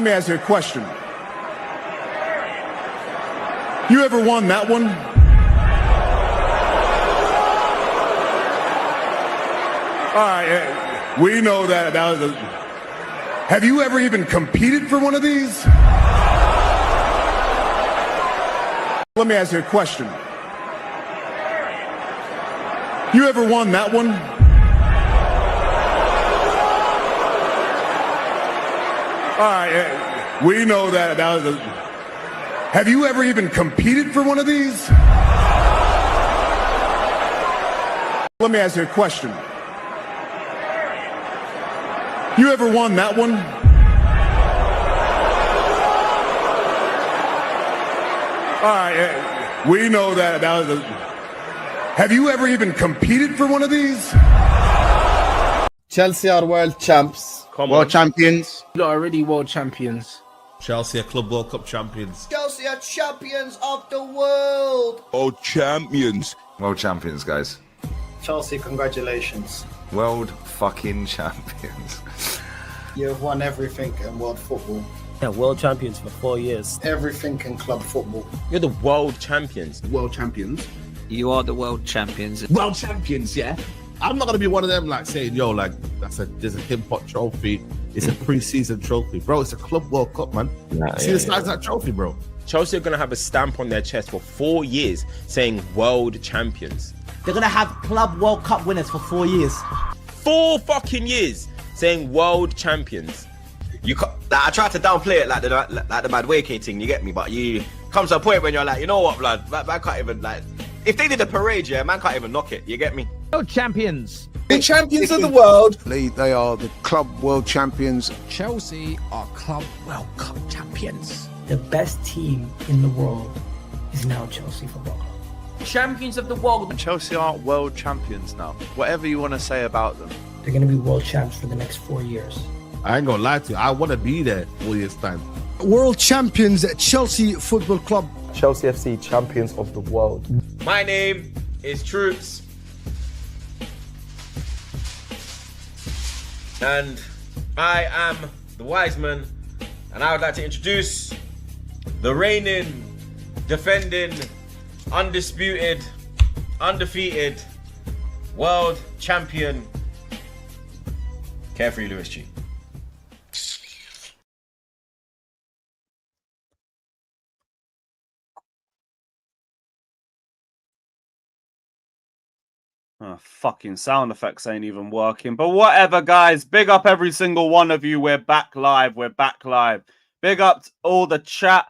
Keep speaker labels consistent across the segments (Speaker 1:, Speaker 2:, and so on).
Speaker 1: Let me ask you a question. You ever won that one? All right, we know that was a... Have you ever even competed for one of these? Let me ask you a question. You ever won that one? All right, we know that was a... Have you ever even competed for one of these? Let me ask you a question. You ever won that one? All right, we know that was a... Have you ever even competed for one of these?
Speaker 2: Chelsea are world champs. World champions.
Speaker 3: You're already world champions.
Speaker 4: Chelsea are Club World Cup champions.
Speaker 5: Chelsea are champions of the world.
Speaker 6: World champions.
Speaker 7: World champions, guys.
Speaker 5: Chelsea, congratulations.
Speaker 7: World fucking champions.
Speaker 5: You have won everything in world football.
Speaker 8: Yeah, world champions for 4 years.
Speaker 5: Everything in club football.
Speaker 9: You're the world champions.
Speaker 10: World champions.
Speaker 11: You are the world champions.
Speaker 10: World champions, yeah. I'm not gonna be one of them like saying, yo, like there's a Kim Pot trophy. It's a pre-season trophy, bro. It's a Club World Cup, man. See the size of that trophy, bro.
Speaker 9: Chelsea are gonna have a stamp on their chest for 4 years saying world champions.
Speaker 12: They're gonna have Club World Cup winners for 4 years.
Speaker 9: 4 fucking years saying world champions.
Speaker 13: You I try to downplay it like the mad waking, you get me? But you come to a point when you're like, you know what, blood? Man can't even like. If they did a parade, yeah, man can't even knock it. You get me?
Speaker 3: World champions.
Speaker 2: The champions of the world.
Speaker 6: They are the Club World Champions.
Speaker 3: Chelsea are Club World Cup champions.
Speaker 12: The best team in the world is now Chelsea Football Club.
Speaker 3: Champions of the world.
Speaker 14: Chelsea are world champions now. Whatever you want to say about them.
Speaker 12: They're going to be world champs for the next 4 years.
Speaker 4: I ain't gonna lie to you. I want to be there 4 years' time.
Speaker 2: World champions at Chelsea Football Club.
Speaker 15: Chelsea FC champions of the world.
Speaker 9: My name is Troops. And I am the wise man. And I would like to introduce the reigning, defending, undisputed, undefeated world champion, Carefree Lewis G.
Speaker 14: Oh, fucking sound effects ain't even working. But whatever, guys. Big up every single one of you. We're back live. We're back live. Big up to all the chat.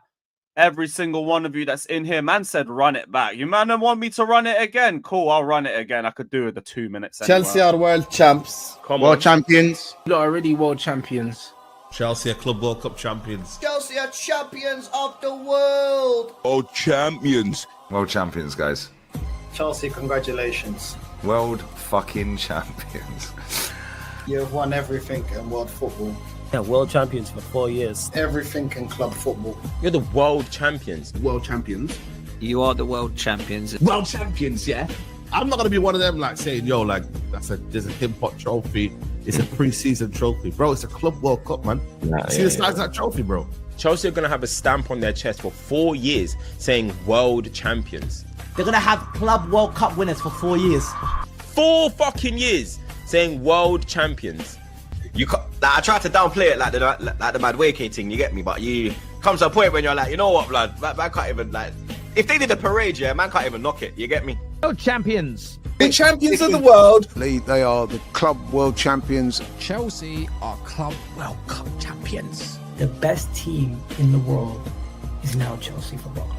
Speaker 14: Every single one of you that's in here. Man said run it back. You man want me to run it again? Cool, I'll run it again. I could do it the 2 minutes. Anyway.
Speaker 2: Chelsea are world champs. World champions.
Speaker 3: You're already world champions.
Speaker 4: Chelsea are Club World Cup champions.
Speaker 5: Chelsea are champions of the world.
Speaker 6: World champions.
Speaker 7: World champions, guys.
Speaker 5: Chelsea, congratulations.
Speaker 7: World fucking champions.
Speaker 5: You have won everything in world football.
Speaker 8: Yeah, world champions for 4 years.
Speaker 5: Everything in club football.
Speaker 9: You're the world champions.
Speaker 10: World champions.
Speaker 11: You are the world champions.
Speaker 10: World champions, yeah. I'm not gonna be one of them like saying, yo, like there's a Kim Pot trophy. It's a pre-season trophy, bro. It's a Club World Cup, man. See the size of that trophy, bro.
Speaker 9: Chelsea are gonna have a stamp on their chest for 4 years saying world champions.
Speaker 12: They're gonna have Club World Cup winners for 4 years.
Speaker 9: 4 fucking years saying world champions.
Speaker 13: You I try to downplay it like the mad waking, you get me? But you come to a point when you're like, you know what, blood? Man can't even like. If they did a parade, yeah, man can't even knock it. You get me?
Speaker 3: World champions.
Speaker 2: The champions of the world.
Speaker 6: They are the Club World Champions.
Speaker 3: Chelsea are Club World Cup champions.
Speaker 12: The best team in the world is now Chelsea Football Club.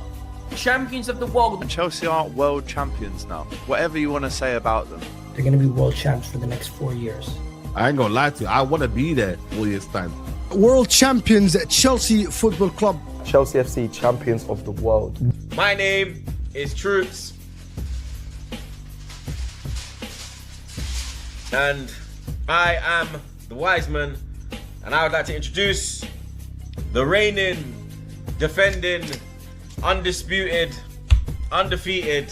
Speaker 3: Champions of the world.
Speaker 14: Chelsea are world champions now. Whatever you want to say about them.
Speaker 12: They're going to be world champs for the next 4 years.
Speaker 4: I ain't gonna lie to you. I want to be there 4 years' time.
Speaker 2: World champions at Chelsea Football Club.
Speaker 15: Chelsea FC champions of the world.
Speaker 9: My name is Troops. And I am the wise man. And I would like to introduce the reigning, defending, undisputed, undefeated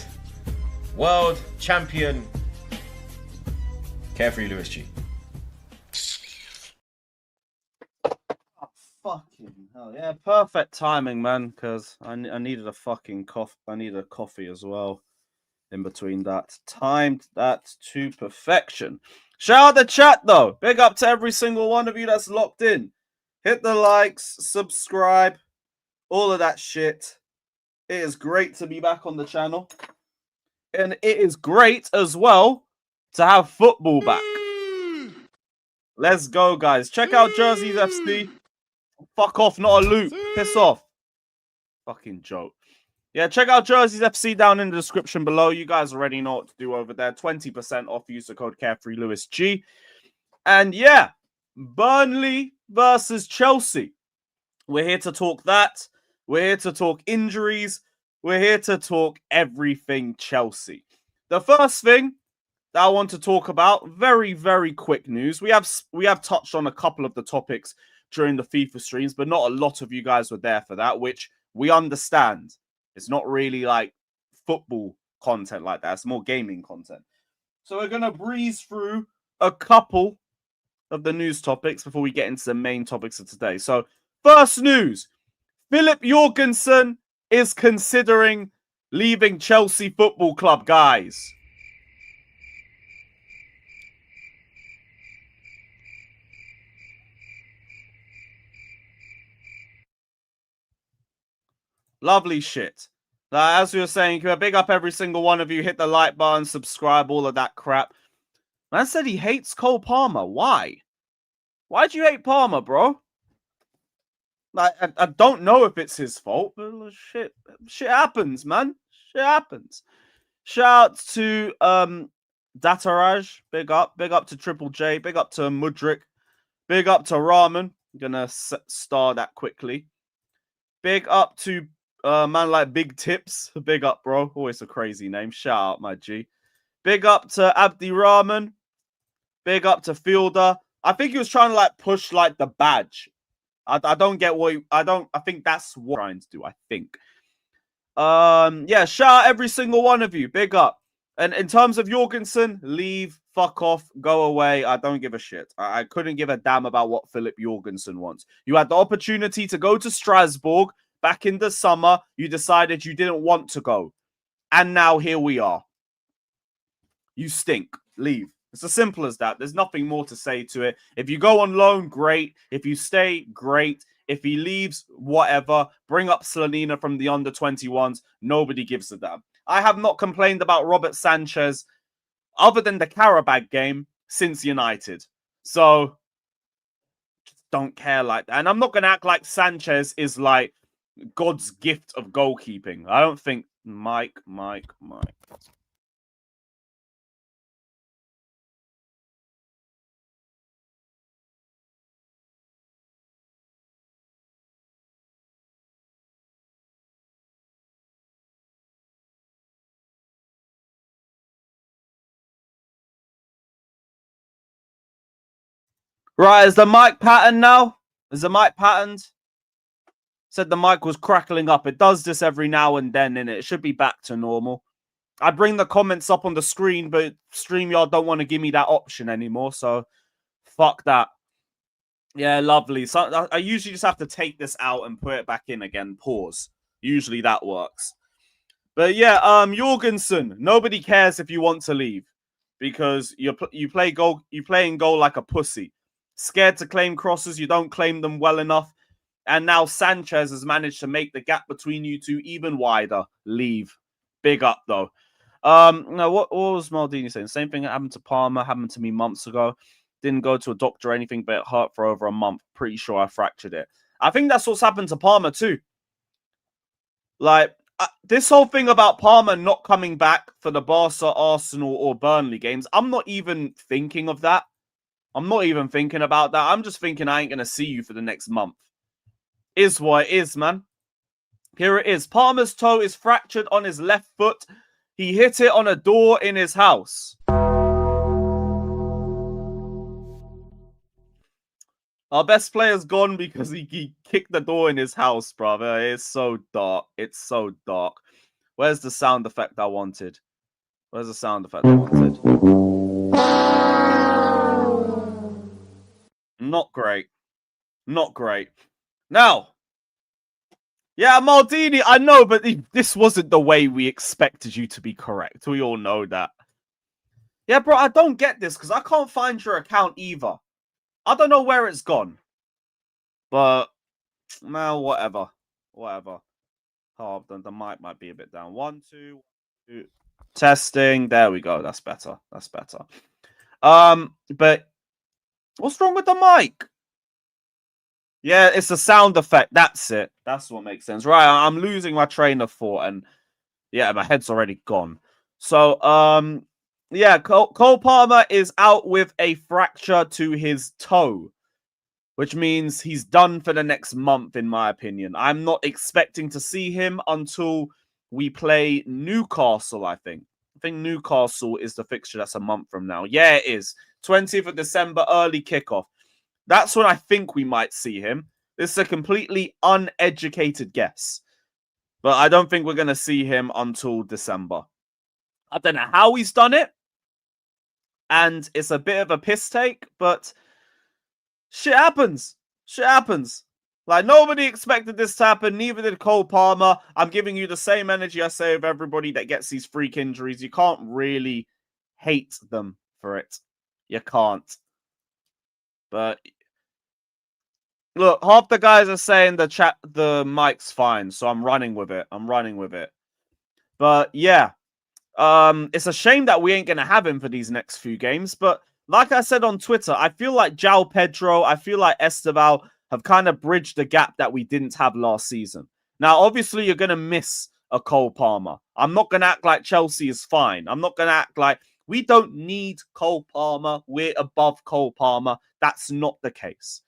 Speaker 9: world champion, Carefree Lewis G.
Speaker 14: Fucking hell. Yeah, perfect timing, man, because I needed a fucking coffee. I needed a coffee as well in between that. Timed that to perfection. Shout out the chat, though. Big up to every single one of you that's locked in. Hit the likes, subscribe, all of that shit. It is great to be back on the channel. And it is great as well to have football back. Let's go, guys. Check out Jerseys FC. Fuck off, not a loop. Piss off. Fucking joke. Yeah, check out Jerseys FC down in the description below. You guys already know what to do over there. 20% off. Use the code CarefreeLewisG. And yeah, Burnley versus Chelsea. We're here to talk that. We're here to talk injuries. We're here to talk everything Chelsea. The first thing that I want to talk about, very, very quick news. We have touched on a couple of the topics during the FIFA streams, but not a lot of you guys were there for that, which we understand. It's not really like football content like that. It's more gaming content. So we're going to breeze through a couple of the news topics before we get into the main topics of today. So first news, Philip Jorgensen is considering leaving Chelsea Football Club, guys. Lovely shit. As we were saying, big up every single one of you. Hit the like button, subscribe, all of that crap. Man said he hates Cole Palmer. Why? Why do you hate Palmer, bro? Like, I don't know if it's his fault, but shit happens, man. Shit happens. Shout out to Dataraj. Big up to Triple J. Big up to Mudrik. Big up to Ramen. I'm gonna star that quickly. Big up to man like Big Tips. Big up, bro. Always a crazy name. Shout out, my G. Big up to Abdi Rahman. Big up to Fielder. I think he was trying to like push like the badge. I don't get what I think that's what I'm trying to do. I think. Yeah, shout out every single one of you. Big up. And in terms of Jorgensen, leave, fuck off, go away. I don't give a shit. I couldn't give a damn about what Philip Jorgensen wants. You had the opportunity to go to Strasbourg back in the summer. You decided you didn't want to go. And now here we are. You stink. Leave. It's as simple as that. There's nothing more to say to it. If you go on loan, great. If you stay, great. If he leaves, whatever. Bring up Slanina from the under-21s. Nobody gives a damn. I have not complained about Robert Sanchez other than the Karabag game since United. So, just don't care like that. And I'm not going to act like Sanchez is like God's gift of goalkeeping. I don't think... Mike. Right, is the mic pattern now? Is the mic patterned? Said the mic was crackling up. It does this every now and then, innit? It should be back to normal. I bring the comments up on the screen, but StreamYard don't want to give me that option anymore, so fuck that. Yeah, lovely. So I usually just have to take this out and put it back in again. Pause. Usually that works. But yeah, Jorgensen. Nobody cares if you want to leave because you play in goal like a pussy. Scared to claim crosses, you don't claim them well enough. And now Sanchez has managed to make the gap between you two even wider. Leave. Big up, though. No, what was Maldini saying? Same thing happened to Palmer, happened to me months ago. Didn't go to a doctor or anything, but it hurt for over a month. Pretty sure I fractured it. I think that's what's happened to Palmer, too. Like, this whole thing about Palmer not coming back for the Barca, Arsenal, or Burnley games, I'm not even thinking of that. I'm not even thinking about that. I'm just thinking I ain't going to see you for the next month. Is what it is, man. Here it is. Palmer's toe is fractured on his left foot. He hit it on a door in his house. Our best player's gone because he kicked the door in his house, brother. It's so dark. It's so dark. Where's the sound effect I wanted? Where's the sound effect I wanted? Not great. Not great. Now, yeah, Maldini, I know, but this wasn't the way we expected you to be correct. We all know that. Yeah, bro, I don't get this because I can't find your account either. I don't know where it's gone. But, now, whatever. Whatever. Oh, the mic might be a bit down. 1, 2, 2. Testing. There we go. That's better. That's better. But what's wrong with the mic? Yeah, it's a sound effect. That's it. That's what makes sense. Right, I'm losing my train of thought, and yeah, my head's already gone. So, yeah, Cole Palmer is out with a fracture to his toe, which means he's done for the next month, in my opinion. I'm not expecting to see him until we play Newcastle, I think. I think Newcastle is the fixture that's a month from now. Yeah, it is. 20th of December, early kickoff. That's when I think we might see him. This is a completely uneducated guess. But I don't think we're going to see him until December. I don't know how he's done it. And it's a bit of a piss take, but shit happens. Shit happens. Like, nobody expected this to happen. Neither did Cole Palmer. I'm giving you the same energy I say of everybody that gets these freak injuries. You can't really hate them for it. You can't. But look, half the guys are saying the mic's fine, so I'm running with it. I'm running with it. But yeah, it's a shame that we ain't gonna have him for these next few games. But like I said on Twitter, I feel like João Pedro, I feel like Esteval have kind of bridged the gap that we didn't have last season. Now, obviously, you're gonna miss a Cole Palmer. I'm not gonna act like Chelsea is fine. I'm not gonna act like we don't need Cole Palmer. We're above Cole Palmer. That's not the case.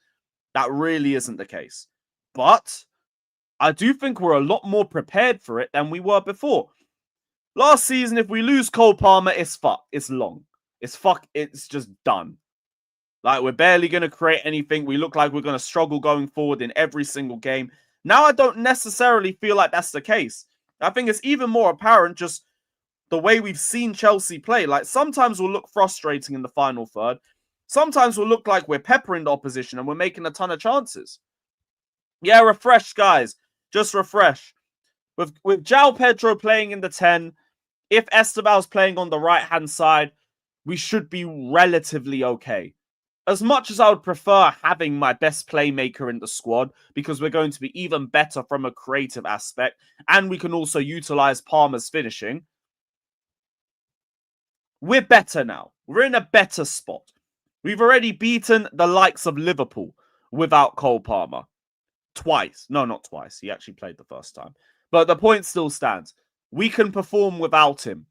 Speaker 14: That really isn't the case. But I do think we're a lot more prepared for it than we were before. Last season, if we lose Cole Palmer, it's fuck. It's long. It's fuck. It's just done. Like, we're barely going to create anything. We look like we're going to struggle going forward in every single game. Now, I don't necessarily feel like that's the case. I think it's even more apparent just the way we've seen Chelsea play. Like, sometimes we'll look frustrating in the final third. Sometimes we'll look like we're peppering the opposition and we're making a ton of chances. Yeah, refresh, guys. Just refresh. With João Pedro playing in the 10, if Esteval's playing on the right-hand side, we should be relatively okay. As much as I would prefer having my best playmaker in the squad, because we're going to be even better from a creative aspect, and we can also utilize Palmer's finishing, we're better now. We're in a better spot. We've already beaten the likes of Liverpool without Cole Palmer. Twice. No, not twice. He actually played the first time. But the point still stands. We can perform without him.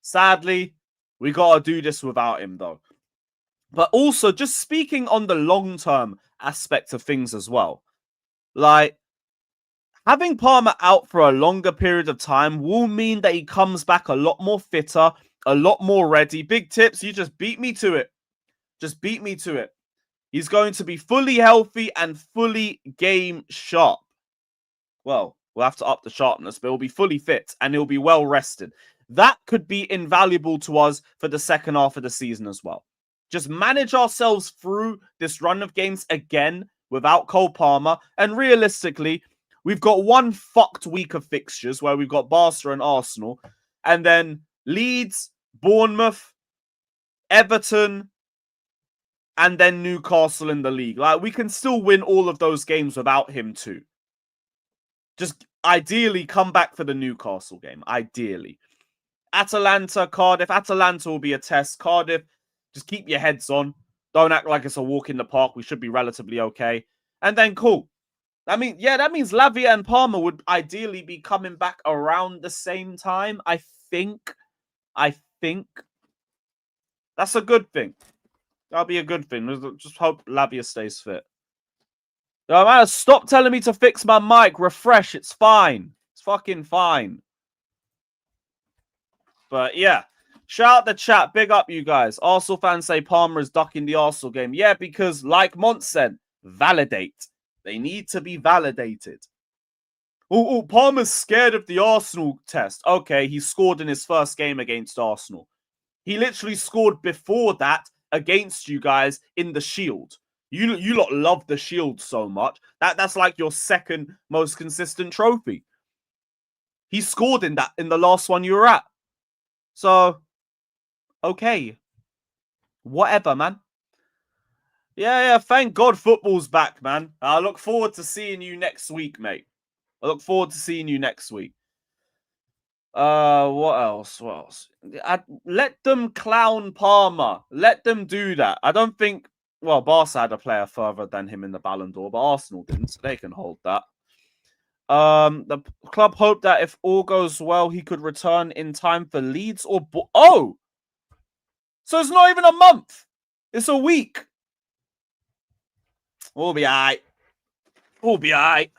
Speaker 14: Sadly, we got to do this without him, though. But also, just speaking on the long-term aspect of things as well. Like, having Palmer out for a longer period of time will mean that he comes back a lot more fitter, a lot more ready. Big tips, you just beat me to it. Just beat me to it. He's going to be fully healthy and fully game sharp. Well, we'll have to up the sharpness, but he'll be fully fit and he'll be well rested. That could be invaluable to us for the second half of the season as well. Just manage ourselves through this run of games again without Cole Palmer. And realistically, we've got one fucked week of fixtures where we've got Barca and Arsenal. And then Leeds, Bournemouth, Everton, and then Newcastle in the league. Like, we can still win all of those games without him too. Just ideally come back for the Newcastle game. Ideally. Atalanta, Cardiff. Atalanta will be a test. Cardiff, just keep your heads on. Don't act like it's a walk in the park. We should be relatively okay. And then cool. I mean, yeah, that means Lavia and Palmer would ideally be coming back around the same time. I think. That's a good thing. That'll be a good thing. Just hope Lavia stays fit. No, man, stop telling me to fix my mic. Refresh. It's fine. It's fucking fine. But yeah. Shout out the chat. Big up, you guys. Arsenal fans say Palmer is ducking the Arsenal game. Yeah, because like Mont said, validate. They need to be validated. Oh, Palmer's scared of the Arsenal test. Okay, he scored in his first game against Arsenal. He literally scored before that against you guys in the Shield. You lot love the Shield so much. That's like your second most consistent trophy. He scored in the last one you were at. So, okay. Whatever, man. Yeah, thank God football's back, man. I look forward to seeing you next week, mate. I look forward to seeing you next week. What else? What else? Let them clown Palmer. Let them do that. I don't think... Well, Barca had a player further than him in the Ballon d'Or, but Arsenal didn't, so they can hold that. The club hoped that if all goes well, he could return in time for Leeds or... Oh! So it's not even a month. It's a week. We'll be alright. We'll be alright.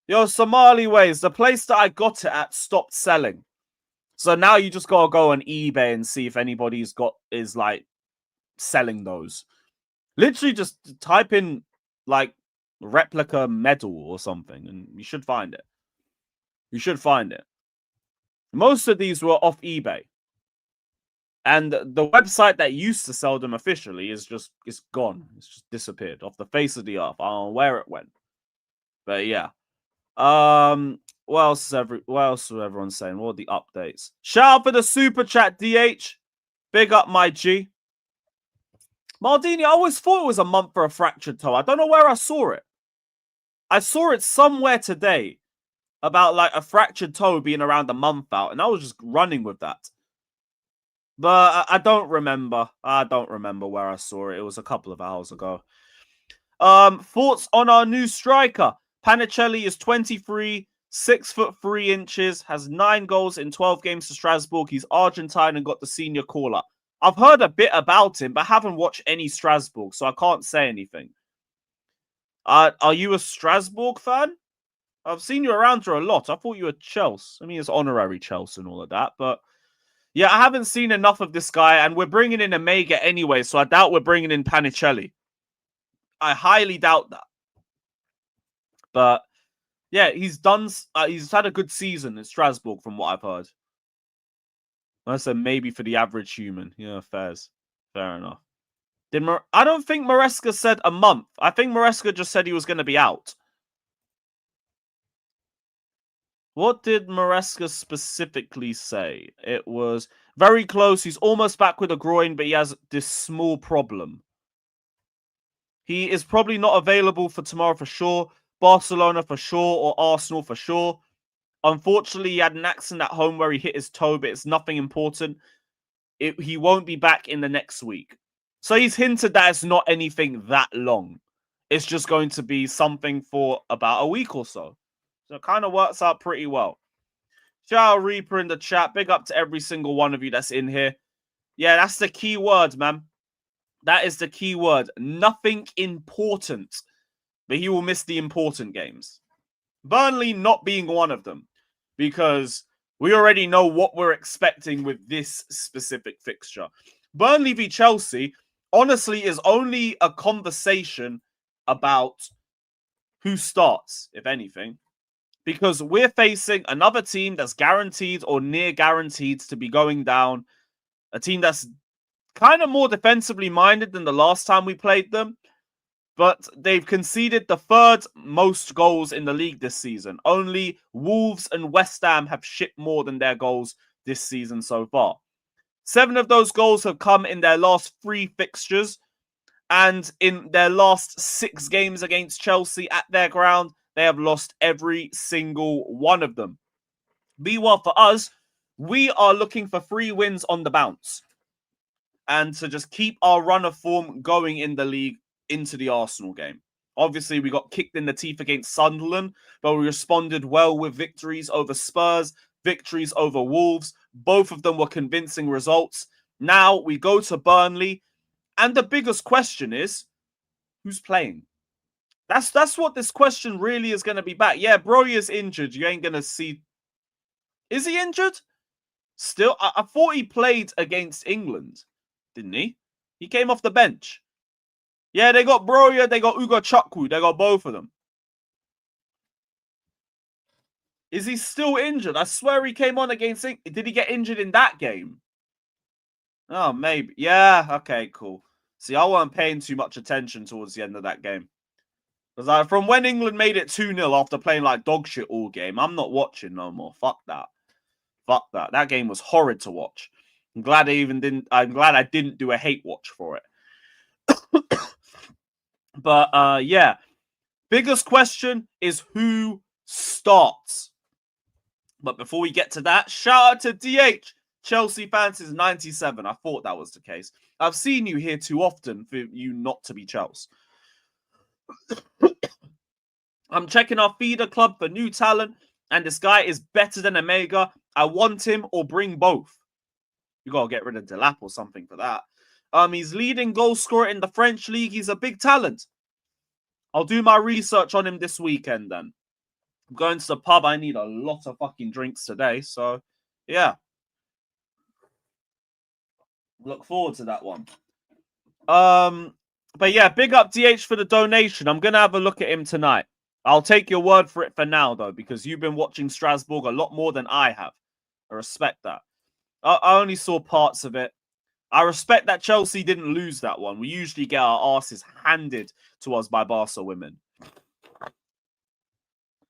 Speaker 14: Yo, Somali Ways, the place that I got it at stopped selling. So now you just gotta go on eBay and see if anybody's is like selling those. Literally just type in like replica medal or something and you should find it. You should find it. Most of these were off eBay. And the website that used to sell them officially is gone. It's just disappeared off the face of the earth. I don't know where it went. But yeah. What else is everyone saying? What are the updates? Shout out for the super chat, DH. Big up my G. Maldini, I always thought it was a month for a fractured toe. I don't know where I saw it. I saw it somewhere today about like a fractured toe being around a month out, and I was just running with that. But I don't remember. I don't remember where I saw it. It was a couple of hours ago. Thoughts on our new striker? Panicelli is 23, 6'3", has 9 goals in 12 games for Strasbourg. He's Argentine and got the senior call-up. I've heard a bit about him, but haven't watched any Strasbourg, so I can't say anything. Are you a Strasbourg fan? I've seen you around here a lot. I thought you were Chelsea. I mean, it's honorary Chelsea and all of that, but yeah, I haven't seen enough of this guy, and we're bringing in Omega anyway, so I doubt we're bringing in Panicelli. I highly doubt that. But yeah, he's had a good season in Strasbourg from what I've heard. I said maybe for the average human. Yeah, fair enough. I don't think Maresca said a month. I think Maresca just said he was going to be out. What did Maresca specifically say? It was very close. He's almost back with a groin, but he has this small problem. He is probably not available for tomorrow for sure. Barcelona for sure, or Arsenal for sure. Unfortunately, he had an accident at home where he hit his toe, but it's nothing important. He won't be back in the next week. So he's hinted that it's not anything that long. It's just going to be something for about a week or so. So it kind of works out pretty well. Shout out Reaper in the chat. Big up to every single one of you that's in here. Yeah, that's the key word, man. That is the key word. Nothing important. But he will miss the important games. Burnley not being one of them. Because we already know what we're expecting with this specific fixture. Burnley v Chelsea, honestly, is only a conversation about who starts, if anything. Because we're facing another team that's guaranteed or near guaranteed to be going down. A team that's kind of more defensively minded than the last time we played them. But they've conceded the third most goals in the league this season. Only Wolves and West Ham have shipped more than their goals this season so far. 7 of those goals have come in their last 3 fixtures. And in their last 6 games against Chelsea at their ground, they have lost every single one of them. Meanwhile, for us, we are looking for 3 wins on the bounce. And to just keep our run of form going in the league into the Arsenal game. Obviously, we got kicked in the teeth against Sunderland, but we responded well with victories over Spurs, victories over Wolves. Both of them were convincing results. Now we go to Burnley, and the biggest question is, who's playing? That's what this question really is going to be back. Yeah, Broyer's injured. You ain't going to see... Is he injured? Still, I thought he played against England, didn't he? He came off the bench. Yeah, they got Broya, they got Ugo Chukwu, they got both of them. Is he still injured? I swear he came on against... Did he get injured in that game? Oh, maybe. Yeah, okay, cool. See, I wasn't paying too much attention towards the end of that game. Because from when England made it 2-0 after playing like dog shit all game, I'm not watching no more. Fuck that. Fuck that. That game was horrid to watch. I'm glad I didn't do a hate watch for it. But yeah. Biggest question is who starts. But before we get to that, shout out to DH. Chelsea fans is 97. I thought that was the case. I've seen you here too often for you not to be Chelsea. I'm checking our feeder club for new talent, and this guy is better than Omega. I want him or bring both. You gotta get rid of Delap or something for that. He's leading goal scorer in the French league. He's a big talent. I'll do my research on him this weekend then. I'm going to the pub. I need a lot of fucking drinks today. So, yeah. Look forward to that one. But yeah, big up DH for the donation. I'm going to have a look at him tonight. I'll take your word for it for now, though, because you've been watching Strasbourg a lot more than I have. I respect that. I only saw parts of it. I respect that Chelsea didn't lose that one. We usually get our asses handed to us by Barca women.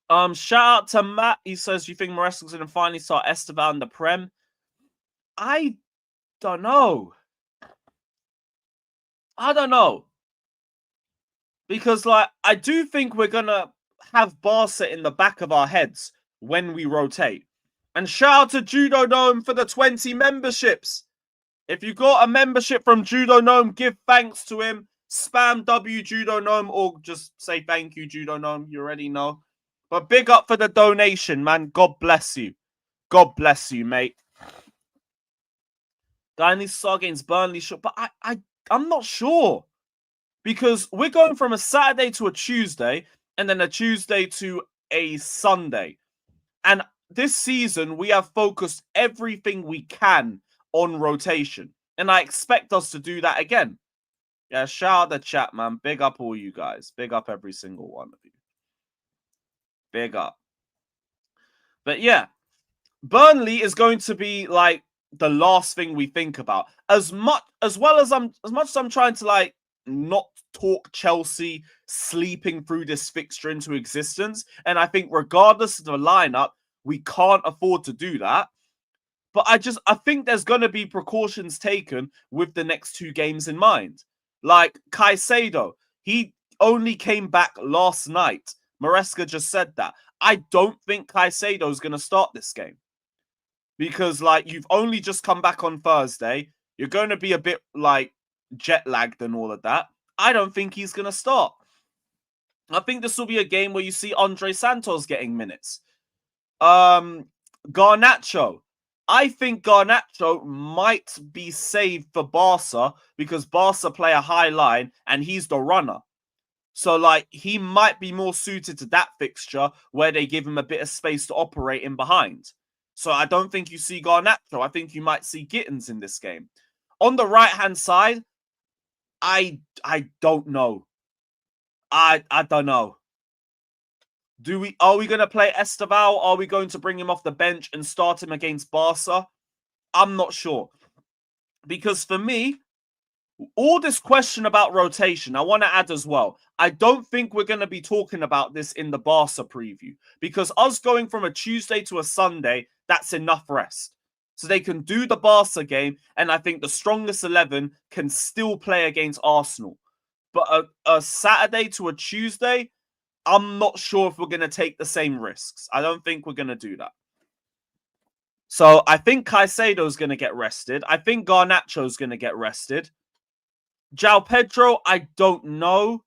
Speaker 14: Shout out to Matt. He says, you think Maresca's going to finally start Esteban in the Prem? I don't know. I don't know. Because, like, I do think we're going to have Barca in the back of our heads when we rotate. And shout out to Judo Gnome for the 20 memberships. If you got a membership from Judo Gnome, give thanks to him. Spam W Judo Gnome or just say thank you, Judo Gnome. You already know. But big up for the donation, man. God bless you. God bless you, mate. Guy needs to start against Burnley. But I'm not sure. Because we're going from a Saturday to a Tuesday and then a Tuesday to a Sunday. And this season, we have focused everything we can on rotation. And I expect us to do that again. Yeah, shout out the chat, man. Big up all you guys. Big up every single one of you. Big up. But yeah, Burnley is going to be like the last thing we think about. As much as I'm trying to like not talk Chelsea sleeping through this fixture into existence. And I think regardless of the lineup, we can't afford to do that. But I think there's going to be precautions taken with the next two games in mind. Like Caicedo, he only came back last night. Maresca just said that. I don't think Caicedo is going to start this game. Because, like, you've only just come back on Thursday. You're going to be a bit, like, jet-lagged and all of that. I don't think he's going to start. I think this will be a game where you see Andre Santos getting minutes. Garnacho. I think Garnacho might be saved for Barca because Barca play a high line and he's the runner. So, like, he might be more suited to that fixture where they give him a bit of space to operate in behind. So, I don't think you see Garnacho. I think you might see Gittins in this game. On the right-hand side, I don't know. I don't know. Are we going to play Esteval? Are we going to bring him off the bench and start him against Barca? I'm not sure. Because for me, all this question about rotation, I want to add as well. I don't think we're going to be talking about this in the Barca preview. Because us going from a Tuesday to a Sunday, that's enough rest. So they can do the Barca game, and I think the strongest 11 can still play against Arsenal. But a Saturday to a Tuesday, I'm not sure if we're going to take the same risks. I don't think we're going to do that. So I think Caicedo's going to get rested. I think Garnacho's going to get rested. João Pedro, I don't know.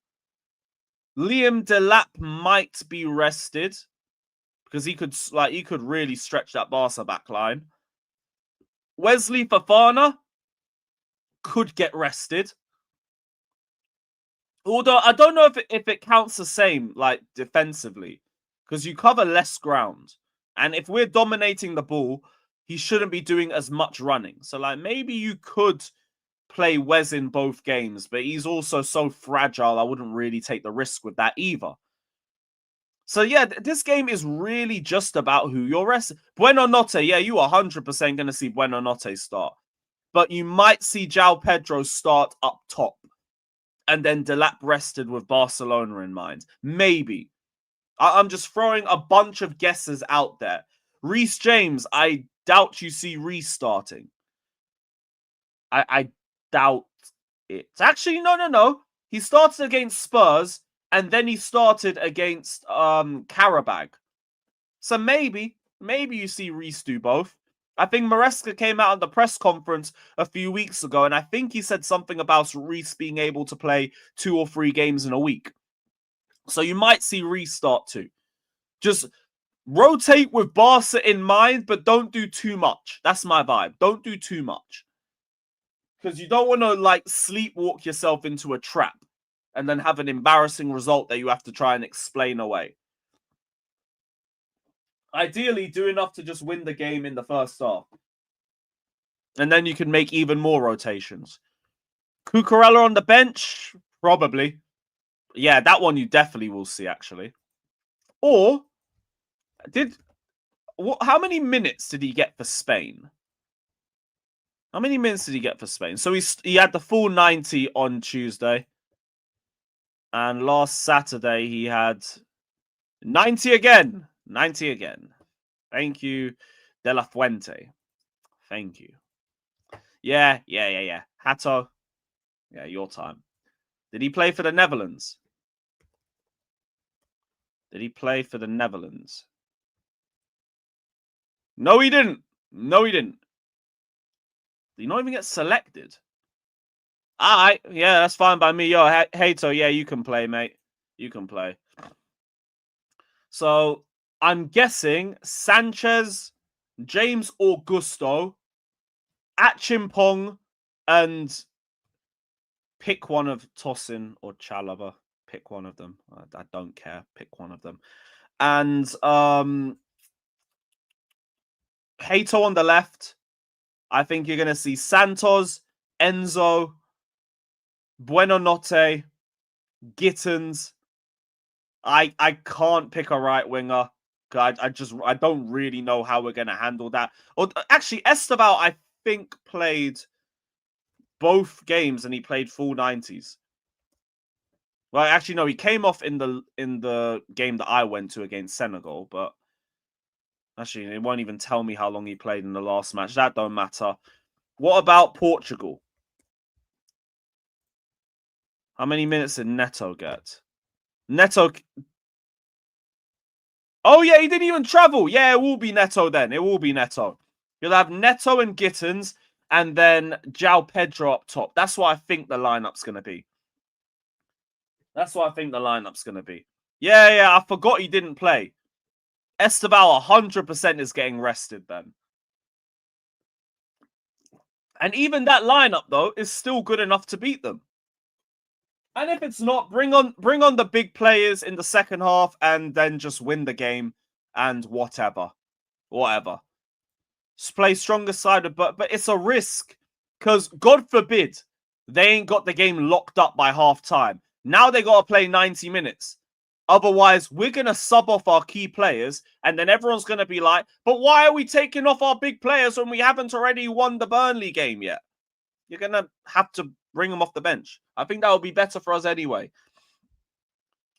Speaker 14: Liam Delap might be rested because he could really stretch that Barca back line. Wesley Fofana could get rested. Although I don't know if it counts the same, like, defensively. Because you cover less ground. And if we're dominating the ball, he shouldn't be doing as much running. So, like, maybe you could play Wes in both games. But he's also so fragile, I wouldn't really take the risk with that either. So, yeah, this game is really just about who you're resting. Buonanotte, yeah, you are 100% going to see Buonanotte start. But you might see João Pedro start up top. and then Delap rested with Barcelona in mind. Maybe. I'm just throwing a bunch of guesses out there. Reece James, I doubt you see restarting. I doubt it. Actually, no. He started against Spurs, and then he started against Karabag. So maybe you see Reece do both. I think Maresca came out at the press conference a few weeks ago, and I think he said something about Reece being able to play 2 or 3 games in a week. So you might see Reece start too. Just rotate with Barca in mind, but don't do too much. That's my vibe. Don't do too much. Because you don't want to, like, sleepwalk yourself into a trap and then have an embarrassing result that you have to try and explain away. Ideally, do enough to just win the game in the first half. And then you can make even more rotations. Cucurella on the bench? Probably. Yeah, that one you definitely will see, actually. Or, how many minutes did he get for Spain? How many minutes did he get for Spain? So he had the full 90 on Tuesday. And last Saturday, he had 90 again. 90 again. Thank you, De La Fuente. Thank you. Yeah. Hato. Yeah, your time. Did he play for the Netherlands? Did he play for the Netherlands? No, he didn't. No, he didn't. Did he not even get selected? All right. Yeah, that's fine by me. Yo, Hato, yeah, you can play, mate. You can play. So, I'm guessing Sanchez, James Augusto, Achimpong, and pick one of Tosin or Chalobah. Pick one of them. I don't care. Pick one of them. And Hato on the left. I think you're going to see Santos, Enzo, Buenonotte, Gittins. I can't pick a right winger. I don't really know how we're going to handle that. Or actually, Esteval, I think, played both games and he played full 90s. Well, actually, no, he came off in the game that I went to against Senegal, but actually, it won't even tell me how long he played in the last match. That don't matter. What about Portugal? How many minutes did Neto get? Neto. Oh, yeah, he didn't even travel. Yeah, it will be Neto then. It will be Neto. You'll have Neto and Gittins and then João Pedro up top. That's what I think the lineup's going to be. Yeah, I forgot he didn't play. Esteval 100% is getting rested then. And even that lineup, though, is still good enough to beat them. And if it's not, bring on the big players in the second half and then just win the game and whatever. Just play stronger side, but it's a risk because God forbid they ain't got the game locked up by half time. Now they got to play 90 minutes. Otherwise, we're going to sub off our key players and then everyone's going to be like, but why are we taking off our big players when we haven't already won the Burnley game yet? You're going to have to bring them off the bench. I think that would be better for us anyway.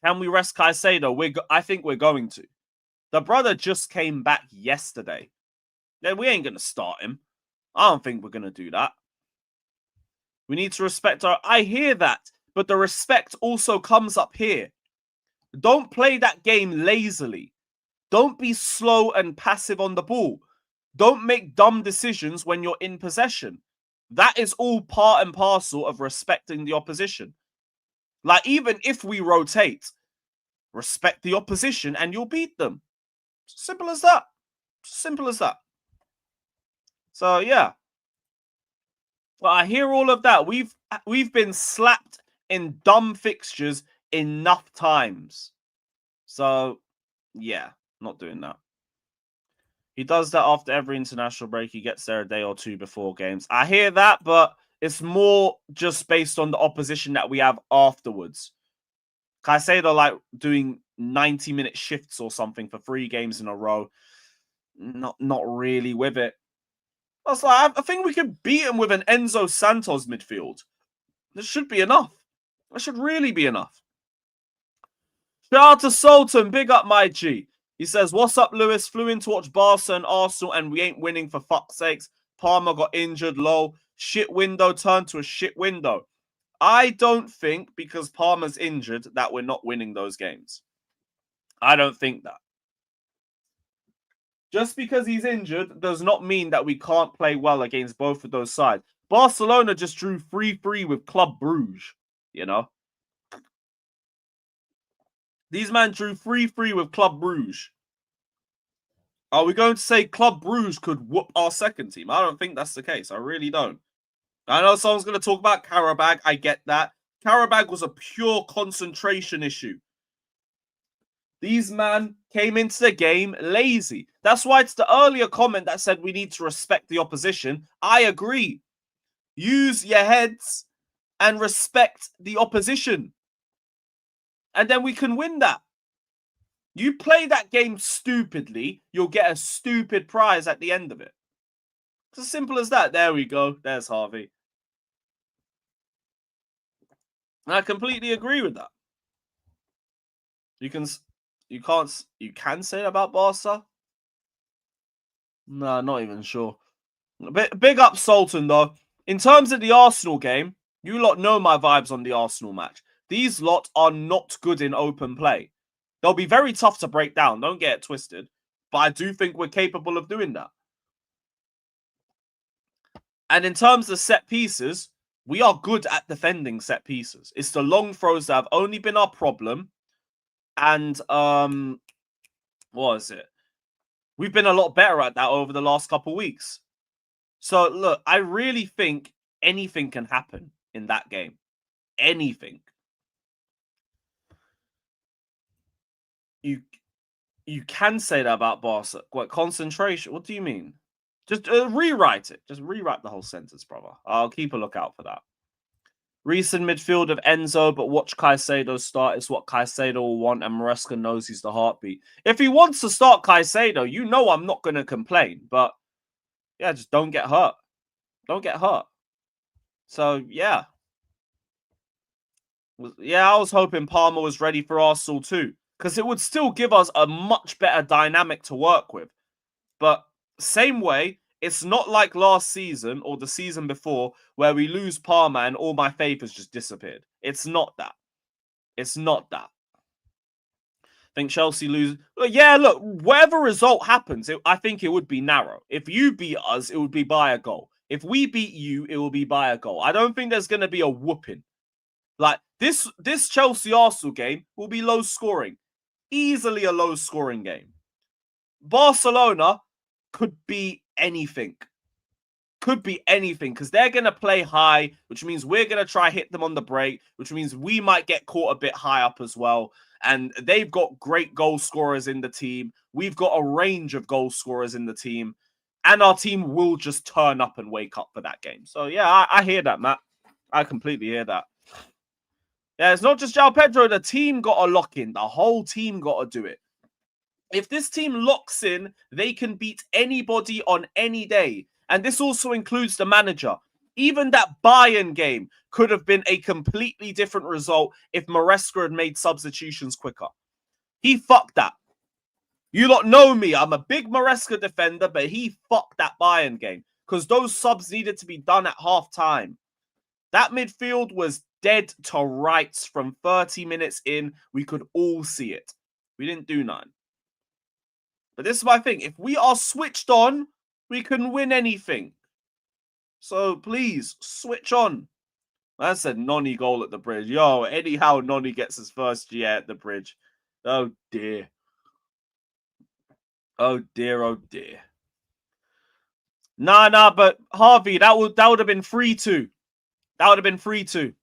Speaker 14: Can we rest Caicedo? I think we're going to. The brother just came back yesterday. Then we ain't going to start him. I don't think we're going to do that. We need to respect our... I hear that, but the respect also comes up here. Don't play that game lazily. Don't be slow and passive on the ball. Don't make dumb decisions when you're in possession. That is all part and parcel of respecting the opposition. Like, even if we rotate, respect the opposition and you'll beat them. Simple as that. Simple as that. So, yeah. Well, I hear all of that. We've been slapped in dumb fixtures enough times. So, yeah, not doing that. He does that after every international break. He gets there a day or two before games. I hear that, but it's more just based on the opposition that we have afterwards. Caicedo, like, doing 90-minute shifts or something for 3 games in a row. Not really with it. I think we could beat him with an Enzo Santos midfield. This should be enough. That should really be enough. Shout out to Sultan. Big up, my G. He says, what's up, Lewis? Flew in to watch Barca and Arsenal, and we ain't winning for fuck's sakes. Palmer got injured, lol. Shit window turned to a shit window. I don't think because Palmer's injured that we're not winning those games. I don't think that. Just because he's injured does not mean that we can't play well against both of those sides. Barcelona just drew 3-3 with Club Brugge, you know. These men drew 3-3 with Club Brugge. Are we going to say Club Brugge could whoop our second team? I don't think that's the case. I really don't. I know someone's going to talk about Karabag. I get that. Karabag was a pure concentration issue. These men came into the game lazy. That's why it's the earlier comment that said we need to respect the opposition. I agree. Use your heads and respect the opposition. And then we can win that. You play that game stupidly, you'll get a stupid prize at the end of it. It's as simple as that. There we go. There's Harvey. And I completely agree with that. You can say that about Barca? No, not even sure. Big up Sultan, though. In terms of the Arsenal game, you lot know my vibes on the Arsenal match. These lot are not good in open play. They'll be very tough to break down. Don't get it twisted. But I do think we're capable of doing that. And in terms of set pieces, we are good at defending set pieces. It's the long throws that have only been our problem. And, what is it? We've been a lot better at that over the last couple of weeks. So, look, I really think anything can happen in that game. Anything. You can say that about Barca. What, concentration? What do you mean? Just rewrite it. Just rewrite the whole sentence, brother. I'll keep a lookout for that. Recent midfield of Enzo, but watch Caicedo start. It's what Caicedo will want, and Maresca knows he's the heartbeat. If he wants to start Caicedo, you know I'm not going to complain. But, yeah, just don't get hurt. Don't get hurt. So, yeah. Yeah, I was hoping Palmer was ready for Arsenal too, because it would still give us a much better dynamic to work with. But same way, it's not like last season or the season before where we lose Palmer and all my faith has just disappeared. It's not that. It's not that. I think Chelsea lose. Yeah, look, whatever result happens, I think it would be narrow. If you beat us, it would be by a goal. If we beat you, it will be by a goal. I don't think there's going to be a whooping. Like, this Chelsea-Arsenal game will be low scoring. Easily a low scoring game. Barcelona could be anything. Could be anything, because they're going to play high, which means we're going to try hit them on the break, which means we might get caught a bit high up as well. And they've got great goal scorers in the team. We've got a range of goal scorers in the team. And our team will just turn up and wake up for that game. So, yeah, I hear that, Matt. I completely hear that. Yeah, it's not just João Pedro. The team got to lock in. The whole team got to do it. If this team locks in, they can beat anybody on any day. And this also includes the manager. Even that Bayern game could have been a completely different result if Maresca had made substitutions quicker. He fucked that. You lot know me. I'm a big Maresca defender, but he fucked that Bayern game because those subs needed to be done at half time. That midfield was dead to rights from 30 minutes in. We could all see it. We didn't do none. But this is my thing. If we are switched on, we can win anything. So please, switch on. I said Noni goal at the bridge. Yo, anyhow, Noni gets his first GA at the bridge. Oh, dear. Oh, dear, oh, dear. Nah, but Harvey, that would have been 3-2. That would have been 3-2.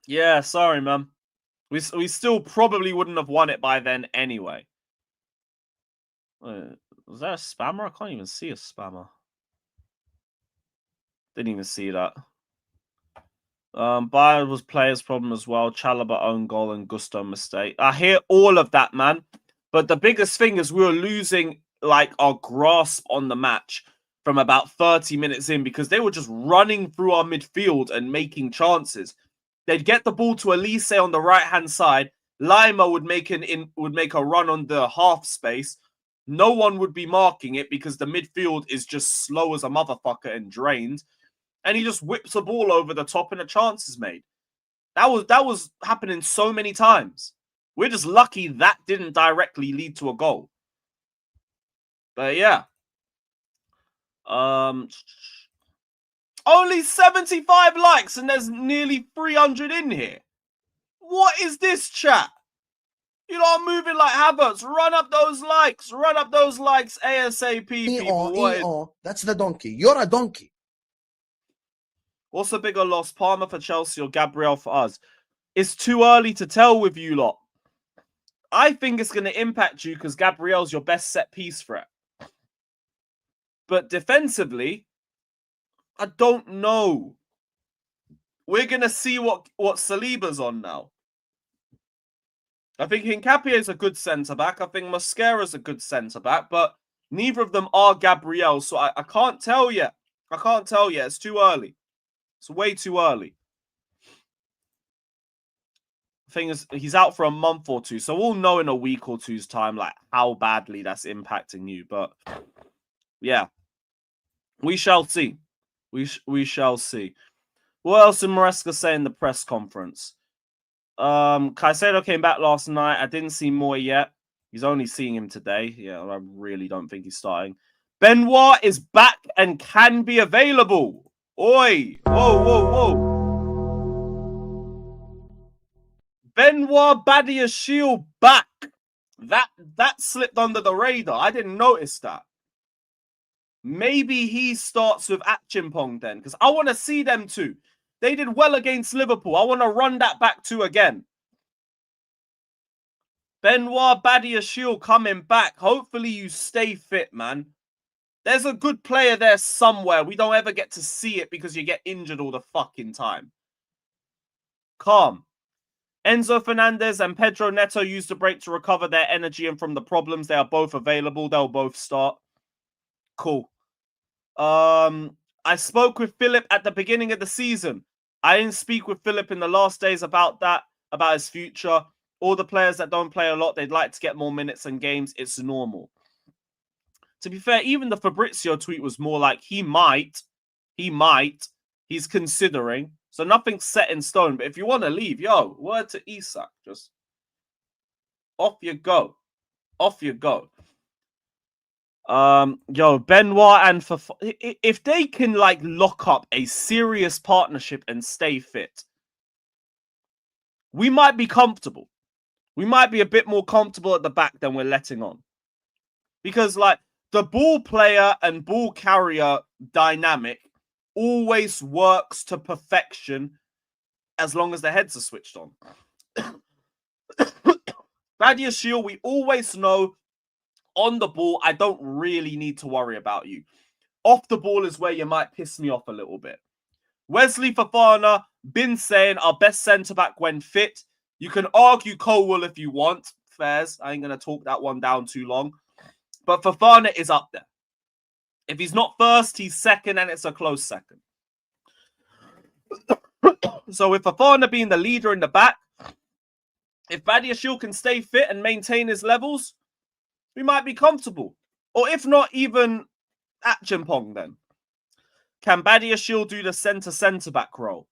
Speaker 14: Yeah, sorry, man. We still probably wouldn't have won it by then anyway. Was that a spammer? I can't even see a spammer. Didn't even see that. Bayern was players' problem as well. Chalobah own goal and Gusto mistake. I hear all of that, man. But the biggest thing is we were losing like our grasp on the match from about 30 minutes in because they were just running through our midfield and making chances. They'd get the ball to Elise on the right-hand side. Lima would make a run on the half space. No one would be marking it because the midfield is just slow as a motherfucker and drained. And he just whips the ball over the top and a chance is made. That was happening so many times. We're just lucky that didn't directly lead to a goal. But yeah. Only 75 likes and there's nearly 300 in here. What is this, chat? You lot are moving like Havertz. Run up those likes. Run up those likes ASAP, people.
Speaker 2: That's the donkey. You're a donkey.
Speaker 14: What's a bigger loss, Palmer for Chelsea or Gabriel for us? It's too early to tell with you lot. I think it's going to impact you because Gabriel's your best set piece threat. But defensively, I don't know. We're going to see what Saliba's on now. I think Hincapié is a good centre-back. I think Mosquera's a good centre-back. But neither of them are Gabriel. So I can't tell yet. I can't tell yet. It's too early. It's way too early. The thing is, he's out for a month or two. So we'll know in a week or two's time like how badly that's impacting you. But yeah, we shall see. We shall see. What else did Maresca say in the press conference? Caicedo came back last night. I didn't see Moy yet. He's only seeing him today. Yeah, I really don't think he's starting. Benoit is back and can be available. Oi! Whoa, whoa, whoa. Benoit Badiashile back. That slipped under the radar. I didn't notice that. Maybe he starts with Achimpong then, because I want to see them two. They did well against Liverpool. I want to run that back to again. Benoit Badiashile coming back. Hopefully you stay fit, man. There's a good player there somewhere. We don't ever get to see it because you get injured all the fucking time. Calm. Enzo Fernandez and Pedro Neto used the break to recover their energy and from the problems. They are both available. They'll both start. Cool. I spoke with Philip at the beginning of the season. I didn't speak with Philip in the last days about that, about his future. All the players that don't play a lot, they'd like to get more minutes and games. It's normal. To be fair, even the Fabrizio tweet was more like he might, he's considering. So nothing's set in stone. But if you want to leave, yo, word to Isak. Just off you go. Off you go. Yo, Benoit and if they can like lock up a serious partnership and stay fit, we might be comfortable. We might be a bit more comfortable at the back than we're letting on. Because like the ball player and ball carrier dynamic always works to perfection as long as the heads are switched on. Badiashile, we always know on the ball, I don't really need to worry about you. Off the ball is where you might piss me off a little bit. Wesley Fofana, been saying our best centre-back when fit. You can argue Colwell if you want. Fairs. I ain't going to talk that one down too long. But Fofana is up there. If he's not first, he's second, and it's a close second. So with Fofana being the leader in the back, if Badiashile can stay fit and maintain his levels, we might be comfortable. Or if not, even Achimpong then. Can Badiashile do the centre-back role?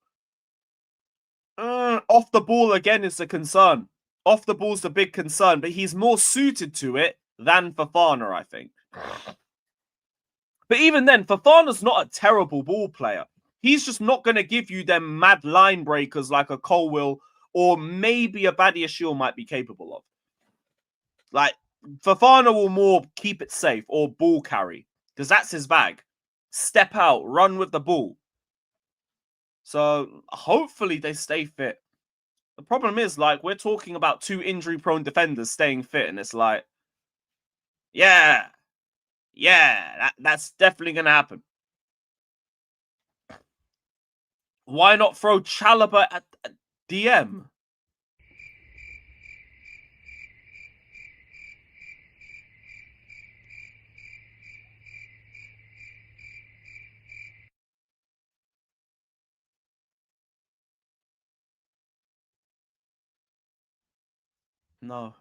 Speaker 14: Off the ball again is the concern. Off the ball's the big concern, but he's more suited to it than Fofana, I think. But even then, Fofana's not a terrible ball player. He's just not going to give you them mad line breakers like a Colwell or maybe a Badiashile might be capable of. Like, Fofana will more keep it safe or ball carry because that's his bag. Step out, run with the ball. So hopefully they stay fit. The problem is, like, we're talking about two injury-prone defenders staying fit, and it's like, yeah, that's definitely going to happen. Why not throw Chalobah at DM? No.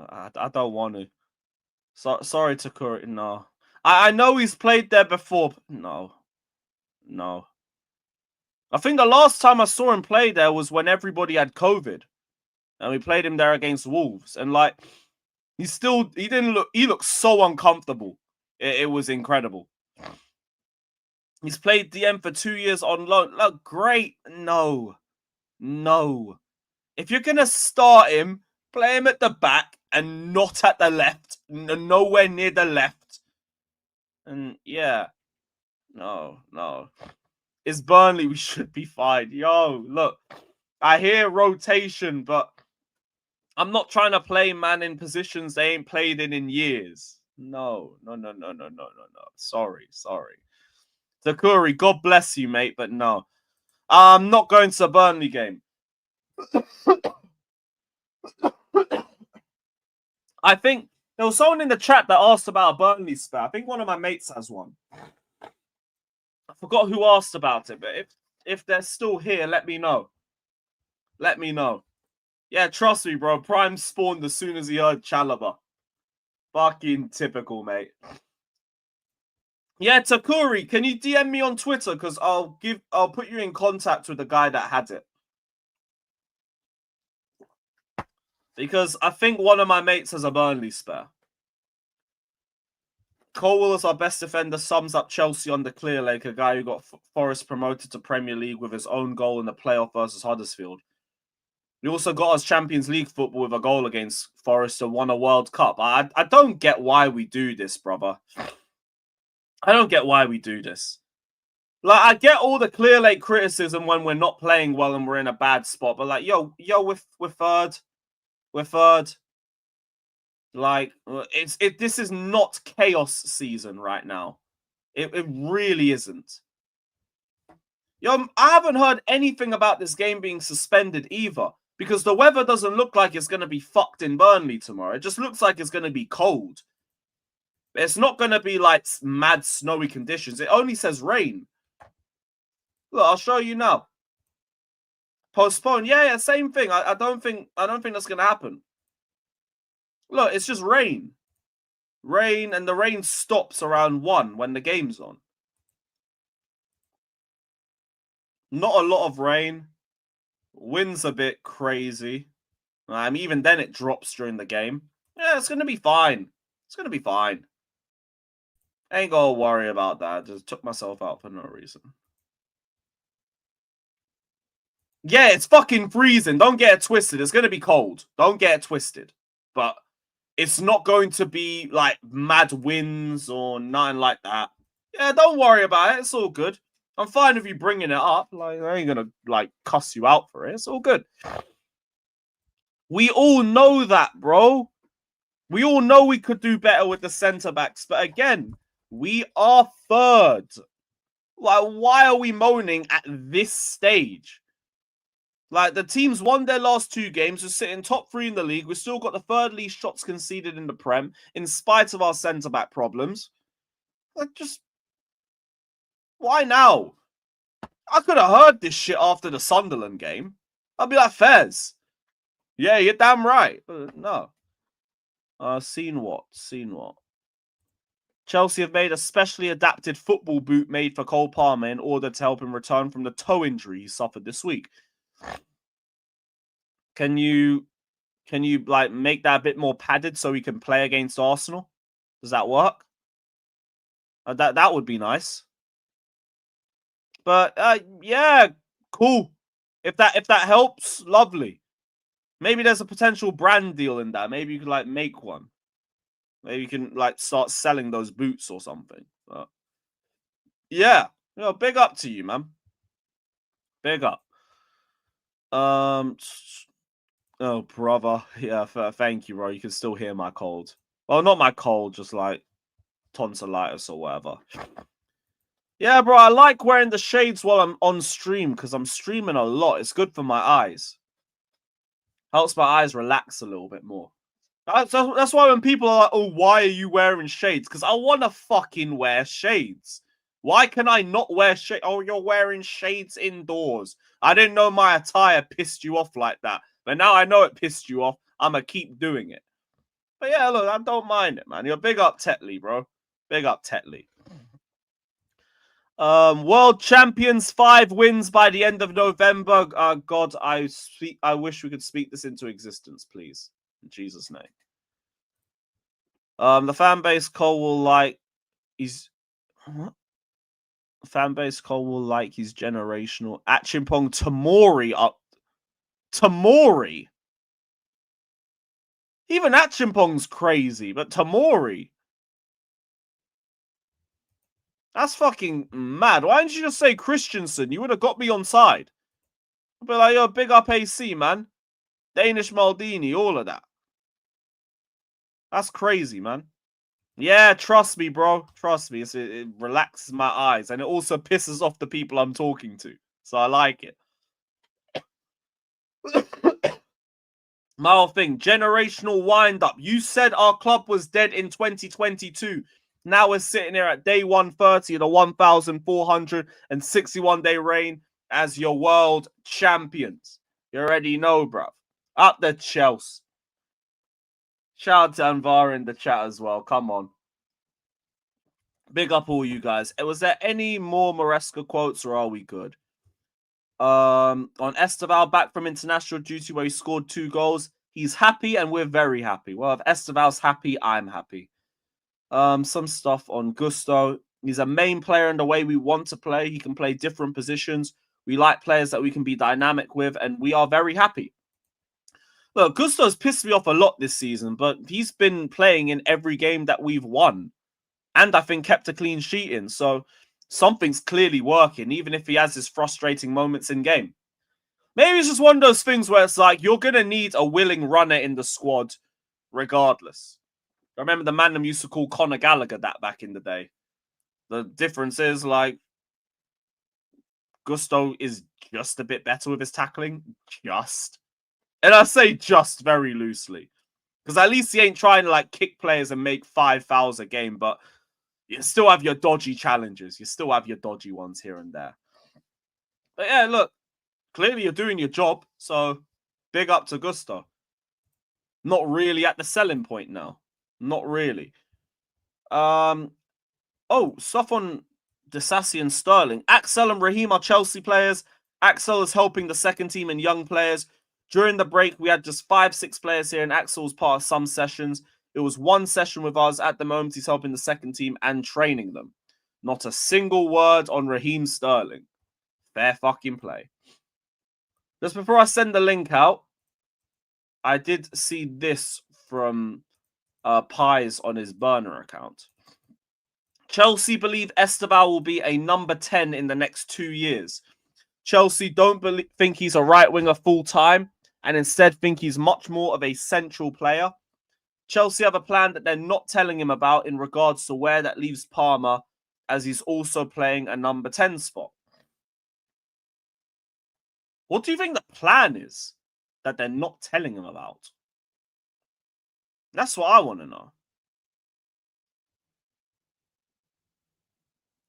Speaker 14: I don't want to. Sorry, Takuri. No. I know he's played there before. No. No. I think the last time I saw him play there was when everybody had COVID. And we played him there against Wolves. And like, he looked so uncomfortable. It was incredible. He's played DM for 2 years on loan. Look, great. No. No. If you're going to start him, play him at the back and not at the left. Nowhere near the left. And yeah. No. It's Burnley. We should be fine. Yo, look. I hear rotation, but I'm not trying to play man in positions they ain't played in years. No. Sorry. Takuri, God bless you, mate, but no. I'm not going to the Burnley game. I think there was someone in the chat that asked about a Burnley spare. I think one of my mates has one. I forgot who asked about it, but if they're still here, let me know. Let me know. Yeah, trust me, bro. Prime spawned as soon as he heard Chalobah. Fucking typical, mate. Yeah, Takuri, can you DM me on Twitter? Because I'll put you in contact with the guy that had it. Because I think one of my mates has a Burnley spare. Colwell is our best defender, sums up Chelsea under Clearlake, a guy who got Forest promoted to Premier League with his own goal in the playoff versus Huddersfield. We also got us Champions League football with a goal against Forest and won a World Cup. I don't get why we do this, brother. I don't get why we do this. Like, I get all the Clearlake criticism when we're not playing well and we're in a bad spot, but like, yo, we're third. We're third. Like, this is not chaos season right now. It really isn't. Yo, I haven't heard anything about this game being suspended either, because the weather doesn't look like it's going to be fucked in Burnley tomorrow. It just looks like it's going to be cold. It's not going to be like mad snowy conditions. It only says rain. Look, I'll show you now. Postpone. Yeah, same thing. I don't think that's going to happen. Look, it's just rain. Rain, and the rain stops around 1 when the game's on. Not a lot of rain. Wind's a bit crazy. Even then it drops during the game. Yeah, it's going to be fine. It's going to be fine. Ain't got to worry about that. I just took myself out for no reason. Yeah, it's fucking freezing. Don't get it twisted. It's going to be cold. Don't get it twisted. But it's not going to be like mad winds or nothing like that. Yeah, don't worry about it. It's all good. I'm fine with you bringing it up. Like, I ain't going to like cuss you out for it. It's all good. We all know that, bro. We all know we could do better with the centre-backs. But again, we are third. Like, why are we moaning at this stage? Like, the team's won their last 2 games. We're sitting top 3 in the league. We've still got the 3rd least shots conceded in the Prem, in spite of our centre-back problems. Like, just... why now? I could have heard this shit after the Sunderland game. I'd be like, Fez. Yeah, you're damn right. But no. Seen what? Chelsea have made a specially adapted football boot made for Cole Palmer in order to help him return from the toe injury he suffered this week. Can you like make that a bit more padded so he can play against Arsenal? Does that work? That would be nice. But yeah, cool. If that helps, lovely. Maybe there's a potential brand deal in that. Maybe you could like make one. Maybe you can like start selling those boots or something. But yeah, big up to you, man. Big up. Oh, brother. Yeah, thank you, bro. You can still hear my cold. Well, not my cold, just like tonsillitis or whatever. Yeah, bro, I like wearing the shades while I'm on stream because I'm streaming a lot. It's good for my eyes. Helps my eyes relax a little bit more. That's why when people are like, oh, why are you wearing shades? Because I want to fucking wear shades. Why can I not wear shade? Oh, you're wearing shades indoors. I didn't know my attire pissed you off like that. But now I know it pissed you off. I'm going to keep doing it. But yeah, look, I don't mind it, man. You're big up Tetley, bro. Big up Tetley. World champions, 5 wins by the end of November. God, I wish we could speak this into existence, please. In Jesus' name. The fan base Cole will like what? Fan base Cole will like his generational Achimpong Tamori up. Tamori. Even Achimpong's crazy, but Tamori. That's fucking mad. Why didn't you just say Christensen? You would have got me on side. I'd be like, yo, big up AC, man. Danish Maldini, all of that. That's crazy, man. Yeah, trust me, bro. Trust me. It relaxes my eyes. And it also pisses off the people I'm talking to. So I like it. My whole thing, generational wind-up. You said our club was dead in 2022. Now we're sitting here at day 130 of the 1,461-day reign as your world champions. You already know, bro. Up the Chelsea. Shout out to Anvar in the chat as well. Come on. Big up all you guys. Was there any more Maresca quotes or are we good? On Esteval back from international duty where he scored 2 goals. He's happy and we're very happy. Well, if Esteval's happy, I'm happy. Some stuff on Gusto. He's a main player in the way we want to play. He can play different positions. We like players that we can be dynamic with, and we are very happy. Look, Gusto's pissed me off a lot this season, but he's been playing in every game that we've won. And I think kept a clean sheet in. So something's clearly working, even if he has his frustrating moments in game. Maybe it's just one of those things where it's like, you're going to need a willing runner in the squad regardless. I remember the man them used to call Conor Gallagher that back in the day. The difference is, like, Gusto is just a bit better with his tackling. Just. And I say just very loosely. Because at least he ain't trying to, like, kick players and make 5 fouls a game, but you still have your dodgy challenges. You still have your dodgy ones here and there. But yeah, look. Clearly you're doing your job, so big up to Gusto. Not really at the selling point now. Not really. Oh, stuff on Disasi and Sterling. Axel and Raheem are Chelsea players. Axel is helping the second team and young players. During the break, we had just 5-6 players here, and Axel's part of some sessions. It was 1 session with us. At the moment, he's helping the second team and training them. Not a single word on Raheem Sterling. Fair fucking play. Just before I send the link out, I did see this from Pies on his burner account. Chelsea believe Esteval will be a number 10 in the next 2 years. Chelsea don't think he's a right winger full time and instead think he's much more of a central player. Chelsea have a plan that they're not telling him about in regards to where that leaves Palmer, as he's also playing a number 10 spot. What do you think the plan is that they're not telling him about? That's what I want to know.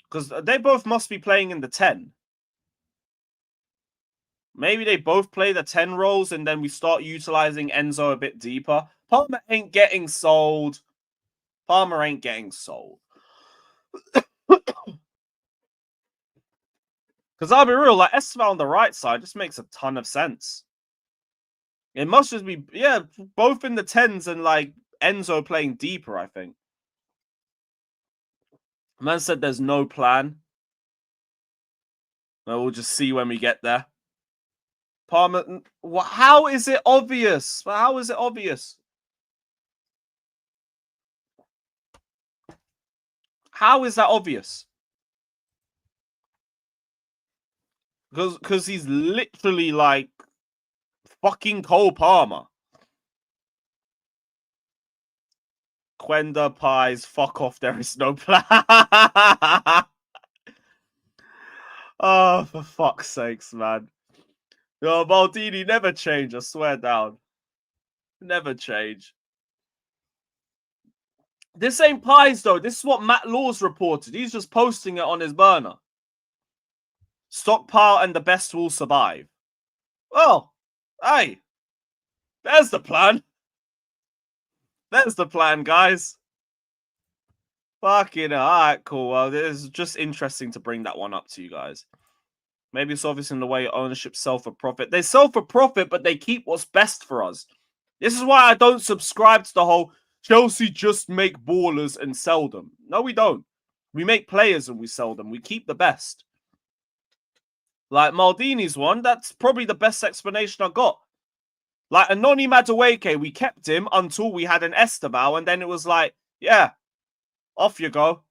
Speaker 14: Because they both must be playing in the 10. Maybe they both play the 10 roles and then we start utilizing Enzo a bit deeper. Palmer ain't getting sold. Palmer ain't getting sold. Because I'll be real, like Esteval on the right side just makes a ton of sense. It must just be, yeah, both in the 10s and like Enzo playing deeper, I think. Man said there's no plan. Well, we'll just see when we get there. Palmer, how is it obvious? How is it obvious? How is that obvious? Because he's literally like fucking Cole Palmer. Quenda Pies, fuck off, there is no plan. Oh, for fuck's sakes, man. No, Maldini never change, I swear down. Never change. This ain't pies, though. This is what Matt Laws reported. He's just posting it on his burner. Stockpile and the best will survive. Well, hey, there's the plan. There's the plan, guys. Fucking all right, cool. Well, it's just interesting to bring that one up to you guys. Maybe it's obvious in the way ownership sell for profit. They sell for profit, but they keep what's best for us. This is why I don't subscribe to the whole Chelsea just make ballers and sell them. No, we don't. We make players and we sell them. We keep the best. Like Maldini's one, that's probably the best explanation I got. Like Anoni Madueke, we kept him until we had an Esteval, and then it was like, yeah, off you go.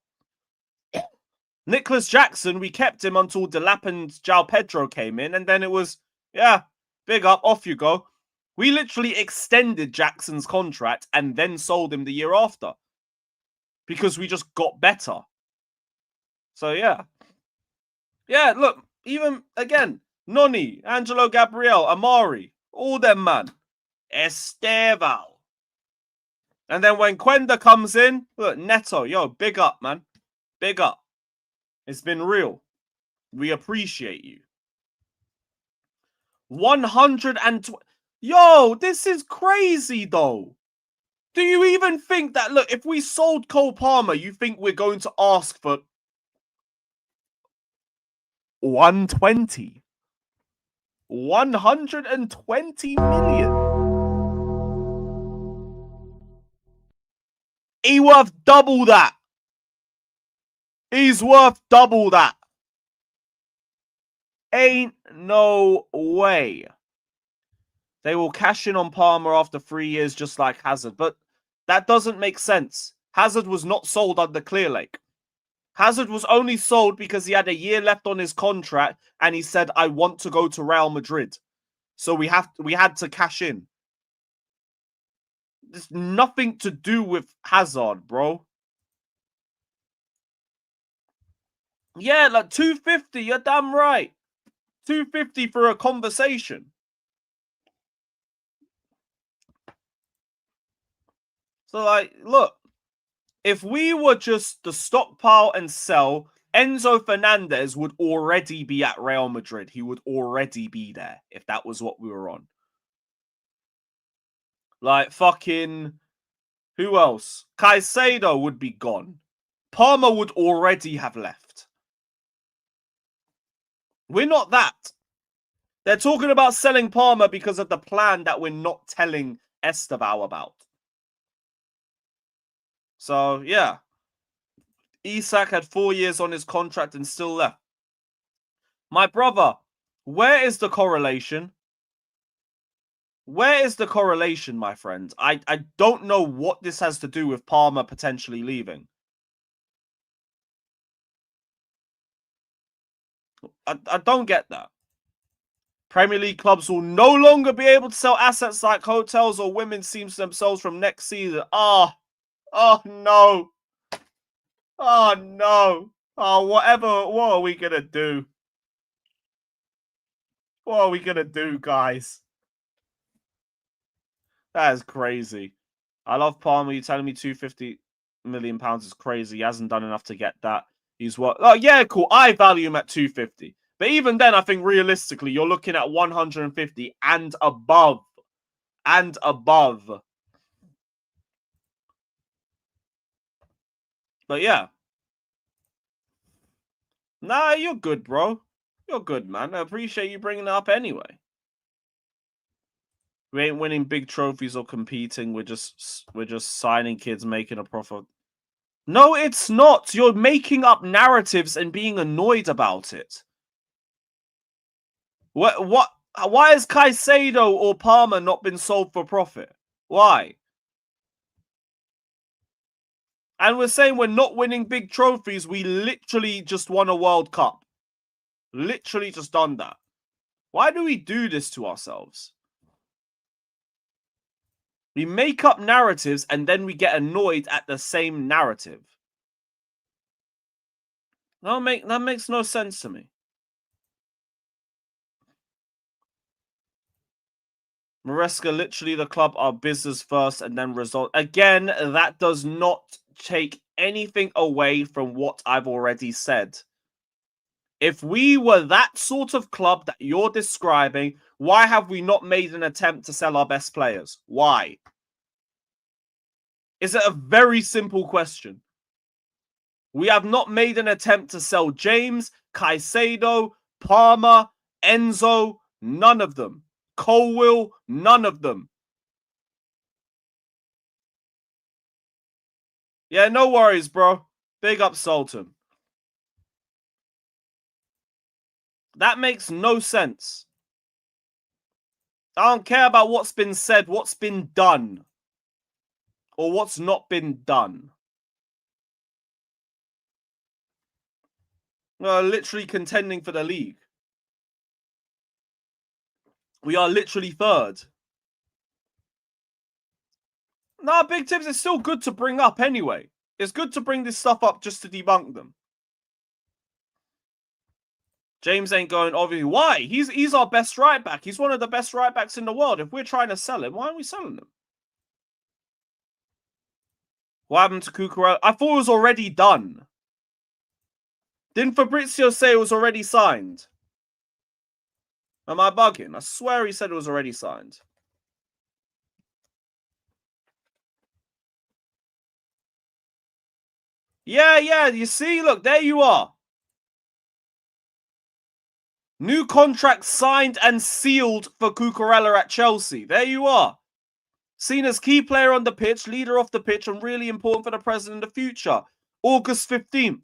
Speaker 14: Nicholas Jackson, we kept him until Delap and João Pedro came in, and then it was, yeah, big up, off you go. We literally extended Jackson's contract and then sold him the year after. Because we just got better. So, yeah. Yeah, look, even, again, Noni, Angelo Gabriel, Amari, all them, man. Esteval. And then when Quenda comes in, look, Neto, yo, big up, man. Big up. It's been real. We appreciate you. 120. Yo, this is crazy, though. Do you even think that, look, if we sold Cole Palmer, you think we're going to ask for 120? 120 million. He worth double that. He's worth double that. Ain't no way. They will cash in on Palmer after 3 years just like Hazard. But that doesn't make sense. Hazard was not sold under Clearlake. Hazard was only sold because he had a year left on his contract and he said, I want to go to Real Madrid. So we had to cash in. There's nothing to do with Hazard, bro. Yeah, like 250, you're damn right. 250 for a conversation. So, like, look, if we were just to stockpile and sell, Enzo Fernandez would already be at Real Madrid. He would already be there if that was what we were on. Like, fucking, who else? Caicedo would be gone. Palmer would already have left. We're not that. They're talking about selling Palmer because of the plan that we're not telling Esteval about. So, yeah. Isak had 4 years on his contract and still left. My brother, where is the correlation? Where is the correlation, my friend? I don't know what this has to do with Palmer potentially leaving. I don't get that. Premier League clubs will no longer be able to sell assets like hotels or women's teams themselves from next season. Oh no. Oh no. Oh, whatever. What are we going to do? What are we going to do, guys? That is crazy. I love Palmer. You're telling me £250 million is crazy. He hasn't done enough to get that. He's what? Oh, yeah, cool. I value him at 250. But even then, I think realistically, you're looking at 150 and above. And above. But yeah. Nah, you're good, bro. You're good, man. I appreciate you bringing it up anyway. We ain't winning big trophies or competing. We're just signing kids, making a profit. No, it's not. You're making up narratives and being annoyed about it. What? Why has Caicedo or Palmer not been sold for profit? Why? And we're saying we're not winning big trophies. We literally just won a World Cup. Literally just done that. Why do we do this to ourselves? We make up narratives and then we get annoyed at the same narrative. That makes no sense to me. Maresca, literally the club are business first and then result. Again, that does not take anything away from what I've already said. If we were that sort of club that you're describing, why have we not made an attempt to sell our best players? Why? It's a very simple question. We have not made an attempt to sell James, Caicedo, Palmer, Enzo, none of them. Colwill, none of them. Yeah, no worries, bro. Big up Sultan. That makes no sense. I don't care about what's been said, what's been done, or what's not been done. We're literally contending for the league. We are literally third. Nah, Big Tips, it's still good to bring up anyway. It's good to bring this stuff up just to debunk them. James ain't going, obviously. Why? He's our best right back. He's one of the best right backs in the world. If we're trying to sell him, why aren't we selling him? What happened to Cucurella? I thought it was already done. Didn't Fabrizio say it was already signed? Am I bugging? I swear he said it was already signed. Yeah, you see? Look, there you are. New contract signed and sealed for Cucurella at Chelsea. There you are. Seen as key player on the pitch, leader off the pitch, and really important for the present and the future. August 15th.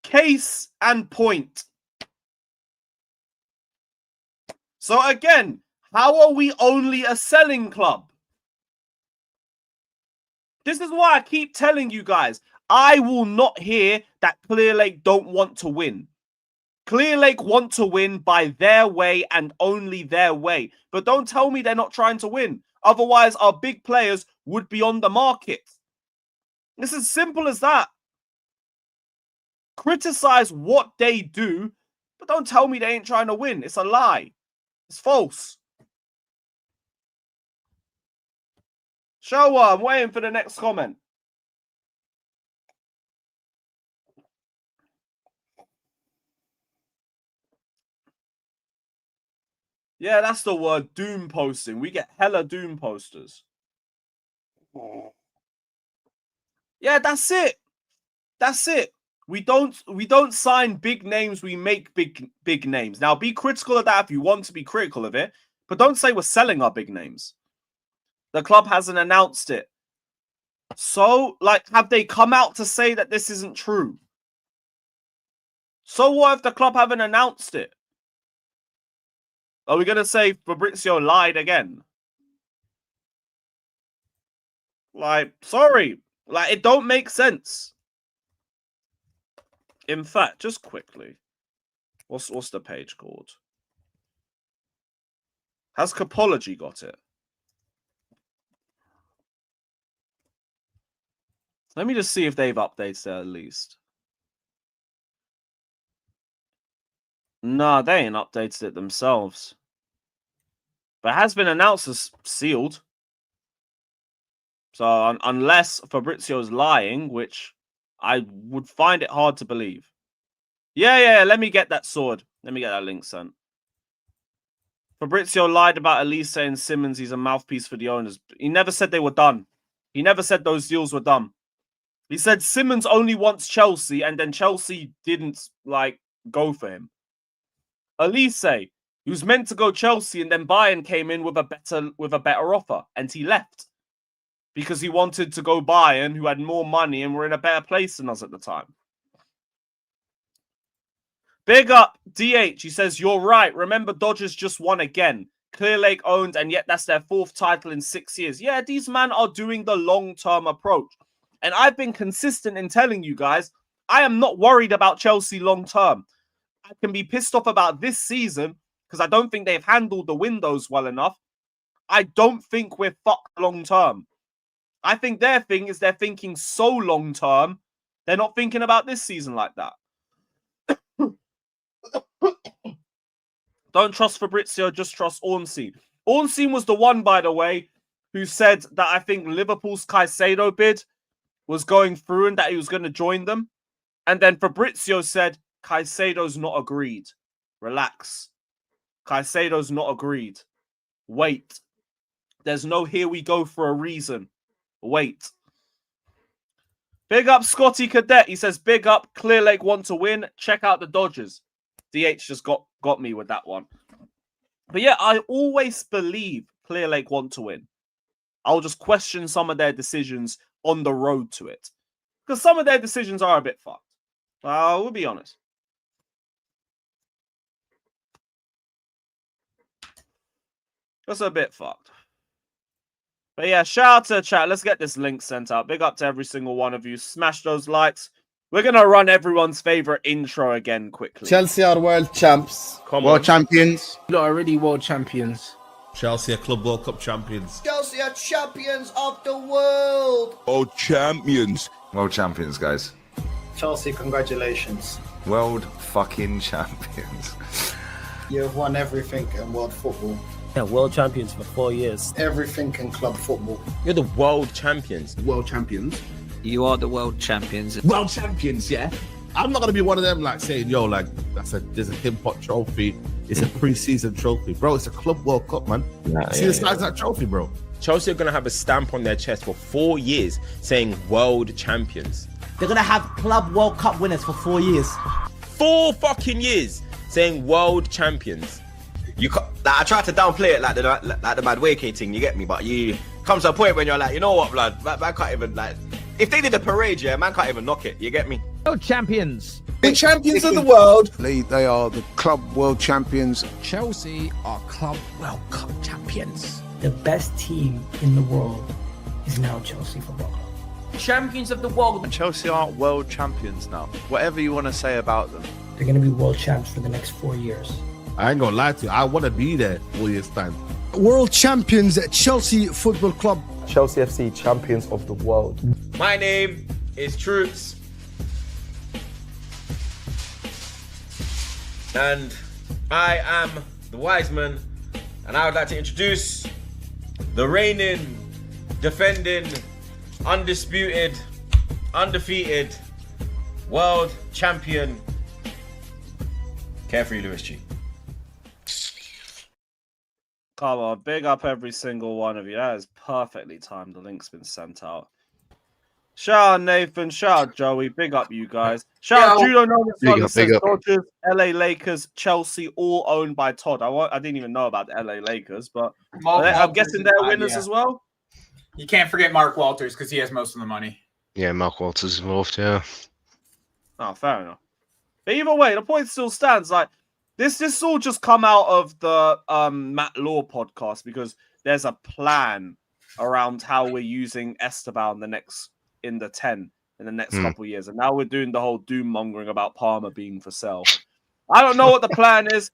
Speaker 14: Case and point. So again, how are we only a selling club? This is why I keep telling you guys, I will not hear that Clearlake don't want to win. Clearlake want to win by their way and only their way. But don't tell me they're not trying to win. Otherwise, our big players would be on the market. It's as simple as that. Criticize what they do, but don't tell me they ain't trying to win. It's a lie. It's false. Showa, I'm waiting for the next comment. Yeah, that's the word, doom posting. We get hella doom posters. Yeah, that's it. That's it. We don't sign big names, we make big names. Now be critical of that if you want to be critical of it, but don't say we're selling our big names. The club hasn't announced it. So, like, have they come out to say that this isn't true? So what if the club haven't announced it? Are we going to say Fabrizio lied again? Like, sorry. Like, it don't make sense. In fact, just quickly. What's the page called? Has Capology got it? Let me just see if they've updated it at least. No, they ain't updated it themselves. But it has been announced as sealed. So unless Fabrizio's lying, which I would find it hard to believe. Yeah, let me get that sword. Let me get that link sent. Fabrizio lied about Elise and Simmons. He's a mouthpiece for the owners. He never said they were done. He never said those deals were done. He said Simmons only wants Chelsea, and then Chelsea didn't, like, go for him. Elise, he was meant to go Chelsea, and then Bayern came in with a better offer, and he left. Because he wanted to go Bayern, who had more money and were in a better place than us at the time. Big up, DH. He says, you're right. Remember, Dodgers just won again. Clearlake owned, and yet that's their 4th title in 6 years. Yeah, these men are doing the long-term approach. And I've been consistent in telling you guys, I am not worried about Chelsea long-term. I can be pissed off about this season because I don't think they've handled the windows well enough. I don't think we're fucked long-term. I think their thing is they're thinking so long-term, they're not thinking about this season like that. Don't trust Fabrizio, just trust Ornstein. Ornstein was the one, by the way, who said that I think Liverpool's Caicedo bid was going through and that he was going to join them. And then Fabrizio said, Caicedo's not agreed. Relax. Caicedo's not agreed. Wait. There's no here we go for a reason. Wait. Big up Scotty Cadet. He says, big up. Clear Lake want to win. Check out the Dodgers. DH just got me with that one. But yeah, I always believe Clear Lake want to win. I'll just question some of their decisions on the road to it. Because some of their decisions are a bit fucked. We'll be honest. That's a bit fucked. But yeah, shout out to the chat. Let's get this link sent out. Big up to every single one of you. Smash those likes. We're going to run everyone's favorite intro again quickly.
Speaker 2: Chelsea are world champs.
Speaker 9: World
Speaker 2: champions.
Speaker 3: You're already world champions.
Speaker 4: Chelsea are Club World Cup champions.
Speaker 5: Chelsea are champions of the world.
Speaker 6: World champions.
Speaker 7: World champions, guys.
Speaker 5: Chelsea, congratulations.
Speaker 7: World fucking champions.
Speaker 5: You've won everything in world football.
Speaker 8: Yeah, world champions for 4 years.
Speaker 5: Everything in club football.
Speaker 9: You're the world champions.
Speaker 3: World champions.
Speaker 11: You are the world champions.
Speaker 10: World champions, yeah. I'm not gonna be one of them like saying, yo, like there's a Kim Pot trophy. It's a pre-season trophy, bro. It's a Club World Cup, man. See the size of that trophy, bro.
Speaker 9: Chelsea are going to have a stamp on their chest for 4 years saying world champions.
Speaker 12: They're going to have Club World Cup winners for 4 years.
Speaker 9: 4 fucking years saying world champions.
Speaker 13: I try to downplay it like the mad waking thing, you get me? But you comes to a point when you're like, you know what, blood? Man can't even like. If they did a parade, yeah, man can't even knock it. You get me?
Speaker 3: World champions.
Speaker 2: The champions of the world.
Speaker 6: They are the club world champions.
Speaker 3: Chelsea are Club World Cup champions.
Speaker 12: The best team in the world is now Chelsea Football Club.
Speaker 11: Champions of the world.
Speaker 7: Chelsea aren't world champions now. Whatever you want to say about them.
Speaker 12: They're going to be world champs for the next 4 years.
Speaker 4: I ain't gonna lie to you. I want to be there 4 years' time.
Speaker 2: World champions at Chelsea Football Club.
Speaker 15: Chelsea FC champions of the world.
Speaker 13: My name is Troops. And I am the wise man. And I would like to introduce the reigning, defending, undisputed, undefeated world champion, Carefree Lewis G.
Speaker 14: Come on, big up every single one of you. That is perfectly timed. The link's been sent out. Shout out Nathan, shout out Joey, big up you guys. Shout out Judo Nolan, Dodgers, LA Lakers, Chelsea, all owned by Todd. I didn't even know about the LA Lakers, but I'm guessing they're winners as well.
Speaker 16: You can't forget Mark Walters because he has most of the money.
Speaker 17: Yeah, Mark Walters involved, yeah.
Speaker 14: Oh, fair enough. But either way, the point still stands. Like, this all just come out of the Matt Law podcast because there's a plan around how we're using Esteban in the 10 in the next couple of years. And now we're doing the whole doom mongering about Palmer being for sale. I don't know what the plan is.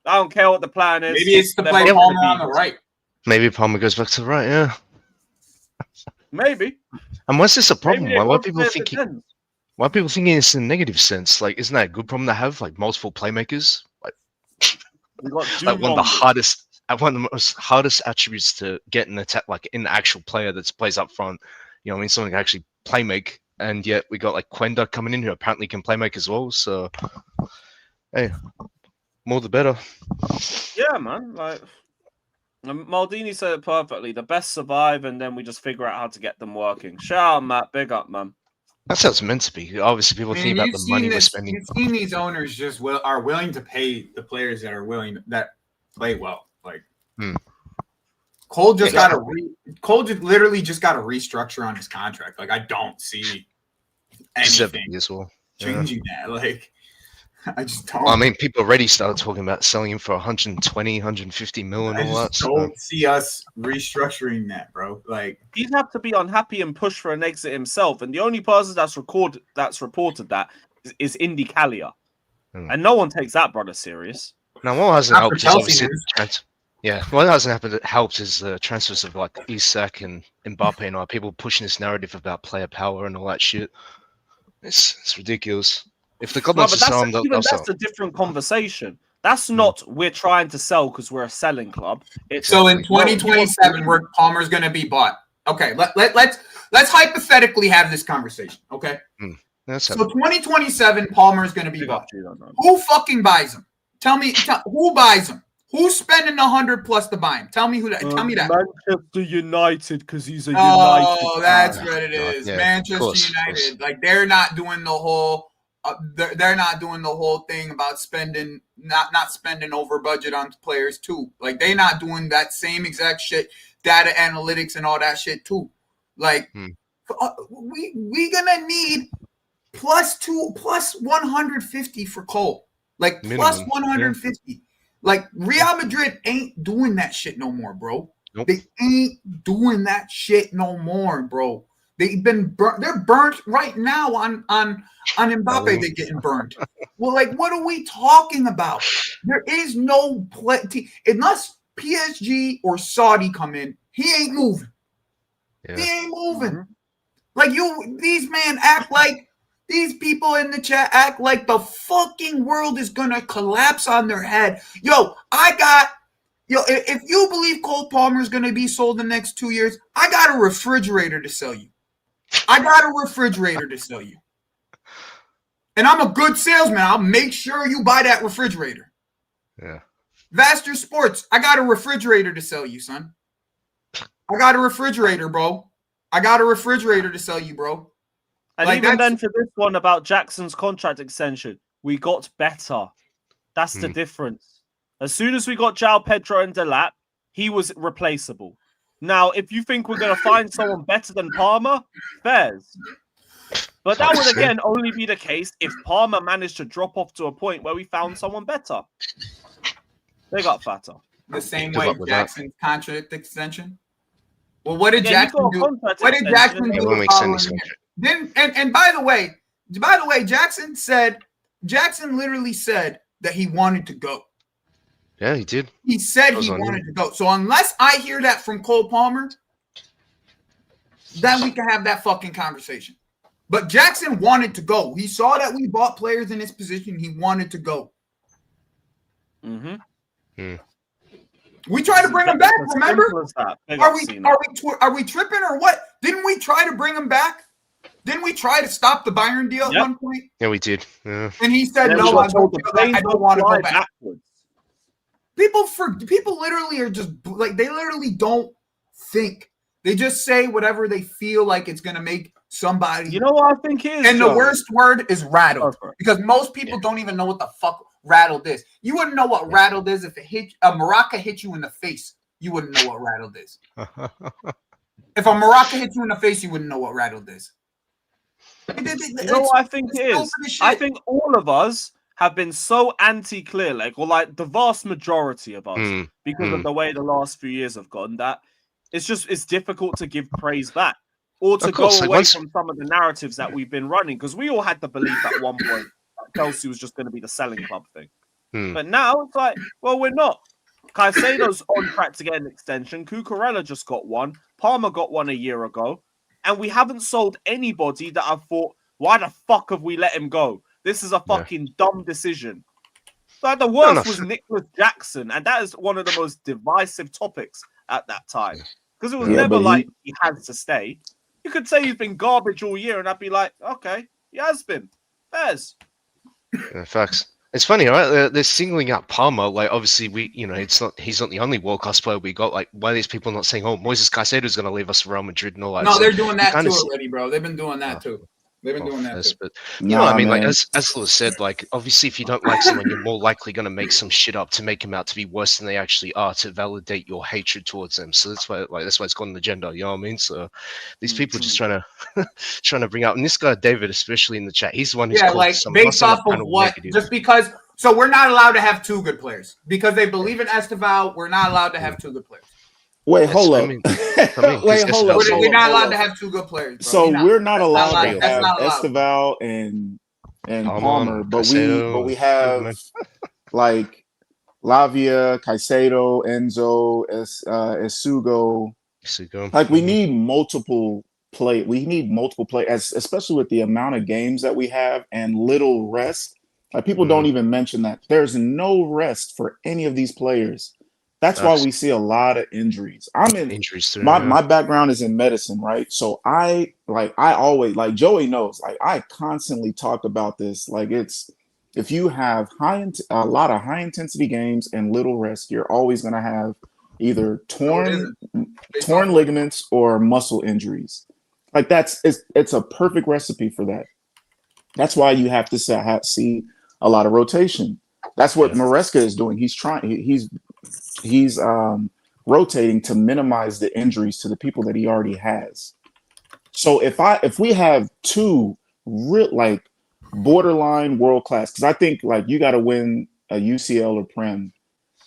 Speaker 14: I don't care what the plan is.
Speaker 16: Maybe it's to play Palmer on the right.
Speaker 17: Maybe Palmer goes back to the right, yeah.
Speaker 14: Maybe.
Speaker 17: And what's this a problem?
Speaker 14: Maybe
Speaker 17: Why are people thinking it's in a negative sense? Like, isn't that a good problem to have? Like multiple playmakers? Like, like one of the most hardest attributes to get an attack, like in the actual player that plays up front. You know, I mean, someone can actually play make, and yet we got like Quenda coming in who apparently can play make as well. So, hey, more the better.
Speaker 14: Yeah, man. Like Maldini said it perfectly. The best survive, and then we just figure out how to get them working. Shout out, Matt. Big up, man.
Speaker 17: That's how it's meant to be. Obviously, people think about the money we're spending.
Speaker 16: You've seen these owners just are willing to pay the players that play well. Like Cole just literally just got a restructure on his contract. Like I don't see anything
Speaker 17: as well.
Speaker 16: changing that. Like I just don't.
Speaker 17: I mean, people already started talking about selling him for 120, 150 million and all that.
Speaker 16: I don't see us restructuring that, bro. Like
Speaker 14: he'd have to be unhappy and push for an exit himself. And the only person that's reported that is Indy Callier. And no one takes that brother serious.
Speaker 17: Now, what hasn't helped is obviously what hasn't helped is the transfers of like Isak and Mbappe and all people pushing this narrative about player power and all that shit. It's ridiculous. If the club wants to sell them,
Speaker 14: that's a different conversation. That's not we're trying to sell because we're a selling club. It's
Speaker 16: so in 2027, where Palmer's going to be bought. Okay, let's hypothetically have this conversation. Okay, so 2027, Palmer's going to be bought. Who fucking buys him? Tell me who buys him. Who's spending 100 plus to buy him? Tell me who that. Tell me that.
Speaker 14: Manchester United, because he's a United.
Speaker 16: Oh, that's what it is.
Speaker 17: Yeah,
Speaker 16: Manchester United. Like they're not doing the whole. They're not doing the whole thing about spending, not spending over budget on players too. Like they're not doing that same exact shit, data analytics and all that shit too. Like we gonna need plus 150 for Cole. Like minimum, plus 150. Yeah. Like Real Madrid ain't doing that shit no more, bro. Nope. They ain't doing that shit no more, bro. They've been burnt. They're burnt right now on Mbappe. They're getting burned. Well, like, what are we talking about? There is no play unless PSG or Saudi come in. He ain't moving. Yeah. He ain't moving. Mm-hmm. Like these men act like these people in the chat act like the fucking world is gonna collapse on their head. If you believe Cole Palmer is gonna be sold the next 2 years, I got a refrigerator to sell you. And I'm a good salesman. I'll make sure you buy that refrigerator.
Speaker 17: Yeah.
Speaker 16: Vaster Sports, I got a refrigerator to sell you, son. I got a refrigerator, bro. I got a refrigerator to sell you, bro.
Speaker 14: And like even then for this one about Jackson's contract extension, we got better. That's the difference. As soon as we got João Pedro and Delap, he was replaceable. Now, if you think we're going to find someone better than Palmer, fairs. But that would, again, only be the case if Palmer managed to drop off to a point where we found someone better. They got fatter.
Speaker 16: The same way Jackson's contract extension? Well, what did Jackson do? What did Jackson do? And by the way, Jackson literally said that he wanted to go.
Speaker 17: Yeah, he did.
Speaker 16: He said he wanted to go. So unless I hear that from Cole Palmer, then we can have that fucking conversation. But Jackson wanted to go. He saw that we bought players in his position. He wanted to go.
Speaker 14: Mm-hmm.
Speaker 16: We tried to bring him back, remember? Are we tripping or what? Didn't we try to bring him back? Didn't we try to stop the Bayern deal at one point?
Speaker 17: Yeah, we did. Yeah.
Speaker 16: And he said, no, I don't want to go back. People literally are just like, they literally don't think. They just say whatever they feel like it's going to make somebody.
Speaker 14: You know what I think is?
Speaker 16: And the worst word is rattled. Because most people don't even know what the fuck rattled is. You wouldn't know what rattled is if a maraca hit you in the face. You wouldn't know what rattled is. If a maraca hit you in the face, you wouldn't know what rattled is.
Speaker 14: You know what I think it is? I think all of us have been so anti-Clear Lake, or like the vast majority of us, because of the way the last few years have gone, that it's difficult to give praise back or to go away from some of the narratives that we've been running, because we all had the belief at one point that Chelsea was just going to be the selling club thing. But now it's like, well, we're not. Caicedo's on track to get an extension. Cucurella just got one. Palmer got one a year ago. And we haven't sold anybody that I've thought, why the fuck have we let him go? This is a fucking dumb decision. Like the worst was Nicholas Jackson, and that is one of the most divisive topics at that time. Because it was never like he has to stay. You could say he's been garbage all year, and I'd be like, okay, he has been. Fairs.
Speaker 17: Yeah, facts. It's funny, right? They're singling out Palmer. Like, obviously, he's not the only world-class player we got. Like, why are these people not saying, oh, Moises Caicedo is going to leave us for Real Madrid and all that?
Speaker 16: No, they're doing that too already, bro. They've been doing that too. They've been doing that too.
Speaker 17: But, you know what I mean? Like, as Lewis said, like, obviously, if you don't like someone, you're more likely going to make some shit up to make them out to be worse than they actually are, to validate your hatred towards them. So that's why it's got an agenda. You know what I mean? So these people just trying to bring out, and this guy David, especially in the chat, he's the one who's
Speaker 16: like based off of what? Negative. Just because. So we're not allowed to have two good players because they believe in Esteval. We're not allowed to have two good players.
Speaker 18: Wait, hold up.
Speaker 16: Wait, hold up. We're not allowed to have two good players. Bro.
Speaker 18: So we're not allowed to have Esteval and Palmer, but we have like Lavia, Caicedo, Enzo, Esugo. Like we need multiple players, especially with the amount of games that we have and little rest. Like people don't even mention that. There's no rest for any of these players. That's why we see a lot of injuries. I'm in
Speaker 17: injuries too,
Speaker 18: my background is in medicine, right? So I always, like Joey knows, like I constantly talk about this. Like it's, if you have a lot of high intensity games and little rest, you're always going to have either torn ligaments or muscle injuries. Like it's a perfect recipe for that. That's why you have to see a lot of rotation. That's what Maresca is doing. He's rotating to minimize the injuries to the people that he already has. So if we have two like borderline world class, because I think like you got to win a UCL or Prem.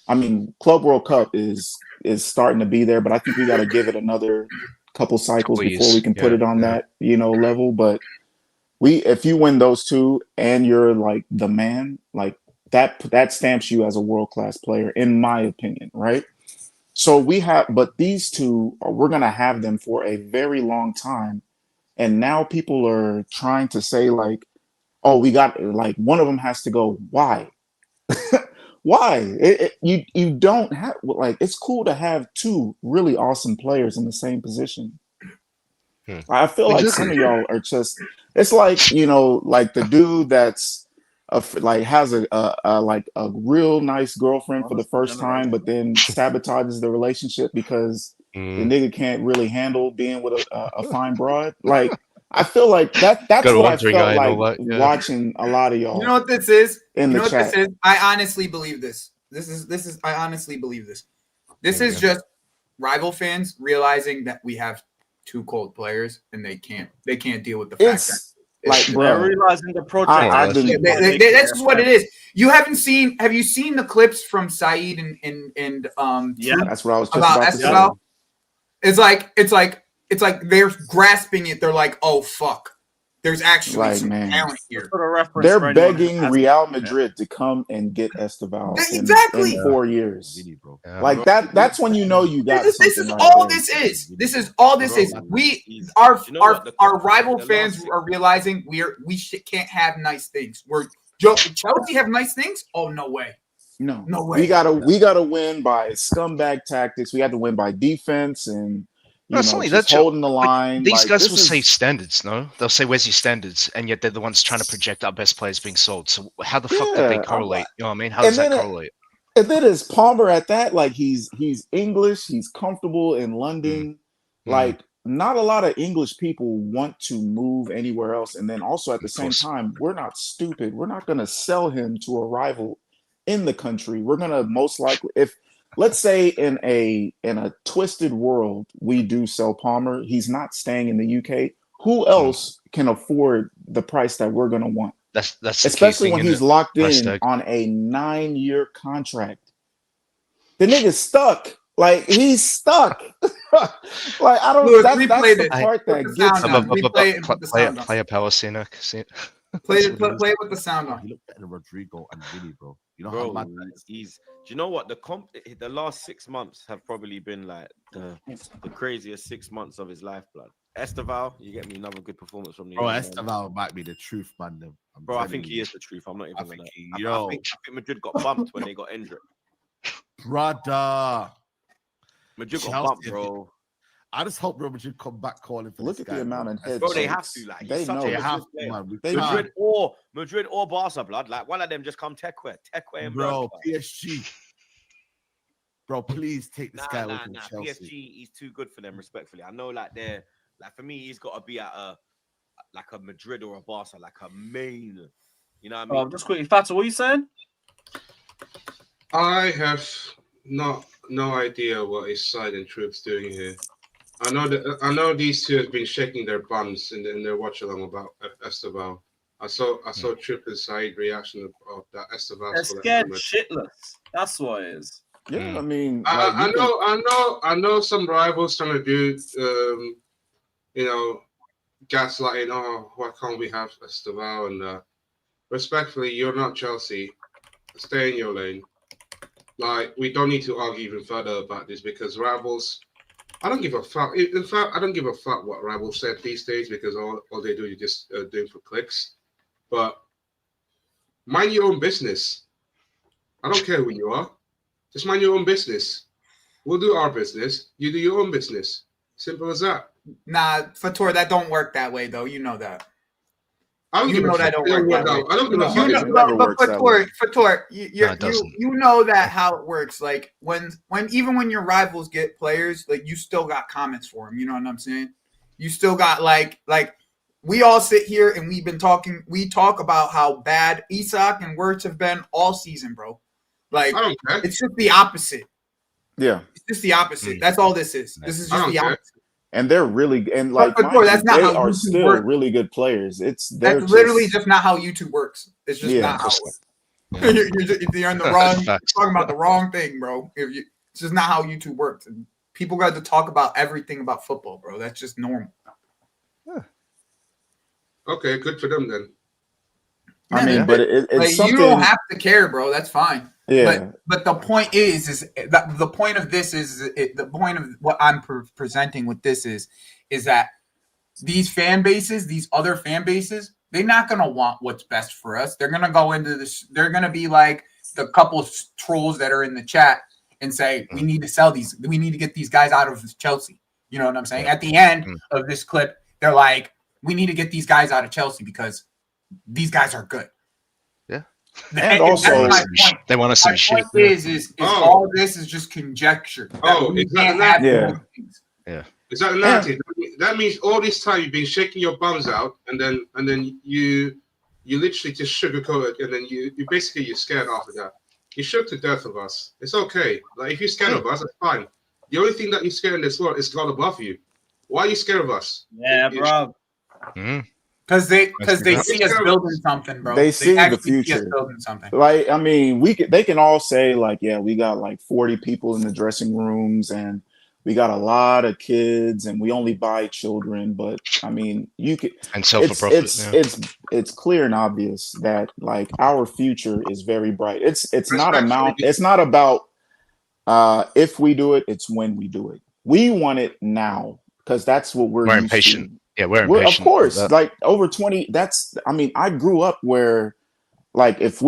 Speaker 18: I mean, Club World Cup is starting to be there, but I think we got to give it another couple cycles before we can put it on that level. But if you win those two and you're like the man, like that stamps you as a world class player, in my opinion, right? So but these two, we're gonna have them for a very long time, and now people are trying to say like, oh, we got like one of them has to go. Why? Why? You don't have, like, it's cool to have two really awesome players in the same position. I feel like some of y'all are just, it's like, like the dude that's like has a real nice girlfriend for the first time, but then sabotages the relationship because the nigga can't really handle being with a fine broad. Like, I feel like that's what I felt like watching a lot of y'all.
Speaker 16: You know what this is?
Speaker 18: In the chat.
Speaker 16: This is? I honestly believe this. I honestly believe this. This is just rival fans realizing that we have two cold players and they can't deal with the fact that
Speaker 18: like, bro,
Speaker 14: they're realizing the project.
Speaker 16: That's what it is. Have you seen the clips from Said and
Speaker 18: that's what I was just about to say.
Speaker 16: It's like they're grasping it. They're like, oh fuck, there's actually some talent here.
Speaker 18: They're begging Real Madrid to come and get Esteval in 4 years.
Speaker 4: Really, bro.
Speaker 18: Like that's when you know you got
Speaker 16: this is all this is. This is all this is. Our rival fans are realizing we can't have nice things. Chelsea have nice things? Oh no way.
Speaker 18: No
Speaker 16: way.
Speaker 18: We gotta win by scumbag tactics. We have to win by defense and just holding the line.
Speaker 17: These guys will say standards, no? They'll say, where's your standards? And yet they're the ones trying to project our best players being sold. So how the fuck did they correlate? You know what I mean? How does that correlate?
Speaker 18: And then is Palmer at that? Like he's English, he's comfortable in London. Like not a lot of English people want to move anywhere else. And then also at the same time, we're not stupid. We're not gonna sell him to a rival in the country. We're gonna most likely, if let's say in a twisted world, we do sell Palmer. He's not staying in the UK. Who else can afford the price that we're going to want?
Speaker 17: That's
Speaker 18: especially when he's locked in on a 9-year contract. The nigga's stuck. Like he's stuck. Like I don't. That's the part that gets me.
Speaker 17: Play a power scene.
Speaker 16: Play with the sound on.
Speaker 4: He looked better than Rodrigo and Vinny, bro. You know
Speaker 9: Bro,
Speaker 4: how mad that is.
Speaker 9: Do you know what the last 6 months have probably been like the craziest 6 months of his life, blood. Esteval, you get me another good performance from the.
Speaker 4: Bro, Esteval might be the truth, man.
Speaker 9: Bro, I think he is the truth. I'm not even. I think Madrid got bumped when they got injured.
Speaker 4: Brother,
Speaker 9: Madrid got bumped, bro.
Speaker 4: I just hope Real Madrid come back calling for
Speaker 18: Look at the amount of heads.
Speaker 9: Bro, they have to. Like,
Speaker 18: they know.
Speaker 9: They have to, man. Madrid or Barca, blood. Like one of them just come Tekwe and
Speaker 4: bro. PSG. Bro, please take this guy away from Chelsea.
Speaker 9: PSG, he's too good for them. Respectfully, I know. Like they're for me, he's got to be at a Madrid or a Barca, like a main. You know what I mean?
Speaker 14: Just quickly, Fata, what are you saying?
Speaker 19: I have no idea what his side and troops doing here. I know these two have been shaking their bums in their watch along about Esteval. I saw Tripp's side reaction of that Esteval.
Speaker 14: They're scared shitless. That's what it is.
Speaker 18: Yeah, I mean,
Speaker 19: I know some rivals trying to do, gaslighting. Oh, why can't we have Esteval? And respectfully, you're not Chelsea. Stay in your lane. Like, we don't need to argue even further about this because rivals. I don't give a fuck. In fact, I don't give a fuck what rivals said these days because all they do is just doing for clicks. But mind your own business. I don't care who you are. Just mind your own business. We'll do our business. You do your own business. Simple as that.
Speaker 16: Nah, Fator, that don't work that way, though. You know that.
Speaker 19: I don't give a fuck.
Speaker 16: That don't work that way.
Speaker 19: I don't give a fuck.
Speaker 16: It never works that way. Fator, you know that how it works. Like when even your rivals get players, like you still got comments for them. You know what I'm saying? You still got like we all sit here and we talk about how bad Isak and Wirtz have been all season, bro. Like it's just the opposite.
Speaker 18: Yeah.
Speaker 16: It's just the opposite. That's all this is. This is just the opposite.
Speaker 18: And they're really and like
Speaker 16: that's not how
Speaker 18: they are
Speaker 16: YouTube
Speaker 18: still
Speaker 16: works.
Speaker 18: Really good players. That's
Speaker 16: literally just not how YouTube works. It's just not how it works. You're in the wrong talking about the wrong thing, bro. It's just not how YouTube works. And people got to talk about everything about football, bro. That's just normal.
Speaker 19: Okay, good for them then.
Speaker 18: I mean, but it's
Speaker 16: like,
Speaker 18: something
Speaker 16: you don't have to care, bro. That's fine.
Speaker 18: Yeah.
Speaker 16: But the point is that the point of this is the point of what I'm presenting with this is that these fan bases, these other fan bases, they're not gonna want what's best for us. They're gonna go into this. They're gonna be like the couple of trolls that are in the chat and say, "We need to sell these. We need to get these guys out of Chelsea." You know what I'm saying? At the end of this clip, they're like, "We need to get these guys out of Chelsea because these guys are good."
Speaker 18: And also,
Speaker 17: they want to see shit.
Speaker 16: Point is all this is just conjecture.
Speaker 19: Exactly that means all this time you've been shaking your bums out, and then you literally just sugarcoat it, and then you're scared after that. You shook to death of us. It's okay. Like if you're scared of us, that's fine. The only thing that you're scared in this world is God above you. Why are you scared of us?
Speaker 14: Yeah, bro.
Speaker 16: Because they see us building something, bro.
Speaker 18: They see the future.
Speaker 16: See us building something.
Speaker 18: Like, I mean, they can all say like, yeah, we got like 40 people in the dressing rooms and we got a lot of kids and we only buy children. But I mean, you could
Speaker 17: and sell for profit.
Speaker 18: It's clear and obvious that like our future is very bright. It's not about if we do it, it's when we do it. We want it now because that's what we're used
Speaker 17: impatient.
Speaker 18: to.
Speaker 17: Yeah, we're impatient.
Speaker 18: Of course, like over 20. I grew up where, like, if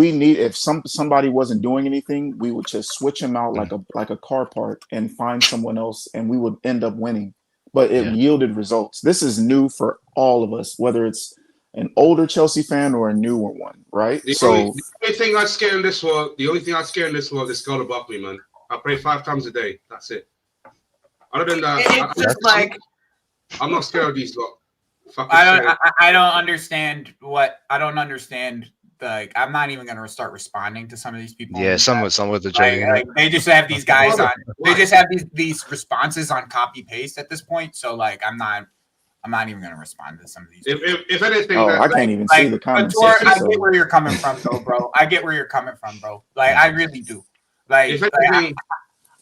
Speaker 18: somebody wasn't doing anything, we would just switch them out like a car part and find someone else, and we would end up winning. But it yielded results. This is new for all of us, whether it's an older Chelsea fan or a newer one, right?
Speaker 19: The only thing I scare in this world, is God above me, man. I pray 5 times a day. That's it. Other than that, I'm not scared of these lot.
Speaker 16: I don't understand. Like, I'm not even gonna start responding to some of these people.
Speaker 17: Yeah, some with the joke.
Speaker 16: Like, they just have these guys on. They just have these responses on copy paste at this point. So like, I'm not even gonna respond to some of these.
Speaker 19: If anything,
Speaker 18: I can't even see the comments.
Speaker 16: I get where you're coming from, though, bro. I get where you're coming from, bro. Like, I really do. Like,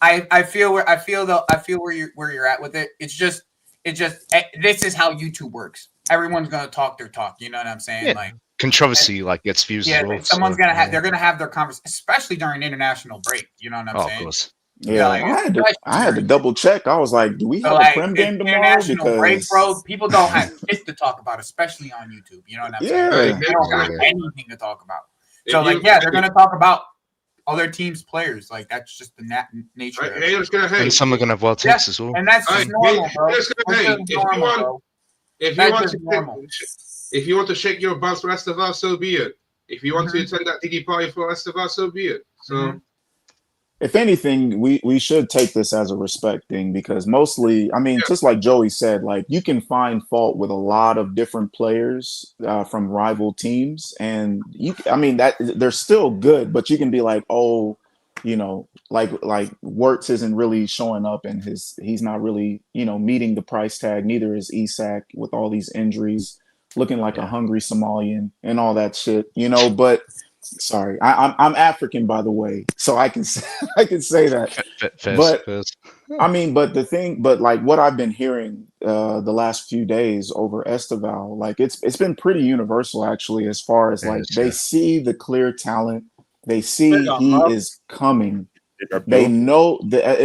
Speaker 16: I feel where you're at with it. It's just this is how YouTube works. Everyone's gonna talk their talk. You know what I'm saying?
Speaker 17: Yeah.
Speaker 16: Like
Speaker 17: controversy, gets views.
Speaker 16: Yeah,
Speaker 17: as well,
Speaker 16: someone's gonna have. They're gonna have their conversation, especially during international break. You know what I'm saying?
Speaker 17: Of course.
Speaker 18: Yeah, I had to double check. I was like, do we have a Prem game tomorrow?
Speaker 16: International break, bro. People don't have shit to talk about, especially on YouTube. You know what I'm saying? They don't have anything to talk about. So they're gonna talk about other teams' players. Like that's just the nature of it.
Speaker 17: And some are gonna have wild takes as well.
Speaker 16: And that's just normal, bro.
Speaker 19: If you want to shake your bums for Esteval, so be it. If you want to attend that Digi party for Esteval, so be it. So,
Speaker 18: if anything, we should take this as a respect thing because mostly, I mean, just like Joey said, like you can find fault with a lot of different players from rival teams, and that they're still good, but you can be like, oh, like Wirtz isn't really showing up, and he's not really meeting the price tag. Neither is Isak with all these injuries, looking like a hungry Somalian and all that shit. But. Sorry, I'm African, by the way, so I can say that. But like what I've been hearing the last few days over Esteval, like it's been pretty universal actually, as far as like they see the clear talent, they see he is coming, they know that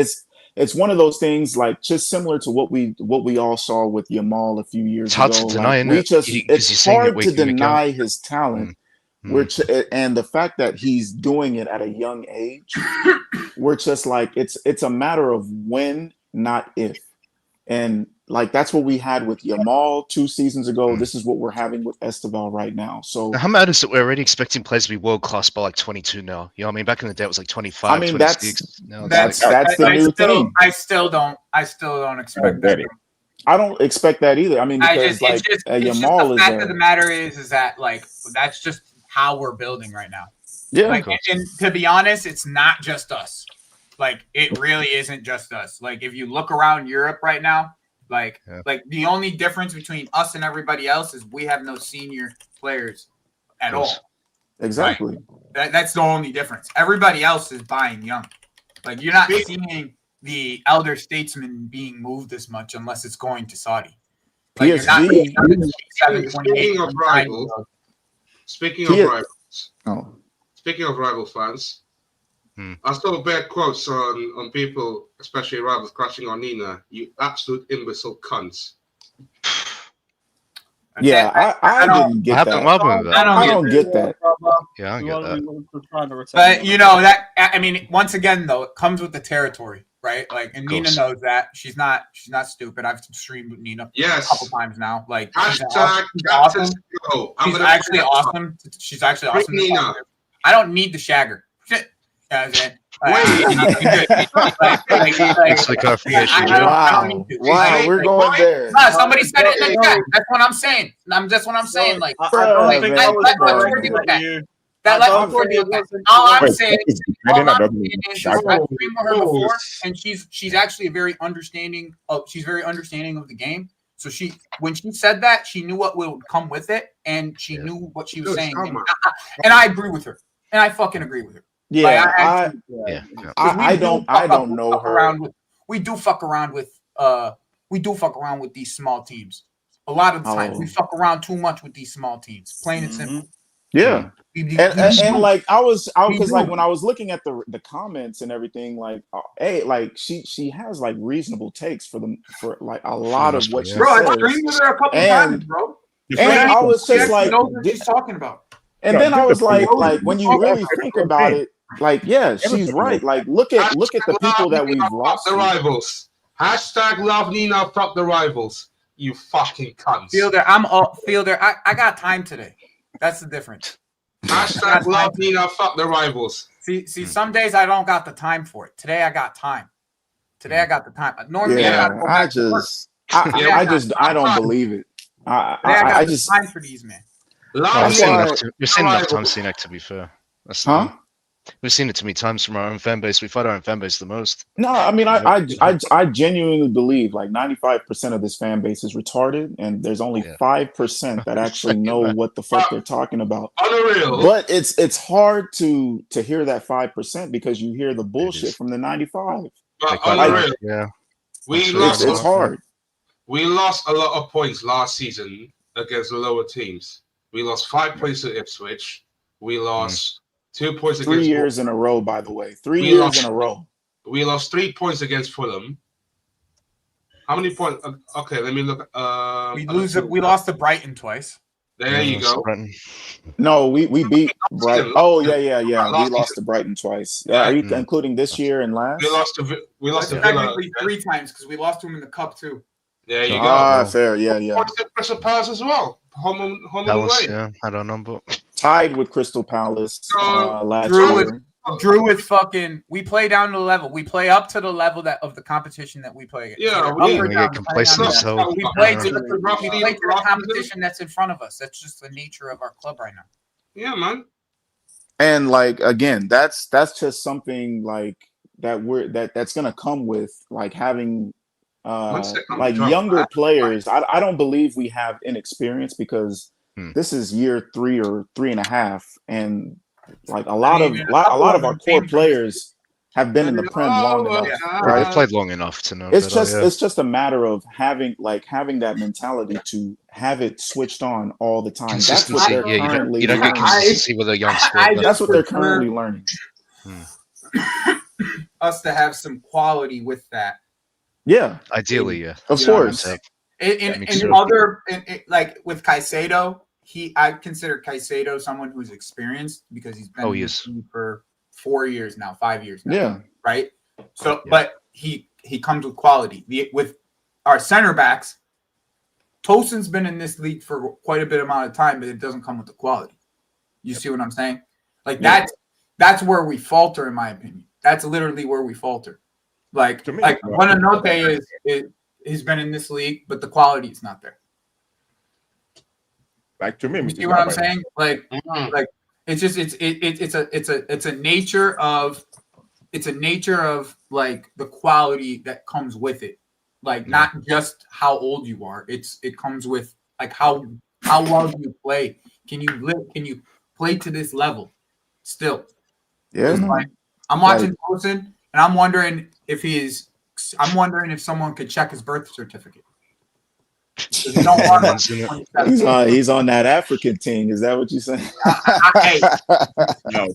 Speaker 18: it's one of those things like just similar to what we all saw with Yamal a few years ago.
Speaker 17: It's hard to deny,
Speaker 18: it's hard to deny his talent. And the fact that he's doing it at a young age, we're just like it's a matter of when, not if. And like that's what we had with Yamal 2 seasons ago. This is what we're having with Esteval right now. So
Speaker 17: how mad is it? We're already expecting players to be world class by like 22 now. You know what I mean? Back in the day, it was like 25.
Speaker 18: I mean,
Speaker 17: 26.
Speaker 18: that's the new thing.
Speaker 16: I still don't expect that.
Speaker 18: I don't expect that either. I mean, because Yamal
Speaker 16: the fact of the matter is that like that's just how we're building right now.
Speaker 18: Yeah.
Speaker 16: Like, and to be honest, it's not just us. Like it really isn't just us. Like if you look around Europe right now, like the only difference between us and everybody else is we have no senior players at all.
Speaker 18: Exactly.
Speaker 16: Right? That's the only difference. Everybody else is buying young. Like you're not seeing the elder statesmen being moved as much unless it's going to Saudi. Like you're not
Speaker 19: speaking of rival fans, I saw bad quotes on people, especially rivals, crashing on Nina. You absolute imbecile cunts.
Speaker 18: Yeah, I didn't get that. I don't get that.
Speaker 17: Yeah, I get that.
Speaker 16: But you know that I mean, once again though, it comes with the territory, right? Like, and Nina knows that. She's not stupid. I've streamed with Nina a couple times now. Like, she's awesome. She's actually awesome. She's actually awesome.
Speaker 19: Nina.
Speaker 16: I don't need the shagger. Shit.
Speaker 18: Wow, we're going there.
Speaker 16: Somebody said it in the chat. That's what I'm saying. That's what I'm saying. Like, all I'm saying is I've streamed with her before, and she's actually very understanding of the game. So when she said that, she knew what would come with it, and she knew what she was saying. And I agree with her. And I fucking agree with her.
Speaker 18: Yeah, I don't know her.
Speaker 16: We do fuck around with these small teams. A lot of the time, we fuck around too much with these small teams. Plain and simple.
Speaker 18: Yeah, and like because like when I was looking at the comments and everything, like hey, like she has like reasonable takes for like a lot of what she says.
Speaker 16: I streamed with her a couple times, bro.
Speaker 18: And I was just like,
Speaker 16: knows what she's talking about.
Speaker 18: And then I was like when you really think about it. Like, yeah, she's right. Like, look at the people that we've lost.
Speaker 19: The rivals. Hashtag love Nina. Fuck the rivals. You fucking cunts.
Speaker 16: Fielder, Fielder. I got time today. That's the difference.
Speaker 19: Hashtag love Nina. Fuck the rivals.
Speaker 16: See, some days I don't got the time for it. Today I got time. Normally,
Speaker 18: I don't believe it. I just
Speaker 16: time for these men.
Speaker 17: You've seen enough time, Cenac, to be fair. We've seen it too many times from our own fan base. We fight our own fan base the most.
Speaker 18: No, I mean, I genuinely believe like 95% of this fan base is retarded, and there's only 5% that actually know what the fuck they're talking about.
Speaker 19: Unreal.
Speaker 18: But it's hard to hear that 5% because you hear the bullshit from the 95.
Speaker 19: Unreal.
Speaker 17: Yeah,
Speaker 18: it's hard.
Speaker 19: We lost a lot of points last season against the lower teams. We lost 5 points to Ipswich. We lost 2 points against
Speaker 18: 3 years in a row, by the way. 3 years in a row.
Speaker 19: We lost 3 points against Fulham. How many points? Okay, let me look.
Speaker 16: We lost to Brighton twice.
Speaker 19: There you go.
Speaker 18: No, we beat Brighton. Oh yeah. We lost to Brighton twice. Yeah, are you including this year and last?
Speaker 19: We lost to Villa
Speaker 16: 3 times because we lost to him in the cup too.
Speaker 19: There you go.
Speaker 18: Fair. Yeah.
Speaker 19: Crystal Palace as well. Home and away.
Speaker 17: Yeah, I don't know, but
Speaker 18: tied with Crystal Palace last year.
Speaker 16: Drew with fucking. We play down to the level. We play up to the level of the competition that we play against.
Speaker 19: Yeah,
Speaker 17: we get complacent. So
Speaker 16: we play to the competition that's in front of us. That's just the nature of our club right now.
Speaker 19: Yeah, man.
Speaker 18: And like again, that's just something like that's gonna come with like having like younger players. I don't believe we have inexperience because this is year 3 or 3.5, and like a lot of our core players have been in the Prem long enough.
Speaker 17: Right? They've played long enough to know.
Speaker 18: It's just a matter of having that mentality to have it switched on all the time. That's what they're currently
Speaker 17: you don't get consistency with a young squad.
Speaker 18: That's what they're currently learning.
Speaker 16: Us to have some quality with that.
Speaker 18: Yeah,
Speaker 17: ideally, yeah,
Speaker 18: of course.
Speaker 16: In like with Caicedo, I consider Caicedo someone who's experienced because he's been in the team for 4 years now, 5 years now.
Speaker 18: Yeah.
Speaker 16: Right. So, but he comes with quality. With our center backs, Tosin's been in this league for quite a bit amount of time, but it doesn't come with the quality. You see what I'm saying? Like that's where we falter, in my opinion. That's literally where we falter. Like Buonanotte he's been in this league, but the quality is not there.
Speaker 1: Like to me,
Speaker 16: you see what I'm saying? Like it's just it's a nature of like the quality that comes with it. Like not just how old you are. It comes with like how well do you play? Can you play to this level still?
Speaker 18: Yeah.
Speaker 16: Like, I'm watching Tosin and I'm wondering if someone could check his birth certificate. He's
Speaker 18: on that African team. Is that what you're saying?
Speaker 1: No,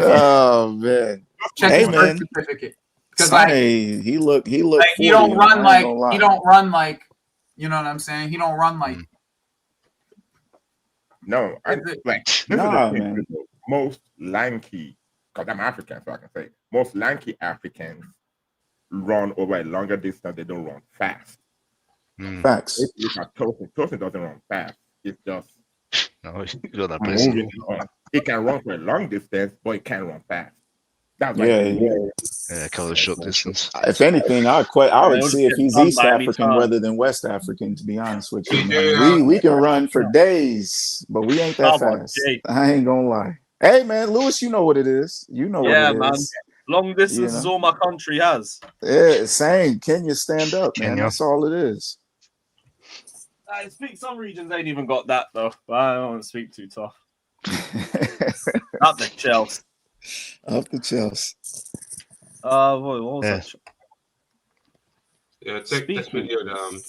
Speaker 18: oh man.
Speaker 16: Check his birth certificate. Because like
Speaker 18: he looked.
Speaker 16: Like, he don't run like you know what I'm saying? He don't run like.
Speaker 1: No, man. Most lanky, because I'm African, so I can say most lanky Africans run over a longer distance. They don't run fast.
Speaker 18: Facts.
Speaker 1: Tosin doesn't run fast. It's just
Speaker 17: moving.
Speaker 1: He can run for a long distance, but he can't run fast. That's
Speaker 17: cover the short distance.
Speaker 18: If anything, I would see if he's East African rather than West African. To be honest with you, man. We can run for days, but we ain't that fast. I ain't gonna lie. Hey, man, Lewis, you know what it is. You know what it
Speaker 14: man.
Speaker 18: is.
Speaker 14: Long distance is all my country has.
Speaker 18: Yeah, same. Kenya, stand up, man. That's all it is.
Speaker 14: I speak some regions ain't even got that though. But I don't want to speak too tough. Up the Chelsea.
Speaker 18: Up the Chelsea.
Speaker 14: What was that?
Speaker 19: Yeah, take this video down.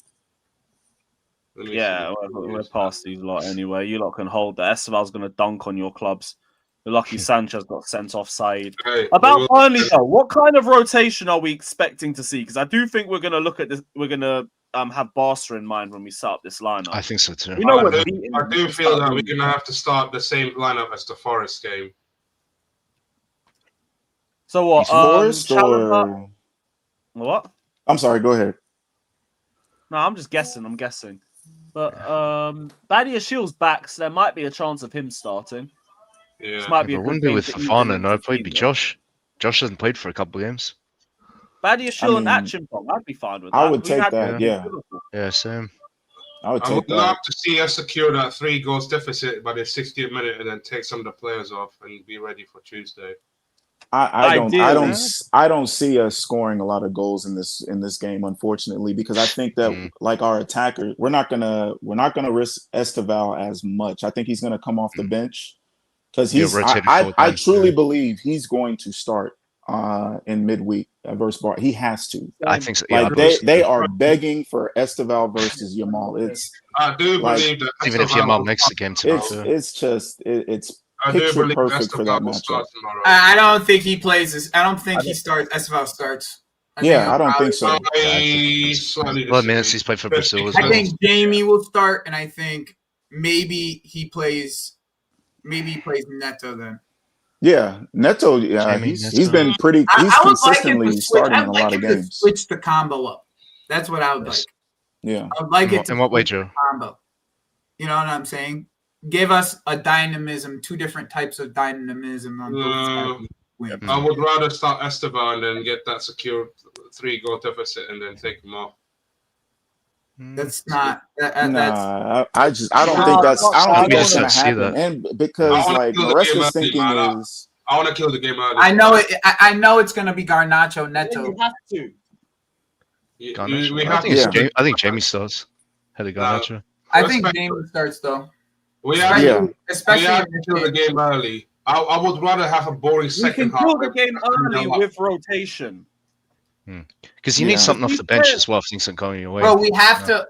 Speaker 14: We're past these lot anyway. You lot can hold that. Esteval's going to dunk on your clubs. You're lucky Sanchez got sent offside. About Burnley though, what kind of rotation are we expecting to see? Because I do think we're going to look at this. We're going to have Barca in mind when we set up this lineup.
Speaker 17: I think so too.
Speaker 19: You know, I do feel that we're going to have to start the same lineup as the Forest game.
Speaker 14: So what?
Speaker 18: Forest or
Speaker 14: what?
Speaker 18: I'm sorry. Go ahead.
Speaker 14: No, I'm just guessing. But Badia Shield's back, so there might be a chance of him starting.
Speaker 19: Yeah,
Speaker 14: this might be.
Speaker 17: It wouldn't be with Fafana. No, it'd probably be Josh. Josh hasn't played for a couple of games.
Speaker 14: Badia Shield and Achimpong, I'd be fine with that.
Speaker 18: I would take that.
Speaker 17: Yeah, same.
Speaker 18: I would
Speaker 19: take that. Love to see us secure that 3 goals deficit by the 60th minute, and then take some of the players off and be ready for Tuesday.
Speaker 18: I don't see us scoring a lot of goals in this game, unfortunately, because I think that like our attacker, we're not gonna risk Esteval as much. I think he's gonna come off the bench because I truly believe he's going to start in midweek versus Bar. He has to.
Speaker 17: I think so.
Speaker 18: Like they are begging for Esteval versus Yamal.
Speaker 19: I do believe that
Speaker 17: even if Yamal makes the game tomorrow,
Speaker 18: it's picture perfect for that matchup.
Speaker 16: I don't think he plays this. I don't think he starts. Esteval starts.
Speaker 18: I don't think so.
Speaker 17: Well, minutes he's played for Brazil as well.
Speaker 16: I think Jamie will start, and I think maybe he plays Neto then.
Speaker 18: Yeah, Neto. Yeah, he's been pretty. He's consistently starting in a lot of games.
Speaker 16: Switch the combo up. That's what I would like.
Speaker 18: Yeah,
Speaker 16: I would like it.
Speaker 17: In what way, Joe?
Speaker 16: Combo. You know what I'm saying? Give us a dynamism, 2 different types of dynamism on both sides.
Speaker 19: I would rather start Esteban and then get that secure 3 goal deficit and then take him off.
Speaker 16: That's not.
Speaker 18: I don't think that's going to happen. And because like the rest of thinking is,
Speaker 19: I want to kill the game early.
Speaker 16: I know it. I know it's going to be Garnacho Neto.
Speaker 14: You have to.
Speaker 17: I think Jamie starts. Had a Garnacho.
Speaker 16: I think Jamie starts though.
Speaker 19: Especially have to kill the game early. I would rather have a boring second half.
Speaker 14: You can kill the game early with rotation.
Speaker 17: Because you need something off the bench as well if things aren't going your way.
Speaker 16: Bro, we have to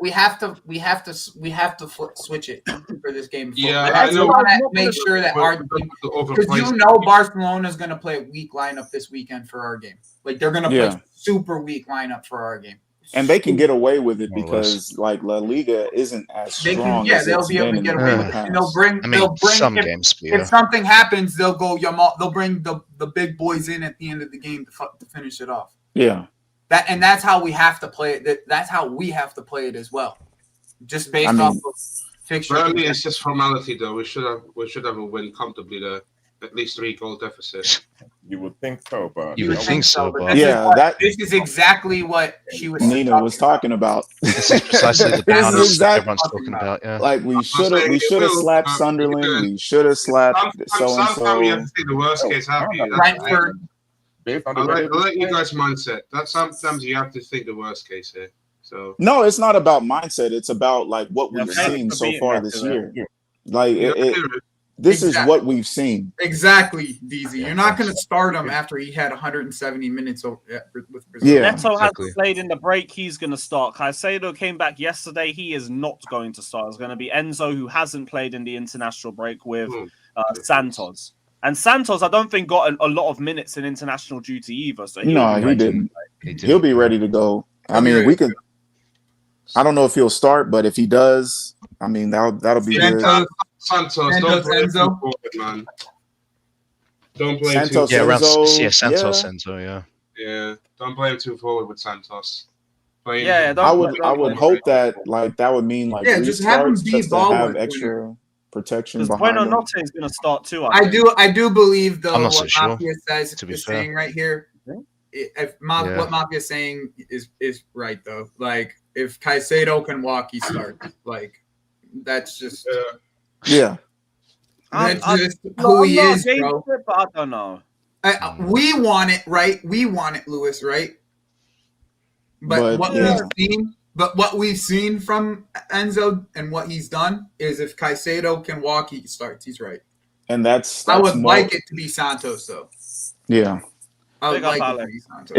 Speaker 16: switch it for this game.
Speaker 19: I know.
Speaker 16: Make sure that our team, because Barcelona is going to play a weak lineup this weekend for our game. Like they're going to play super weak lineup for our game.
Speaker 18: And they can get away with it because like La Liga isn't as strong as
Speaker 16: they'll
Speaker 18: it's
Speaker 16: be able
Speaker 18: been
Speaker 16: to
Speaker 18: in
Speaker 16: get
Speaker 18: the
Speaker 16: away with it.
Speaker 18: past.
Speaker 16: And they'll bring
Speaker 17: some
Speaker 16: if,
Speaker 17: games,
Speaker 16: if something happens, they'll bring the big boys in at the end of the game to finish it off.
Speaker 18: Yeah.
Speaker 16: That's how we have to play it. That's how we have to play it as well. Just based off of fixture.
Speaker 19: Burnley is just formality, though. We should have a win comfortably there. At least 3 goal deficit.
Speaker 1: You would think so, but
Speaker 17: you would think so, but
Speaker 16: this is exactly what she was.
Speaker 18: Nina was talking about.
Speaker 17: This is precisely the balance everyone's talking about. Yeah,
Speaker 18: like we should have slapped Sunderland. We should have slapped so and so.
Speaker 19: Sometimes you have to see the worst case happen. I'll let you guys mindset. That sometimes you have to think the worst case here. So
Speaker 18: no, it's not about mindset. It's about like what we've seen so far this year. Like this is what we've seen.
Speaker 16: Exactly, DZ. You're not going to start him after he had 170 minutes with Brazil.
Speaker 14: Yeah, Neto hasn't played in the break. He's going to start. Caicedo came back yesterday. He is not going to start. It's going to be Enzo, who hasn't played in the international break, with Santos. And Santos, I don't think got a lot of minutes in international duty either. So
Speaker 18: he didn't. He'll be ready to go. I mean, we could. I don't know if he'll start, but if he does, I mean that'll be good.
Speaker 19: Santos, don't play too forward, man. Don't play
Speaker 18: Santos,
Speaker 19: too
Speaker 17: Santos, Enzo,
Speaker 19: yeah. Don't play him too forward with Santos.
Speaker 18: I would hope that that would mean
Speaker 16: just have him be ball
Speaker 18: have extra protection behind
Speaker 14: Bueno
Speaker 18: him.
Speaker 14: Notte is going to start too.
Speaker 16: I do believe though what Mafia
Speaker 17: is
Speaker 16: saying right here. What Mafia is saying is right though. Like if Caicedo can walk, he starts. Like that's just.
Speaker 18: Yeah,
Speaker 16: that's just who he is, bro.
Speaker 14: But I don't know.
Speaker 16: We want it, right? We want it, Lewis, right? But what we've seen from Enzo and what he's done is if Caicedo can walk, he starts. He's right.
Speaker 18: And that's
Speaker 16: I would like it to be Santos, though.
Speaker 18: Yeah.
Speaker 16: I would like it to be Santos.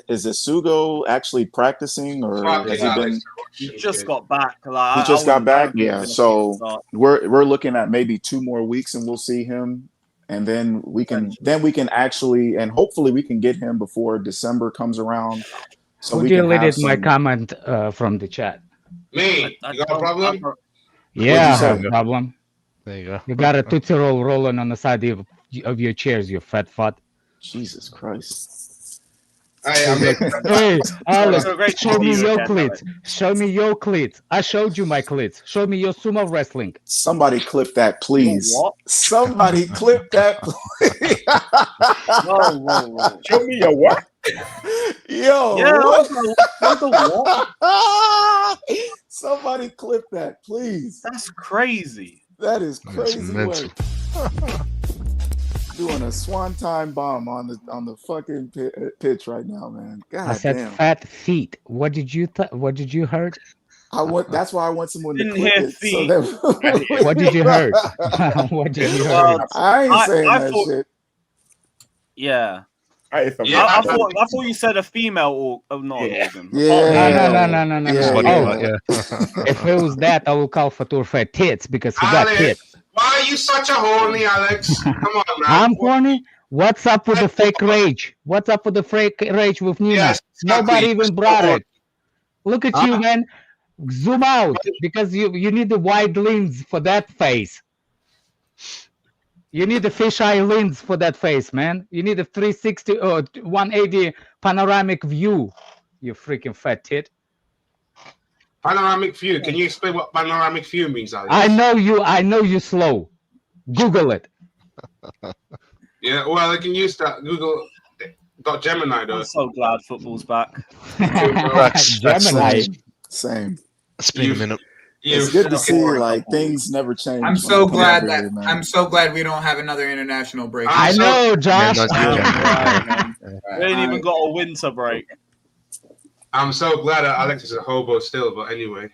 Speaker 18: Is Isugo actually practicing, or has he been?
Speaker 14: He just got back.
Speaker 18: He just got back. Yeah. So we're looking at maybe 2 more weeks, and we'll see him, and then we can actually, and hopefully we can get him before December comes around. So
Speaker 20: who deleted my comment from the chat?
Speaker 19: Me. You got a problem?
Speaker 20: Yeah, I have a problem.
Speaker 17: There you go.
Speaker 20: You got a Tootsie Roll rolling on the side of your chairs, you fat fuck.
Speaker 18: Jesus Christ.
Speaker 20: Hey, Alex, show me your clit. Show me your clit. I showed you my clit. Show me your sumo wrestling.
Speaker 18: Somebody clip that, please. Somebody clip that, please.
Speaker 1: Whoa. Show me your what?
Speaker 18: Yo.
Speaker 14: Yeah, what?
Speaker 18: Somebody clip that, please.
Speaker 14: That's crazy.
Speaker 18: That is crazy work. Doing a swanton bomb on the fucking pitch right now, man. God
Speaker 20: I said
Speaker 18: damn.
Speaker 20: fat feet. What did you heard?
Speaker 18: That's why I want someone to
Speaker 14: Didn't
Speaker 18: clip
Speaker 14: hear
Speaker 18: it.
Speaker 14: feet.
Speaker 20: What did you heard? What did you heard?
Speaker 18: I ain't saying that shit.
Speaker 14: Yeah.
Speaker 1: I
Speaker 14: thought you said a female or not an organ.
Speaker 18: Yeah.
Speaker 20: No.
Speaker 18: Yeah.
Speaker 20: If it was that, I would call Fatur fat tits because he got tits.
Speaker 19: Why are you such a horny, Alex? Come on, man.
Speaker 20: I'm horny. What's up with the fake rage? What's up with the fake rage with Nina?
Speaker 19: Yes, exactly.
Speaker 20: Nobody even brought it. Look at you, man. Zoom out because you need the wide lens for that face. You need the fisheye lens for that face, man. You need a 360 or 180 panoramic view. You freaking fat tit.
Speaker 19: Panoramic view. Can you explain what panoramic view means, Alex?
Speaker 20: I know you slow. Google it.
Speaker 19: Yeah, well, I can use that Google.Gemini though.
Speaker 14: I'm so glad football's back.
Speaker 20: Gemini.
Speaker 18: Same.
Speaker 17: It's been a minute.
Speaker 18: It's good to see things never change.
Speaker 16: I'm so glad we don't have another international break.
Speaker 20: I know, Josh.
Speaker 14: We ain't even got a winter break.
Speaker 19: I'm so glad that Alex is a hobo still, but anyway.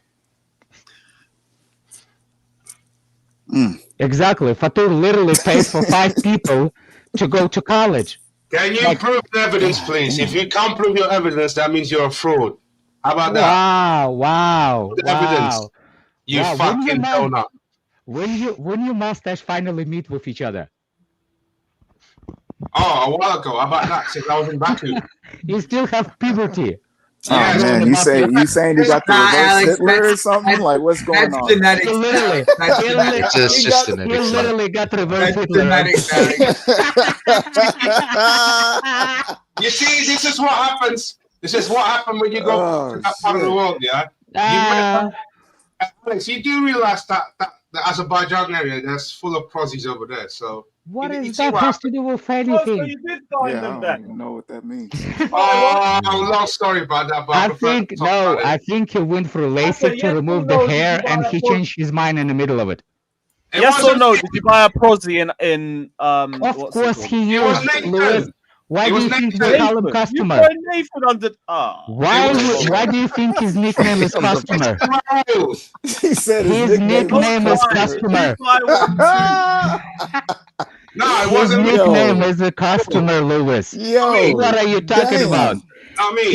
Speaker 20: Exactly. Fatur literally pays for 5 people to go to college.
Speaker 19: Can you prove the evidence, please? If you can't prove your evidence, that means you're a fraud. How about that?
Speaker 20: Wow.
Speaker 19: Evidence. You fucking donut.
Speaker 20: When your mustache finally meet with each other?
Speaker 19: Oh, a while ago. How about that? Since I was in Baku.
Speaker 20: You still have puberty.
Speaker 18: Oh man, you saying you got the
Speaker 16: Nah,
Speaker 18: reverse
Speaker 16: Alex,
Speaker 18: Hitler or
Speaker 16: that's-
Speaker 18: something? Like what's going
Speaker 16: That's
Speaker 18: on?
Speaker 16: genetics.
Speaker 20: Literally,
Speaker 16: That's
Speaker 20: he
Speaker 16: genetics.
Speaker 17: It's just
Speaker 20: he
Speaker 17: genetics.
Speaker 20: literally got reverse
Speaker 16: That's
Speaker 20: Hitler.
Speaker 16: genetics, Alex.
Speaker 19: You see, this is what happens. This is what happens when you go to that part of the world, yeah? Alex, you do realize that the Azerbaijan area, that's full of prozzies over there, so...
Speaker 20: What
Speaker 19: you
Speaker 20: is
Speaker 19: see
Speaker 20: that
Speaker 19: what
Speaker 20: has to do with anything?
Speaker 14: you did find
Speaker 18: Yeah, I
Speaker 14: them
Speaker 18: don't
Speaker 14: then.
Speaker 18: even know what that means.
Speaker 19: Oh, long story about that, but
Speaker 20: I
Speaker 19: prefer
Speaker 20: think
Speaker 19: to talk about it.
Speaker 20: I think he went for LASIK to
Speaker 14: yes or
Speaker 20: remove
Speaker 14: no,
Speaker 20: the
Speaker 14: did you
Speaker 20: hair,
Speaker 14: buy
Speaker 20: and
Speaker 14: a
Speaker 20: he
Speaker 14: book?
Speaker 20: changed his mind in the middle of it.
Speaker 14: Yes or no? Did you buy a prosy in
Speaker 20: Of
Speaker 14: what's it
Speaker 20: course
Speaker 14: called?
Speaker 20: he
Speaker 19: It was
Speaker 20: used,
Speaker 19: Nathan.
Speaker 20: Lewis. Why
Speaker 19: It
Speaker 20: do
Speaker 19: was
Speaker 20: you think
Speaker 19: Nathan.
Speaker 20: we call him
Speaker 14: You
Speaker 20: customer?
Speaker 14: put Nathan under.
Speaker 20: Why do you think his nickname is customer?
Speaker 18: He said
Speaker 20: His
Speaker 18: nickname
Speaker 20: nickname is
Speaker 18: was
Speaker 20: customer.
Speaker 19: No, it
Speaker 20: His
Speaker 19: wasn't me.
Speaker 20: nickname is a customer, Lewis.
Speaker 18: Yo,
Speaker 20: What are you talking
Speaker 18: damn.
Speaker 20: about?
Speaker 19: Not me.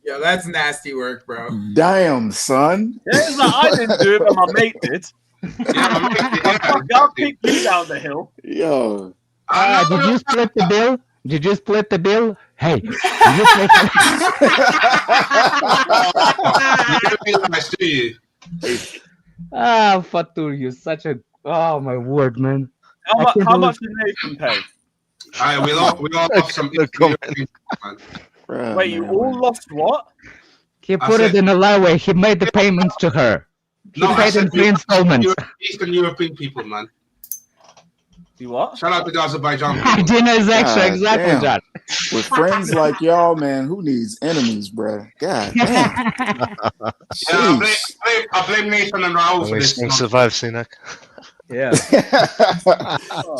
Speaker 16: Yo, that's nasty work, bro.
Speaker 18: Damn, son.
Speaker 14: Yeah, it's like I didn't do it, but my mate did. I'll pick you down the hill.
Speaker 18: Yo.
Speaker 20: Did you split the bill? Did you split the bill? Hey, did you split Fatur, you're such a... Oh, my word, man.
Speaker 14: How much did Nathan pay?
Speaker 19: We all lost some European man.
Speaker 14: Wait, you all lost what?
Speaker 20: He put it in a lie. He made the payments to her. He paid in 3 installments.
Speaker 19: Eastern European people, man.
Speaker 14: You what?
Speaker 19: Shout out to the Azerbaijan people.
Speaker 20: I didn't exactly,
Speaker 18: damn.
Speaker 20: John.
Speaker 18: With friends like y'all, man, who needs enemies, bruh? God damn.
Speaker 19: I blame Nathan and Raul for
Speaker 17: Only
Speaker 19: this.
Speaker 17: some survive, Sinak.
Speaker 20: Yeah.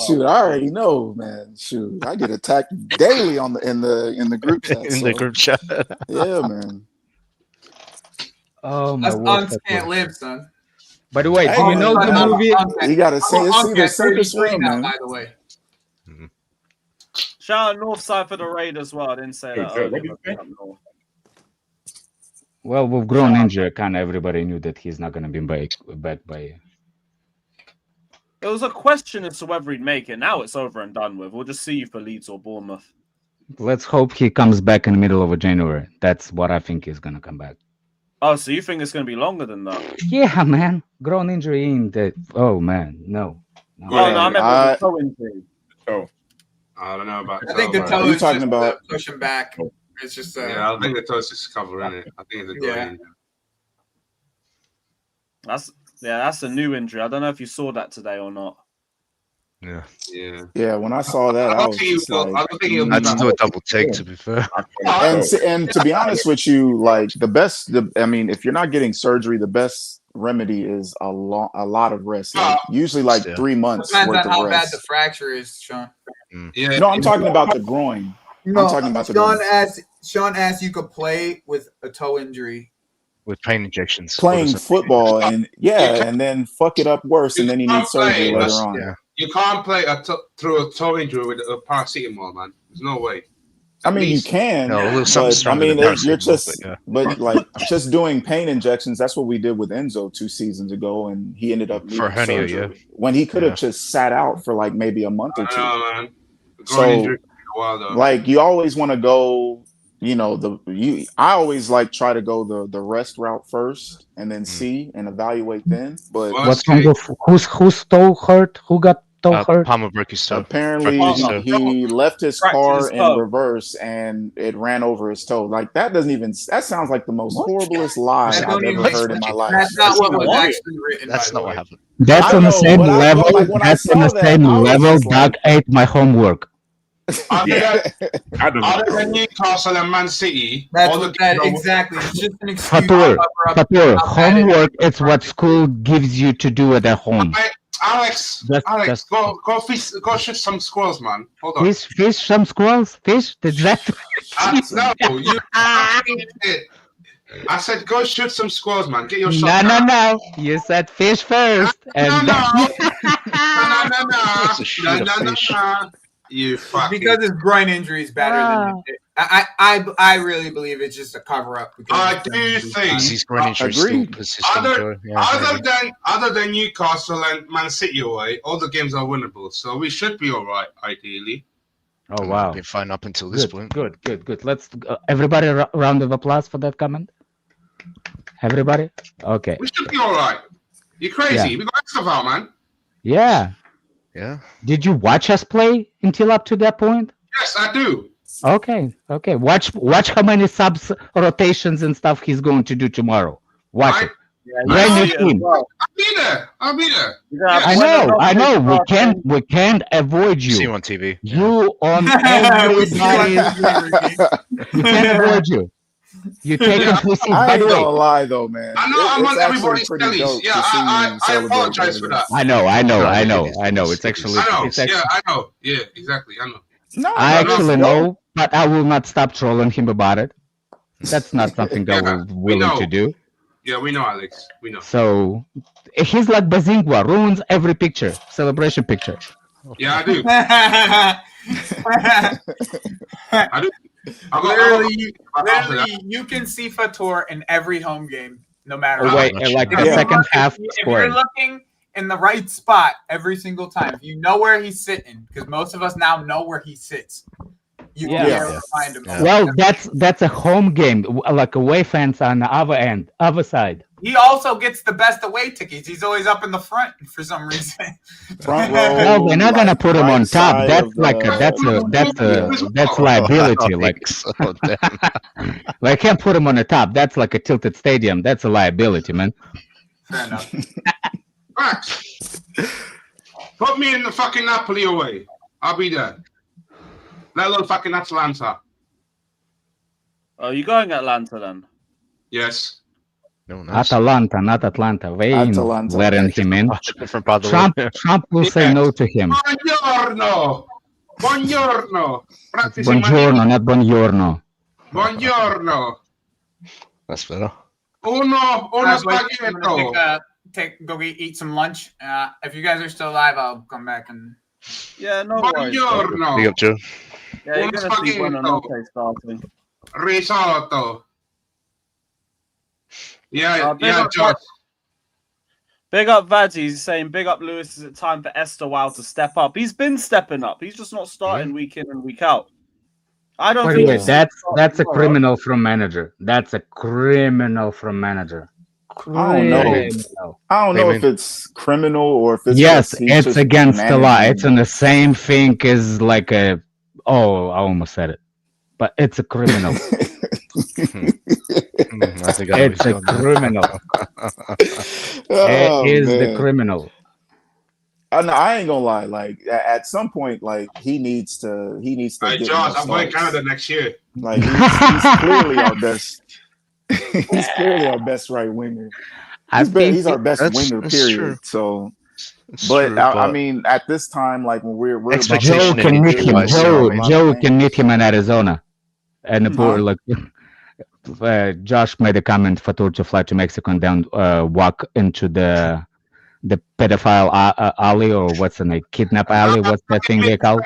Speaker 18: Shoot, I already know, man. Shoot, I get attacked daily on in the group chat.
Speaker 17: The group chat.
Speaker 18: Yeah, man.
Speaker 20: Oh my
Speaker 16: Us
Speaker 20: word.
Speaker 16: unks can't live, son.
Speaker 20: By the way, do you know the movie?
Speaker 18: You gotta say it's
Speaker 16: I'm
Speaker 18: either
Speaker 16: at
Speaker 18: sink or
Speaker 16: 33
Speaker 18: swim,
Speaker 16: now,
Speaker 18: man.
Speaker 16: by the way.
Speaker 14: Shout out Northside for the raid as well. I didn't say that
Speaker 1: Joe, what
Speaker 14: earlier.
Speaker 1: did you say?
Speaker 14: but up north.
Speaker 20: Well, we've grown injured. Kind of everybody knew that he's not going to be back by.
Speaker 14: It was a question as to whether he'd make it. Now it's over and done with. We'll just see you for Leeds or Bournemouth.
Speaker 20: Let's hope he comes back in the middle of January. That's what I think he's going to come back.
Speaker 14: Oh, so you think it's going to be longer than that?
Speaker 20: Yeah, man. Grown injury in the... Oh, man. No.
Speaker 14: Oh, no, I meant with the toe injury.
Speaker 1: So,
Speaker 19: I don't know about
Speaker 16: I think the toe
Speaker 18: you
Speaker 16: is
Speaker 18: talking
Speaker 16: just
Speaker 18: about?
Speaker 16: push him back. It's just
Speaker 19: yeah, I think the toe is just covering it. I think it's a good injury.
Speaker 14: That's a new injury. I don't know if you saw that today or not.
Speaker 17: Yeah.
Speaker 18: When I saw that, I was just like,
Speaker 17: I'd do a double take, to be fair.
Speaker 18: and to be honest with you, like I mean, if you're not getting surgery, the best remedy is a lot of rest. Like, usually like 3 months
Speaker 16: Depends
Speaker 18: worth
Speaker 16: on how
Speaker 18: of
Speaker 16: bad
Speaker 18: rest.
Speaker 16: the fracture is, Sean.
Speaker 19: Yeah.
Speaker 18: No, I'm talking about the groin.
Speaker 16: No,
Speaker 18: I'm talking about the
Speaker 16: Sean
Speaker 18: groin.
Speaker 16: asked you could play with a toe injury.
Speaker 17: With pain injections.
Speaker 18: Playing football and then fuck it up worse, and then you need surgery later on.
Speaker 19: Yeah. You can't play through a toe injury with a paracetamol, man. There's no way.
Speaker 18: I mean, you can,
Speaker 17: No, a little
Speaker 18: but
Speaker 17: something
Speaker 18: I
Speaker 17: stronger
Speaker 18: mean,
Speaker 17: than
Speaker 18: you're
Speaker 17: paracetamol,
Speaker 18: just,
Speaker 17: but
Speaker 18: like just doing pain injections. That's what we did with Enzo 2 seasons ago, and he ended up
Speaker 17: For
Speaker 18: needing
Speaker 17: hernia,
Speaker 18: surgery when he could have just sat out for like maybe a month or two.
Speaker 19: I know, man.
Speaker 18: So, like, you always want to go. You know, I always like try to go the rest route first, and then see and evaluate then. But
Speaker 20: What's wrong with who's toe hurt? Who got toe hurt?
Speaker 17: Palmer broke his toe.
Speaker 18: Apparently, he left his car in reverse and it ran over his toe. Like, that sounds like the most horriblest lie I've ever heard in my life.
Speaker 16: That's not what was actually written.
Speaker 17: That's not what happened.
Speaker 20: That's on the same level. That's on the same level. Doug ate my homework.
Speaker 19: Other than Newcastle and Man City,
Speaker 16: that's what exactly. It's just an excuse.
Speaker 20: Fatur, homework is what school gives you to do at home.
Speaker 19: Alex, go shoot some squirrels, man. Hold on.
Speaker 20: Fish some squirrels? Fish? Exactly.
Speaker 19: No, you. I said go shoot some squirrels, man. Get your shot.
Speaker 20: No. You said fish first.
Speaker 19: No. You fucking.
Speaker 16: Because his groin injury is better than it. I really believe it's just a cover up.
Speaker 19: I do think
Speaker 17: his groin injury still persistent.
Speaker 19: Other than Newcastle and Man City away, all the games are winnable, so we should be all right, ideally.
Speaker 20: Oh wow!
Speaker 17: Been fine up until this point.
Speaker 20: Good. Let's everybody round of applause for that comment. Everybody, okay.
Speaker 19: We should be all right. You're crazy.
Speaker 20: Yeah.
Speaker 19: We got Esteval, man.
Speaker 20: Yeah. Did you watch us play until up to that point?
Speaker 19: Yes, I do.
Speaker 20: Okay. Watch how many subs, rotations, and stuff he's going to do tomorrow. Watch it. Brand new team.
Speaker 19: I'll be there.
Speaker 20: I know. We can't avoid you.
Speaker 17: See you on TV.
Speaker 20: You on everybody's. We can't avoid you. You take him to see.
Speaker 18: I ain't gonna lie though, man.
Speaker 19: I know I'm on everybody's tellies. Yeah, I apologize for that.
Speaker 20: I know. It's actually.
Speaker 19: Yeah, I know. Yeah, exactly. I know.
Speaker 18: No,
Speaker 20: I actually know, but I will not stop trolling him about it. That's not something that we're willing to do.
Speaker 19: Yeah, we know, Alex. We know.
Speaker 20: So he's like Bazingua, ruins every picture, celebration picture.
Speaker 19: Yeah, I do. I do.
Speaker 16: Literally, you can see Fator in every home game, no matter
Speaker 20: what. Like the second half
Speaker 16: if
Speaker 20: scoring.
Speaker 16: you're looking in the right spot every single time, if you know where he's sitting, because most of us now know where he sits. You can be able to find him.
Speaker 20: Well, that's a home game, like away fans on the other side.
Speaker 16: He also gets the best away tickets. He's always up in the front for some reason.
Speaker 18: Front row.
Speaker 20: Well, we're not gonna put him on top. That's like that's liability. Like, I can't put him on the top. That's like a tilted stadium. That's a liability, man.
Speaker 16: Fair enough.
Speaker 19: Put me in the fucking Napoli away. I'll be there. Let alone fucking Atalanta.
Speaker 14: Oh, you going Atlanta then?
Speaker 19: Yes.
Speaker 17: No, nice.
Speaker 20: Atalanta, not Atlanta. They ain't letting him in. Trump will say no to him.
Speaker 19: Buongiorno. Buongiorno.
Speaker 20: Buongiorno, not buongiorno.
Speaker 19: Buongiorno.
Speaker 17: That's better.
Speaker 19: Uno
Speaker 16: Guys, wait, I'm
Speaker 19: spaghetto.
Speaker 16: gonna go eat some lunch. If you guys are still alive, I'll come back and.
Speaker 14: Yeah, no worries.
Speaker 19: Buongiorno.
Speaker 17: Big up, Joe.
Speaker 14: Yeah, you're gonna see Buonanotte starting.
Speaker 19: Risotto. Yeah,
Speaker 14: Big up
Speaker 19: Josh.
Speaker 14: Big up Vads. He's saying, big up Lewis. Is it time for Estevao to step up? He's been stepping up. He's just not starting week in and week out. I don't think it's
Speaker 20: that's a criminal from manager. That's a criminal from manager.
Speaker 18: I don't know if it's criminal or if it's
Speaker 20: it's against the law. It's in the same thing as like a. Oh, I almost said it, but it's a criminal. It's a criminal. It is the criminal.
Speaker 18: I ain't gonna lie. Like at some point, like he needs to.
Speaker 19: Hey, Josh, I'm going Canada next year.
Speaker 18: Like he's clearly our best. He's clearly our best right winger. He's our best winger. Period.
Speaker 17: True.
Speaker 18: So, but I mean, at this time, like when we're
Speaker 20: Joe can meet him. Joe can meet him in Arizona, and like. Josh made a comment for Tour to fly to Mexico and then walk into the pedophile alley, or what's the name? Kidnap alley? What's that thing they call?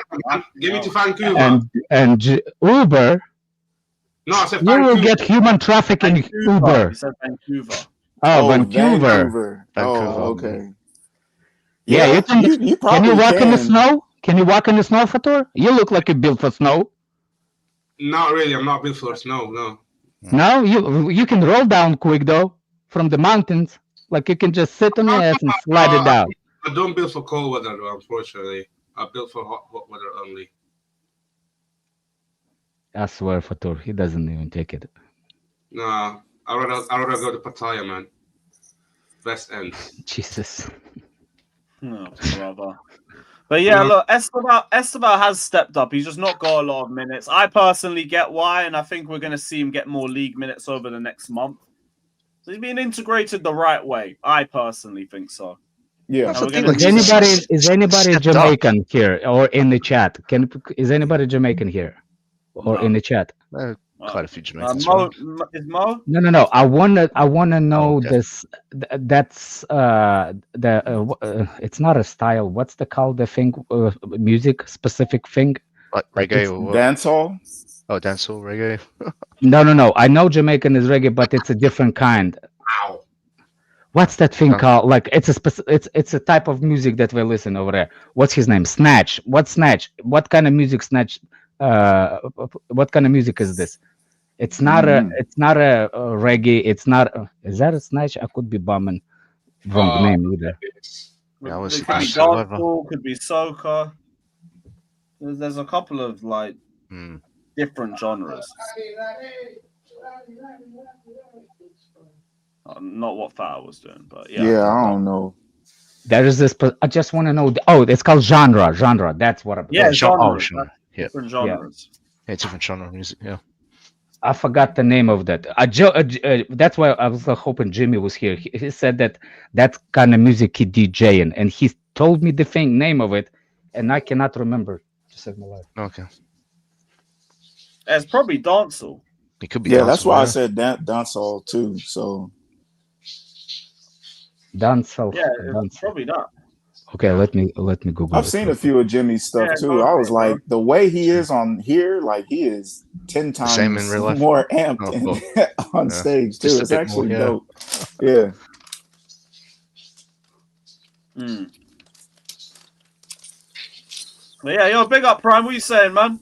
Speaker 19: Give me to Vancouver.
Speaker 20: And Uber.
Speaker 19: No, I said
Speaker 20: you
Speaker 19: Vancouver.
Speaker 20: will get human trafficking Uber.
Speaker 14: He said Vancouver.
Speaker 20: Oh, Vancouver.
Speaker 18: Oh, okay.
Speaker 20: Yeah, you can you walk in the
Speaker 18: can.
Speaker 20: snow? Can you walk in the snow for Tour? You look like you're built for snow.
Speaker 19: Not really. I'm not built for snow. No.
Speaker 20: No, you can roll down quick though from the mountains. Like you can just sit on your ass and slide it down.
Speaker 19: I don't build for cold weather though, unfortunately. I built for hot weather only.
Speaker 20: I swear for Tour, he doesn't even take it.
Speaker 19: Nah, I rather go to Pattaya, man. Best end.
Speaker 20: Jesus.
Speaker 14: Oh, brother. But yeah, look, Estevao has stepped up. He's just not got a lot of minutes. I personally get why, and I think we're going to see him get more league minutes over the next month. So he's being integrated the right way. I personally think so.
Speaker 18: Yeah.
Speaker 20: Is anybody Jamaican here or in the chat? Is anybody Jamaican here or in the chat?
Speaker 17: Quite a few Jamaicans.
Speaker 14: Is Mo?
Speaker 20: No. I wanna know this. That's it's not a style. What's the thing? Music specific thing.
Speaker 17: Like reggae or what?
Speaker 18: Dancehall.
Speaker 17: Oh, dancehall reggae.
Speaker 20: No. I know Jamaican is reggae, but it's a different kind.
Speaker 19: Ow.
Speaker 20: What's that thing called? Like it's a type of music that we listen over there. What's his name? Snatch. What's Snatch? What kind of music Snatch? What kind of music is this? It's not a reggae. It's not. Is that a Snatch? I could be bumming wrong name either.
Speaker 14: Yeah, it could be dancehall, could be soca. There's a couple of like different genres. Not what Fat was doing, but yeah.
Speaker 18: Yeah, I don't know.
Speaker 20: There is this. I just want to know. It's called genre. Genre. That's what.
Speaker 14: Genres.
Speaker 17: Yeah.
Speaker 14: Different genres.
Speaker 17: Yeah, different genre of music. Yeah.
Speaker 20: I forgot the name of that. That's why I was hoping Jimmy was here. He said that kind of music he DJing, and he told me the name of it, and I cannot remember to save my life.
Speaker 17: Okay.
Speaker 14: It's probably dancehall.
Speaker 17: It could be.
Speaker 18: Yeah, that's why I said dancehall too. So.
Speaker 20: Dancehall.
Speaker 14: Yeah, it's probably that.
Speaker 20: Okay, let me Google.
Speaker 18: I've seen a few of Jimmy's stuff too. I was like, the way he is on here, like he is 10 times
Speaker 17: same in real life.
Speaker 18: more amped on stage too. It's actually dope. Yeah.
Speaker 14: But yeah, yo, big up, Prime. What you saying, man?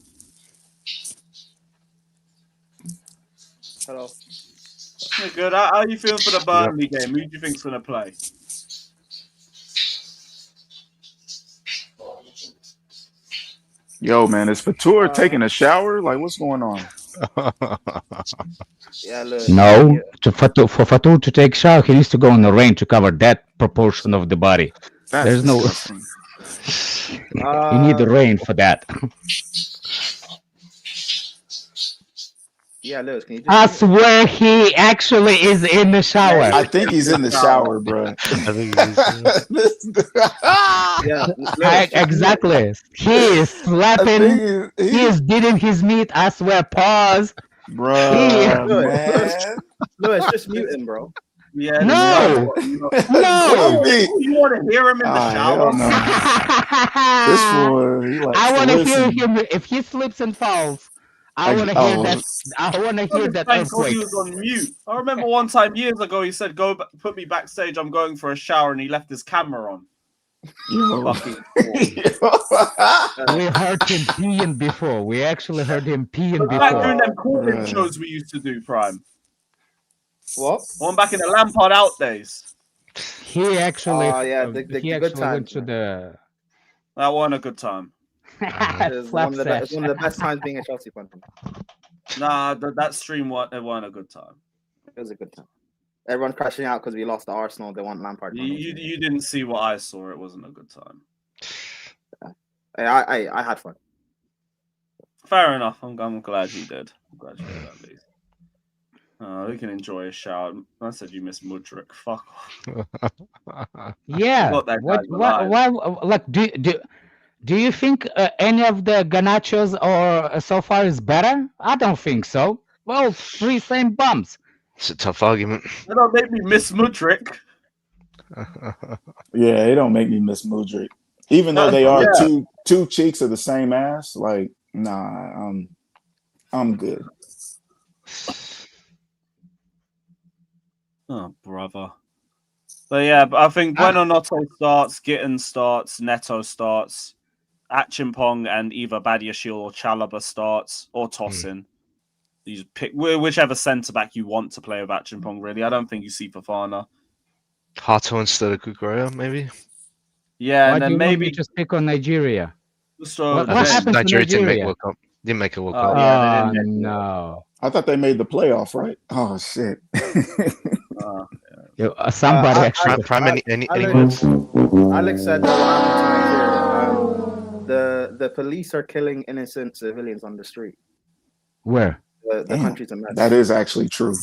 Speaker 21: Hello.
Speaker 14: You're good. How are you feeling for the Burnley game? Who do you think's gonna play?
Speaker 18: Yo, man, is Fatur taking a shower? Like, what's going on?
Speaker 21: Yeah, look.
Speaker 20: No, for Fatur to take shower, he needs to go in the rain to cover that proportion of the body. There's no. You need the rain for that.
Speaker 21: Yeah, Lewis, can you
Speaker 20: I swear he actually is in the shower.
Speaker 18: I think he's in the shower, bro.
Speaker 20: Exactly. He is slapping. He is beating his meat. I swear. Pause.
Speaker 18: Bro,
Speaker 21: Lewis, just mute him, bro.
Speaker 14: Yeah.
Speaker 20: No.
Speaker 14: You want to hear him in the shower?
Speaker 18: This one,
Speaker 20: I want to hear him if he slips and falls. I want to hear that. I want to hear that earthquake.
Speaker 14: He was on mute. I remember one time years ago he said, put me backstage. I'm going for a shower," and he left his camera on. Fucking
Speaker 20: we heard him peeing before. We actually heard him peeing before.
Speaker 14: Back during them corporate shows we used to do, Prime.
Speaker 21: What?
Speaker 14: One back in the Lampard out days.
Speaker 20: He actually.
Speaker 21: The
Speaker 20: he
Speaker 21: good
Speaker 20: actually
Speaker 21: time.
Speaker 20: went to the.
Speaker 14: That wasn't a good time.
Speaker 21: It's one of the best times being a Chelsea fan.
Speaker 14: Nah, that stream wasn't a good time.
Speaker 21: It was a good time. Everyone crashing out because we lost to Arsenal. They want Lampard.
Speaker 14: You didn't see what I saw. It wasn't a good time.
Speaker 21: I had fun.
Speaker 14: Fair enough. I'm glad you did. I'm glad you did at least. We can enjoy a shout. I said you miss Mudryk. Fuck off.
Speaker 20: Yeah. Why? Like, do you think any of the Ganachos or so far is better? I don't think so. Well, three same bums.
Speaker 17: It's a tough argument.
Speaker 14: They don't make me miss Mudryk.
Speaker 18: Yeah, it don't make me miss Mudryk. Even though they are two cheeks of the same ass, like, nah, I'm good.
Speaker 14: Oh, brother. But yeah, I think Buonanotte starts, Gitten starts, Neto starts, Achimpong and either Badiashile or Chalobah starts, or Tosin. You just pick whichever centre back you want to play with Achimpong, really. I don't think you see Fofana.
Speaker 17: Hato instead of Kukurea, maybe?
Speaker 14: Yeah,
Speaker 20: Why
Speaker 14: and then
Speaker 20: do you
Speaker 14: maybe
Speaker 20: just pick on Nigeria.
Speaker 14: So
Speaker 20: what happened
Speaker 17: Nigeria
Speaker 20: to Nigeria?
Speaker 17: didn't make a World Cup.
Speaker 14: Yeah, they
Speaker 20: didn't no.
Speaker 18: I thought they made the playoff, right? Oh shit.
Speaker 20: Somebody actually.
Speaker 21: Alex said that the police are killing innocent civilians on the street.
Speaker 20: Where?
Speaker 21: The country's a mess.
Speaker 18: That is actually true.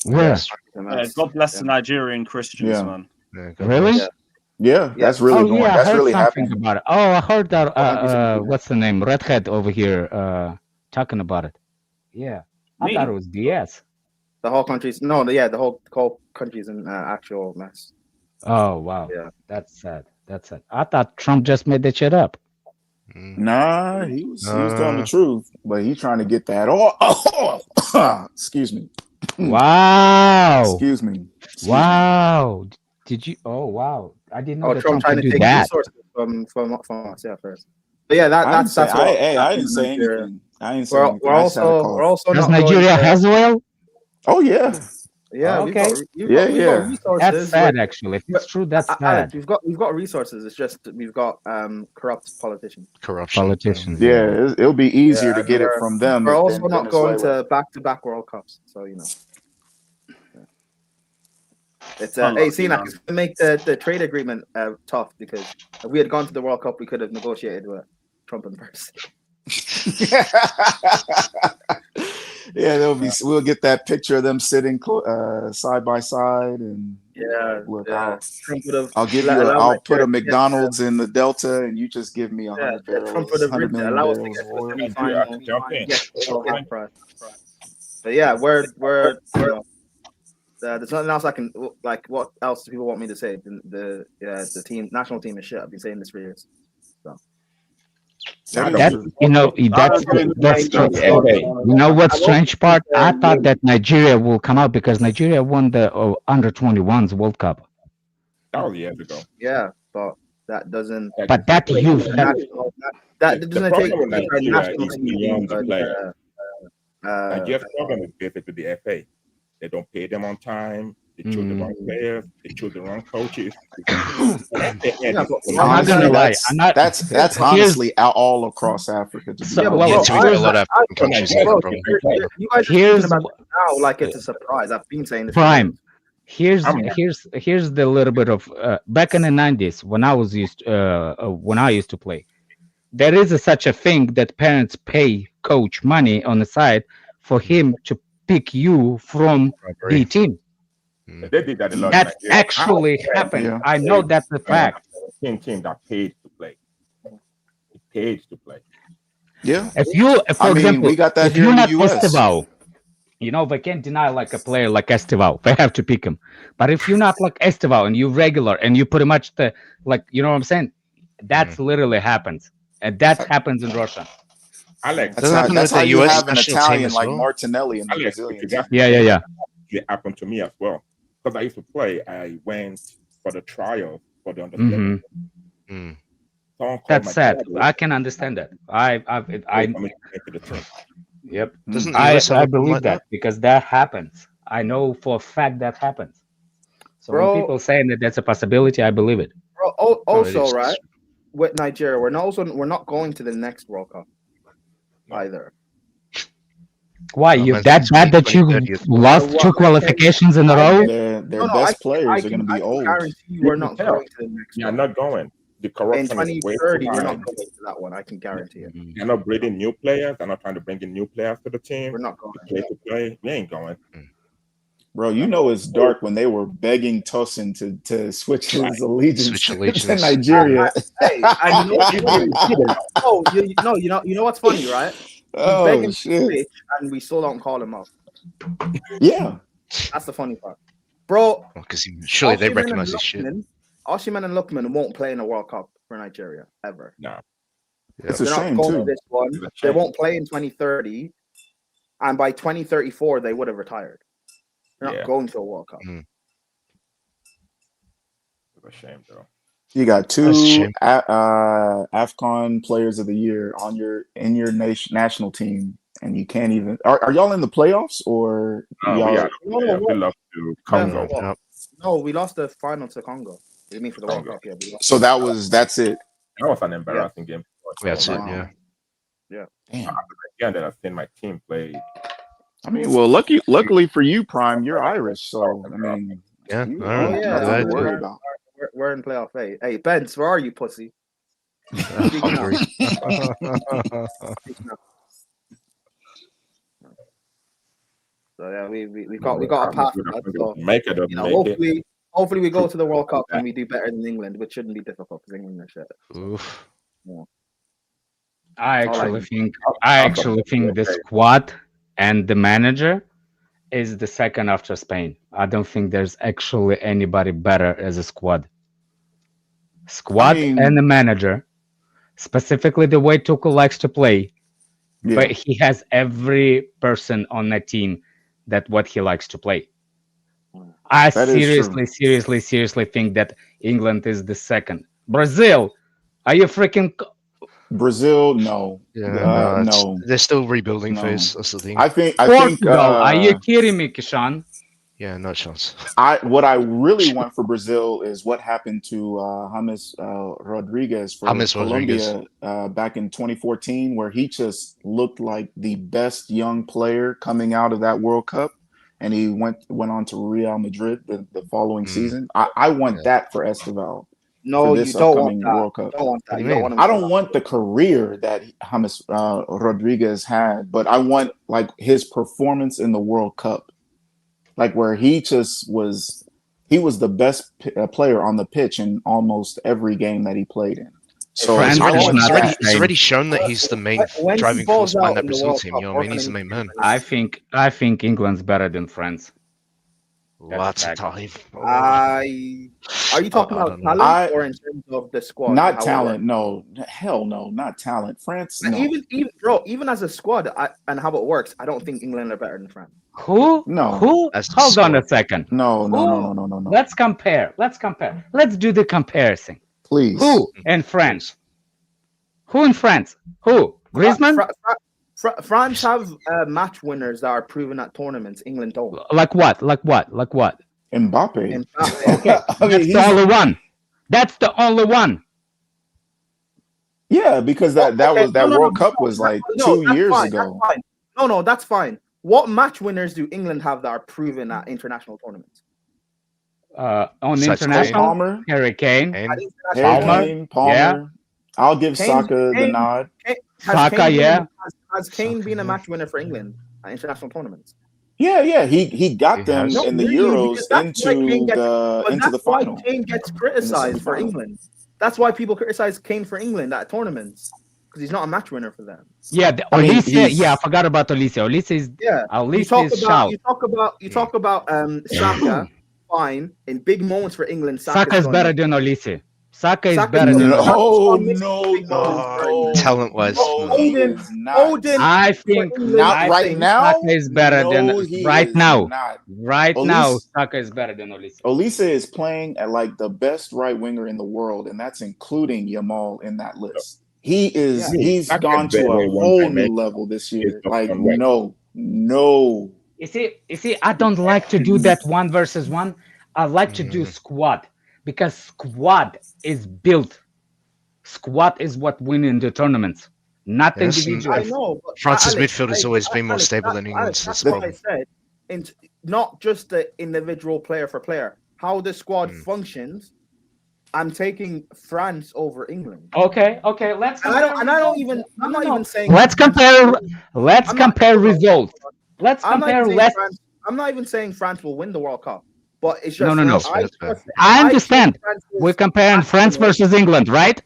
Speaker 20: Where?
Speaker 14: Yeah, God bless the Nigerian Christians, man.
Speaker 20: Yeah, really?
Speaker 18: Yeah, that's really going.
Speaker 20: Yeah,
Speaker 18: that's
Speaker 20: I heard
Speaker 18: really
Speaker 20: something
Speaker 18: happening.
Speaker 20: about it. Oh, I heard that. What's the name? Redhead over here talking about it. Yeah, I thought it was DS.
Speaker 21: The whole country's the whole country's in actual mess.
Speaker 20: Oh wow.
Speaker 21: Yeah,
Speaker 20: that's sad. That's sad. I thought Trump just made that shit up.
Speaker 18: Nah, he was telling the truth, but he's trying to get that. Oh, excuse me.
Speaker 20: Wow.
Speaker 18: Excuse me.
Speaker 20: Wow. Did you? Oh wow! I didn't know
Speaker 21: Oh,
Speaker 20: that
Speaker 21: Trump
Speaker 20: Trump
Speaker 21: trying
Speaker 20: could
Speaker 21: to
Speaker 20: do
Speaker 21: take
Speaker 20: that.
Speaker 21: resources from us, yeah, first. But yeah, that's what
Speaker 18: I didn't say anything. I didn't say anything.
Speaker 21: we're
Speaker 18: I just had a
Speaker 21: also
Speaker 18: call.
Speaker 21: we're also
Speaker 20: Does
Speaker 21: not going
Speaker 20: Nigeria
Speaker 21: to,
Speaker 20: has oil?
Speaker 18: Oh yeah.
Speaker 21: yeah, we've got
Speaker 18: Yeah,
Speaker 21: we've got
Speaker 18: yeah.
Speaker 21: resources.
Speaker 20: That's sad, actually. If it's true, that's
Speaker 21: Alex,
Speaker 20: sad.
Speaker 21: we've got resources. It's just that we've got corrupt politicians.
Speaker 17: Corruption.
Speaker 20: Politicians.
Speaker 18: Yeah, it'll be easier to
Speaker 21: and
Speaker 18: get it from them
Speaker 21: We're also
Speaker 18: than
Speaker 21: not going
Speaker 18: Venezuela.
Speaker 21: to back-to-back World Cups, so you know. It's hey, Sinak, it's gonna make the trade agreement tough because if we had gone to the World Cup, we could have negotiated with Trump in person.
Speaker 18: Yeah, we'll get that picture of them sitting side by side, and look, I'll put a McDonald's in the Delta, and you just give me 100 barrels,
Speaker 21: Trump would have
Speaker 18: 100 million
Speaker 21: allow us to
Speaker 18: barrels
Speaker 21: get
Speaker 18: of
Speaker 21: to the
Speaker 18: oil.
Speaker 21: semi-final.
Speaker 1: Jump in.
Speaker 21: But yeah, we're you know, there's nothing else I can like. What else do people want me to say? The national team is shit. I've been saying this for years. So.
Speaker 20: That's strange. You know what's strange part? I thought that Nigeria will come out because Nigeria won the under-21s World Cup.
Speaker 1: That was years ago.
Speaker 21: Yeah, but that doesn't.
Speaker 20: But that doesn't take
Speaker 1: national team. Nigeria's problem is basically the FA. They don't pay them on time. They chose the wrong players. They chose the wrong coaches.
Speaker 18: I'm not gonna lie. That's honestly all across Africa.
Speaker 21: You guys are about now like it's a surprise. I've been saying this.
Speaker 20: Prime. Here's the little bit of back in the 90s when I used to play. There is such a thing that parents pay coach money on the side for him to pick you from the team.
Speaker 1: They did that a lot.
Speaker 20: That actually happened. Yeah. I know that's the fact.
Speaker 1: Team that paid to play. It pays to play.
Speaker 18: Yeah.
Speaker 20: If you, for example,
Speaker 18: we got that
Speaker 20: if you're not Estival, you know, they can't deny like a player like Estival. They have to pick him. But if you're not like Estival and you're regular and you pretty much you know what I'm saying? That's literally happens. And that happens in Russia.
Speaker 1: Alex,
Speaker 18: that's how you have an Italian like Martinelli and the Brazilians.
Speaker 20: Yeah.
Speaker 1: It happened to me as well. Because I used to play, I went for the trial for the under.
Speaker 20: That's sad. I can understand that. Yep. I believe that because that happens. I know for a fact that happens. So when people saying that that's a possibility, I believe it.
Speaker 21: Also, right, with Nigeria, we're not going to the next World Cup either.
Speaker 20: Why you that bad that you lost 2 qualifications in a row?
Speaker 18: Their best players are going to be old.
Speaker 21: I guarantee you we're not going to the next.
Speaker 1: You're not going. The corruption
Speaker 21: in 2030, we're not going to that one. I can guarantee it.
Speaker 1: They're not breeding new players. They're not trying to bring in new players to the team.
Speaker 21: We're not going
Speaker 1: to play. We ain't going.
Speaker 18: Bro, you know it's dark when they were begging Tosin to switch his allegiance to Nigeria.
Speaker 21: You know what's funny, right?
Speaker 18: Oh shit!
Speaker 21: And we still don't call him up.
Speaker 18: Yeah,
Speaker 21: that's the funny part, bro.
Speaker 17: Because surely they recognize this shit.
Speaker 21: Osimhen and Lookman won't play in a World Cup for Nigeria ever.
Speaker 1: No,
Speaker 18: it's a shame too.
Speaker 21: This one. They won't play in 2030, and by 2034 they would have retired. They're not going to a World Cup.
Speaker 1: It's a shame, though.
Speaker 18: You got 2 AFCON Players of the Year in your national team, and you can't even. Are y'all in the playoffs or?
Speaker 1: We lost to Congo.
Speaker 21: No, we lost the final to Congo. You mean for the World Cup? Yeah.
Speaker 18: So that's it.
Speaker 1: That was an embarrassing game.
Speaker 17: That's it.
Speaker 21: Yeah.
Speaker 18: Damn.
Speaker 1: Again, that I've seen my team play.
Speaker 18: I mean, well, luckily for you, Prime, you're Irish, so I mean,
Speaker 17: nothing to worry about.
Speaker 21: We're in playoff. Hey, Benz, where are you, pussy?
Speaker 17: Hungry.
Speaker 21: So yeah, we got a path. So,
Speaker 1: make it.
Speaker 21: Hopefully we go to the World Cup and we do better than England, which shouldn't be difficult because England are shit.
Speaker 17: Oof.
Speaker 21: Yeah.
Speaker 20: I actually think the squad and the manager is the second after Spain. I don't think there's actually anybody better as a squad. And the manager, specifically the way Tuchel likes to play, but he has every person on that team that what he likes to play. I
Speaker 18: That is true.
Speaker 20: seriously think that England is the second. Brazil, are you freaking?
Speaker 18: Brazil, no.
Speaker 17: Yeah,
Speaker 18: No.
Speaker 17: they're still rebuilding
Speaker 18: No.
Speaker 17: phase. That's the thing.
Speaker 18: I think
Speaker 20: Portugal, are you kidding me, Kishan?
Speaker 17: Yeah, no chance.
Speaker 18: what I really want for Brazil is what happened to James Rodriguez for
Speaker 17: James
Speaker 18: Colombia back in 2014, where he just looked like the best young player coming out of that World Cup, and he went on to Real Madrid the following season. I want that for Esteval.
Speaker 21: No,
Speaker 18: for
Speaker 21: you
Speaker 18: this
Speaker 21: don't want
Speaker 18: upcoming
Speaker 21: that.
Speaker 18: World Cup.
Speaker 21: You don't want that.
Speaker 17: What do
Speaker 21: You
Speaker 17: you
Speaker 21: don't
Speaker 17: mean?
Speaker 21: want him
Speaker 18: I
Speaker 21: to-
Speaker 18: don't want the career that James Rodriguez had, but I want like his performance in the World Cup, like where he just was. He was the best player on the pitch in almost every game that he played in. So
Speaker 20: France
Speaker 18: I
Speaker 20: is
Speaker 18: want
Speaker 20: not
Speaker 18: that.
Speaker 17: It's already shown that he's the main
Speaker 21: When he
Speaker 17: driving
Speaker 21: balls
Speaker 17: force behind
Speaker 21: out
Speaker 17: that
Speaker 21: in the
Speaker 17: Brazil
Speaker 21: World
Speaker 17: team.
Speaker 21: Cup,
Speaker 17: You know what
Speaker 21: we're
Speaker 17: I mean? He's the
Speaker 21: gonna
Speaker 17: main man.
Speaker 20: I think England's better than France.
Speaker 17: Lots of
Speaker 20: fact.
Speaker 17: time.
Speaker 21: Are you talking
Speaker 17: I
Speaker 21: about
Speaker 17: don't know.
Speaker 21: talent or in terms of the squad?
Speaker 18: Not
Speaker 21: how it
Speaker 18: talent, no, hell no, not talent. France,
Speaker 21: works?
Speaker 18: no,
Speaker 21: Even as a squad, and how it works, I don't think England are better than France.
Speaker 20: Who?
Speaker 18: no,
Speaker 20: Who?
Speaker 17: That's the
Speaker 20: Hold on a
Speaker 17: squad.
Speaker 20: second.
Speaker 18: no, no,
Speaker 20: Who?
Speaker 18: no, no, no, no, no.
Speaker 20: Let's compare. Let's do the comparison.
Speaker 18: Please.
Speaker 20: Who in France? Who in France? Who? Griezmann?
Speaker 21: France have match winners that are proven at tournaments. England don't.
Speaker 20: Like what? Like what? Like what?
Speaker 18: Mbappe.
Speaker 20: Okay,
Speaker 18: I mean,
Speaker 20: that's the only one. That's the only one.
Speaker 18: Yeah, because that World Cup was like 2 years ago.
Speaker 21: That's fine. No, that's fine. What match winners do England have that are proven at international tournaments?
Speaker 20: On
Speaker 17: Besides
Speaker 20: international,
Speaker 18: Palmer,
Speaker 20: Harry Kane,
Speaker 18: Palmer.
Speaker 20: Yeah.
Speaker 18: I'll give Saka the nod.
Speaker 20: Saka, yeah.
Speaker 21: Has Kane been a match winner for England at international tournaments?
Speaker 18: Yeah. He got them
Speaker 21: No,
Speaker 18: in the
Speaker 21: really,
Speaker 18: Euros
Speaker 21: because that's why Kane gets-
Speaker 18: into the
Speaker 21: that's why
Speaker 18: final.
Speaker 21: Kane gets criticized for
Speaker 18: semifinal.
Speaker 21: England. That's why people criticize Kane for England at tournaments because he's not a match winner for them.
Speaker 20: Yeah,
Speaker 18: I mean,
Speaker 20: Olise. Yeah, I forgot about Olise. Olise is
Speaker 21: Yeah,
Speaker 20: Olise is shout.
Speaker 21: you talk about Saka. Fine, in big moments for England,
Speaker 20: Saka is
Speaker 21: done-
Speaker 20: better than Olise. Saka is
Speaker 21: Saka
Speaker 20: better
Speaker 21: is
Speaker 20: than
Speaker 21: better.
Speaker 20: Olise.
Speaker 18: No.
Speaker 17: Talent-wise,
Speaker 21: Odin,
Speaker 20: I think
Speaker 18: Not right now.
Speaker 20: Saka is better
Speaker 18: No,
Speaker 20: than
Speaker 18: he
Speaker 20: right
Speaker 18: is
Speaker 20: now.
Speaker 18: not.
Speaker 20: Right
Speaker 18: Olise-
Speaker 20: now, Saka is better than Olise.
Speaker 18: Olise is playing at like the best right winger in the world, and that's including Yamal in that list. He's gone to a whole new level this year. Like no.
Speaker 20: You see, I don't like to do that 1 versus 1. I like to do squad because squad is built. Squad is what win in the tournaments, not
Speaker 17: Yes,
Speaker 20: individual.
Speaker 21: I know. But
Speaker 17: France's
Speaker 21: Alex,
Speaker 17: midfield has always been more
Speaker 21: Alex,
Speaker 17: stable than England's. That's
Speaker 21: That's
Speaker 17: the
Speaker 21: what I
Speaker 17: problem.
Speaker 21: said. Not just the individual player for player. How the squad functions. I'm taking France over England.
Speaker 20: Okay. Let's.
Speaker 21: And I'm not even saying.
Speaker 20: Let's compare. Let's compare results. Let's compare.
Speaker 21: I'm not even saying France will win the World Cup, but it's just
Speaker 20: No.
Speaker 21: I
Speaker 20: I understand. We're comparing France versus England, right?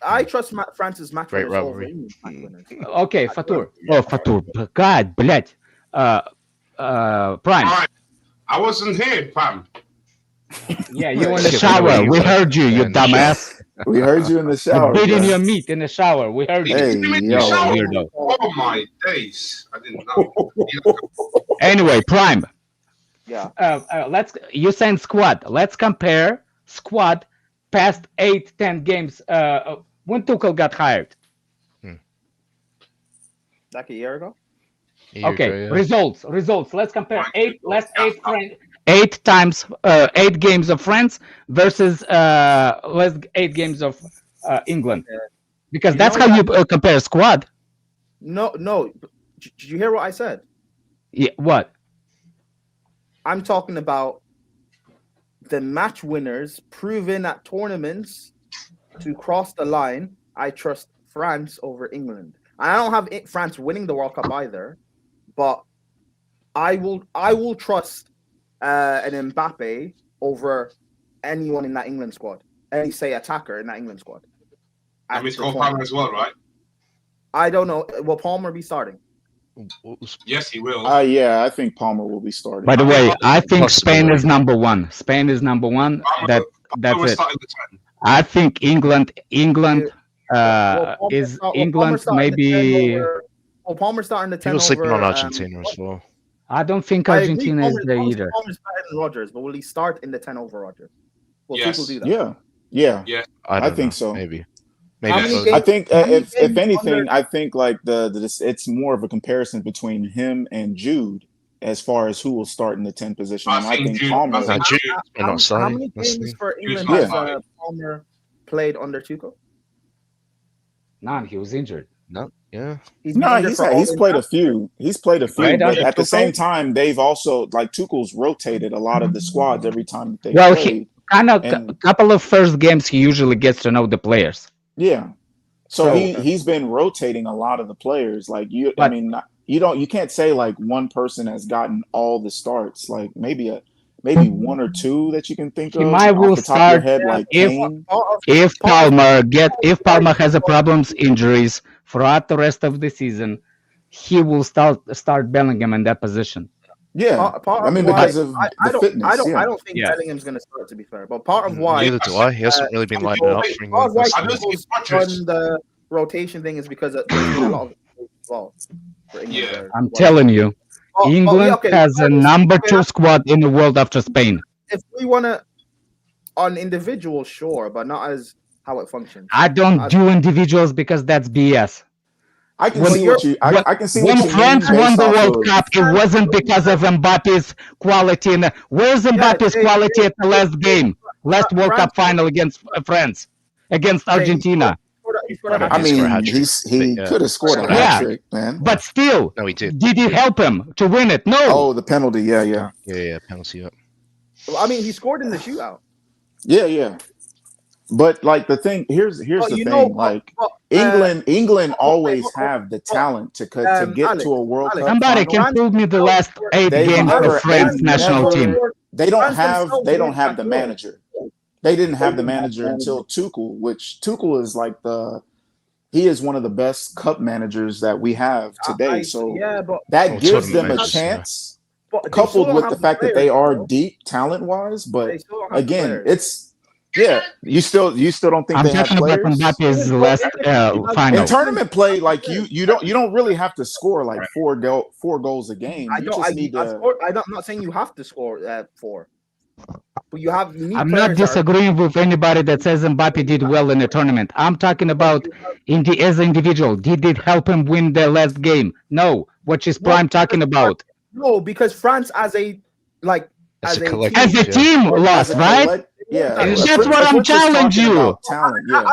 Speaker 21: I trust France's match
Speaker 17: Great
Speaker 21: winners over
Speaker 17: rivalry.
Speaker 21: England's match winners.
Speaker 20: Okay, Fatur. Oh, Fatur. God, блядь. Prime.
Speaker 19: All right. I wasn't here, fam.
Speaker 20: Yeah, you in the shower. We heard you, you dumbass.
Speaker 18: We heard you in the shower.
Speaker 20: Beating
Speaker 18: bro.
Speaker 20: your meat in the shower. We heard you.
Speaker 18: Hey, yo.
Speaker 20: Weirdo.
Speaker 19: Oh my days! I didn't know.
Speaker 20: Anyway, Prime.
Speaker 21: Yeah.
Speaker 20: You saying squad. Let's compare squad past 8-10 games when Tuchel got hired.
Speaker 21: Like a year ago.
Speaker 20: Okay, results. Let's compare 8 games of France versus 8 games of England. Because that's how you compare squad.
Speaker 21: No. Did you hear what I said?
Speaker 20: Yeah, what?
Speaker 21: I'm talking about the match winners proven at tournaments to cross the line. I trust France over England. I don't have France winning the World Cup either, but I will trust an Mbappe over anyone in that England squad. Any attacker in that England squad.
Speaker 19: That means Cole Palmer as well, right?
Speaker 21: I don't know. Will Palmer be starting?
Speaker 19: Yes, he will.
Speaker 18: Yeah, I think Palmer will be starting.
Speaker 20: By the way, I think Spain is number 1. Spain is number 1. That's it. I think England is England maybe.
Speaker 21: Palmer starting the 10
Speaker 17: People sleeping
Speaker 21: over,
Speaker 17: on Argentina as well.
Speaker 20: I don't think
Speaker 21: I agree,
Speaker 20: Argentina is there either.
Speaker 21: Palmer's better than Rodgers, but will he start in the 10 over Rodgers? Will
Speaker 19: Yes.
Speaker 21: people do that?
Speaker 18: Yeah.
Speaker 17: I
Speaker 18: I
Speaker 17: don't
Speaker 18: think
Speaker 17: know.
Speaker 18: so.
Speaker 17: Maybe.
Speaker 21: How many
Speaker 17: Foden.
Speaker 21: games-
Speaker 18: I think
Speaker 21: how many
Speaker 18: if
Speaker 21: games
Speaker 18: anything,
Speaker 21: under-
Speaker 18: I think like it's more of a comparison between him and Jude as far as who will start in the 10 position. And I think Palmer.
Speaker 21: How many games for England has Palmer played under Tuchel?
Speaker 20: None. He was injured.
Speaker 17: No. Yeah.
Speaker 21: He's
Speaker 18: played a few. He's played a few,
Speaker 20: Right
Speaker 18: but
Speaker 20: under
Speaker 18: at the
Speaker 20: Tuchel?
Speaker 18: same time, they've also like Tuchel's rotated a lot of the squads every time that they
Speaker 20: Well,
Speaker 18: played.
Speaker 20: he kind of a couple of first games he usually gets to know the players.
Speaker 18: Yeah. So he's been rotating a lot of the players. Like you can't say like one person has gotten all the starts. Like maybe one or two that you can think
Speaker 20: He
Speaker 18: of
Speaker 20: might
Speaker 18: off
Speaker 20: will
Speaker 18: the top of your
Speaker 20: start
Speaker 18: head, like Kane.
Speaker 20: if Palmer has a problems, injuries throughout the rest of the season, he will start Bellingham in that position.
Speaker 18: Yeah,
Speaker 21: Part
Speaker 18: I mean
Speaker 21: of why-
Speaker 18: because of
Speaker 21: I
Speaker 18: the
Speaker 21: don't,
Speaker 18: fitness.
Speaker 21: I don't,
Speaker 18: yeah.
Speaker 21: I don't think Bellingham's going to start. To be fair, but part of why
Speaker 17: Neither do I. He hasn't really been lighting up for
Speaker 21: part of why
Speaker 17: England.
Speaker 21: Tuchel's done the rotation thing is because there's been a lot of well for England.
Speaker 20: I'm telling you, England has a number 2 squad in the world after Spain.
Speaker 21: If we want to, on individual, sure, but not as how it functions.
Speaker 20: I don't do individuals because that's BS.
Speaker 18: I can see what you. I can see what
Speaker 20: when
Speaker 18: you
Speaker 20: France
Speaker 18: mean
Speaker 20: won
Speaker 18: based
Speaker 20: the
Speaker 18: off
Speaker 20: World
Speaker 18: of-
Speaker 20: Cup, it wasn't because of Mbappe's quality. Where's Mbappe's quality at the last game, last World Cup final against France, against Argentina?
Speaker 18: I mean, he could have scored a hat trick, man.
Speaker 20: But still,
Speaker 17: no, he did.
Speaker 20: Did it help him to win it? No.
Speaker 18: Oh, the penalty. Yeah.
Speaker 17: Penalty up.
Speaker 21: Well, I mean, he scored in the shootout.
Speaker 18: Yeah. But like the thing, here's the thing. Like England always have the talent to get to a World Cup.
Speaker 20: Somebody
Speaker 18: final.
Speaker 20: can prove me the last 8 games of France national team.
Speaker 18: They don't have the manager. They didn't have the manager until Tuchel, which Tuchel is like he is one of the best cup managers that we have today. So that gives them a chance, coupled with the fact that they are deep talent wise. But again, you still don't think
Speaker 20: I'm
Speaker 18: they have
Speaker 20: talking about
Speaker 18: players.
Speaker 20: Mbappe's last final.
Speaker 18: In tournament play, like you don't really have to score like four goals a game. You just need to.
Speaker 21: I'm not saying you have to score 4, but you need.
Speaker 20: I'm not disagreeing with anybody that says Mbappe did well in the tournament. I'm talking about as an individual. Did it help him win the last game? No. What is Prime talking about?
Speaker 21: No, because France as a
Speaker 20: team lost, right?
Speaker 18: Yeah,
Speaker 20: that's what I'm challenging you.
Speaker 18: Talent, yeah.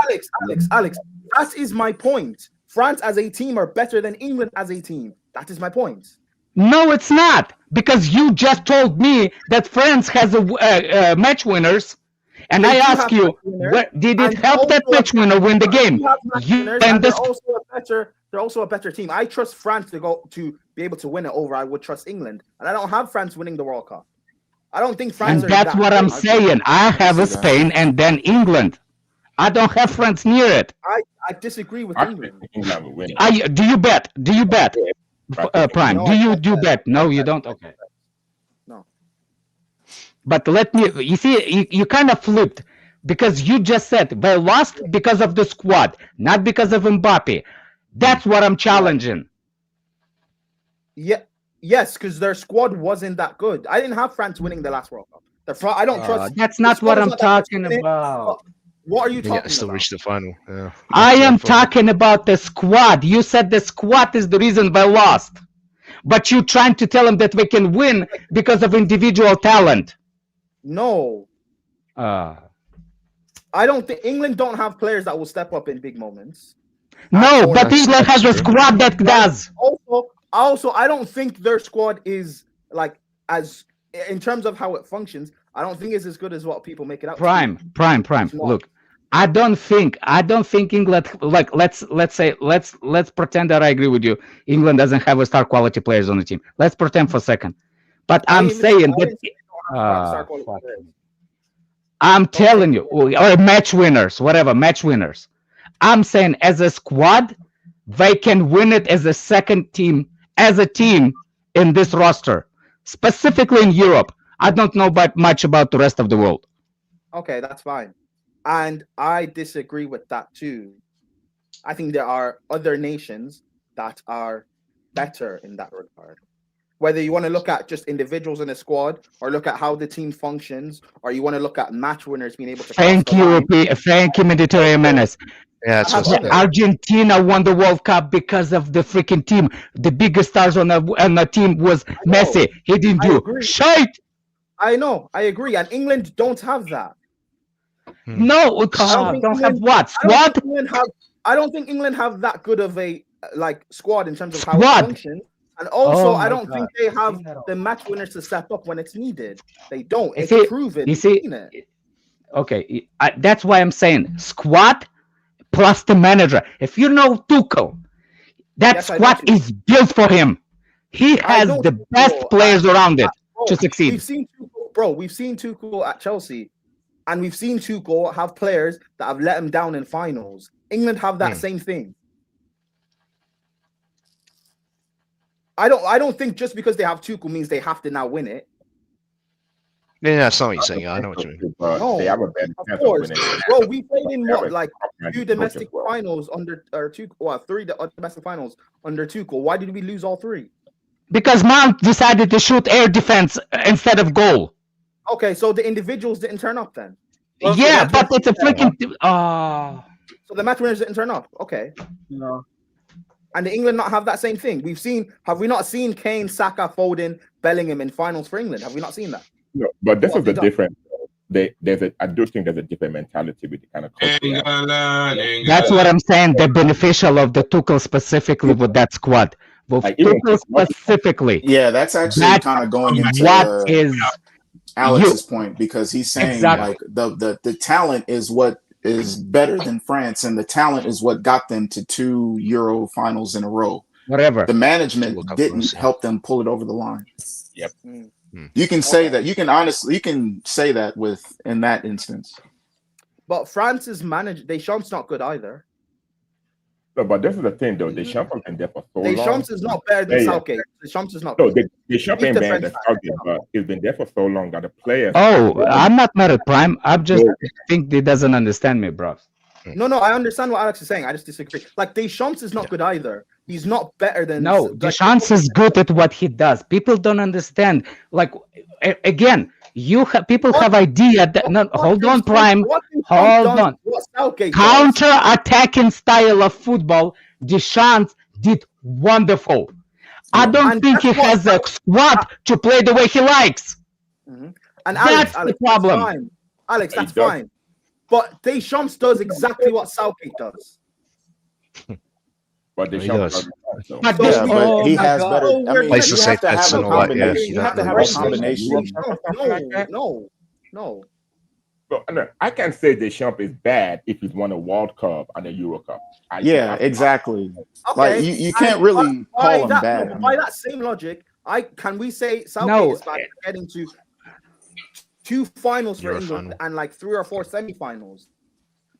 Speaker 21: Alex, that is my point. France as a team are better than England as a team. That is my point.
Speaker 20: No, it's not, because you just told me that France has a match winners, and I ask you, did it help that match winner win the game?
Speaker 21: They're also a better team. I trust France to be able to win it over. I would trust England, and I don't have France winning the World Cup. I don't think France.
Speaker 20: And that's what I'm saying. I have a Spain and then England. I don't have France near it.
Speaker 21: I disagree with England.
Speaker 20: Do you bet? Prime? Do you bet? No, you don't. Okay.
Speaker 21: No.
Speaker 20: But you see, you kind of flipped because you just said they lost because of the squad, not because of Mbappe. That's what I'm challenging.
Speaker 21: Yeah. Yes, because their squad wasn't that good. I didn't have France winning the last World Cup. I don't trust.
Speaker 20: That's not what I'm talking about.
Speaker 21: What are you talking
Speaker 17: about? Still reach the final. Yeah.
Speaker 20: I am talking about the squad. You said the squad is the reason they lost, but you're trying to tell them that we can win because of individual talent.
Speaker 21: No. I don't think England don't have players that will step up in big moments.
Speaker 20: No, but England has a squad that does.
Speaker 21: Also, I don't think their squad is as in terms of how it functions. I don't think it's as good as what people make it out.
Speaker 20: Prime. Look, I don't think England. Let's pretend that I agree with you. England doesn't have a star quality players on the team. Let's pretend for a second. But I'm saying that. I'm telling you, or match winners, whatever, match winners. I'm saying as a squad, they can win it as a second team. As a team in this roster, specifically in Europe. I don't know much about the rest of the world.
Speaker 21: Okay, that's fine. And I disagree with that too. I think there are other nations that are better in that regard. Whether you want to look at just individuals in a squad, or look at how the team functions, or you want to look at match winners being able to.
Speaker 20: Thank you, thank you, Mediterranean Menace.
Speaker 17: Yeah,
Speaker 20: Argentina won the World Cup because of the freaking team. The biggest stars on the team was Messi. He didn't do shite.
Speaker 21: I know, I agree, and England don't have that.
Speaker 20: No, don't have what? What?
Speaker 21: I don't think England have that good of a squad in terms of how it functions. And also, I don't think they have the match winners to step up when it's needed. They don't. It's proven.
Speaker 20: You see, okay, that's why I'm saying squad plus the manager. If you know Tuchel, that squad is built for him. He has the best players around it to succeed.
Speaker 21: We've seen Tuchel at Chelsea, and we've seen Tuchel have players that have let him down in finals. England have that same thing. I don't think just because they have Tuchel means they have to now win it.
Speaker 17: Yeah, that's not what you're saying. I know what you mean.
Speaker 21: No,
Speaker 1: they have a better
Speaker 21: of
Speaker 1: chance
Speaker 21: course.
Speaker 1: of winning.
Speaker 21: Bro, we played in two domestic finals under Tuchel, three domestic finals under Tuchel. Why did we lose all three?
Speaker 20: Because Mount decided to shoot air defense instead of goal.
Speaker 21: Okay, so the individuals didn't turn up then.
Speaker 20: Yeah, but it's a freaking.
Speaker 21: So the match winners didn't turn up. Okay. No. And the England not have that same thing. Have we not seen Kane, Saka, Foden, Bellingham in finals for England? Have we not seen that?
Speaker 1: No, but this is the difference. I do think there's a different mentality with the kind of culture.
Speaker 20: That's what I'm saying. The beneficial of the Tuchel specifically with that squad. With Tuchel specifically.
Speaker 18: Yeah, that's actually kind of going into
Speaker 20: what is
Speaker 18: Alex's point, because he's saying like the talent is what is better than France, and the talent is what got them to 2 Euro finals in a row.
Speaker 20: Whatever.
Speaker 18: The management didn't help them pull it over the line.
Speaker 1: Yep.
Speaker 18: You can say that. You can say that in that instance.
Speaker 21: But France's manager, Deschamps not good either.
Speaker 1: No, but this is the thing though. Deschamps has been there for so long.
Speaker 21: Deschamps is not better than Southgate. Deschamps is not.
Speaker 1: No, Deschamps ain't better than Southgate, but he's been there for so long that the players.
Speaker 20: Oh, I'm not mad at Prime. I just think he doesn't understand me, bro.
Speaker 21: No, I understand what Alex is saying. I just disagree. Like Deschamps is not good either. He's not better than.
Speaker 20: No, Deschamps is good at what he does. People don't understand. Like again, people have idea that. No, hold on, Prime. Hold on. Counter-attacking style of football, Deschamps did wonderful. I don't think he has a squad to play the way he likes.
Speaker 21: And that's
Speaker 20: the problem.
Speaker 21: That's fine. Alex, that's fine. But Deschamps does exactly what Southgate does.
Speaker 1: But Deschamps
Speaker 18: but he has better. I mean, you have to have a combination. You have to have a combination.
Speaker 21: No.
Speaker 1: I can say Deschamps is bad if he's won a World Cup and a Euro Cup.
Speaker 18: Exactly.
Speaker 21: Okay.
Speaker 18: Like you can't really call him bad.
Speaker 21: By that same logic, can we say Southgate is bad for getting to 2 finals for England and like 3 or 4 semifinals?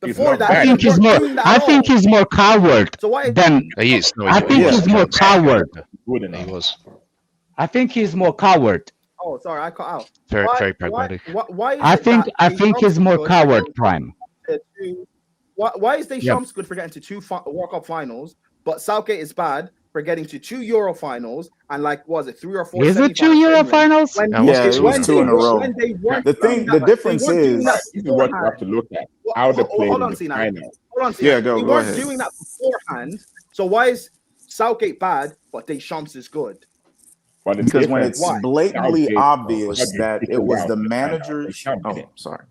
Speaker 21: Before that,
Speaker 20: I think he's more coward than
Speaker 17: he is. No,
Speaker 20: I think he's more coward.
Speaker 17: He was.
Speaker 20: I think he's more coward.
Speaker 21: Oh, sorry, I cut out.
Speaker 17: Very pragmatic.
Speaker 21: Why
Speaker 20: I think he's more coward, Prime.
Speaker 21: Why is Deschamps good for getting to 2 World Cup finals, but Southgate is bad for getting to 2 Euro finals and 3 or 4?
Speaker 20: Is it 2 Euro finals?
Speaker 18: It was 2 in a row. The difference is
Speaker 1: what you have to look at how they play in the final.
Speaker 18: Go
Speaker 21: weren't
Speaker 18: ahead.
Speaker 21: doing that beforehand. So why is Southgate bad, but Deschamps is good?
Speaker 18: Because when it's blatantly obvious that it was the manager's. Oh, sorry.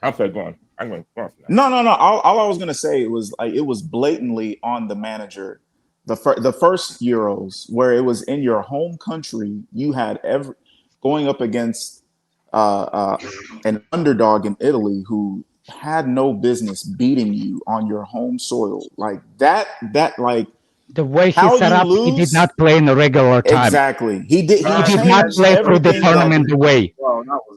Speaker 1: I'm sorry. Go on. I'm going.
Speaker 18: No. All I was gonna say was it was blatantly on the manager. The first Euros where it was in your home country, you had going up against an underdog in Italy who had no business beating you on your home soil like that.
Speaker 20: The way he set up, he did not play in the regular time.
Speaker 18: Exactly. He did
Speaker 20: not play through the tournament the way.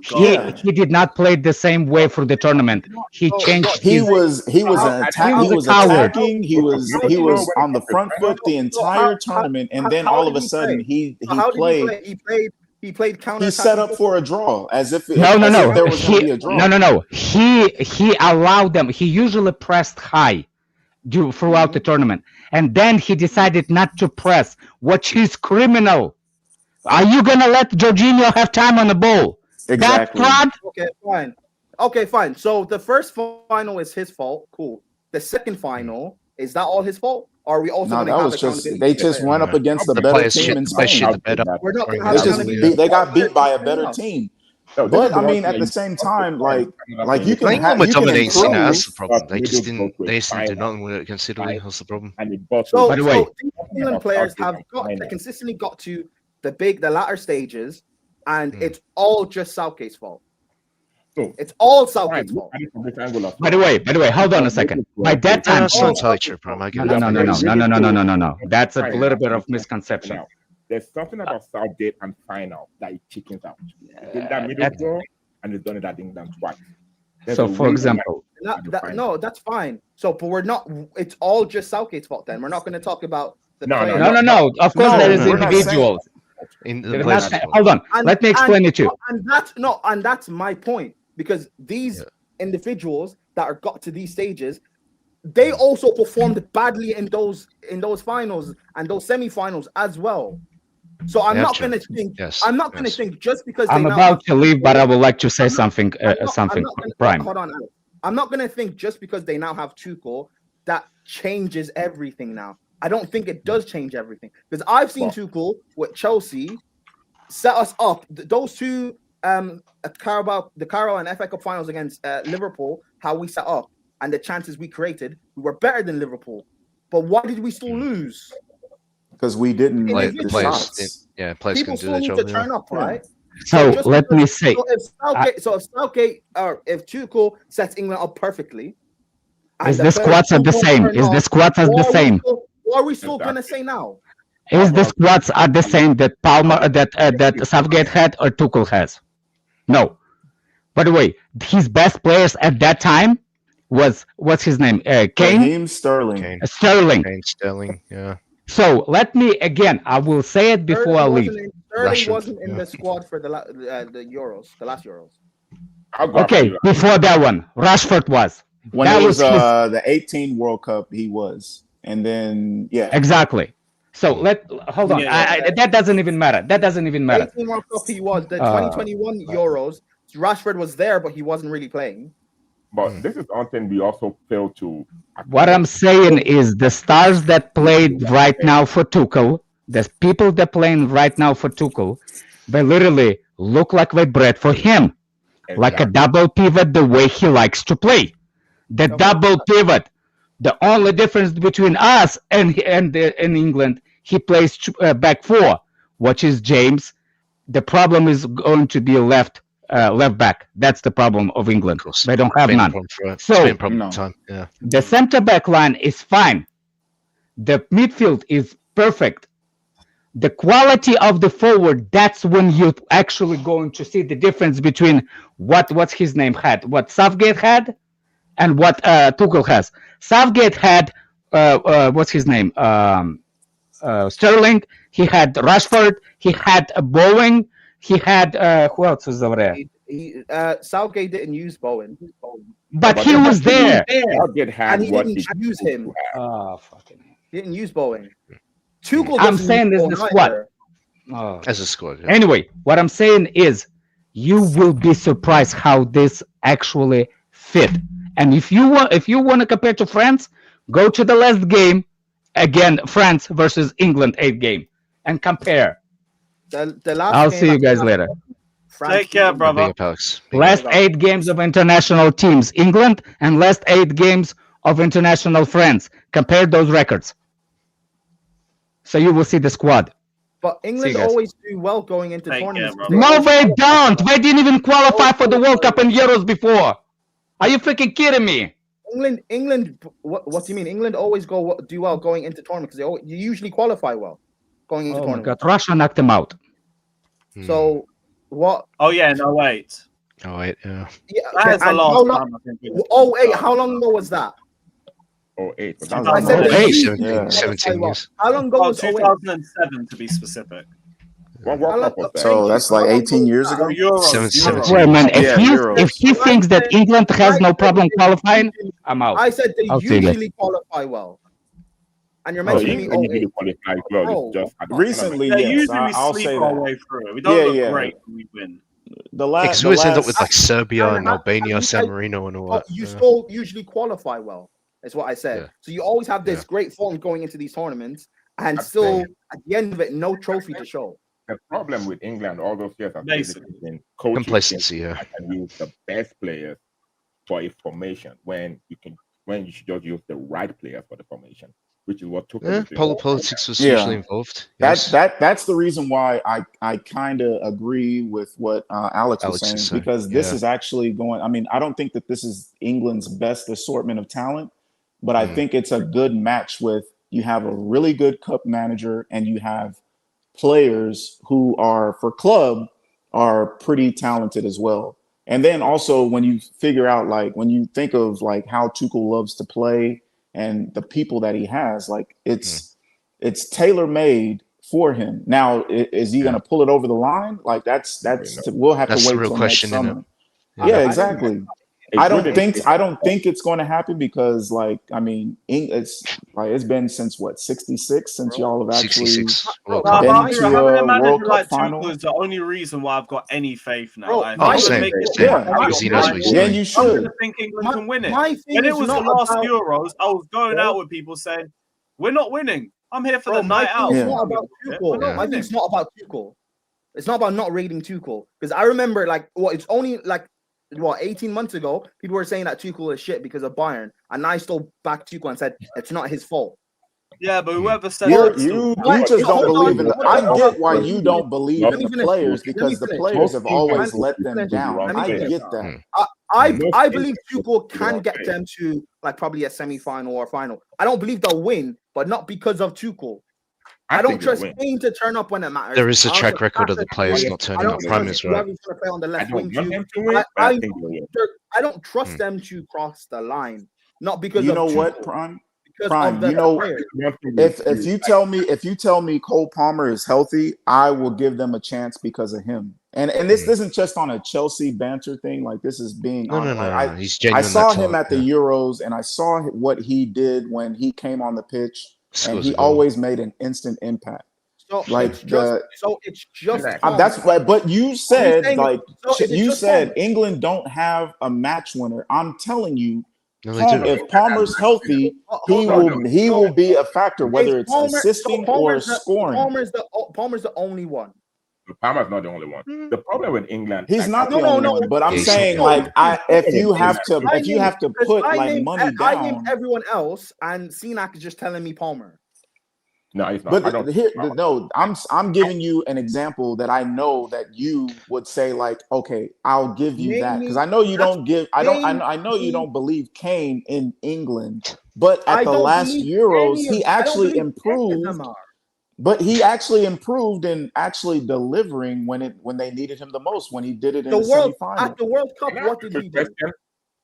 Speaker 20: He did not play the same way for the tournament. He changed.
Speaker 18: He was attacking. He was on the front foot the entire tournament, and then all of a sudden he
Speaker 21: played counter.
Speaker 18: He set up for a draw as if there was going to be a draw.
Speaker 20: No. He allowed them. He usually pressed high throughout the tournament. And then he decided not to press, which is criminal. Are you gonna let Jorginho have time on the ball?
Speaker 18: Exactly.
Speaker 20: That
Speaker 21: Okay, fine. Okay, fine. So the first final is his fault. Cool. The second final, is that all his fault? Or are we also
Speaker 18: No,
Speaker 21: going to
Speaker 18: that
Speaker 21: have
Speaker 18: was just
Speaker 21: accountability
Speaker 18: they
Speaker 21: for
Speaker 18: just
Speaker 21: the
Speaker 18: went up against the better team in Spain.
Speaker 21: We're not going to have
Speaker 18: They just
Speaker 21: accountability.
Speaker 18: they got beat by a better team.
Speaker 1: No, this is
Speaker 18: But
Speaker 1: the
Speaker 18: I
Speaker 1: one
Speaker 18: mean,
Speaker 1: thing
Speaker 18: at
Speaker 1: that
Speaker 18: the
Speaker 1: you
Speaker 18: same
Speaker 1: also
Speaker 18: time,
Speaker 1: find another
Speaker 18: like
Speaker 1: thing
Speaker 18: you
Speaker 1: is
Speaker 18: can
Speaker 17: England were
Speaker 18: you can
Speaker 17: dominating Cena.
Speaker 18: improve.
Speaker 17: That's the problem. They just
Speaker 1: middle
Speaker 17: didn't. They just didn't do nothing with it against Italy. That's the problem.
Speaker 1: And it bust
Speaker 21: So,
Speaker 20: By the way,
Speaker 21: so these England players have consistently got to the latter stages, and it's all just Southgate's fault. It's all Southgate's fault.
Speaker 20: By the way, hold on a second. By that time,
Speaker 17: That's not entirely true, Prime. I get it.
Speaker 20: No. That's a little bit of misconception.
Speaker 1: There's something about Southgate and final that it chickens out. He did that middle throw, and he's done it at England twice.
Speaker 20: So, for example,
Speaker 21: No, that's fine. So, but we're not. It's all just Southgate's fault. Then we're not going to talk about the
Speaker 20: No.
Speaker 21: players.
Speaker 20: Of course, there is individuals. Hold on. Let me explain it to you.
Speaker 21: And that's my point, because these individuals that are got to these stages, they also performed badly in those finals and those semi-finals as well. So I'm not going to think. I'm not going to think just because
Speaker 20: I'm about to leave, but I would like to say something. Prime.
Speaker 21: Hold on, Alex. I'm not going to think just because they now have Tuchel that changes everything now. I don't think it does change everything, because I've seen Tuchel with Chelsea set us up. Those two the Carabao and FA Cup finals against Liverpool, how we set up and the chances we created, we were better than Liverpool. But why did we still lose?
Speaker 18: Because we didn't
Speaker 17: players
Speaker 18: the shots.
Speaker 17: Players
Speaker 21: People
Speaker 17: can do their
Speaker 21: still
Speaker 17: job.
Speaker 21: need to turn up, right?
Speaker 20: So let me say.
Speaker 21: So if Southgate or if Tuchel sets England up perfectly,
Speaker 20: Is the squads are the same? Is the squads are the same?
Speaker 21: What are we still gonna say now?
Speaker 20: Is the squads are the same that Palmer that Southgate had or Tuchel has? No. By the way, his best players at that time was what's his name? Kane.
Speaker 18: Sterling.
Speaker 17: Sterling. Yeah.
Speaker 20: So let me again. I will say it before I leave.
Speaker 21: Sterling wasn't in the squad for the Euros, the last Euros.
Speaker 20: Okay, before that one, Rashford was.
Speaker 18: When
Speaker 20: that
Speaker 18: it was
Speaker 20: his...
Speaker 18: the 18 World Cup, he was, and then
Speaker 20: exactly. So hold on. That doesn't even matter. That doesn't even matter.
Speaker 21: 18 World Cup he was. The 2021 Euros, Rashford was there, but he wasn't really playing.
Speaker 1: But this is something we also failed to.
Speaker 20: What I'm saying is the stars that played right now for Tuchel, the people that playing right now for Tuchel, they literally look like they bred for him, like a double pivot the way he likes to play. The double pivot. The only difference between us and in England, he plays back four, which is James. The problem is going to be left back. That's the problem of England. They don't have none. So the center back line is fine. The midfield is perfect. The quality of the forward, that's when you're actually going to see the difference between what's his name had, what Southgate had, and what Tuchel has. Southgate had what's his name? Sterling. He had Rashford. He had Bowen. He had who else was over there?
Speaker 21: Southgate didn't use Bowen.
Speaker 20: But he was there.
Speaker 21: And he didn't use him.
Speaker 20: Oh, fucking.
Speaker 21: He didn't use Bowen. Tuchel
Speaker 20: I'm saying this is the squad.
Speaker 17: Oh. As a squad. Yeah.
Speaker 20: Anyway, what I'm saying is you will be surprised how this actually fit. And if you want to compare to France, go to the last game again, France versus England 8 game, and compare.
Speaker 21: The last
Speaker 20: I'll see you guys later.
Speaker 14: Take care, brother.
Speaker 20: Last 8 games of international teams, England, and last 8 games of international France. Compare those records. So you will see the squad.
Speaker 21: But England always do well going into tournaments.
Speaker 20: No, they don't. They didn't even qualify for the World Cup and Euros before. Are you freaking kidding me?
Speaker 21: England. What do you mean? England always do well going into tournaments because you usually qualify well going into tournaments.
Speaker 20: God, Russia knocked them out.
Speaker 21: So what?
Speaker 14: Oh yeah, no wait.
Speaker 17: Oh wait, yeah.
Speaker 14: That is the last time I think.
Speaker 21: Oh 8. How long ago was that?
Speaker 1: 08.
Speaker 21: I said
Speaker 17: 17 years.
Speaker 21: How long ago was
Speaker 14: 2007 to be specific.
Speaker 18: So that's like 18 years ago.
Speaker 20: Wait, man, if he thinks that England has no problem qualifying, I'm out.
Speaker 21: I said they usually qualify well. and you're mentioning me.
Speaker 1: Usually qualify as well. It's just
Speaker 18: recently,
Speaker 14: Yeah,
Speaker 18: yes,
Speaker 14: usually we
Speaker 18: I'll
Speaker 14: sleep
Speaker 18: say
Speaker 14: our
Speaker 18: that.
Speaker 14: way through. We don't look
Speaker 18: Yeah.
Speaker 14: great when we win.
Speaker 17: Because we always end up with like Serbia and Albania, San Marino, and all that.
Speaker 21: You still usually qualify well. Is what I said.
Speaker 17: Yeah.
Speaker 21: So you always have this great form going into these tournaments, and still at the end of it, no trophy to show.
Speaker 1: The problem with England all those years has
Speaker 14: Basically
Speaker 1: been coaches
Speaker 17: complacency. Yeah,
Speaker 1: and use the best players for a formation when you should just use the right players for the formation, which is what took.
Speaker 17: Politics was usually involved. Yes.
Speaker 18: That's the reason why I kind of agree with what Alex was saying, because this is actually going. I mean, I don't think that this is England's best assortment of talent, but I think it's a good match with you have a really good cup manager and you have players who are for club are pretty talented as well. And then also when you figure out, like, when you think of like how Tuchel loves to play and the people that he has, like it's tailor-made for him. Now, is he going to pull it over the line? Like that's we'll have to wait till next summer. Yeah, exactly. I don't think it's going to happen because, like, I mean, it's been since what, 66 since y'all have actually been to a World Cup final.
Speaker 14: Is the only reason why I've got any faith now.
Speaker 18: Yeah, you should.
Speaker 14: I'm gonna think England can win it. When it was the last Euros, I was going out with people saying, "We're not winning. I'm here for the night out."
Speaker 21: It's not about Tuchel. I think it's not about Tuchel. It's not about not rating Tuchel, because I remember, like, it's only like 18 months ago, people were saying that Tuchel is shit because of Bayern, and I still backed Tuchel and said it's not his fault.
Speaker 14: Yeah, but whoever said
Speaker 18: you just don't believe in I get why you don't believe in the players, because the players have always let them down. I get that.
Speaker 21: I believe Tuchel can get them to, like, probably a semi-final or final. I don't believe they'll win, but not because of Tuchel. I don't trust Kane to turn up when it matters.
Speaker 17: There is a track record of the players not turning up. Prime is right.
Speaker 21: I don't trust them to cross the line, not because
Speaker 18: you know
Speaker 21: of
Speaker 18: what,
Speaker 21: Tuchel,
Speaker 18: Prime. You know, if you tell me Cole Palmer is healthy, I will give them a chance because of him. And this isn't just on a Chelsea banter thing. Like, this is being
Speaker 17: no. He's
Speaker 18: I saw him at the Euros, and I saw what he did when he came on the pitch. And he always made an instant impact.
Speaker 21: So
Speaker 18: like
Speaker 21: it's just
Speaker 18: that's right. But you said you said England don't have a match winner. I'm telling you, if Palmer's healthy, he will be a factor, whether it's assisting or scoring.
Speaker 21: Palmer's the only one.
Speaker 1: Palmer's not the only one. The problem with England,
Speaker 18: he's not the only one. But I'm saying, like, if you have to put like money down,
Speaker 21: I named everyone else, and Cenac is just telling me Palmer.
Speaker 1: No, he's not.
Speaker 18: But I'm giving you an example that I know that you would say, like, okay, I'll give you that, because I know you don't give. I know you don't believe Kane in England, but at the last Euros, he actually improved. But he actually improved in actually delivering when they needed him the most, when he did it in the semifinal.
Speaker 21: At the World Cup, what did he do?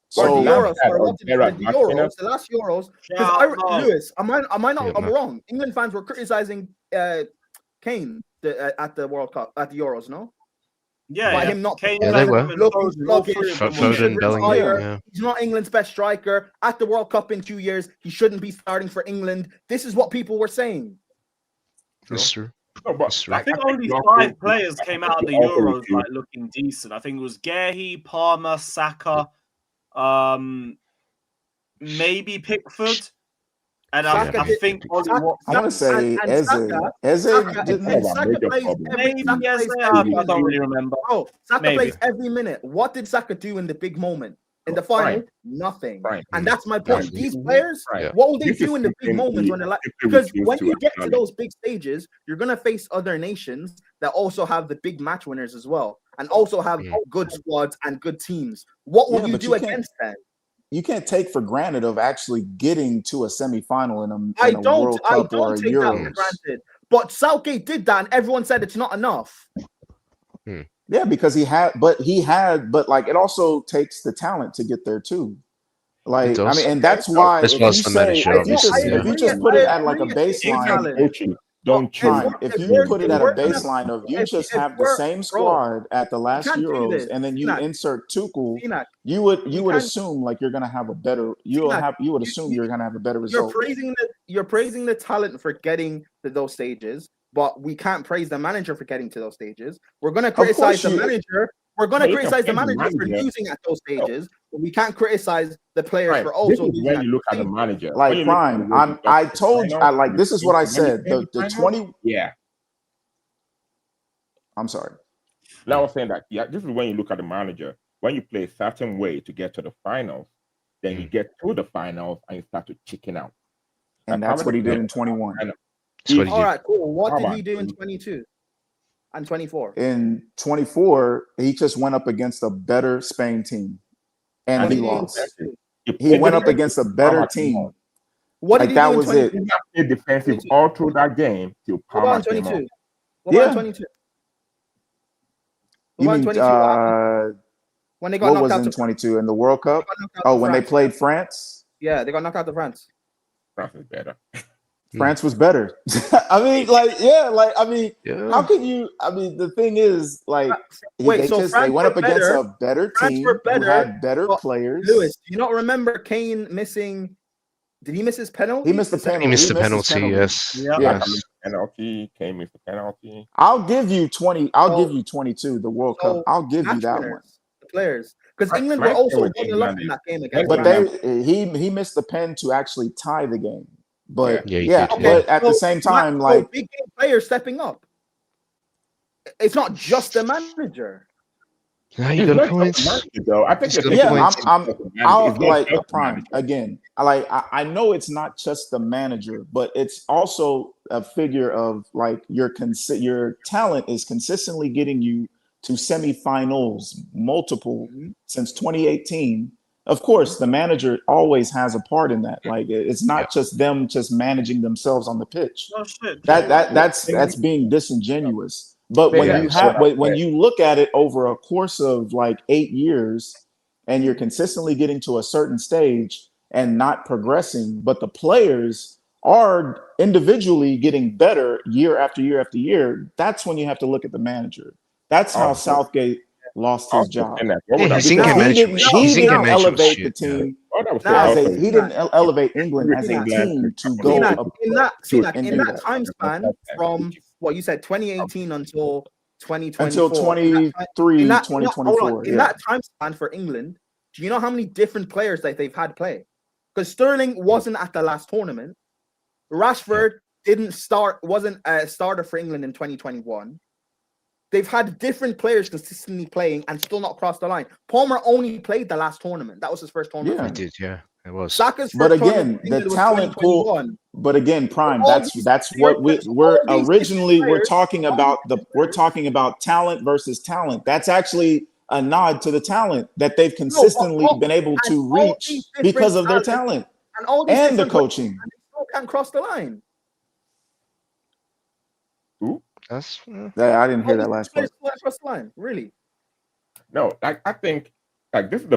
Speaker 21: So the last Euros. Because Lewis, am I not? I'm wrong. England fans were criticizing Kane at the World Cup, at the Euros. No.
Speaker 14: Yeah,
Speaker 21: him not.
Speaker 17: Kane, they were. Foden, Bellingham.
Speaker 21: He's not England's best striker. At the World Cup in 2 years, he shouldn't be starting for England. This is what people were saying.
Speaker 17: That's true.
Speaker 14: I think only 5 players came out of the Euros like looking decent. I think it was Gehi, Palmer, Saka, maybe Pickford, and I think
Speaker 18: I want to say Eze.
Speaker 21: I don't really remember. Oh, Saka plays every minute. What did Saka do in the big moment? In the final, nothing. And that's my point. These players, what will they do in the big moments when they're like? Because when you get to those big stages, you're gonna face other nations that also have the big match winners as well, and also have good squads and good teams. What will you do against them?
Speaker 18: You can't take for granted of actually getting to a semifinal in a World Cup or a Euros.
Speaker 21: That for granted. But Southgate did that, and everyone said it's not enough.
Speaker 18: Yeah, because but like, it also takes the talent to get there too. Like, I mean, and that's why if you just put it at like a baseline, if you put it at a baseline of you just have the same squad at the last Euros, and then you insert Tuchel, you would assume like you're gonna have a better. You would assume you're gonna have a better result.
Speaker 21: you're praising the talent for getting to those stages, but we can't praise the manager for getting to those stages. We're gonna criticize the manager. We're gonna criticize the manager for losing at those stages, but we can't criticize the players for also
Speaker 1: this is when you look at the manager.
Speaker 18: Like Prime, I told you, like this is what I said. The 20.
Speaker 1: Yeah.
Speaker 18: I'm sorry.
Speaker 1: Now I was saying that this is when you look at the manager. When you play a certain way to get to the finals, then you get to the finals and you start to chicken out.
Speaker 18: And that's what he did in 21.
Speaker 21: All right, cool. What did he do in 22 and 24?
Speaker 18: In 24, he just went up against a better Spain team, and he lost. He went up against a better team.
Speaker 21: What did he
Speaker 18: that
Speaker 21: do
Speaker 18: was
Speaker 21: in
Speaker 18: it.
Speaker 21: 22?
Speaker 1: He played defensive all through that game till
Speaker 21: What about
Speaker 1: Palmer
Speaker 21: in
Speaker 1: came
Speaker 21: 22?
Speaker 1: on.
Speaker 21: What about in 22? What
Speaker 18: You
Speaker 21: about in
Speaker 18: mean
Speaker 21: 22? When they got
Speaker 18: what
Speaker 21: knocked
Speaker 18: was
Speaker 21: out
Speaker 18: in
Speaker 21: to
Speaker 18: 22 in the World Cup?
Speaker 21: out
Speaker 18: Oh,
Speaker 21: to
Speaker 18: when they
Speaker 21: France.
Speaker 18: played France.
Speaker 21: Yeah, they got knocked out to France.
Speaker 1: France is better.
Speaker 18: France was better. I mean, how can you? I mean, the thing is, like,
Speaker 21: Wait, so France
Speaker 18: they went up
Speaker 21: were
Speaker 18: against
Speaker 21: better.
Speaker 18: a better
Speaker 21: France
Speaker 18: team
Speaker 21: were
Speaker 18: who
Speaker 21: better,
Speaker 18: had better
Speaker 21: but
Speaker 18: players.
Speaker 21: Lewis, you not remember Kane missing? Did he miss his penalty?
Speaker 18: He missed the penalty.
Speaker 17: He missed the
Speaker 18: his
Speaker 17: penalty, yes.
Speaker 1: Yeah.
Speaker 17: Yes.
Speaker 1: Penalty, Kane missed the penalty.
Speaker 18: I'll give you 20. I'll give you 22. The World Cup. I'll give you
Speaker 21: match
Speaker 18: that
Speaker 21: winners,
Speaker 18: one.
Speaker 21: the players, because England were also 1-0 in that game against.
Speaker 18: But
Speaker 21: France.
Speaker 18: he missed the pen to actually tie the game. But
Speaker 17: he
Speaker 18: yeah,
Speaker 17: did,
Speaker 18: but at the same time, like
Speaker 21: big game players stepping up. It's not just the manager.
Speaker 17: Yeah, you got a point.
Speaker 1: Though. I think
Speaker 18: I'll like Prime again. I know it's not just the manager, but it's also a figure of like your talent is consistently getting you to semifinals, multiple since 2018. Of course, the manager always has a part in that. Like it's not just them just managing themselves on the pitch.
Speaker 14: Oh, shit.
Speaker 18: That's being disingenuous. But when you look at it over a course of like 8 years, and you're consistently getting to a certain stage and not progressing, but the players are individually getting better year after year after year, that's when you have to look at the manager. That's how Southgate lost his job. He didn't elevate the team. He didn't elevate England as a team to go
Speaker 21: in that time span from what you said 2018 until 2024.
Speaker 18: Until 2024.
Speaker 21: In that time span for England, do you know how many different players that they've had play? Because Sterling wasn't at the last tournament. Rashford wasn't a starter for England in 2021. They've had different players consistently playing and still not crossed the line. Palmer only played the last tournament. That was his first tournament.
Speaker 17: Yeah, he did. Yeah, it was.
Speaker 21: Saka's
Speaker 18: but again, the talent pool. But again, Prime. That's what we're originally we're talking about. We're talking about talent versus talent. That's actually a nod to the talent that they've consistently been able to reach because of their talent and the coaching.
Speaker 21: And they still can't cross the line.
Speaker 18: I didn't hear that last part.
Speaker 21: Cross the line, really?
Speaker 1: No, I think like this is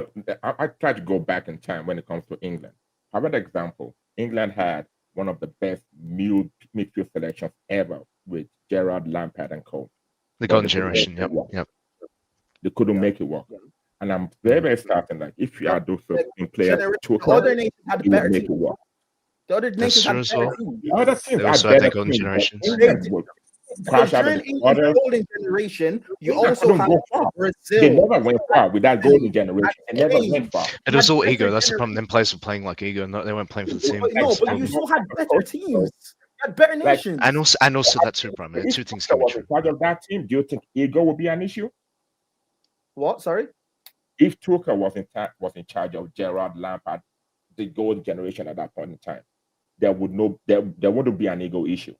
Speaker 1: I try to go back in time when it comes to England. How about example? England had one of the best midfield selections ever with Gerrard, Lampard, and Co.
Speaker 17: The golden generation. Yep.
Speaker 1: They couldn't make it work. And I'm very certain that if you are those players,
Speaker 21: the other nations had better
Speaker 1: make it work.
Speaker 21: The other nations had better teams.
Speaker 1: The other teams
Speaker 17: they also had their golden generations.
Speaker 21: During England's golden generation, you also have Brazil.
Speaker 1: They never went far with that golden generation. They never went far.
Speaker 17: It was all ego. That's the problem. Them players were playing like ego. They weren't playing for the team.
Speaker 21: No, but you still had better teams. You had better nations.
Speaker 17: And also that too, Prime. The two things can be true.
Speaker 1: Part of that team, do you think ego would be an issue?
Speaker 21: What? Sorry.
Speaker 1: If Tuchel was in charge of Gerrard, Lampard, the golden generation at that point in time, there wouldn't be an ego issue.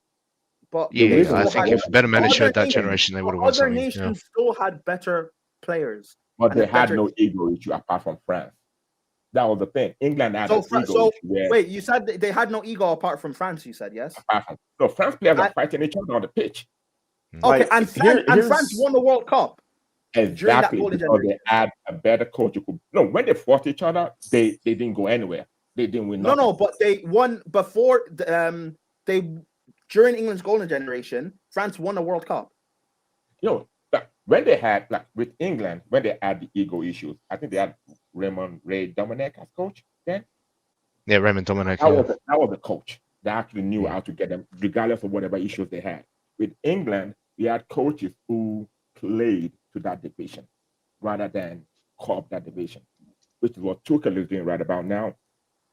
Speaker 21: But
Speaker 17: I think if better management that generation, they would have won something.
Speaker 21: Other nations still had better players,
Speaker 1: but they had no ego issue apart from France. That was the thing. England had an ego issue.
Speaker 21: Wait, you said they had no ego apart from France. You said yes.
Speaker 1: So France players are fighting each other on the pitch.
Speaker 21: Okay, and France won the World Cup.
Speaker 1: Exactly, because they had a better coach. When they fought each other, they didn't go anywhere. They didn't win.
Speaker 21: No, but they won before. During England's golden generation, France won a World Cup.
Speaker 1: When they had with England, when they had the ego issues, I think they had Ray Dominic as coach then.
Speaker 17: Yeah, Raymond Dominic.
Speaker 1: That was the coach. They actually knew how to get them, regardless of whatever issues they had. With England, we had coaches who played to that division rather than cop that division, which is what Tuchel is doing right about now,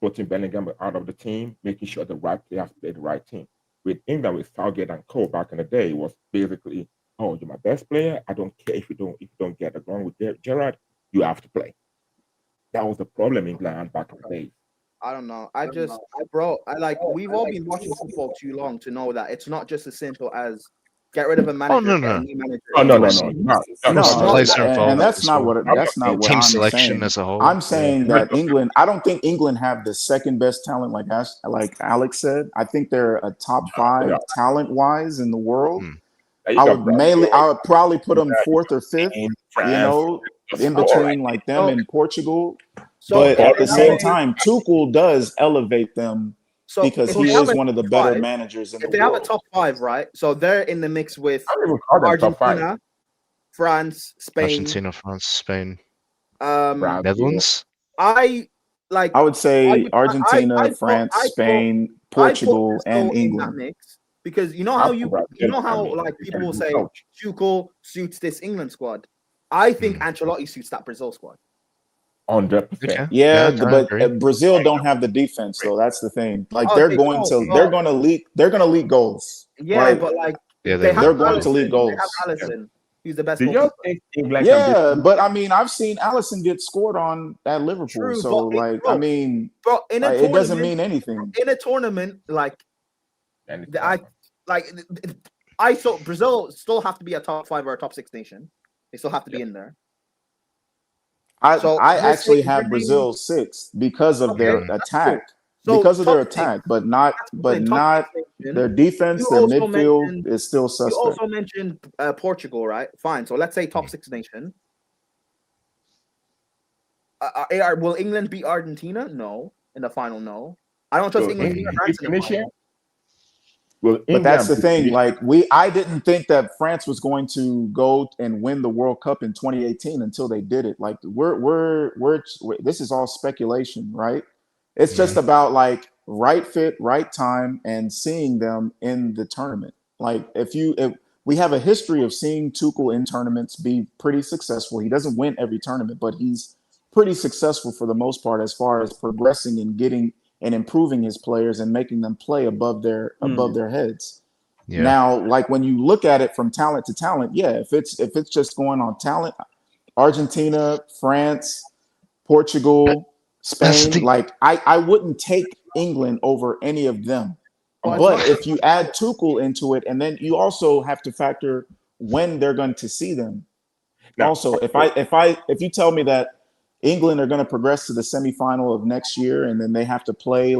Speaker 1: putting Bellingham out of the team, making sure the right players play the right team. With England, with Southgate and Co. back in the day, it was basically, oh, you're my best player. I don't care if you don't get along with Gerrard, you have to play. That was the problem England had back in the day.
Speaker 21: I don't know. We've all been watching football too long to know that it's not just as simple as get rid of a manager,
Speaker 17: no,
Speaker 21: get
Speaker 17: no.
Speaker 21: a new manager.
Speaker 18: And that's not what
Speaker 17: team
Speaker 18: I'm
Speaker 17: selection
Speaker 18: saying.
Speaker 17: as a whole.
Speaker 18: I'm saying that England. I don't think England have the second best talent, like Alex said. I think they're a top 5 talent wise in the world. I would probably put them 4th or 5th. In between like them and Portugal. But at the same time, Tuchel does elevate them because he is one of the better managers in the world.
Speaker 21: If they have a top 5, right? So they're in the mix with Argentina, France, Spain.
Speaker 17: Netherlands.
Speaker 18: I would say Argentina, France, Spain, Portugal, and England.
Speaker 21: In that mix because you know how people will say Tuchel suits this England squad. I think Ancelotti suits that Brazil squad.
Speaker 1: 100%.
Speaker 18: Yeah, but Brazil don't have the defense though. That's the thing. Like they're going to leak goals.
Speaker 21: Yeah,
Speaker 18: right?
Speaker 21: But like
Speaker 18: they're going to leak goals.
Speaker 21: They have Alisson, who's the best.
Speaker 18: But I mean, I've seen Alisson get scored on at Liverpool.
Speaker 21: True,
Speaker 18: it doesn't mean anything
Speaker 21: in a tournament. I thought Brazil still have to be a top 5 or a top 6 nation. They still have to be in there.
Speaker 18: I actually have Brazil 6th because of their attack. Because of their attack, but not their defense, their midfield is still suspect.
Speaker 21: You also mentioned Portugal, right? Fine. So let's say top 6 nation. Will England beat Argentina? No. In the final, no. I don't trust England beating France in the final.
Speaker 18: But that's the thing. I didn't think that France was going to go and win the World Cup in 2018 until they did it. Like we're this is all speculation, right? It's just about right fit, right time, and seeing them in the tournament. Like if we have a history of seeing Tuchel in tournaments be pretty successful. He doesn't win every tournament, but he's pretty successful for the most part as far as progressing and getting and improving his players and making them play above their heads. Yeah. Now, when you look at it from talent to talent, if it's just going on talent, Argentina, France, Portugal, Spain, I wouldn't take England over any of them. But if you add Tuchel into it, and then you also have to factor when they're going to see them. Also, if you tell me that England are going to progress to the semifinal of next year, and then they have to play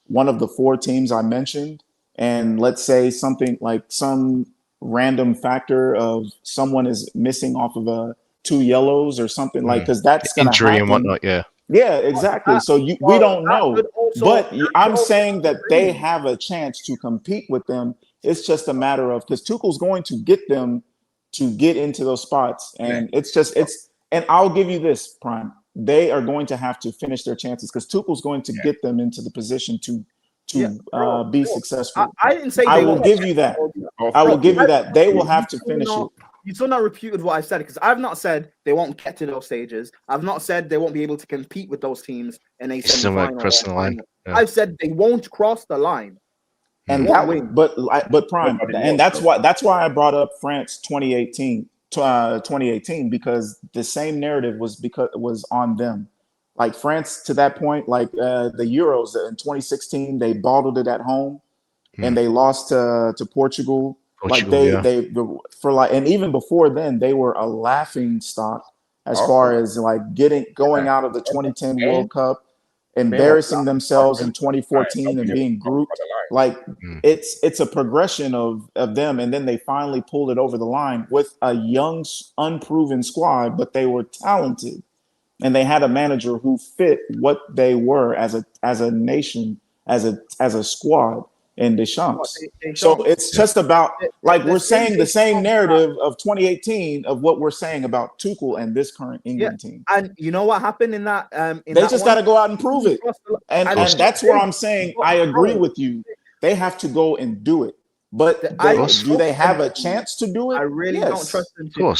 Speaker 18: one of the 4 teams I mentioned, and let's say something like some random factor of someone is missing off of 2 yellows or something because that's going to happen.
Speaker 17: Injury and whatnot, yeah.
Speaker 18: Yeah, exactly. So we don't know, but I'm saying that they have a chance to compete with them. It's just a matter of because Tuchel's going to get them to get into those spots, and And I'll give you this, Prime. They are going to have to finish their chances because Tuchel's going to get them into the position to be successful.
Speaker 21: I didn't say
Speaker 18: I will give you that. I will give you that. They will have to finish it.
Speaker 21: You still not refuted what I've said because I've not said they won't get to those stages. I've not said they won't be able to compete with those teams in a semi-final.
Speaker 17: Crossing the line.
Speaker 21: Yeah. I've said they won't cross the line.
Speaker 18: And but Prime, and that's why I brought up France 2018 because the same narrative was on them. Like France to that point, the Euros in 2016, they bottled it at home and they lost to Portugal. And even before then, they were a laughing stock as far as going out of the 2010 World Cup, embarrassing themselves in 2014 and being grouped. It's a progression of them, and then they finally pulled it over the line with a young, unproven squad, but they were talented, and they had a manager who fit what they were as a nation, as a squad in Deschamps. So it's just about we're saying the same narrative of 2018 of what we're saying about Tuchel and this current England team.
Speaker 21: And you know what happened in that?
Speaker 18: They just got to go out and prove it. And that's where I'm saying I agree with you. they have to go and do it. But do they have a chance to do it?
Speaker 21: I really don't trust them to.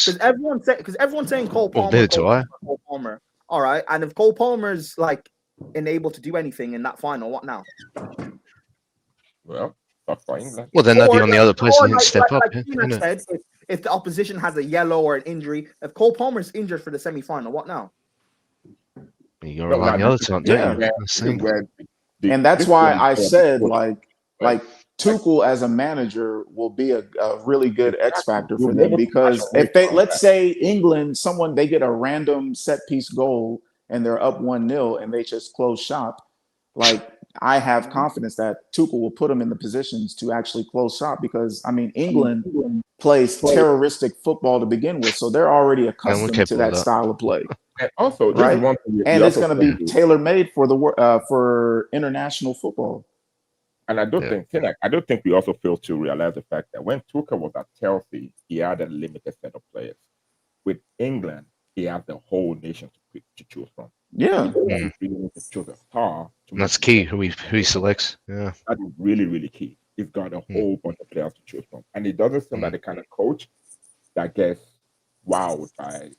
Speaker 21: Because everyone's saying Cole Palmer.
Speaker 17: Well, do I.
Speaker 21: Cole Palmer. All right, and if Cole Palmer's like unable to do anything in that final, what now?
Speaker 1: Well, that's for England.
Speaker 17: Well, then that'd be on the other players who didn't step up.
Speaker 21: Said, if the opposition has a yellow or an injury, if Cole Palmer's injured for the semi-final, what now?
Speaker 17: You gotta rely on the other time, don't you?
Speaker 18: And that's why I said like Tuchel as a manager will be a really good X factor for them, because if they, let's say England, they get a random set piece goal and they're up 1-0 and they just close shop, like I have confidence that Tuchel will put them in the positions to actually close shop, because I mean England plays terroristic football to begin with, so they're already accustomed to that style of play.
Speaker 1: And also,
Speaker 18: right? And it's going to be tailor made for for international football.
Speaker 1: And I don't think we also fail to realize the fact that when Tuchel was at Chelsea, he had a limited set of players. With England, he has the whole nation to choose from.
Speaker 18: Yeah,
Speaker 1: to choose a star.
Speaker 17: And that's key. Who he selects. Yeah,
Speaker 1: that is really, really key. He's got a whole bunch of players to choose from, and it doesn't seem like the kind of coach that gets wowed by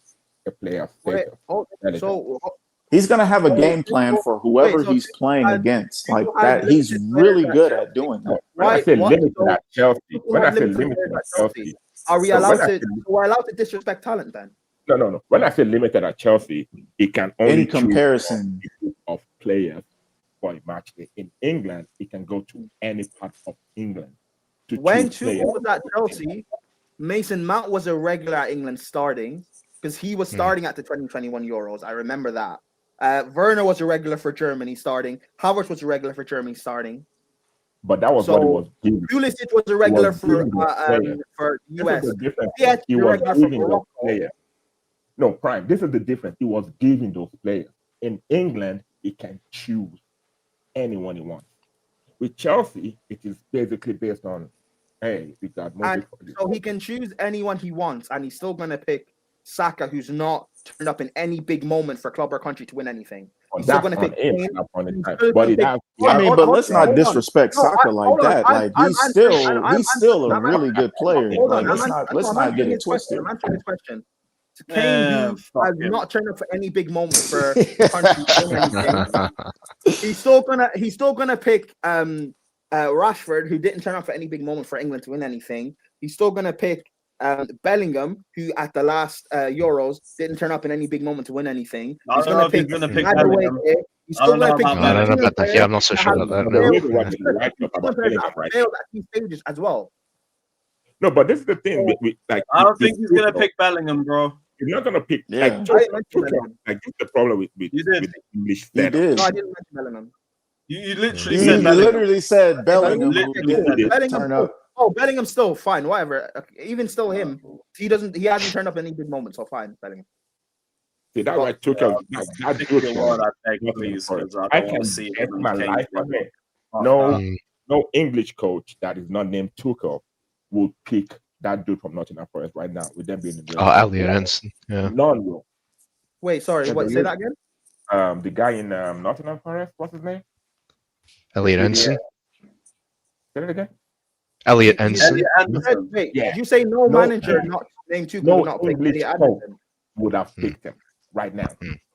Speaker 1: a player.
Speaker 18: He's going to have a game plan for whoever he's playing against. Like that, he's really good at doing that.
Speaker 1: When I say limited at Chelsea,
Speaker 21: are we allowed to disrespect talent then?
Speaker 1: No. When I say limited at Chelsea, it can only
Speaker 18: in comparison
Speaker 1: of players for a match day. In England, it can go to any part of England.
Speaker 21: When Tuchel was at Chelsea, Mason Mount was a regular at England starting, because he was starting at the 2021 Euros. I remember that. Werner was a regular for Germany starting. Havertz was a regular for Germany starting.
Speaker 1: But that was what it was given.
Speaker 21: Pulisic was a regular for US.
Speaker 1: He was giving those players. No, Prime. This is the difference. He was giving those players. In England, he can choose anyone he wants. With Chelsea, it is basically based on, hey, we got more.
Speaker 21: So he can choose anyone he wants, and he's still going to pick Saka, who's not turned up in any big moment for club or country to win anything. He's still going to pick Kane.
Speaker 18: But let's not disrespect Saka like that. Like he's still a really good player. Like, let's not get it twisted.
Speaker 21: I'm answering this question. Kane, who has not turned up for any big moment for country to win anything. He's still gonna pick Rashford, who didn't turn up for any big moment for England to win anything. He's still gonna pick Bellingham, who at the last Euros didn't turn up in any big moment to win anything. He's gonna pick Bellingham. He's still gonna pick.
Speaker 17: I don't know about that. Yeah, I'm not so sure about
Speaker 21: Failed at key stages as well.
Speaker 1: No, but this is the thing. I
Speaker 14: don't think he's gonna pick Bellingham, bro.
Speaker 1: He's not gonna pick. Like this is the problem with English.
Speaker 21: No, I didn't mention Bellingham.
Speaker 14: You literally said Bellingham.
Speaker 18: Literally said Bellingham. Turn up.
Speaker 21: Oh, Bellingham's still fine. Whatever. Even still him. He hasn't turned up any big moments. So fine, Bellingham.
Speaker 1: See, that's why Tuchel. I can see my life on it. No English coach that is not named Tuchel would pick that dude from Nottingham Forest right now with them being in the
Speaker 17: Elliot Anderson. Yeah.
Speaker 1: None will.
Speaker 21: Wait, sorry. What? Say that again.
Speaker 1: The guy in Nottingham Forest. What's his name?
Speaker 17: Elliot Anderson.
Speaker 1: Say it again.
Speaker 17: Elliot Anderson.
Speaker 21: Wait, did you say no manager not named Tuchel?
Speaker 1: No
Speaker 21: not
Speaker 1: English coach would have picked him right now.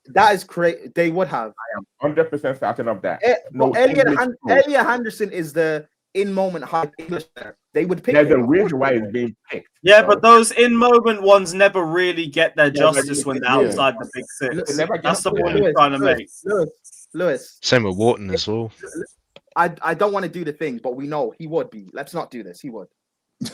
Speaker 21: That is great. They would have.
Speaker 1: I am 100% certain of that.
Speaker 21: Elliot Henderson is the in-moment high English player. They would pick.
Speaker 1: There's a reason why it's being picked.
Speaker 14: Yeah, but those in-moment ones never really get their justice when they're outside the big six. That's the point I'm trying to make.
Speaker 21: Lewis.
Speaker 17: Same with Wharton as well.
Speaker 21: I don't want to do the thing, but we know he would be. Let's not do this. He would.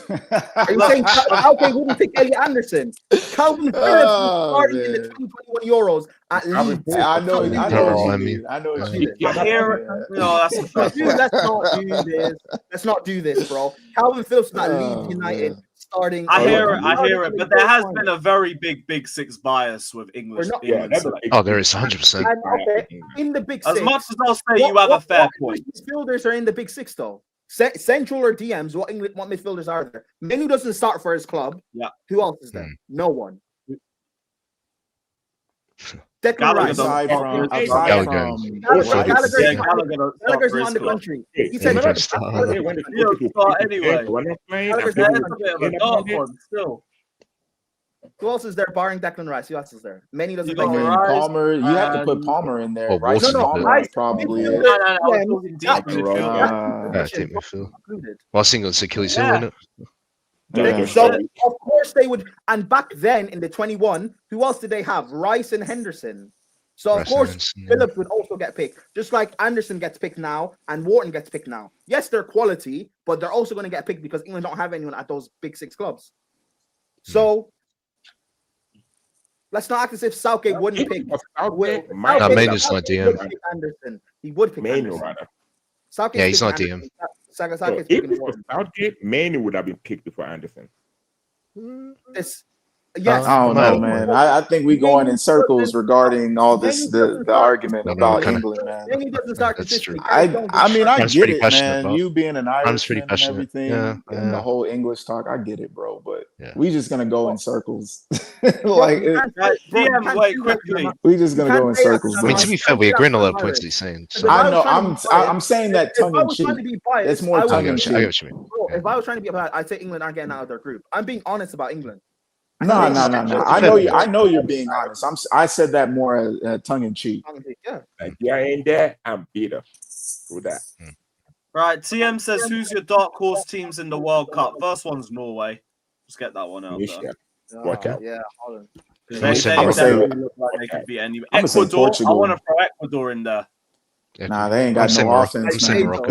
Speaker 21: Are you saying Calvin wouldn't pick Elliot Anderson? Calvin Phillips was starting in the 2021 Euros at Leeds.
Speaker 18: I know.
Speaker 21: I hear it. No, that's let's not do this, bro. Calvin Phillips was at Leeds United starting.
Speaker 14: I hear it, but there has been a very big six bias with English.
Speaker 17: Oh, there is 100%.
Speaker 21: In the big six,
Speaker 14: as much as I'll say, you have a fair point.
Speaker 21: Midfielders are in the big six though. Central or DMs, what midfielders are there? Menu doesn't start for his club.
Speaker 14: Yeah.
Speaker 21: Who else is there? No one. Declan Rice.
Speaker 18: Aside from
Speaker 21: Gallagher's not in the country. He said
Speaker 14: anyway.
Speaker 21: Gallagher's not in the country.
Speaker 14: Still.
Speaker 21: Who else is there barring Declan Rice? Who else is there? Many doesn't.
Speaker 18: I mean, Palmer. You have to put Palmer in there. Rice and Palmer probably.
Speaker 17: Deep midfield. Well, I think it's Achilles heel, isn't it?
Speaker 21: So of course they would. And back then in the 21, who else did they have? Rice and Henderson. So of course Phillips would also get picked, just like Anderson gets picked now and Wharton gets picked now. Yes, they're quality, but they're also going to get picked because England don't have anyone at those big 6 clubs. So let's not act as if Southgate wouldn't pick.
Speaker 17: Manu's not DM.
Speaker 21: Anderson. He would pick Anderson.
Speaker 17: Yeah, he's not DM.
Speaker 1: If it was Southgate, Manu would have been picked before Anderson.
Speaker 21: Yes.
Speaker 18: I don't know, man. I think we going in circles regarding all this, the argument about England, man.
Speaker 21: That's
Speaker 18: true. I mean, I get it, man. You being an Irishman and everything, and the whole English talk, I get it, bro. But we just gonna go in circles. Like, we just gonna go in circles.
Speaker 17: I mean, to be fair, we agree on a lot of points he's saying. So.
Speaker 18: I know. I'm saying that tongue in cheek. It's more tongue in cheek.
Speaker 17: I get what you mean.
Speaker 21: If I was trying to be biased, I'd say England aren't getting out of their group. I'm being honest about England.
Speaker 18: No. I know you're being honest. I said that more tongue in cheek.
Speaker 21: Yeah.
Speaker 1: Like, yeah, in there, I'm bitter. Do that.
Speaker 14: Right. TM says, "Who's your dark horse teams in the World Cup?" First one's Norway. Let's get that one out.
Speaker 1: Watch out.
Speaker 21: Yeah, Holland.
Speaker 14: They look like they could be any. Ecuador. I want to throw Ecuador in there.
Speaker 18: Nah, they ain't got no offense. They got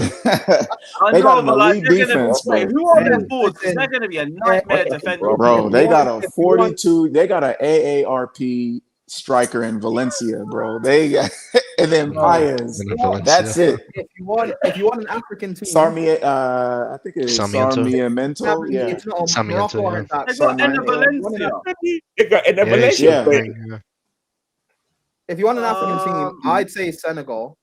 Speaker 18: an elite defense, bro.
Speaker 14: Who are their forwards? They're going to be a nightmare defense.
Speaker 18: Bro, they got a 42. They got an AARP striker in Valencia, bro. They got, and then Paez. That's it.
Speaker 21: If you want an African team,
Speaker 18: I think it's Sarmiento. Yeah,
Speaker 14: Sarmiento.
Speaker 1: They got Valencia.
Speaker 21: If you want an African team, I'd say Senegal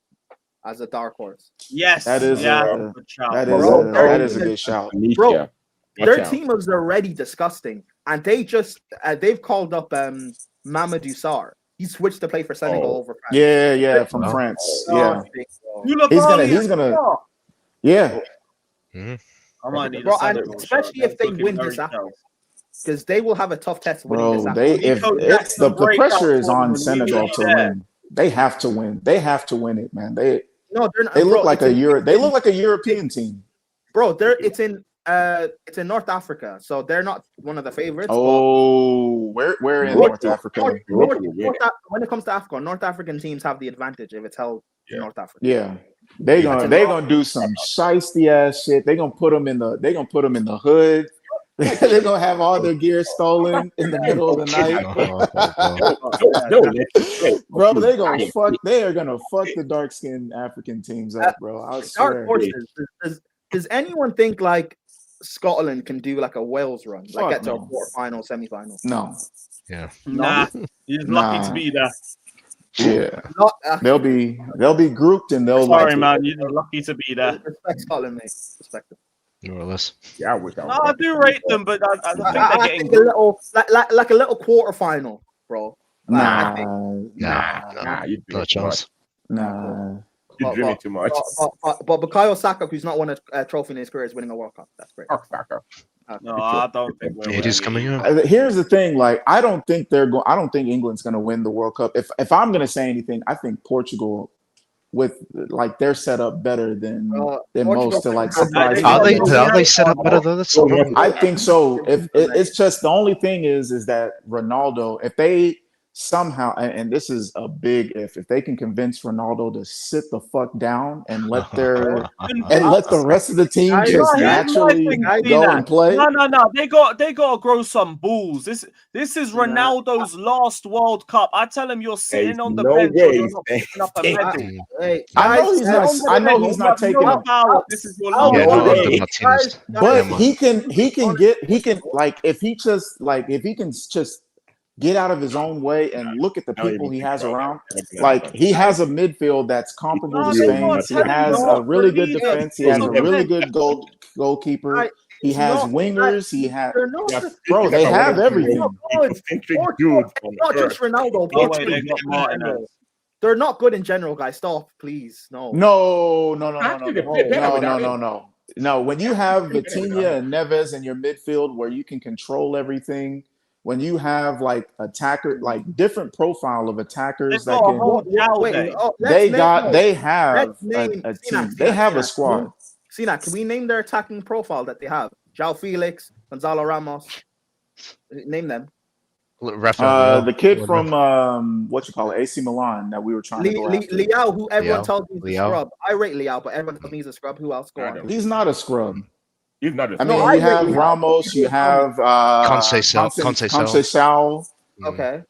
Speaker 21: as a dark horse.
Speaker 14: Yes,
Speaker 18: that is a good shout,
Speaker 21: bro. Their team was already disgusting, and they've called up Mamadou Sarr. He switched to play for Senegal over France.
Speaker 18: Yeah, from France. Yeah, he's gonna. Yeah.
Speaker 14: I might need
Speaker 21: especially if they win this AFCON, because they will have a tough test winning this AFCON.
Speaker 18: If it's the pressure is on Senegal to win. They have to win. They have to win it, man. They're not. They look like They look like a European team,
Speaker 21: bro. It's in North Africa, so they're not one of the favorites.
Speaker 18: Oh, where in North Africa?
Speaker 21: When it comes to Africa, North African teams have the advantage if it's held in North Africa.
Speaker 18: Yeah, they're gonna do some shiesty ass shit. They're gonna put them in the hood. They're gonna have all their gear stolen in the middle of the night. Bro, they are gonna fuck the dark-skinned African teams up, bro. I swear.
Speaker 21: Does anyone think like Scotland can do like a Wales run, like get to a quarter-final, semi-final?
Speaker 18: No.
Speaker 17: Yeah.
Speaker 14: Nah. You're lucky to be there.
Speaker 18: Yeah. They'll be grouped and they'll.
Speaker 14: Sorry, man. You're lucky to be there.
Speaker 21: Respect Scotland, mate. Respect them.
Speaker 17: More or less.
Speaker 1: Yeah,
Speaker 14: I do rate them, but I think they're getting
Speaker 21: a little like a little quarterfinal, bro.
Speaker 18: Nah,
Speaker 17: no chance.
Speaker 18: Nah.
Speaker 1: You're dreaming too much.
Speaker 21: But Bukayo Saka, who's not won a trophy in his career, is winning a World Cup. That's great.
Speaker 14: No, I don't think
Speaker 17: it is coming up.
Speaker 18: Here's the thing: like, I don't think England's going to win the World Cup. If I'm going to say anything, I think Portugal, with like they're set up better than most to like surprise.
Speaker 17: Are they set up better though? That's
Speaker 18: I think so. If it's just the only thing is that Ronaldo, if they somehow, and this is a big if they can convince Ronaldo to sit the fuck down and let the rest of the team just naturally go and play.
Speaker 14: No. They got to grow some balls. This is Ronaldo's last World Cup. I tell him you're sitting on the bench. You're not picking up a medal.
Speaker 18: I know he's not taking it.
Speaker 14: This is your last.
Speaker 18: But he can like if he can just get out of his own way and look at the people he has around. Like, he has a midfield that's comparable to Spain's. He has a really good defense. He has a really good goalkeeper. He
Speaker 21: It's
Speaker 18: has
Speaker 21: not
Speaker 18: wingers. He has
Speaker 21: They're not the-
Speaker 18: bro. They have everything.
Speaker 21: Portugal, it's not just Ronaldo.
Speaker 14: Oh, wait,
Speaker 21: Portugal
Speaker 14: they
Speaker 21: in
Speaker 14: got Martinez.
Speaker 21: general. They're not good in general, guys. Stop, please. No.
Speaker 18: No. When you have Vitinha and Neves in your midfield where you can control everything, when you have like attacker, like different profile of attackers that can, they have a team. They have a squad.
Speaker 21: Sina, can we name their attacking profile that they have? João Felix, Gonzalo Ramos. Name them.
Speaker 18: The kid from AC Milan that we were trying to go after.
Speaker 21: Leao, who everyone tells me is a scrub. I rate Leao, but everyone tells me he's a scrub. Who else? Go on.
Speaker 18: He's not a scrub.
Speaker 1: He's not a
Speaker 18: I mean, you have Ramos, you have Conceição.
Speaker 21: Okay.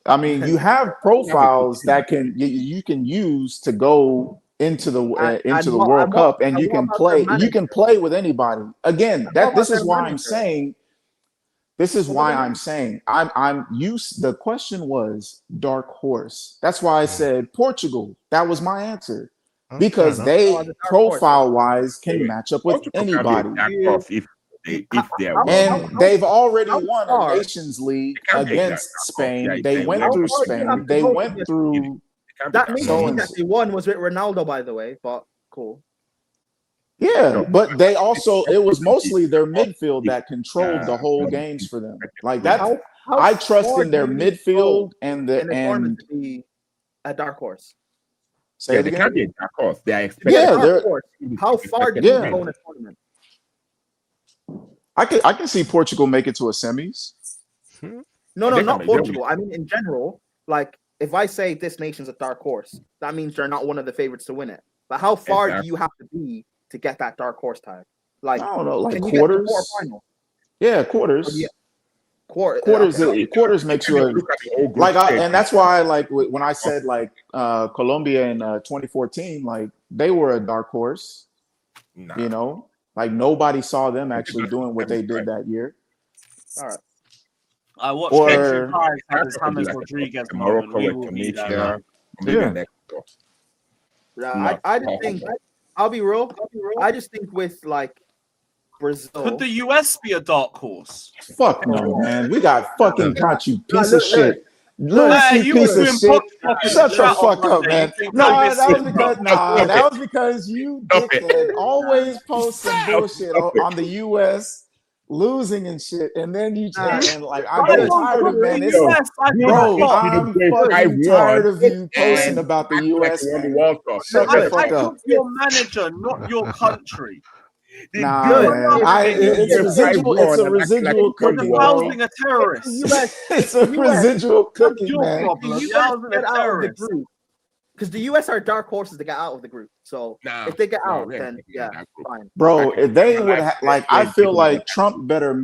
Speaker 18: I mean, you have profiles that you can use to go into the World Cup, and you can play. You can play with anybody. Again, this is why I'm saying. This is why I'm saying I'm used. The question was dark horse. That's why I said Portugal. That was my answer because they profile wise can match up with anybody. And they've already won a Nations League against Spain. They went through Spain. They went through.
Speaker 21: That means that they won was with Ronaldo, by the way. But cool.
Speaker 18: Yeah, but they also it was mostly their midfield that controlled the whole games for them. Like that, I trust in their midfield and the
Speaker 21: tournament to be a dark horse.
Speaker 18: Say it
Speaker 1: they
Speaker 18: again.
Speaker 1: can't be a dark horse. They are expected.
Speaker 21: Dark horse. How far do you go in a tournament?
Speaker 18: I can see Portugal make it to a semis.
Speaker 21: No, not Portugal. I mean, in general, like if I say this nation's a dark horse, that means they're not one of the favorites to win it. But how far do you have to be to get that dark horse tag? Like,
Speaker 18: I don't know, like
Speaker 21: can
Speaker 18: quarters.
Speaker 21: Final?
Speaker 18: Yeah, quarters.
Speaker 21: Yeah.
Speaker 18: Quarters makes you and that's why like when I said like Colombia in 2014, like they were a dark horse. You know, like nobody saw them actually doing what they did that year.
Speaker 21: All right.
Speaker 14: I watched Kendrick High have his James Rodriguez moment. We will be there.
Speaker 21: I just think I'll be real. I just think with like Brazil.
Speaker 14: Could the US be a dark horse?
Speaker 18: Fuck no, man. We got fucking caught, you piece of shit.
Speaker 14: You
Speaker 18: piece of shit. Shut the fuck up, man. That was because you dickhead always post some bullshit on the US losing and shit, and then you and like I'm getting tired of man. I'm fucking tired of you posting about the US. Shut the fuck up.
Speaker 14: Your manager, not your country.
Speaker 18: Man. It's a residual cookie, bro.
Speaker 14: A terrorist.
Speaker 18: It's a residual cookie, man.
Speaker 21: Because the US are dark horses to get out of the group. So if they get out, then fine.
Speaker 18: Bro, if they would like, I feel like Trump better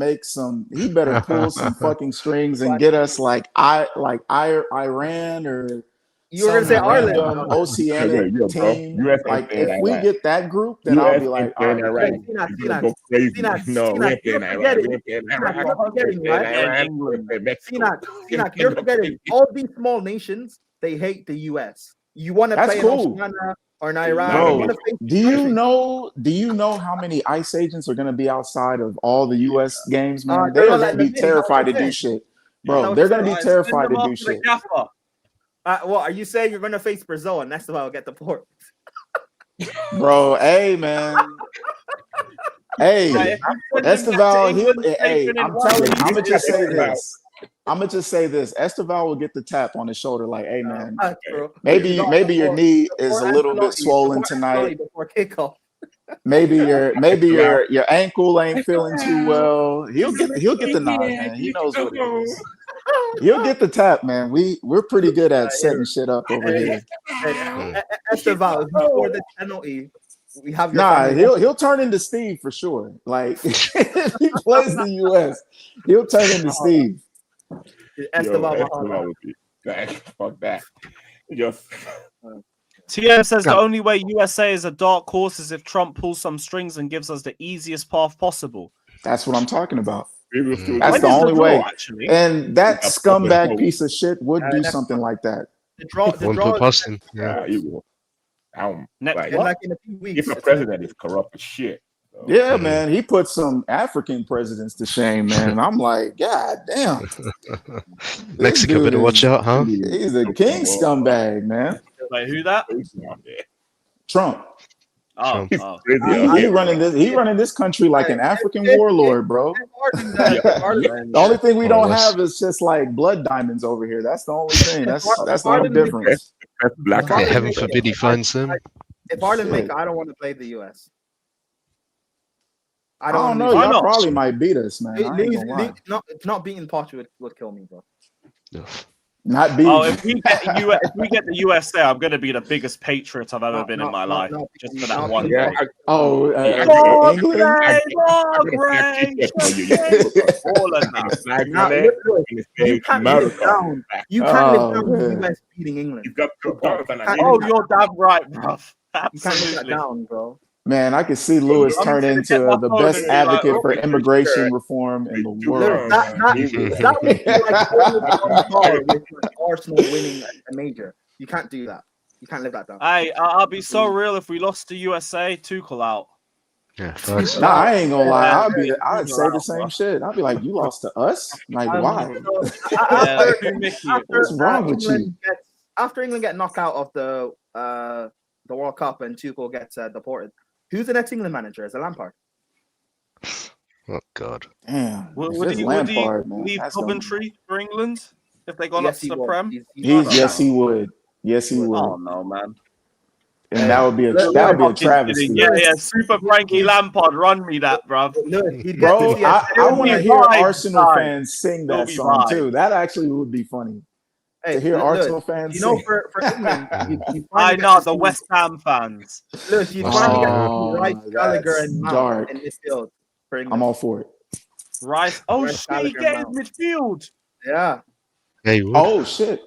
Speaker 18: he better pull some fucking strings and get us like Iran or
Speaker 21: you were gonna say Ireland,
Speaker 18: Oceanic team. Like if we get that group, then I'll be like, all right.
Speaker 21: You're forgetting all these small nations. They hate the US. You want to play in Oceania or in Iran?
Speaker 18: Bro, do you know how many ICE agents are going to be outside of all the US games, man? They're going to be terrified to do shit. Bro, they're going to be terrified to do shit.
Speaker 21: What are you saying? You're going to face Brazil, and that's why I'll get the port.
Speaker 18: Bro, hey, man. Hey, Esteval, I'm telling you, I'm going to just say this. Esteval will get the tap on his shoulder, like, "Hey, man, maybe your knee is a little bit swollen tonight. Maybe your ankle ain't feeling too well. He'll get the nod, man. He knows what it is. He'll get the tap, man. We're pretty good at setting shit up over here.
Speaker 21: Esteval, before the penalty, we have
Speaker 18: he'll turn into Steve for sure. Like if he plays the US, he'll turn into Steve.
Speaker 1: Fuck that.
Speaker 14: TM says the only way USA is a dark horse is if Trump pulls some strings and gives us the easiest path possible.
Speaker 18: That's what I'm talking about. That's the only way. Actually. And that scumbag piece of shit would do something like that.
Speaker 21: The draw
Speaker 1: If a president is corrupt as shit,
Speaker 18: Yeah, man, he put some African presidents to shame, man. I'm like, God damn.
Speaker 17: Mexico better watch out, huh?
Speaker 18: He's a king scumbag, man.
Speaker 14: Wait, who that?
Speaker 18: Trump.
Speaker 14: Oh,
Speaker 18: He running this. He running this country like an African warlord, bro. The only thing we don't have is just like blood diamonds over here. That's the only thing. That's the only difference.
Speaker 17: Heaven forbid he finds them.
Speaker 21: If Ireland make, I don't want to play the US.
Speaker 18: I don't know. Y'all probably might beat us, man. I ain't gonna lie.
Speaker 21: Not beating Portugal would kill me, bro.
Speaker 18: Not beating.
Speaker 14: Oh, if we get the USA, I'm gonna be the biggest patriot I've ever been in my life, just for that one.
Speaker 18: Yeah.
Speaker 14: Point.
Speaker 18: England.
Speaker 21: You can't live down. You can't live down with the US beating England.
Speaker 14: You're damn right, bro.
Speaker 21: You can't live that down, bro.
Speaker 18: Man, I could see Lewis turn into the best advocate for immigration reform in the world.
Speaker 21: That would be like with Arsenal winning a major. You can't do that. You can't live that down.
Speaker 14: Hey, I'll be so real. If we lost to USA, Tuchel out.
Speaker 17: Yeah, first.
Speaker 18: Nah, I ain't gonna lie. I'd say the same shit. I'd be like, you lost to us? Like, why? What's wrong with you?
Speaker 21: After England get knocked out of the World Cup and Tuchel gets deported, who's the next England manager? Is it Lampard?
Speaker 17: Oh God!
Speaker 18: Damn.
Speaker 14: Would he leave Coventry for England if they got up to the Prem?
Speaker 18: Yes, he would. Yes, he would.
Speaker 14: Oh no, man.
Speaker 18: And that would be a travesty.
Speaker 14: Yeah, Super Frankie Lampard, run me that, bro.
Speaker 18: Bro, I want to hear Arsenal fans sing that song too. That actually would be funny.
Speaker 21: Hey,
Speaker 18: to hear Arsenal fans sing.
Speaker 21: For England,
Speaker 14: I know the West Ham fans.
Speaker 21: Look, you finally get Rice, Gallagher, and Mount in midfield for England.
Speaker 18: I'm all for it.
Speaker 14: Rice, shit, get in midfield.
Speaker 21: Yeah.
Speaker 17: Hey,
Speaker 18: oh shit.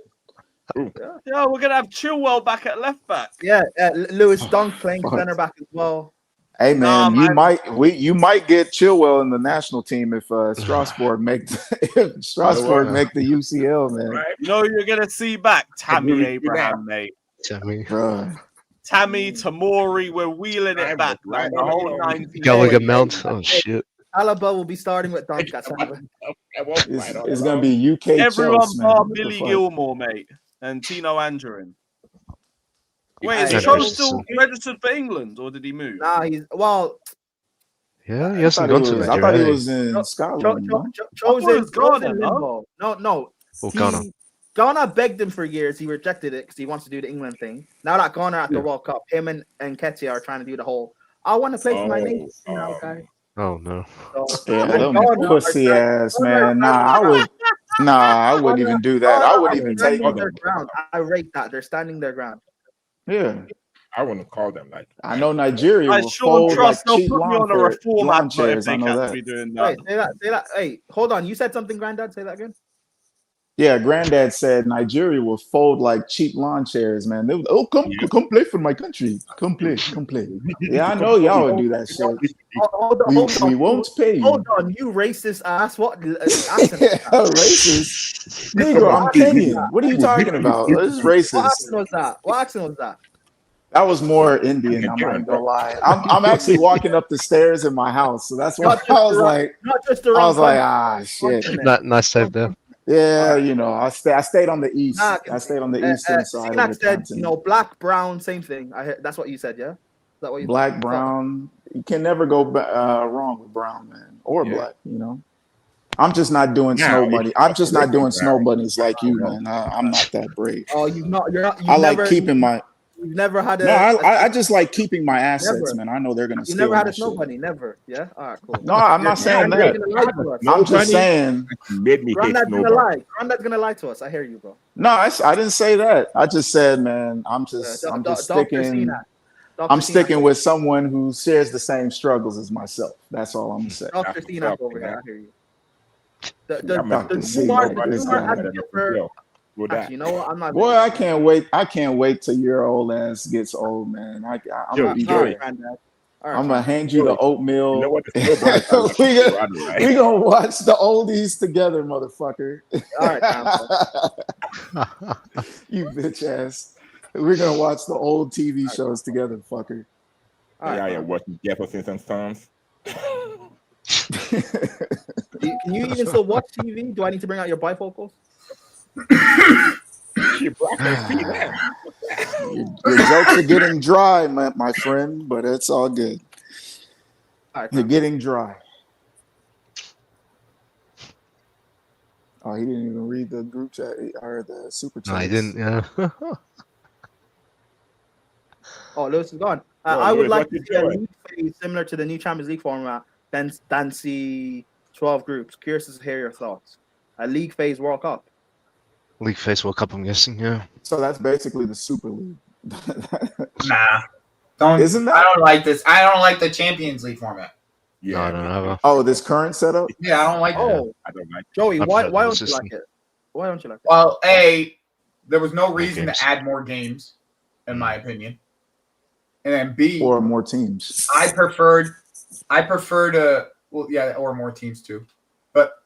Speaker 14: Yeah, we're gonna have Chilwell back at left back.
Speaker 21: Yeah, Lewis Dunk playing center back as well.
Speaker 18: Hey man, you might get Chilwell in the national team if Strasbourg make the UCL, man.
Speaker 14: You know you're gonna see back Tammy Abraham, mate.
Speaker 17: Tammy,
Speaker 14: Tamori, we're wheeling it back. Like the whole 90
Speaker 17: Gallagher Mount. Oh shit.
Speaker 21: Alaba will be starting with Dunk at center.
Speaker 18: It's gonna be UK.
Speaker 14: Everyone
Speaker 18: Chelsea,
Speaker 14: bar Billy Gilmore, mate, and Tino Angerin. Wait, is Cho still registered for England, or did he move?
Speaker 21: Nah,
Speaker 18: Yeah,
Speaker 17: he hasn't gone to Nigeria.
Speaker 18: I thought he was in Scotland.
Speaker 21: Cho's in
Speaker 14: Ghana.
Speaker 21: No. Ghana begged him for years. He rejected it because he wants to do the England thing. Now that Ghana at the World Cup, him and Ketia are trying to do the whole. I want to play for my nation now, guys.
Speaker 17: Oh no!
Speaker 18: Pussy ass man. I wouldn't even do that. I wouldn't even take them.
Speaker 21: I rate that they're standing their ground.
Speaker 18: Yeah,
Speaker 1: I wouldn't call them like.
Speaker 18: I know Nigeria will fold like cheap lawn chairs. I know that.
Speaker 21: Wait, say that. Hey, hold on. You said something, Granddad. Say that again.
Speaker 18: Yeah, Granddad said Nigeria will fold like cheap lawn chairs, man. They would, come play for my country. Come play. Yeah, I know y'all would do that shit. We won't pay you.
Speaker 21: Hold on, you racist ass. What?
Speaker 18: Racist? Negro, I'm Kenyan. What are you talking about? This is racist.
Speaker 21: What accent was that?
Speaker 18: That was more Indian. I'm not gonna lie. I'm actually walking up the stairs in my house, so that's why I was like, shit.
Speaker 17: Nice save there.
Speaker 18: Yeah, I stayed on the east. I stayed on the eastern side.
Speaker 21: Of the said, black, brown, same thing. I heard, that's what you said, yeah. Is that what you
Speaker 18: black,
Speaker 21: said?
Speaker 18: brown. You can never go wrong with brown, man, or black. I'm just not doing snow bunny. I'm just not doing snow bunnies like you, man. I'm not that brave.
Speaker 21: Oh, you're not.
Speaker 18: I like keeping my.
Speaker 21: You've never had a.
Speaker 18: No, I just like keeping my assets, man. I know they're gonna.
Speaker 21: You never had a snow bunny, never. Yeah. All right, cool.
Speaker 18: No, I'm not saying that. I'm just saying.
Speaker 21: Granddad's gonna lie. Granddad's gonna lie to us. I hear you, bro.
Speaker 18: No, I didn't say that. I just said, man, I'm just sticking. I'm sticking with someone who shares the same struggles as myself. That's all I'm gonna say.
Speaker 21: Dr. Cena over here. I hear you. Actually, you know what? I'm not.
Speaker 18: Boy, I can't wait. I can't wait till your old ass gets old, man. I'm gonna be there. I'm gonna hand you the oatmeal. We gonna watch the oldies together, motherfucker.
Speaker 21: All right,
Speaker 18: you bitch ass. We're gonna watch the old TV shows together, fucker.
Speaker 1: Yeah, watching Jeffersons and Sons.
Speaker 21: Can you even still watch TV? Do I need to bring out your bifocals?
Speaker 1: Your
Speaker 18: jokes are getting dry, my friend, but it's all good. They're getting dry. Oh, he didn't even read the group chat or the super chat.
Speaker 17: No, I didn't. Yeah.
Speaker 21: Oh, Lewis is gone.
Speaker 1: No,
Speaker 21: I would
Speaker 1: Lewis,
Speaker 21: like
Speaker 1: what
Speaker 21: to
Speaker 1: you
Speaker 21: see a
Speaker 1: doing?
Speaker 21: league phase similar to the new Champions League format, then see 12 groups. Curious to hear your thoughts. A league phase World Cup.
Speaker 17: League Face World Cup, I'm guessing. Yeah.
Speaker 18: So that's basically the Super League.
Speaker 16: Nah, don't.
Speaker 18: Isn't that?
Speaker 16: I don't like this. I don't like the Champions League format.
Speaker 1: Yeah.
Speaker 17: No.
Speaker 18: Oh, this current setup?
Speaker 16: Yeah, I don't like.
Speaker 21: Oh,
Speaker 1: I don't like.
Speaker 21: Joey,
Speaker 17: I
Speaker 21: why
Speaker 17: prefer the
Speaker 21: don't you
Speaker 17: system.
Speaker 21: like it? Why don't you like it?
Speaker 16: Well, there was no reason
Speaker 17: games.
Speaker 16: to add more games, in my opinion. And then B,
Speaker 18: Or more teams.
Speaker 16: I prefer to, well, yeah, or more teams too. But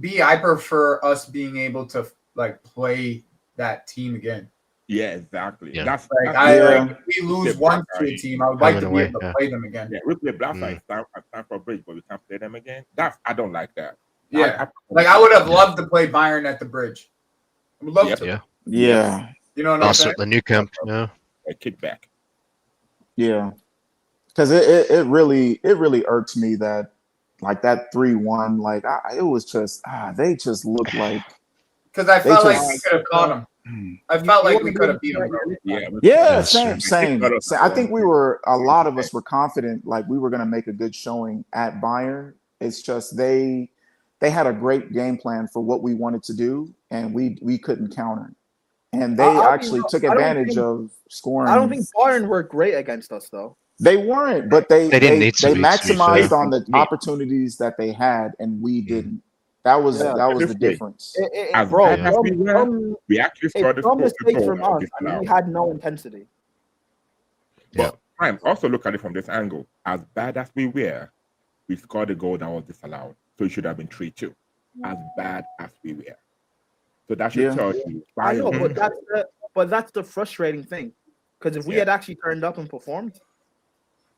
Speaker 16: B, I prefer us being able to like play that team again.
Speaker 1: Yeah, exactly.
Speaker 17: Yeah.
Speaker 1: That's
Speaker 16: Like
Speaker 1: that's
Speaker 16: if we lose one to a team, I would like to be able to play them again.
Speaker 1: Yeah, we play Blackfire at Stamford Bridge, but we can't play them again. I don't like that.
Speaker 16: Yeah, I would have loved to play Bayern at the Bridge. I would love to.
Speaker 17: Yeah.
Speaker 18: Yeah.
Speaker 16: You know what I'm
Speaker 17: Also
Speaker 16: saying?
Speaker 17: at the new camp. Yeah.
Speaker 1: A kickback.
Speaker 18: Yeah. Because it really irks me that like that 3-1, like it was just they just looked like
Speaker 16: Because I felt like we
Speaker 18: just-
Speaker 16: could have caught them. I felt like we could have beat them.
Speaker 18: Yeah,
Speaker 17: That's
Speaker 18: same.
Speaker 17: true.
Speaker 18: I think a lot of us were confident, like we were going to make a good showing at Bayern. It's just they had a great game plan for what we wanted to do, and we couldn't counter. And they actually took advantage of scoring.
Speaker 21: I don't think Bayern were great against us, though.
Speaker 18: They weren't, but they
Speaker 17: didn't need to be, to be
Speaker 18: maximized
Speaker 17: fair.
Speaker 18: on the opportunities that they had, and we didn't. That was the difference.
Speaker 21: Bro,
Speaker 1: we actually saw the
Speaker 21: some mistakes
Speaker 1: goal
Speaker 21: from
Speaker 1: that was
Speaker 21: us, and we
Speaker 1: disallowed.
Speaker 21: had no intensity.
Speaker 1: But Prime, also look at it from this angle. As bad as we were, we scored a goal that was disallowed. So it should have been 3-2. As bad as we were. So that should tell you.
Speaker 21: I know, but that's the frustrating thing. Because if we had actually turned up and performed,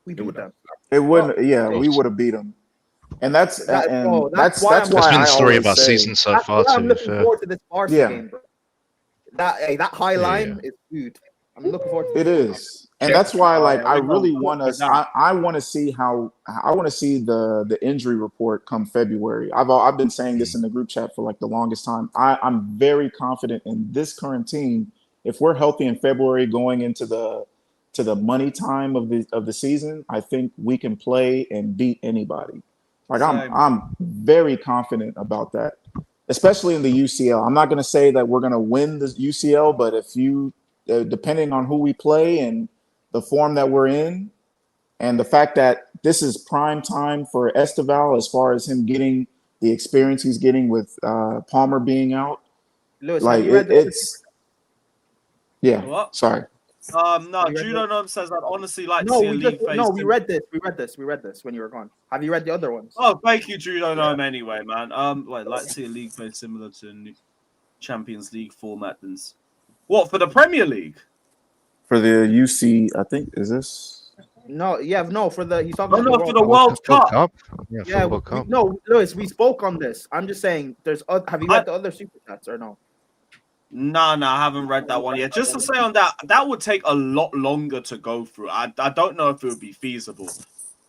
Speaker 21: we beat them.
Speaker 18: It wouldn't. We would have beat them. And that's
Speaker 21: That's why
Speaker 18: that's
Speaker 21: I'm-
Speaker 18: why
Speaker 17: That's been
Speaker 18: I
Speaker 17: the story
Speaker 18: always
Speaker 17: of our
Speaker 18: say-
Speaker 17: season so
Speaker 21: That's
Speaker 17: far.
Speaker 21: why I'm
Speaker 17: To be
Speaker 21: looking
Speaker 17: fair.
Speaker 21: forward to this Barca
Speaker 18: Yeah.
Speaker 21: game, bro. That high line is good. I'm looking forward to
Speaker 18: It is, and that's why, like, I really want us. I want to see the injury report come February. I've been saying this in the group chat for like the longest time. I'm very confident in this current team. If we're healthy in February, going into the money time of the season, I think we can play and beat anybody. Like I'm very confident about that, especially in the UCL. I'm not going to say that we're going to win the UCL, but if you depending on who we play and the form that we're in, and the fact that this is prime time for Esteval as far as him getting the experience he's getting with Palmer being out.
Speaker 21: Lewis,
Speaker 18: like it's
Speaker 14: What?
Speaker 18: Sorry.
Speaker 14: No, Judo Gnome says I'd honestly like to see a league phase.
Speaker 21: No, we read this when you were gone. Have you read the other ones?
Speaker 14: Oh, thank you, Judo Gnome. Anyway, man. I'd like to see a league phase similar to the Champions League format. What for the Premier League?
Speaker 18: For the UC, I think is this.
Speaker 21: No, for the he's talking
Speaker 14: for the World Cup.
Speaker 21: Yeah, no, Lewis, we spoke on this. I'm just saying, have you read the other super chats or no?
Speaker 14: No, I haven't read that one yet. Just to say on that would take a lot longer to go through. I don't know if it would be feasible.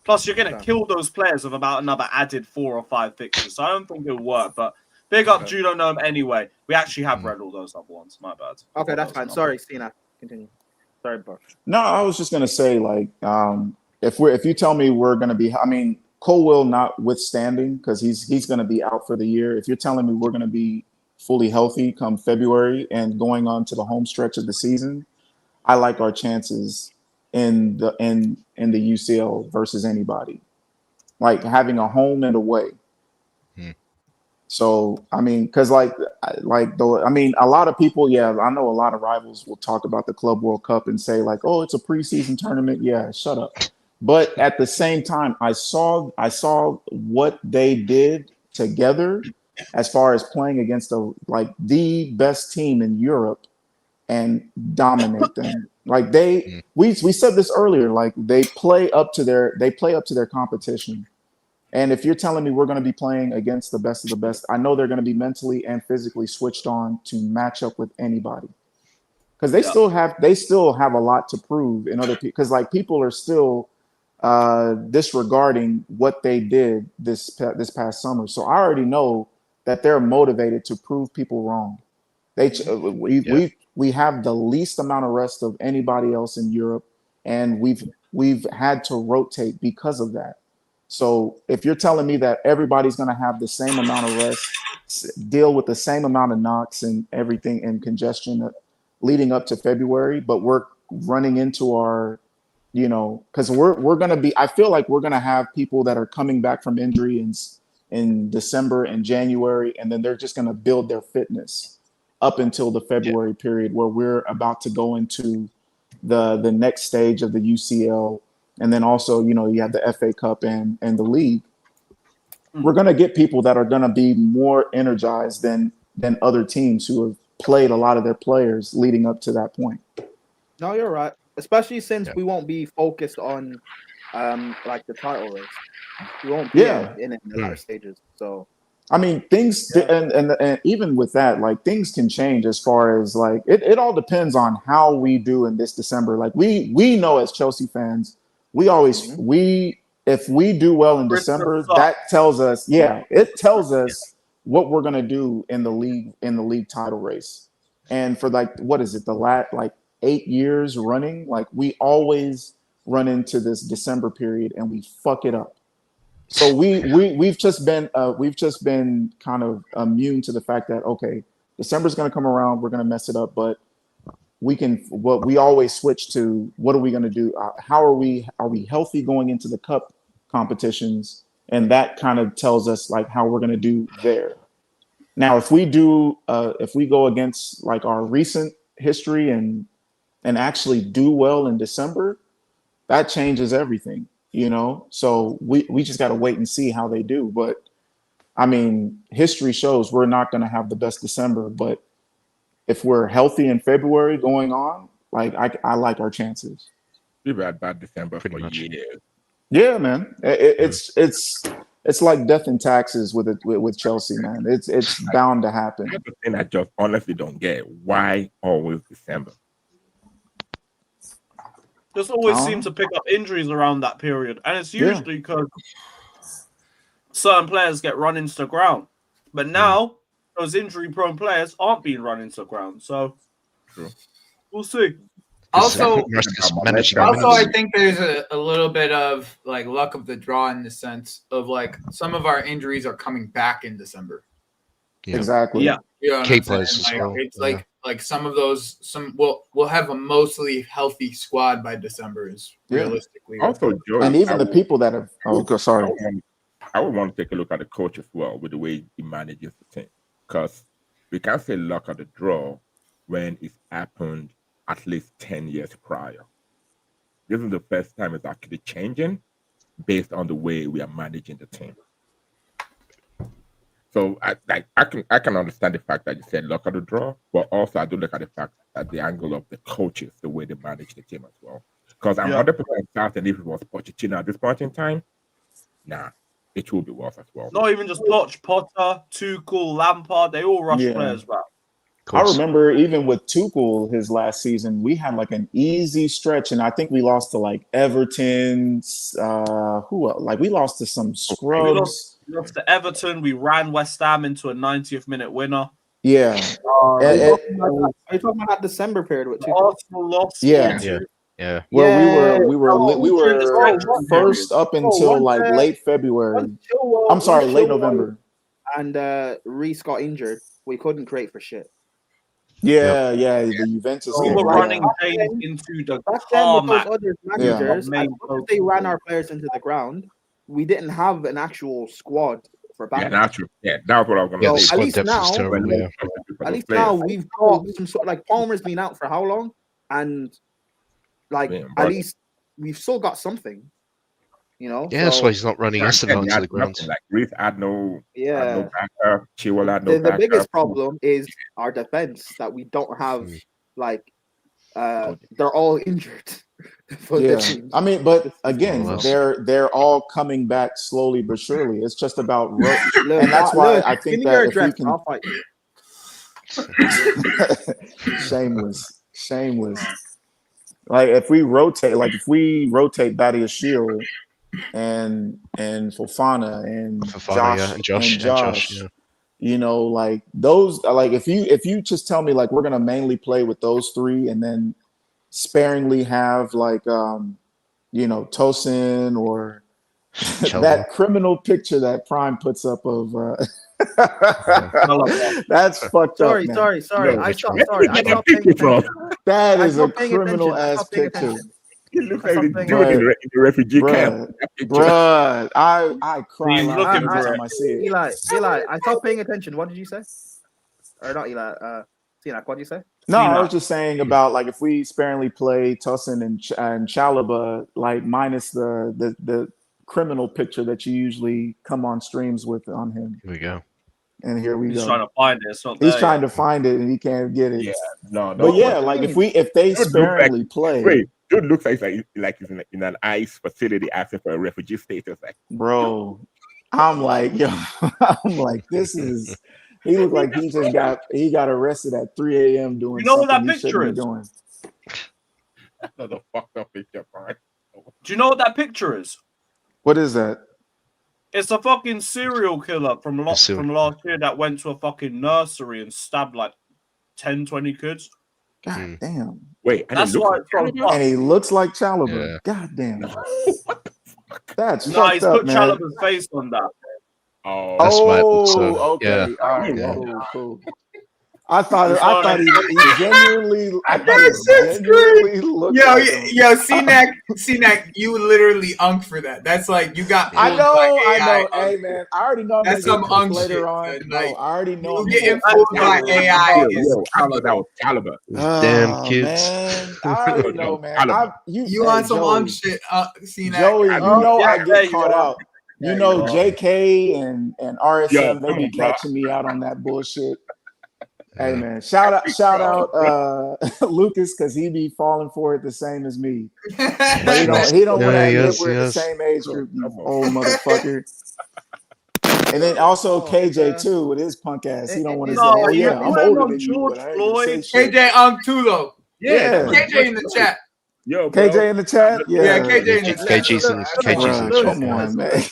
Speaker 14: Plus, you're going to kill those players with about another added 4 or 5 fixtures. So I don't think it'll work. But big up Judo Gnome anyway. We actually have read all those other ones. My bad.
Speaker 21: Okay, that's fine. Sorry, Stina. Continue. Sorry, bro.
Speaker 18: No, I was just gonna say, like, if you tell me we're gonna be, I mean, Colwill notwithstanding, because he's gonna be out for the year. If you're telling me we're gonna be fully healthy come February and going on to the home stretch of the season, I like our chances in the UCL versus anybody, like having a home and away. So I mean, because a lot of people, I know a lot of rivals will talk about the Club World Cup and say like, oh, it's a preseason tournament. Yeah, shut up. But at the same time, I saw what they did together as far as playing against the best team in Europe and dominate them. Like we said this earlier, like they play up to their competition. And if you're telling me we're going to be playing against the best of the best, I know they're going to be mentally and physically switched on to match up with anybody. Because they still have a lot to prove in other people. Because like people are still disregarding what they did this past summer. So I already know that they're motivated to prove people wrong. We have the least amount of rest of anybody else in Europe, and we've had to rotate because of that. So if you're telling me that everybody's going to have the same amount of rest, deal with the same amount of knocks and everything and congestion leading up to February, but we're running into our, because we're going to be, I feel like we're going to have people that are coming back from injury in December and January, and then they're just going to build their fitness up until the February period where we're about to go into the next stage of the UCL. And then also, you have the FA Cup and the league. We're going to get people that are going to be more energized than other teams who have played a lot of their players leading up to that point.
Speaker 21: No, you're right. Especially since we won't be focused on like the title race. We won't be in the latter stages. So
Speaker 18: I mean, things and even with that, like things can change as far as like it all depends on how we do in this December. Like we know as Chelsea fans, we always if we do well in December, that tells us, it tells us what we're gonna do in the league title race. And for like what is it, the last like 8 years running, like we always run into this December period and we fuck it up. So we've just been kind of immune to the fact that okay, December's going to come around, we're going to mess it up, but we always switch to what are we going to do? How are we healthy going into the cup competitions? And that kind of tells us like how we're going to do there. Now, if we go against like our recent history and actually do well in December, that changes everything. So we just got to wait and see how they do. But I mean, history shows we're not going to have the best December, but if we're healthy in February going on, like I like our chances.
Speaker 1: We've had bad December for years.
Speaker 18: Yeah, man. It's like death and taxes with Chelsea, man. It's bound to happen.
Speaker 1: That's the thing I just honestly don't get. Why always December?
Speaker 14: Just always seem to pick up injuries around that period. And it's usually because certain players get run into the ground. But now, those injury-prone players aren't being run into the ground. So, we'll see.
Speaker 16: Also, I think there's a little bit of, like, luck of the draw in the sense of, like, some of our injuries are coming back in December.
Speaker 17: Yeah.
Speaker 18: Exactly.
Speaker 14: Yeah.
Speaker 17: You know
Speaker 16: it's like some of those we'll have a mostly healthy squad by December is realistically.
Speaker 1: Also, Joey,
Speaker 18: and even the people that have sorry.
Speaker 1: I would want to take a look at the coach as well with the way he manages the team. Because we can't say luck of the draw when it's happened at least 10 years prior. This is the first time it's actually changing based on the way we are managing the team. So I can understand the fact that you said luck of the draw, but also I do look at the fact that the angle of the coaches, the way they manage the team as well. Because I'm 100% certain if it was Pochettino at this point in time, it will be worse as well.
Speaker 14: Not even just Potter, Tuchel, Lampard, they all rush players back.
Speaker 18: I remember even with Tuchel his last season, we had like an easy stretch, and I think we lost to like Everton. Who else? Like we lost to some scrubs.
Speaker 14: We lost to Everton. We ran West Ham into a 90th minute winner.
Speaker 18: Yeah.
Speaker 21: Are you talking about that December period with
Speaker 14: Arsenal lost?
Speaker 18: Yeah. Where we were first up until like late February. I'm sorry, late November.
Speaker 21: And Reece got injured. We couldn't create for shit.
Speaker 18: Yeah, the Juventus.
Speaker 14: We were running James into the tarmac.
Speaker 21: They ran our players into the ground. We didn't have an actual squad for banter.
Speaker 1: That's what I was going to say.
Speaker 21: At least now we've got some sort of like Palmer's been out for how long, and like at least we've still got something.
Speaker 17: That's why he's not running Esteban into the ground.
Speaker 1: Like Reece had no
Speaker 21: backup.
Speaker 1: Chilwell had no
Speaker 21: the biggest problem is our defense that we don't have. Like they're all injured. for the
Speaker 18: Yeah,
Speaker 21: teams.
Speaker 18: I mean, but again, they're all coming back slowly but surely. It's just about and that's why I
Speaker 21: give
Speaker 18: think
Speaker 21: me your
Speaker 18: that if we
Speaker 21: address,
Speaker 18: can,
Speaker 21: I'll fight you.
Speaker 18: shameless. Like if we rotate Badia Shield and Fofana and Josh,
Speaker 17: yeah.
Speaker 18: you know, like those, like if you just tell me like we're gonna mainly play with those three and then sparingly have like you know, Tosin or that criminal picture that Prime puts up of that's fucked up, man.
Speaker 21: Sorry.
Speaker 18: No,
Speaker 21: I stopped paying attention.
Speaker 18: that
Speaker 21: I
Speaker 18: is a
Speaker 21: stopped paying
Speaker 18: criminal
Speaker 21: attention. I
Speaker 18: ass
Speaker 21: stopped paying
Speaker 18: picture.
Speaker 21: attention.
Speaker 1: He looks
Speaker 21: I
Speaker 1: like the
Speaker 21: stopped paying
Speaker 1: dude in
Speaker 21: attention.
Speaker 1: the refugee camp.
Speaker 18: Bruh, I cry
Speaker 14: He's
Speaker 18: loud
Speaker 14: looking
Speaker 18: every
Speaker 14: for
Speaker 18: time I see it.
Speaker 21: Eli, I stopped paying attention. What did you say? Or not Eli? Tinak, what did you say?
Speaker 18: No, I was just saying about like if we sparingly play Tosin and Chalobah, like minus the criminal picture that you usually come on streams with on him.
Speaker 17: Here we go.
Speaker 18: And here we
Speaker 14: He's
Speaker 18: go.
Speaker 14: trying to find it. It's not
Speaker 18: He's
Speaker 14: there
Speaker 18: trying
Speaker 14: yet.
Speaker 18: to find it and he can't get it.
Speaker 1: Yeah, no.
Speaker 18: But yeah, like if they sparingly play,
Speaker 1: wait, dude looks like he's in an ICE facility asking for a refugee status. Like,
Speaker 18: bro, I'm like, yo, I'm like, this is. He looked like he just got arrested at 3 a.m. doing
Speaker 14: You know what
Speaker 18: something
Speaker 14: that
Speaker 18: he
Speaker 14: picture
Speaker 18: shouldn't
Speaker 14: is?
Speaker 18: be doing.
Speaker 1: that's a fucked up picture, man.
Speaker 14: Do you know what that picture is?
Speaker 18: What is that?
Speaker 14: It's a fucking serial killer from last year that went to a fucking nursery and stabbed like 10, 20 kids.
Speaker 18: God damn.
Speaker 1: Wait,
Speaker 14: that's why it's so
Speaker 18: and he looks like Chalobah.
Speaker 17: Yeah.
Speaker 18: God damn. That's
Speaker 14: no,
Speaker 18: fucked
Speaker 14: he's
Speaker 18: up,
Speaker 14: put
Speaker 18: man.
Speaker 14: Chalobah's face on that.
Speaker 1: Oh,
Speaker 17: That's why it looks so.
Speaker 18: Okay.
Speaker 17: Yeah.
Speaker 18: All right.
Speaker 17: Yeah.
Speaker 18: Cool. I thought he genuinely. I thought he genuinely looked.
Speaker 16: Yo,
Speaker 18: like him.
Speaker 16: yo, CNAC, you literally unked for that. That's like you got.
Speaker 18: I know.
Speaker 16: AI.
Speaker 18: Hey man, I already know.
Speaker 16: That's some unk
Speaker 18: later
Speaker 16: shit,
Speaker 18: on.
Speaker 16: man.
Speaker 18: Bro, I already know.
Speaker 16: You getting fooled by AI.
Speaker 1: I thought that was Chalobah.
Speaker 17: Damn kids.
Speaker 18: Man, I already know, man.
Speaker 16: You on some unk shit, CNAC.
Speaker 18: Joey, you know I get caught
Speaker 14: are.
Speaker 18: out. You know, JK and RSM,
Speaker 1: Yo,
Speaker 18: they
Speaker 1: come
Speaker 18: be
Speaker 1: on, bro.
Speaker 18: catching me out on that bullshit. Hey man, shout out Lucas because he be falling for it the same as me. But he don't want to admit we're the same age group, you old motherfucker. And then also KJ too with his punk ass. He don't want to say, "Oh yeah, I'm older than you," but I ain't gonna say shit.
Speaker 16: KJ unk too though.
Speaker 18: Yeah.
Speaker 16: KJ in the chat.
Speaker 1: Yo, bro.
Speaker 18: KJ in the chat. Yeah,
Speaker 16: KJ in the chat.
Speaker 17: KJ's in the chat.
Speaker 18: Come on, man.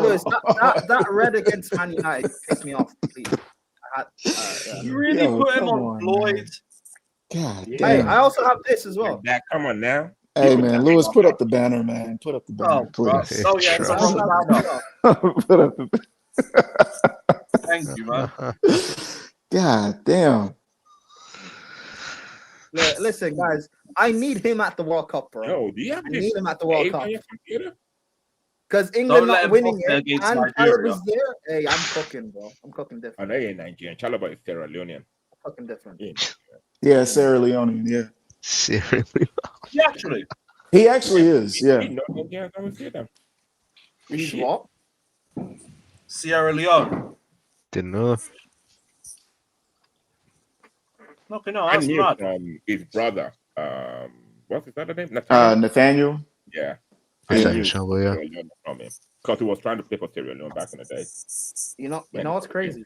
Speaker 21: Lewis, that red against Man United pissed me off completely.
Speaker 14: You really put him on Floyd.
Speaker 18: God
Speaker 21: Hey,
Speaker 18: damn.
Speaker 21: I also have this as well.
Speaker 1: That come on now.
Speaker 18: Hey man, Lewis, put up the banner, man. Put up the banner, please.
Speaker 14: Oh yeah, it's a wrong banner.
Speaker 18: Put up the
Speaker 14: Thank you, man.
Speaker 18: God damn.
Speaker 21: Listen, guys, I need him at the World Cup, bro.
Speaker 1: Yo, do you have
Speaker 21: I
Speaker 1: this
Speaker 21: need him at the World
Speaker 1: game
Speaker 21: Cup.
Speaker 1: on your computer?
Speaker 21: Because England
Speaker 14: Don't let
Speaker 21: not
Speaker 14: him
Speaker 21: winning
Speaker 14: play
Speaker 21: it,
Speaker 14: against
Speaker 21: and
Speaker 14: Nigeria.
Speaker 21: Chalobah's there. Hey, I'm cooking, bro. I'm cooking
Speaker 1: I
Speaker 21: different.
Speaker 1: know you're Nigerian. Chalobah is Sierra Leonean.
Speaker 21: Fucking different.
Speaker 18: Yeah, Sierra Leone. Yeah,
Speaker 17: Seriously.
Speaker 14: Yeah, actually.
Speaker 18: he actually is. Yeah,
Speaker 1: You know Nigerians don't see them.
Speaker 21: He's what?
Speaker 14: Sierra Leone.
Speaker 17: Didn't know.
Speaker 14: Okay, no,
Speaker 1: I
Speaker 14: that's
Speaker 1: knew
Speaker 14: mad.
Speaker 1: from his brother. What's his other name?
Speaker 18: Nathaniel.
Speaker 1: Yeah.
Speaker 17: Nathaniel Chalobah, yeah.
Speaker 1: Sierra Leone from him because he was trying to play for Sierra Leone back in the day.
Speaker 21: You know what's crazy?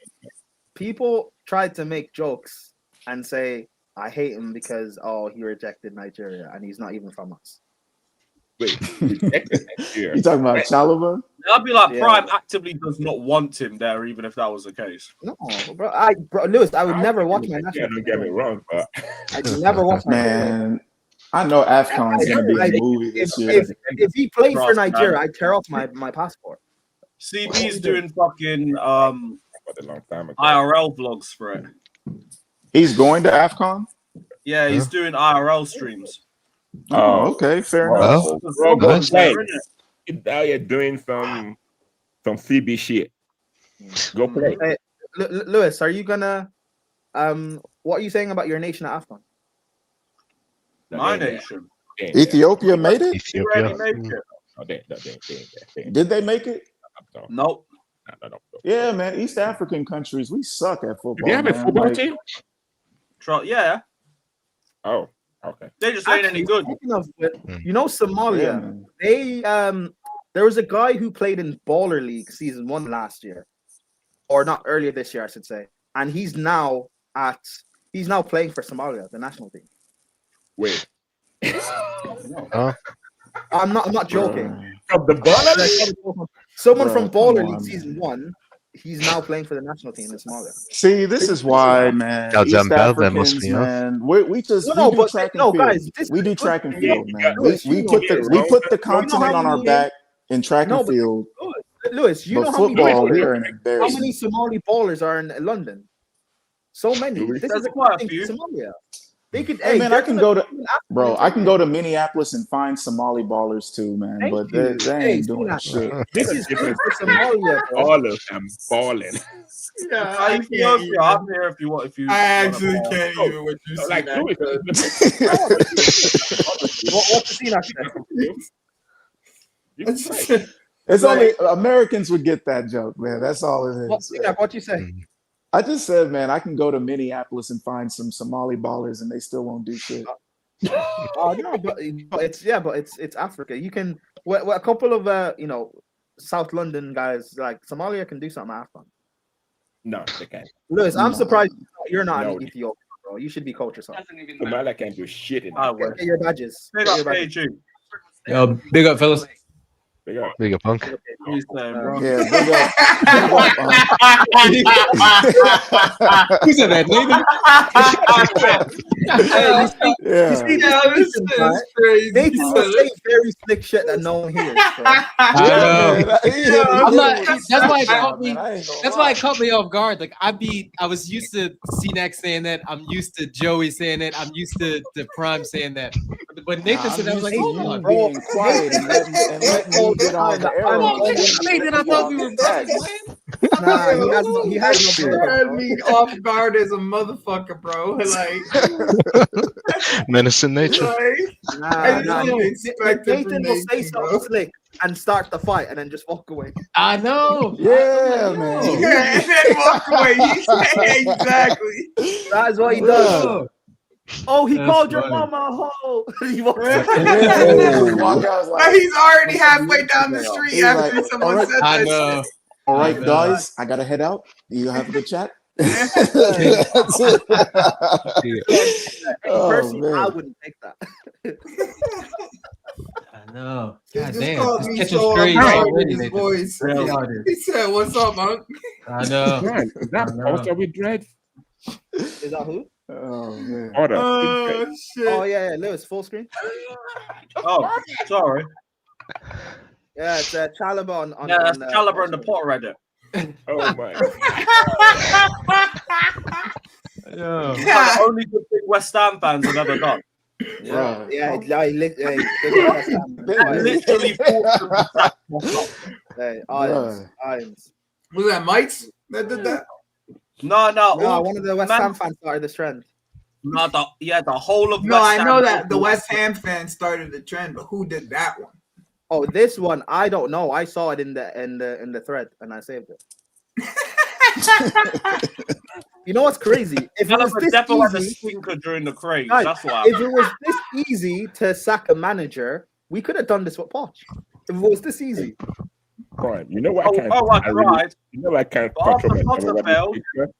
Speaker 21: People tried to make jokes and say I hate him because he rejected Nigeria and he's not even from us.
Speaker 1: Wait, rejected Nigeria.
Speaker 18: You talking about Chalobah?
Speaker 14: I'd be like,
Speaker 21: Yeah.
Speaker 14: Prime actively does not want him there, even if that was the case.
Speaker 21: No, bro. Lewis, I would never watch my
Speaker 1: Yeah,
Speaker 21: national
Speaker 1: don't get me wrong, but
Speaker 21: I'd never watch my
Speaker 18: Man, I know AFCON is gonna be a movie this year.
Speaker 21: If he played for
Speaker 14: Trust,
Speaker 21: Nigeria,
Speaker 14: man.
Speaker 21: I'd tear off my passport.
Speaker 14: CB's doing fucking
Speaker 1: a long time ago.
Speaker 14: IRL vlogs for it.
Speaker 18: He's going to AFCON.
Speaker 14: Yeah, he's doing IRL streams.
Speaker 18: Oh, okay, fair enough.
Speaker 1: Bro, go
Speaker 14: Nice.
Speaker 1: play. Now you're doing some CB shit. Go play.
Speaker 21: Hey, Lewis, are you gonna what are you saying about your nation at AFCON?
Speaker 14: My nation.
Speaker 18: Ethiopia made it.
Speaker 14: Already made it.
Speaker 1: Oh, they.
Speaker 18: Did they make it?
Speaker 14: Nope.
Speaker 1: No.
Speaker 18: Yeah, man. East African countries, we suck at football.
Speaker 1: Do they have a
Speaker 18: man.
Speaker 1: football
Speaker 18: Like,
Speaker 1: team?
Speaker 14: Yeah.
Speaker 1: Oh, Okay.
Speaker 14: They just ain't any good.
Speaker 21: Speaking of it, you know Somalia, they there was a guy who played in Baller League season 1 last year, or not earlier this year, I should say, and he's now playing for Somalia, the national team.
Speaker 1: Wait.
Speaker 21: I'm not joking.
Speaker 1: From the Baller?
Speaker 21: Someone from
Speaker 18: Bro,
Speaker 21: Baller
Speaker 18: come
Speaker 21: League
Speaker 18: on,
Speaker 21: season 1, he's now playing for the national team in Somalia.
Speaker 18: See, this is why, man.
Speaker 17: That
Speaker 18: East
Speaker 17: dembele must
Speaker 18: Africans,
Speaker 17: be off.
Speaker 18: man. We do track and field.
Speaker 21: Guys,
Speaker 18: we do track and field, man.
Speaker 21: Lewis,
Speaker 18: We put the continent on our back in track and field.
Speaker 21: Lewis, you
Speaker 18: But
Speaker 21: know how many
Speaker 18: football, we
Speaker 21: ballers,
Speaker 18: are in
Speaker 21: how
Speaker 18: embarrassment.
Speaker 21: many Somali ballers are in London? So many. This is a
Speaker 14: quite a
Speaker 21: thing
Speaker 14: few.
Speaker 21: for Somalia. They could.
Speaker 18: Hey, man, I can go to
Speaker 21: Minneapolis
Speaker 18: and find Somali ballers too, man.
Speaker 21: Thank
Speaker 18: but
Speaker 21: you.
Speaker 18: they ain't doing shit.
Speaker 21: This is good for Somalia, bro.
Speaker 1: Ballers and balling.
Speaker 16: Yeah,
Speaker 14: I
Speaker 16: I
Speaker 14: can go
Speaker 16: can't
Speaker 14: through. I'm here if you want. If you,
Speaker 16: I actually
Speaker 14: wanna
Speaker 16: can't
Speaker 14: ball.
Speaker 16: even with you.
Speaker 1: Like,
Speaker 16: Louis.
Speaker 21: What's the scene after that?
Speaker 18: It's only Americans would get that joke, man. That's all it is.
Speaker 21: What you say?
Speaker 18: I just said, man, I can go to Minneapolis and find some Somali ballers, and they still won't do shit.
Speaker 21: No, but it's Africa. You can a couple of South London guys like Somalia can do something after.
Speaker 1: No, they can't.
Speaker 21: Lewis, I'm
Speaker 1: No.
Speaker 21: surprised you're not
Speaker 1: No.
Speaker 21: in Ethiopia, bro. You should be coach or something.
Speaker 1: Somalia can't do shit in
Speaker 21: Get your badges.
Speaker 14: Big
Speaker 21: Get
Speaker 14: up,
Speaker 21: your badges.
Speaker 14: KG.
Speaker 3: Yo, big up, fellas.
Speaker 1: Big up.
Speaker 17: Big up, punk.
Speaker 14: He's saying, bro.
Speaker 18: Yeah, big up.
Speaker 3: Who said that, Nathan?
Speaker 21: You see this is crazy. Nathan will say very slick shit that no one hears. So.
Speaker 3: I'm not. That's why it caught me. That's why it caught me off guard. Like I was used to CNAC saying that. I'm used to Joey saying that. I'm used to Prime saying that. But Nathan said that. I was like, hold on,
Speaker 18: being quiet and letting you get on the air.
Speaker 3: Nathan, I thought we were playing.
Speaker 21: Nah, he has no
Speaker 16: You had me off guard as a motherfucker, bro. Like,
Speaker 17: Menacing nature.
Speaker 21: Nathan will say something slick and start the fight and then just walk away.
Speaker 3: I know.
Speaker 18: Yeah, man.
Speaker 16: Yeah, and then walk away. Exactly.
Speaker 21: That is what he does. Oh, he
Speaker 3: That's
Speaker 21: called your
Speaker 3: funny.
Speaker 21: mama a hoe. He walks
Speaker 16: But he's already halfway down the street
Speaker 18: He's
Speaker 16: after
Speaker 18: like,
Speaker 16: someone
Speaker 18: all right.
Speaker 16: said
Speaker 3: I
Speaker 16: that
Speaker 3: know.
Speaker 16: shit.
Speaker 18: All right, guys, I gotta head out. You have a good chat.
Speaker 21: Personally, I
Speaker 18: man.
Speaker 21: wouldn't take that.
Speaker 3: I know.
Speaker 16: He
Speaker 3: God
Speaker 16: just
Speaker 3: damn.
Speaker 16: called
Speaker 3: This
Speaker 16: me
Speaker 3: catching
Speaker 16: so
Speaker 3: strays
Speaker 16: annoyed with
Speaker 3: already,
Speaker 16: his
Speaker 3: Nathan.
Speaker 16: voice.
Speaker 3: Really out here.
Speaker 16: He said, "What's up, Monk?"
Speaker 3: I know.
Speaker 1: Man, is that
Speaker 3: I know.
Speaker 1: Porter with dreads?
Speaker 21: Is that who?
Speaker 18: Oh man.
Speaker 1: Porter.
Speaker 16: Oh shit!
Speaker 21: Oh yeah, Lewis, full screen.
Speaker 14: Oh, sorry.
Speaker 21: Yeah, it's Chalaba on.
Speaker 14: Yeah, that's
Speaker 21: on,
Speaker 14: Caliber and the pot right there.
Speaker 1: Oh my.
Speaker 3: Yeah.
Speaker 14: Like, only the big West Ham fans have ever done.
Speaker 21: Yeah,
Speaker 14: Literally
Speaker 21: Irons.
Speaker 16: Was that Mike's that did that?
Speaker 14: No,
Speaker 21: One of the West Ham fans started this trend.
Speaker 14: No, the whole of
Speaker 16: No,
Speaker 14: West
Speaker 16: I
Speaker 14: Ham
Speaker 16: know that the
Speaker 14: people-
Speaker 16: West Ham fans started the trend, but who did that one?
Speaker 21: Oh, this one I don't know. I saw it in the thread and I saved it. You know what's crazy? If it was this
Speaker 14: Defo had a
Speaker 21: easy,
Speaker 14: stinker during the craze.
Speaker 21: guys,
Speaker 14: That's what
Speaker 21: if it was this easy to sack a manager, we could have done this with Poch. If it was this easy.
Speaker 1: Fine. You know what I can't.
Speaker 14: I tried.
Speaker 1: You know I can't
Speaker 14: But after
Speaker 1: control
Speaker 14: Potter
Speaker 1: everybody's
Speaker 14: fell,
Speaker 1: picture.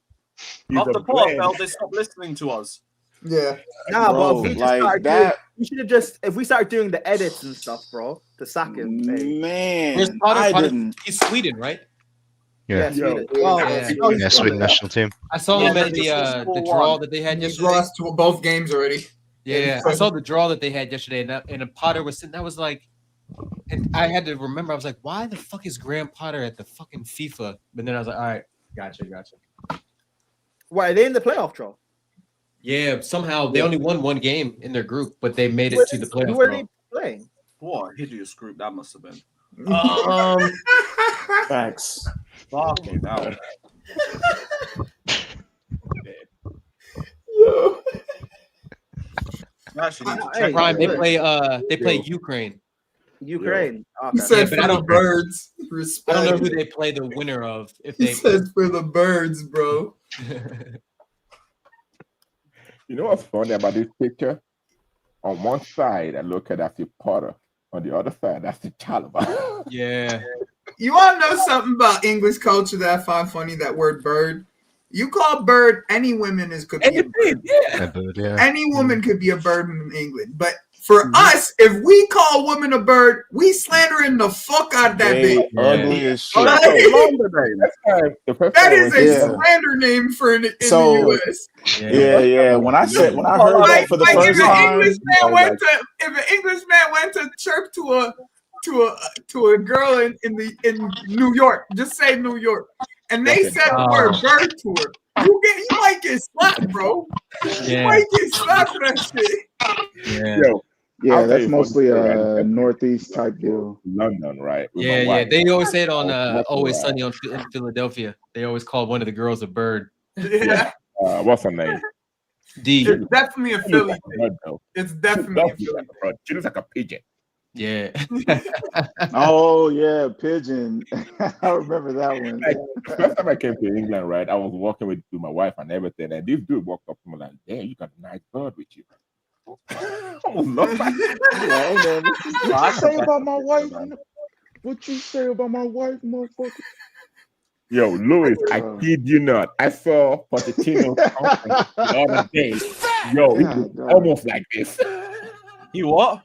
Speaker 1: He's
Speaker 14: after
Speaker 1: a
Speaker 14: Potter
Speaker 1: brand.
Speaker 14: fell, they stopped listening to us.
Speaker 16: Yeah.
Speaker 21: Nah,
Speaker 18: Bro,
Speaker 21: but if we just
Speaker 18: like
Speaker 21: started
Speaker 18: that-
Speaker 21: doing, we should have just if we start doing the edits and stuff, bro, to sack him. Hey.
Speaker 18: Man,
Speaker 3: Where's Potter?
Speaker 18: I
Speaker 3: Potter?
Speaker 18: didn't.
Speaker 3: He's Sweden, right?
Speaker 17: Yeah.
Speaker 21: Sweden. Well,
Speaker 3: Yeah.
Speaker 17: Yeah, Sweden national team.
Speaker 3: I saw
Speaker 14: Yeah,
Speaker 3: him at
Speaker 14: they
Speaker 3: the
Speaker 14: just
Speaker 3: the
Speaker 14: scored
Speaker 3: draw
Speaker 14: one.
Speaker 3: that they had
Speaker 16: He's
Speaker 3: yesterday.
Speaker 16: lost to both games already.
Speaker 3: Yeah, I saw the draw that they had yesterday, and Potter was sitting. That was like, and I had to remember. I was like, why the fuck is Graham Potter at the fucking FIFA? But then I was like, all right, gotcha.
Speaker 21: Why are they in the playoff draw?
Speaker 3: Yeah, somehow they only won one game in their group, but they made it to the playoff
Speaker 21: Who are
Speaker 3: draw.
Speaker 21: they playing?
Speaker 14: What a hideous group that must have been.
Speaker 18: Facts.
Speaker 14: Fucking hell. Actually, need to check
Speaker 3: Prime, they
Speaker 14: that.
Speaker 3: play Ukraine.
Speaker 21: Ukraine.
Speaker 16: He
Speaker 21: Okay.
Speaker 16: said
Speaker 3: but
Speaker 16: for
Speaker 3: I
Speaker 16: the
Speaker 3: don't-
Speaker 16: birds.
Speaker 3: I
Speaker 16: Respect.
Speaker 3: don't know who they play the winner of. If
Speaker 16: He
Speaker 3: they
Speaker 16: says for the birds, bro.
Speaker 1: You know what's funny about this picture? On one side, I look at that's the Potter. On the other side, that's the Chalaba.
Speaker 3: Yeah.
Speaker 16: You want to know something about English culture that I find funny? That word bird. You call bird any women could be a bird.
Speaker 17: A bird, yeah.
Speaker 16: Any woman could be a bird in England. But for us, if we call a woman a bird, we slandering the fuck out of that bitch.
Speaker 18: Ugly as shit.
Speaker 16: That is a slander name for in the US.
Speaker 18: Yeah. When I heard that for the first time,
Speaker 16: if an Englishman went to chirp to a girl in New York, just say New York, and they said the word bird to her, you might get slapped, bro. You might get slapped for that shit.
Speaker 18: Yeah, that's mostly a northeast type deal.
Speaker 1: London, right?
Speaker 3: Yeah. They always say it on Always Sunny in Philadelphia. They always call one of the girls a bird.
Speaker 16: Yeah.
Speaker 1: What's her name?
Speaker 3: D.
Speaker 16: It's definitely a Philly thing. It's definitely a Philly thing.
Speaker 1: She looks like a pigeon.
Speaker 3: Yeah.
Speaker 18: Oh yeah, pigeon. I remember that one.
Speaker 1: The first time I came to England, right, I was walking with my wife and everything, and this dude walked up to me like, "Damn, you got a nice bird with you."
Speaker 18: What you say about my wife? What you say about my wife, motherfucker?
Speaker 1: Yo, Lewis, I kid you not. I saw Pochettino's conference the other day. Yo, he looks almost like this.
Speaker 14: He what?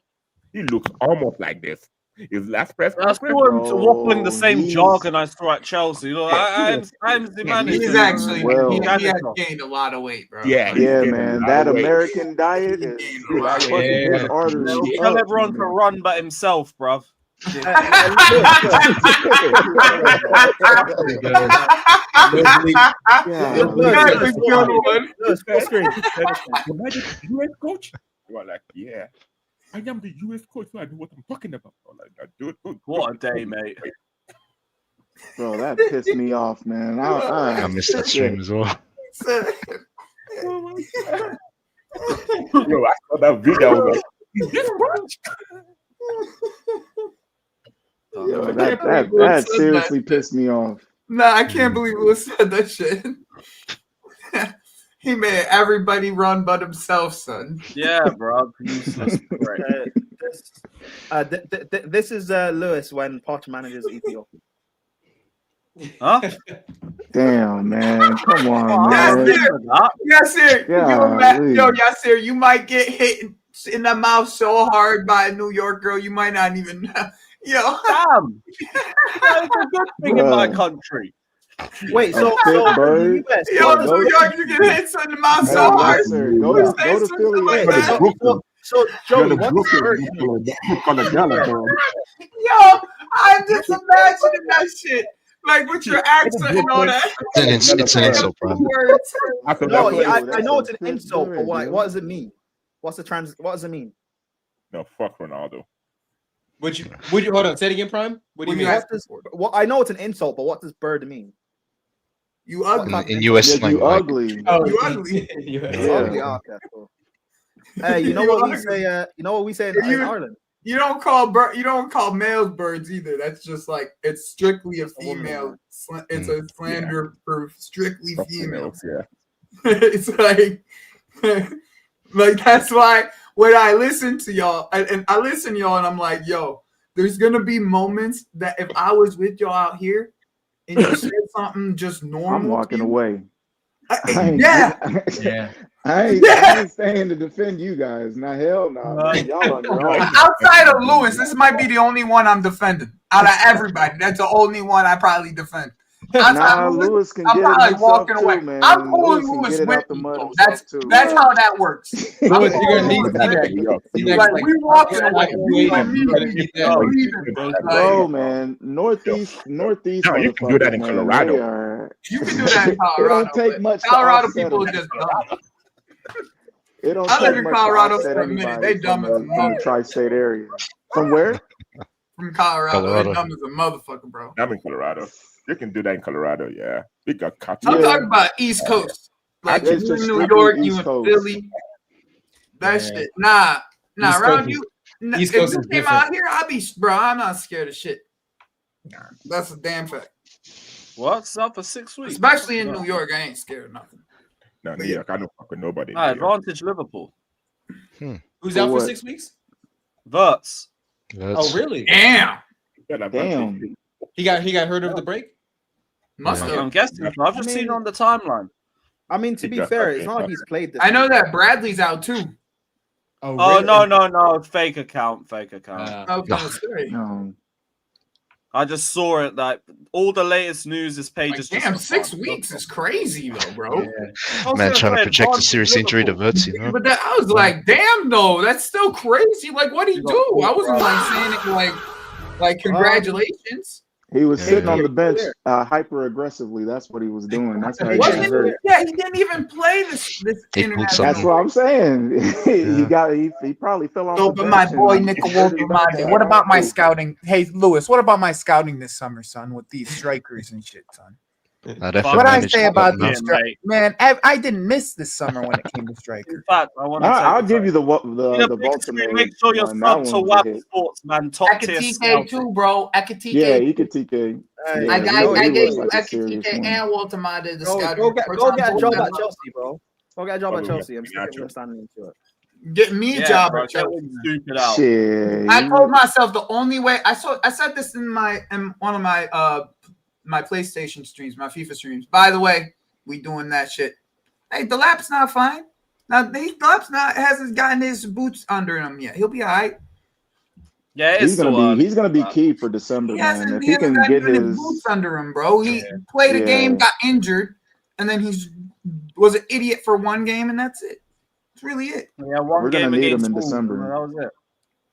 Speaker 1: He looks almost like this. His last press
Speaker 14: I saw him waffling the same jargon I saw at Chelsea. You know, I'm the manager.
Speaker 16: He's actually he has gained a lot of weight, bro.
Speaker 18: Yeah, man. That American diet is fucking his arteries.
Speaker 14: Tell everyone to run but himself, bruv.
Speaker 1: Coach? You are like, yeah. I am the US coach, so I know what I'm talking about. Like, dude,
Speaker 14: what a day, mate.
Speaker 18: Bro, that pissed me off, man.
Speaker 17: I missed that stream as well.
Speaker 1: Yo, I saw that video. I was like, is this right?
Speaker 18: Yo, that seriously pissed me off.
Speaker 16: Nah, I can't believe Lewis said that shit. He made everybody run but himself, son.
Speaker 14: Yeah, bro. Useless.
Speaker 21: This is Lewis when Potter manages Ethiopia.
Speaker 14: Huh?
Speaker 18: Damn, man. Come on, man.
Speaker 16: Yasir, Yasir, you might get hit in the mouth so hard by a New York girl, you might not even know. Yo.
Speaker 14: Damn. That's a good thing in my country.
Speaker 21: Wait, so
Speaker 16: New York, you get hit in the mouth so hard.
Speaker 18: Go to Philly.
Speaker 21: So Joey, what's
Speaker 16: Yo, I'm just imagining that shit. Like with your accent and all that.
Speaker 17: It's an insult, bro.
Speaker 21: No, I know it's an insult, but what does it mean? What does it mean?
Speaker 1: No, fuck Ronaldo.
Speaker 3: Would you hold on? Say it again, Prime. What do you mean?
Speaker 21: Well, I know it's an insult, but what does bird mean?
Speaker 16: You ugly.
Speaker 17: In US slang,
Speaker 18: you ugly.
Speaker 16: Oh, you ugly.
Speaker 21: Ugly. Okay, cool. Hey, you know what we say? You know what we say in Ireland?
Speaker 16: You don't call males birds either. That's just like it's strictly a female. It's a slander for strictly females.
Speaker 1: Yeah.
Speaker 16: It's like that's why when I listen to y'all and I listen to y'all and I'm like, yo, there's gonna be moments that if I was with y'all out here and you said something just normal,
Speaker 18: I'm walking away.
Speaker 16: Yeah.
Speaker 18: I ain't staying to defend you guys. Nah, hell no. Y'all on your own.
Speaker 16: Outside of Lewis, this might be the only one I'm defending. Out of everybody, that's the only one I probably defend.
Speaker 18: Lewis can
Speaker 16: I'm
Speaker 18: get
Speaker 16: probably
Speaker 18: it
Speaker 16: walking away.
Speaker 18: Man.
Speaker 16: I'm pulling Lewis with me. That's how that works.
Speaker 3: Lewis, you're gonna need that.
Speaker 16: Like we walking away.
Speaker 18: Bro, man, northeast.
Speaker 1: No, you can do that in Colorado.
Speaker 16: You can do that in Colorado.
Speaker 18: It don't take much.
Speaker 16: Colorado people are just dumb.
Speaker 18: It don't
Speaker 16: I
Speaker 18: take
Speaker 16: live in
Speaker 18: much
Speaker 16: Colorado
Speaker 18: to
Speaker 16: for a minute. They dumb as a
Speaker 18: from the
Speaker 16: motherfucker.
Speaker 18: tri-state area. From where?
Speaker 16: From Colorado. They dumb as a motherfucker, bro.
Speaker 1: I'm in Colorado. You can do that in Colorado, yeah. We got caught.
Speaker 16: I'm talking about East Coast. Like you in New York, you in Philly. That shit. Nah, around you. If you came out here, I'm not scared of shit. That's a damn fact.
Speaker 14: What's up for 6 weeks?
Speaker 16: Especially in New York, I ain't scared of nothing.
Speaker 1: No, New York, I don't fuck with nobody.
Speaker 14: Advantage Liverpool.
Speaker 3: Who's out for 6 weeks?
Speaker 14: Verts.
Speaker 3: Oh, really?
Speaker 16: Damn.
Speaker 18: Damn.
Speaker 3: He got hurt over the break.
Speaker 16: Must have.
Speaker 14: I'm guessing. I've just seen it on the timeline.
Speaker 21: I mean, to be fair, it's not like he's played this.
Speaker 16: I know that Bradley's out too.
Speaker 14: Oh, no. Fake account.
Speaker 21: No.
Speaker 14: I just saw it. Like all the latest news is pages.
Speaker 16: Damn, 6 weeks is crazy though, bro.
Speaker 17: Man, trying to project a serious injury to Verts, you know?
Speaker 16: But that, I was like, damn, though, that's still crazy. Like, what did he do? I wasn't like saying it like congratulations.
Speaker 18: He was sitting on the bench hyper aggressively. That's what he was doing. That's how he got hurt.
Speaker 16: Yeah, he didn't even play this international.
Speaker 18: That's what I'm saying. He probably fell off.
Speaker 16: So,
Speaker 18: the
Speaker 16: but
Speaker 18: bench
Speaker 16: my
Speaker 18: and-
Speaker 16: boy Nicolo, what about my scouting? Hey, Lewis, what about my scouting this summer, son, with these strikers and shit, son? What I say about these strikers, man? I didn't miss this summer when it came to strikers.
Speaker 14: In fact, I want to.
Speaker 18: I'll give you the
Speaker 14: Big
Speaker 18: Baltimore.
Speaker 14: screen, make sure you're
Speaker 18: one. That
Speaker 14: subbed to
Speaker 18: one's a
Speaker 14: Web
Speaker 18: hit.
Speaker 14: Sports, man. Top tier.
Speaker 16: TK too, bro. TK.
Speaker 18: Yeah, you could TK.
Speaker 16: I gave you TK and Walter Mata the scouting.
Speaker 21: Go get a job at Chelsea, bro. Go get a job at Chelsea. I'm still understanding into it.
Speaker 16: Get me a job at Chelsea.
Speaker 14: Stupid out.
Speaker 18: Shit.
Speaker 16: I told myself the only way I said this in one of my PlayStation streams, my FIFA streams. By the way, we doing that shit. Hey, the lap's not fine. Now the lap's hasn't gotten his boots under him yet. He'll be all right.
Speaker 14: Yeah,
Speaker 18: he's gonna be key for December, man. If he can get his
Speaker 16: boots under him, bro. He played a game, got injured, and then was an idiot for one game, and that's it. That's really it.
Speaker 14: Yeah,
Speaker 18: we're gonna need him in
Speaker 14: Wolves,
Speaker 18: December.
Speaker 14: That was it.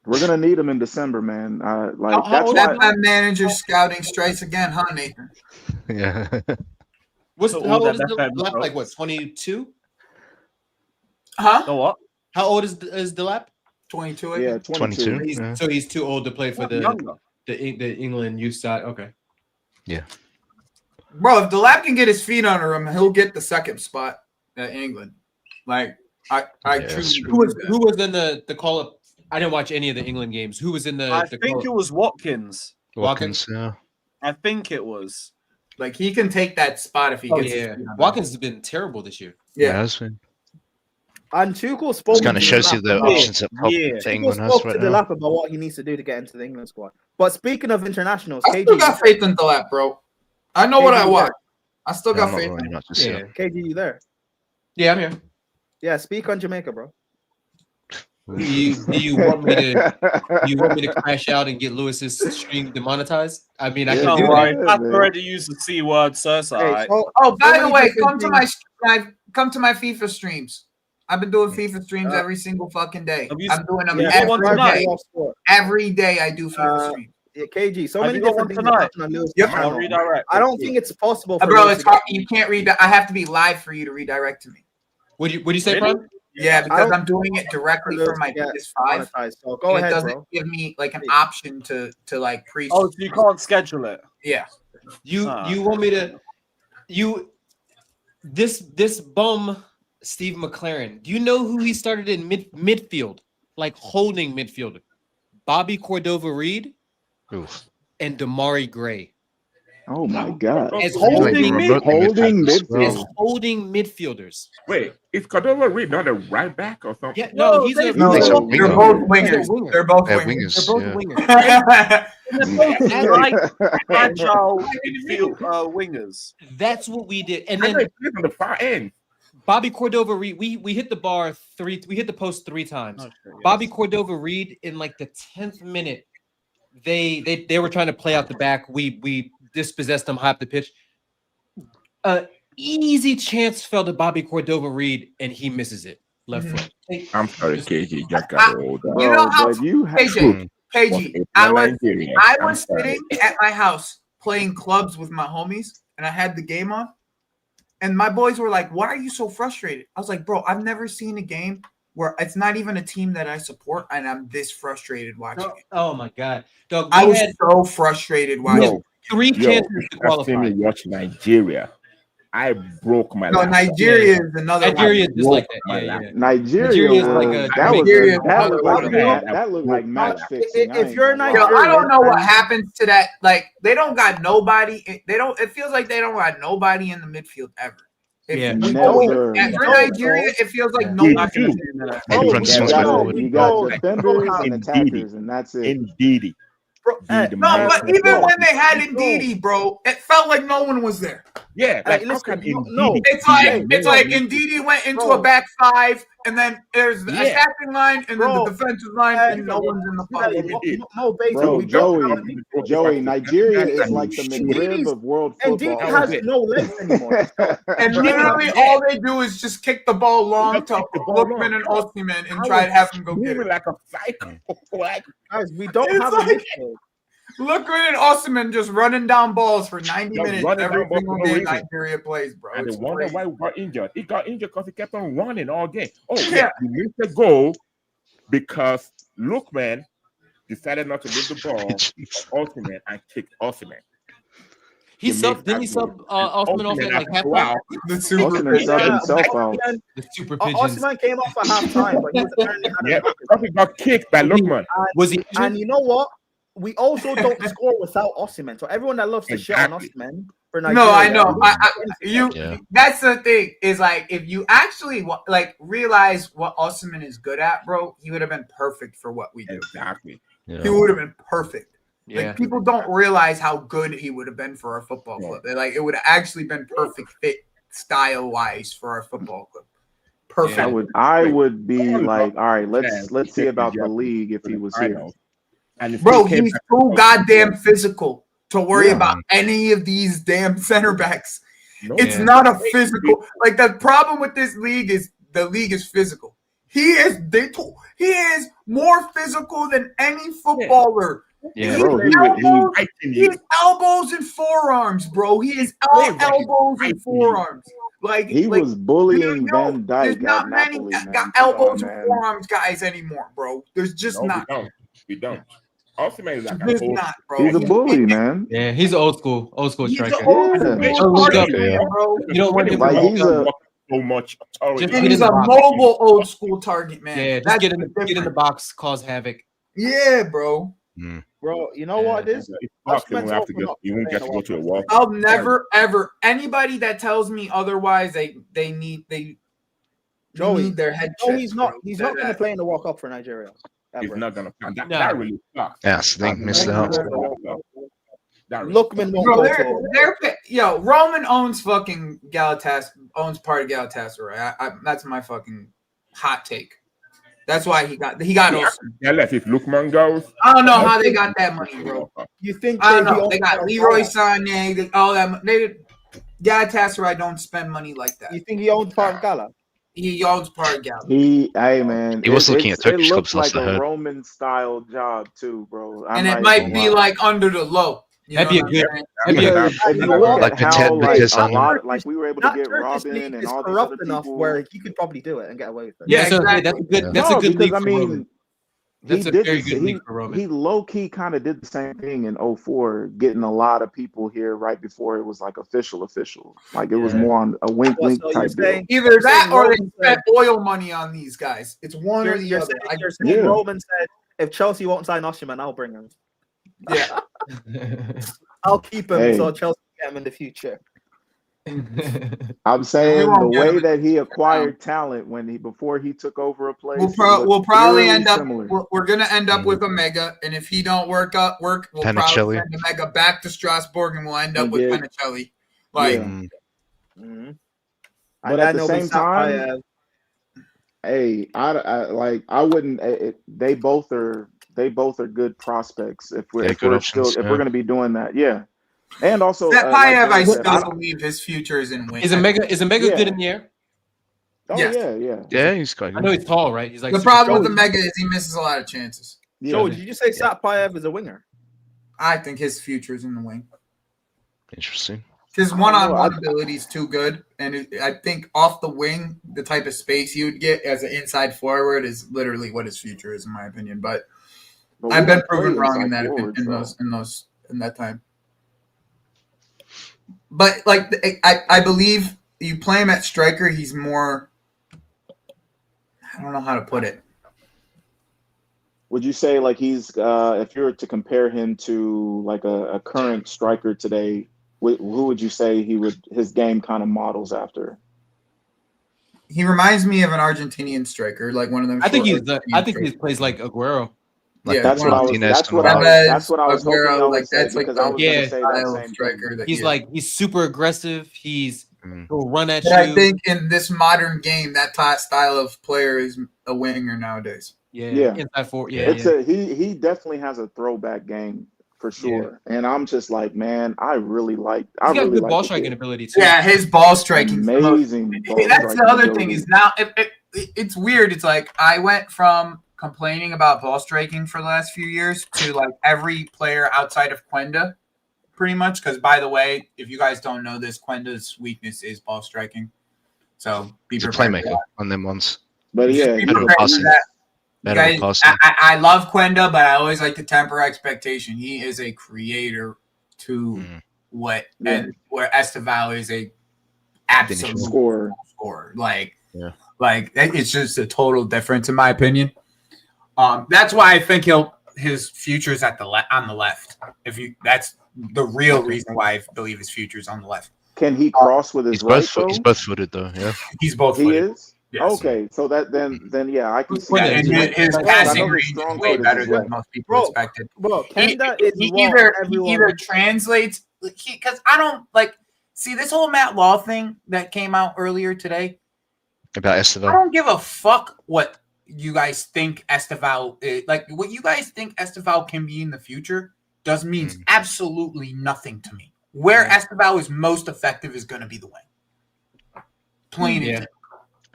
Speaker 18: We're gonna need him in December, man. Like
Speaker 16: How
Speaker 18: that's
Speaker 16: that
Speaker 18: why.
Speaker 16: my manager scouting strikes again, huh, Nathan?
Speaker 17: Yeah.
Speaker 3: How old is the lap? Like what? 22?
Speaker 16: Huh?
Speaker 14: The what?
Speaker 3: How old is the lap?
Speaker 16: 22.
Speaker 18: Yeah, 22.
Speaker 3: So he's too old to play for the
Speaker 14: Younger.
Speaker 3: the England youth side. Okay.
Speaker 17: Yeah.
Speaker 16: Bro, if the lap can get his feet under him, he'll get the second spot at England. Like I truly
Speaker 3: Who was in the call up? I didn't watch any of the England games. Who was in the?
Speaker 14: I think it was Watkins.
Speaker 17: Watkins, yeah.
Speaker 14: I think it was.
Speaker 16: Like he can take that spot if he gets.
Speaker 3: Yeah, Watkins has been terrible this year.
Speaker 18: Yeah,
Speaker 17: has been.
Speaker 21: And Tuchel spoke.
Speaker 17: It kind of shows you the options that England has
Speaker 21: spoke
Speaker 17: right
Speaker 21: to the
Speaker 17: now.
Speaker 21: lap about what he needs to do to get into the England squad. But speaking of internationals,
Speaker 16: I still got faith in the lap, bro. I know what I want. I still got faith.
Speaker 21: KG, you there?
Speaker 3: Yeah, I'm here.
Speaker 21: Yeah, speak on Jamaica, bro.
Speaker 3: Do you want me to crash out and get Lewis's stream demonetized? I mean, I can do
Speaker 14: worry.
Speaker 3: that.
Speaker 14: I've already used the C word, so it's all right.
Speaker 16: By the way, come to my FIFA streams. I've been doing FIFA streams every single fucking day. I'm doing them every day. Every day I do FIFA streams.
Speaker 21: Yeah, KG, so
Speaker 14: Have
Speaker 21: many
Speaker 14: you got
Speaker 21: different
Speaker 14: one
Speaker 21: things.
Speaker 14: tonight?
Speaker 21: Yep.
Speaker 14: I'll redirect.
Speaker 21: I don't think it's possible for
Speaker 16: Bro,
Speaker 21: Lewis
Speaker 16: it's
Speaker 21: to
Speaker 16: hard. You can't read that. I have to be live for you to redirect to me.
Speaker 3: What do you say,
Speaker 14: Really?
Speaker 3: bro?
Speaker 16: Yeah, because I'm doing it directly from my PS5.
Speaker 21: So go ahead,
Speaker 16: It doesn't
Speaker 21: bro.
Speaker 16: give me like an option to like pre.
Speaker 14: Oh, so you can't schedule it.
Speaker 16: Yeah.
Speaker 3: You want me to this bum Steve McLaren? Do you know who he started in midfield, like holding midfielder? Bobby Cordova-Reed and Damari Gray.
Speaker 18: Oh my God!
Speaker 3: As
Speaker 18: holding
Speaker 3: midfielders.
Speaker 1: Wait, is Cordova-Reed not a right back or something?
Speaker 3: Yeah, no, he's
Speaker 16: they're both wingers. They're both wingers.
Speaker 3: They're both wingers.
Speaker 14: They're like agile midfield wingers.
Speaker 3: That's what we did, and
Speaker 1: I
Speaker 3: then
Speaker 1: on the far end.
Speaker 3: Bobby Cordova-Reed, we hit the bar we hit the post 3 times.
Speaker 14: Oh, sure, yes.
Speaker 3: Bobby Cordova-Reed in like the 10th minute, they were trying to play out the back. We dispossessed them high up the pitch. Easy chance fell to Bobby Cordova-Reed, and he misses it left foot.
Speaker 1: I'm sorry, KG. Just got old.
Speaker 16: You know how KG, I was sitting at my house playing clubs with my homies, and I had the game on. And my boys were like, "Why are you so frustrated?" I was like, "Bro, I've never seen a game where it's not even a team that I support, and I'm this frustrated watching it."
Speaker 3: Oh my God, Doug,
Speaker 16: I was so frustrated watching.
Speaker 3: 3 chances to qualify.
Speaker 1: Me watch Nigeria. I broke my.
Speaker 16: No, Nigeria is another.
Speaker 3: Nigeria is just like that.
Speaker 1: Yeah.
Speaker 18: Nigeria
Speaker 3: is like a
Speaker 18: that looked like match fixing.
Speaker 21: If you're
Speaker 16: I
Speaker 21: Nigeria,
Speaker 16: don't know what happens to that. Like they don't got nobody. They don't. It feels like they don't got nobody in the midfield ever.
Speaker 3: Yeah.
Speaker 21: We
Speaker 18: Never.
Speaker 21: don't.
Speaker 16: For Nigeria, it feels like no
Speaker 1: You
Speaker 16: one
Speaker 1: do.
Speaker 17: Everyone just wants to forward.
Speaker 18: You got defenders and attackers, and that's it.
Speaker 1: Indeedy.
Speaker 21: Bro,
Speaker 16: No, but even when they had Ndidi, bro, it felt like no one was there.
Speaker 1: Yeah, like how
Speaker 21: listen,
Speaker 1: can
Speaker 21: no,
Speaker 16: It's like Ndidi went into a back five, and then there's the attacking line and then the defensive line, and no one's in the box.
Speaker 21: No, basically,
Speaker 18: Bro,
Speaker 21: we don't have
Speaker 18: Joey, Nigeria is like the McRib of world football.
Speaker 21: Ndidi has no legs anymore.
Speaker 16: And literally all they do is just kick the ball long to Lookman and Osimhen and try to have them go get it.
Speaker 1: Like a psycho. Like,
Speaker 21: guys, we don't
Speaker 16: It's
Speaker 21: have
Speaker 16: like-
Speaker 21: a midfield.
Speaker 16: Lookman and Osimhen just running down balls for 90
Speaker 1: Just
Speaker 16: minutes
Speaker 1: running
Speaker 16: every
Speaker 1: down balls
Speaker 16: single
Speaker 1: for no
Speaker 16: game
Speaker 1: reason.
Speaker 16: Nigeria plays, bro.
Speaker 1: and they
Speaker 16: It's
Speaker 1: wonder
Speaker 16: crazy.
Speaker 1: why he got injured. He got injured because he kept on running all game. Oh,
Speaker 16: Yeah.
Speaker 1: yeah, he missed the goal because Lookman decided not to leave the ball for Osimhen and kicked Osimhen.
Speaker 3: He subbed. Didn't he sub Osimhen off at like halftime?
Speaker 16: The super
Speaker 18: Osimhen subbed himself out.
Speaker 3: The super pigeons.
Speaker 21: Osimhen came off at halftime, but he was apparently had
Speaker 1: Yeah, because he got kicked by Lookman.
Speaker 3: Was he injured?
Speaker 21: And you know what? We also don't score without Osimhen. So everyone that loves to shit on Osimhen for Nigeria.
Speaker 16: No, I know. You.
Speaker 17: Yeah.
Speaker 16: That's the thing. Is like if you actually like realize what Osimhen is good at, bro, he would have been perfect for what we do.
Speaker 1: Exactly.
Speaker 16: He would have been perfect.
Speaker 3: Yeah.
Speaker 16: Like people don't realize how good he would have been for our football club. Like it would have actually been perfect fit style wise for our football club. Perfect.
Speaker 18: I would be like, all right, let's see about the league if he was here.
Speaker 16: Bro, he's too goddamn physical to worry about any of these damn center backs. It's not a physical. Like the problem with this league is the league is physical. He is more physical than any footballer.
Speaker 3: Yeah,
Speaker 18: bro,
Speaker 16: He has elbows and forearms, bro. He has elbows and forearms. Like
Speaker 18: he was bullying Van Dijk.
Speaker 16: There's not many
Speaker 18: Napoli,
Speaker 16: got
Speaker 18: man.
Speaker 16: elbows
Speaker 18: Come
Speaker 16: and
Speaker 18: on, man.
Speaker 16: forearms guys anymore, bro. There's just not.
Speaker 1: We don't. Osimhen is like
Speaker 16: There's
Speaker 1: a whole,
Speaker 16: not, bro.
Speaker 18: He's a bully, man.
Speaker 3: Yeah, he's an old school
Speaker 16: He's
Speaker 3: striker.
Speaker 16: an old
Speaker 18: Yeah.
Speaker 16: school
Speaker 3: Look up,
Speaker 16: target man, bro.
Speaker 3: You don't want him
Speaker 18: Like,
Speaker 3: to
Speaker 18: he's a
Speaker 1: so much authority.
Speaker 3: Just
Speaker 16: And
Speaker 3: get
Speaker 16: he's
Speaker 3: in
Speaker 16: a
Speaker 3: the box.
Speaker 16: mobile old school target man.
Speaker 3: Yeah, just
Speaker 16: That's
Speaker 3: get in
Speaker 16: different.
Speaker 3: the box, cause havoc.
Speaker 16: Yeah, bro.
Speaker 21: Bro, you know what it is?
Speaker 1: You won't get to go to a walk.
Speaker 16: I'll never ever anybody that tells me otherwise they need their head.
Speaker 21: No, he's not. He's not going to play in the World Cup for Nigeria.
Speaker 1: He's
Speaker 21: Ever.
Speaker 1: not gonna plan. That really sucks.
Speaker 17: Yeah, so they missed out.
Speaker 21: Lookman won't
Speaker 16: Bro,
Speaker 21: go
Speaker 16: they're Roman owns fucking Galatasaray, owns part of Galatasaray. That's my fucking hot take. That's why he got Osimhen.
Speaker 1: Yeah, if Lookman goes,
Speaker 16: I don't know how they got that money, bro.
Speaker 21: You think
Speaker 16: I don't know. They got Leroy Sané, all that. Galatasaray don't spend money like that.
Speaker 21: You think he owns part of Gala?
Speaker 16: He owns part of Gala.
Speaker 18: Hey man,
Speaker 17: He was looking at Turkish
Speaker 18: it
Speaker 17: clubs
Speaker 18: looks
Speaker 17: last
Speaker 18: like
Speaker 17: I
Speaker 18: a
Speaker 17: heard.
Speaker 18: Roman style job too, bro.
Speaker 16: And it might be like under the low. You
Speaker 3: That'd be a
Speaker 16: know
Speaker 3: good.
Speaker 16: what I'm
Speaker 3: That'd be a
Speaker 18: Because if you look
Speaker 17: Like
Speaker 18: at how
Speaker 17: Patel-
Speaker 18: like we were able to
Speaker 21: That
Speaker 18: get
Speaker 21: Turkish
Speaker 18: Robin
Speaker 21: league
Speaker 18: and
Speaker 21: is
Speaker 18: all these
Speaker 21: corrupt
Speaker 18: other
Speaker 21: enough
Speaker 18: people.
Speaker 21: where he could probably do it and get away with it.
Speaker 16: Yeah,
Speaker 3: so
Speaker 16: exactly.
Speaker 3: that's a good. That's
Speaker 18: No,
Speaker 3: a good
Speaker 18: because
Speaker 3: league
Speaker 18: I
Speaker 3: for
Speaker 18: mean,
Speaker 3: Roman. That's
Speaker 18: he
Speaker 3: a
Speaker 18: did
Speaker 3: very
Speaker 18: this,
Speaker 3: good
Speaker 18: he,
Speaker 3: league for Roman.
Speaker 18: he low key kind of did the same thing in 04, getting a lot of people here right before it was like official. Like it was more on a wink
Speaker 21: Well,
Speaker 18: wink
Speaker 21: so you're
Speaker 18: type deal.
Speaker 21: saying
Speaker 16: Either that or they
Speaker 21: Roman
Speaker 16: spent oil money on these guys. It's one or the
Speaker 21: you're
Speaker 16: other.
Speaker 21: saying Roman said if Chelsea won't sign Osimhen, I'll bring him.
Speaker 16: Yeah.
Speaker 21: I'll keep him
Speaker 18: Hey.
Speaker 21: so Chelsea get him in the future.
Speaker 18: I'm saying
Speaker 16: won't
Speaker 18: the
Speaker 16: get
Speaker 18: way
Speaker 16: him.
Speaker 18: that he acquired talent before he took over a place.
Speaker 16: We'll
Speaker 18: it looked
Speaker 16: probably
Speaker 18: eerily
Speaker 16: end up.
Speaker 18: similar.
Speaker 16: We're gonna end up with a mega, and if he don't work, we'll probably
Speaker 17: Panicelli.
Speaker 16: send the mega back to Strasbourg, and we'll end up
Speaker 18: And
Speaker 16: with
Speaker 18: get-
Speaker 16: Panicelli. Like,
Speaker 21: Mm-hmm.
Speaker 18: But at the same time, hey, I wouldn't. They both are good prospects. If we're
Speaker 17: They're good options,
Speaker 18: if we're going to be doing that, yeah. And also,
Speaker 16: Payev, I
Speaker 18: like
Speaker 16: still
Speaker 18: said,
Speaker 16: believe his future is in wing.
Speaker 3: Is a mega good in the air?
Speaker 18: Oh
Speaker 16: Yes.
Speaker 18: yeah.
Speaker 17: Yeah, he's quite
Speaker 3: I know
Speaker 17: good.
Speaker 3: he's tall, right? He's like
Speaker 16: The
Speaker 3: super
Speaker 16: problem with
Speaker 3: tall.
Speaker 16: the mega is he misses a lot of chances.
Speaker 21: Joe, did you say Sat Payev is a winger?
Speaker 16: I think his future is in the wing.
Speaker 17: Interesting.
Speaker 16: His one-on-one ability is too good, and I think off the wing, the type of space he would get as an inside forward is literally what his future is, in my opinion. But I've been proven wrong in that in that time. But like I believe you play him at striker, he's more. I don't know how to put it.
Speaker 18: Would you say like he's if you were to compare him to like a current striker today, who would you say his game kind of models after?
Speaker 16: He reminds me of an Argentinian striker, like one of them.
Speaker 3: I think
Speaker 16: short
Speaker 3: I
Speaker 16: Argentinian
Speaker 3: think he
Speaker 16: strikers.
Speaker 3: plays like Aguero.
Speaker 17: Like
Speaker 16: Yeah,
Speaker 18: That's what I was.
Speaker 17: Martinez
Speaker 18: That's
Speaker 17: and
Speaker 18: what
Speaker 17: all
Speaker 18: I
Speaker 17: that.
Speaker 18: was. That's what I was hoping
Speaker 16: Aguero,
Speaker 18: y'all
Speaker 16: like
Speaker 18: would say
Speaker 16: that's like
Speaker 18: because I
Speaker 16: the
Speaker 18: was going
Speaker 3: Yeah.
Speaker 18: to say that
Speaker 16: style of
Speaker 18: same
Speaker 16: striker
Speaker 18: thing.
Speaker 16: that
Speaker 3: He's like he's super aggressive. He'll run at
Speaker 16: But
Speaker 3: you.
Speaker 16: I think in this modern game, that style of player is a winger nowadays.
Speaker 18: Yeah,
Speaker 3: inside forward. Yeah,
Speaker 18: it's
Speaker 3: yeah.
Speaker 18: he definitely has a throwback game for sure, and I'm just like, man, I really like
Speaker 3: He's got good
Speaker 18: like
Speaker 3: ball
Speaker 18: the
Speaker 3: striking
Speaker 18: kid.
Speaker 3: ability too.
Speaker 16: Yeah, his ball striking.
Speaker 18: Amazing ball
Speaker 16: That's the
Speaker 18: striking
Speaker 16: other
Speaker 18: ability.
Speaker 16: thing is now it's weird. It's like I went from complaining about ball striking for the last few years to like every player outside of Quenda, pretty much. Because by the way, if you guys don't know this, Quenda's weakness is ball striking. So be
Speaker 17: He's a
Speaker 16: prepared for
Speaker 17: playmaker
Speaker 16: that.
Speaker 17: on them ones.
Speaker 18: But yeah,
Speaker 16: Be
Speaker 17: Better
Speaker 16: prepared for
Speaker 17: passing.
Speaker 16: that.
Speaker 17: Better
Speaker 16: Guys,
Speaker 17: passing.
Speaker 16: I love Quenda, but I always like to temper expectation. He is a creator to what and where Esteval is a absolute
Speaker 18: scorer.
Speaker 16: Like it's just a total difference in my opinion. That's why I think his future is at on the left. That's the real reason why I believe his future is on the left.
Speaker 18: Can he cross with his
Speaker 17: He's
Speaker 18: right?
Speaker 17: he's both footed though. Yeah.
Speaker 16: He's both
Speaker 18: He
Speaker 16: footed.
Speaker 18: is.
Speaker 16: Yes.
Speaker 18: Okay, so then yeah, I can see
Speaker 16: Yeah,
Speaker 18: that.
Speaker 16: and his
Speaker 18: I
Speaker 16: passing
Speaker 18: know his
Speaker 16: range
Speaker 18: strong
Speaker 16: is way
Speaker 18: foot is
Speaker 16: better
Speaker 18: his
Speaker 16: than
Speaker 18: left.
Speaker 16: most people expected.
Speaker 21: Bro,
Speaker 16: He
Speaker 21: Kenda is what
Speaker 16: either
Speaker 21: everyone.
Speaker 16: translates because I don't like see this whole Matt Law thing that came out earlier today.
Speaker 17: About
Speaker 16: I
Speaker 17: Esteval.
Speaker 16: don't give a fuck what you guys think Esteval is. Like what you guys think Esteval can be in the future does means absolutely nothing to me. Where Esteval is most effective is going to be the wing. Plain and simple.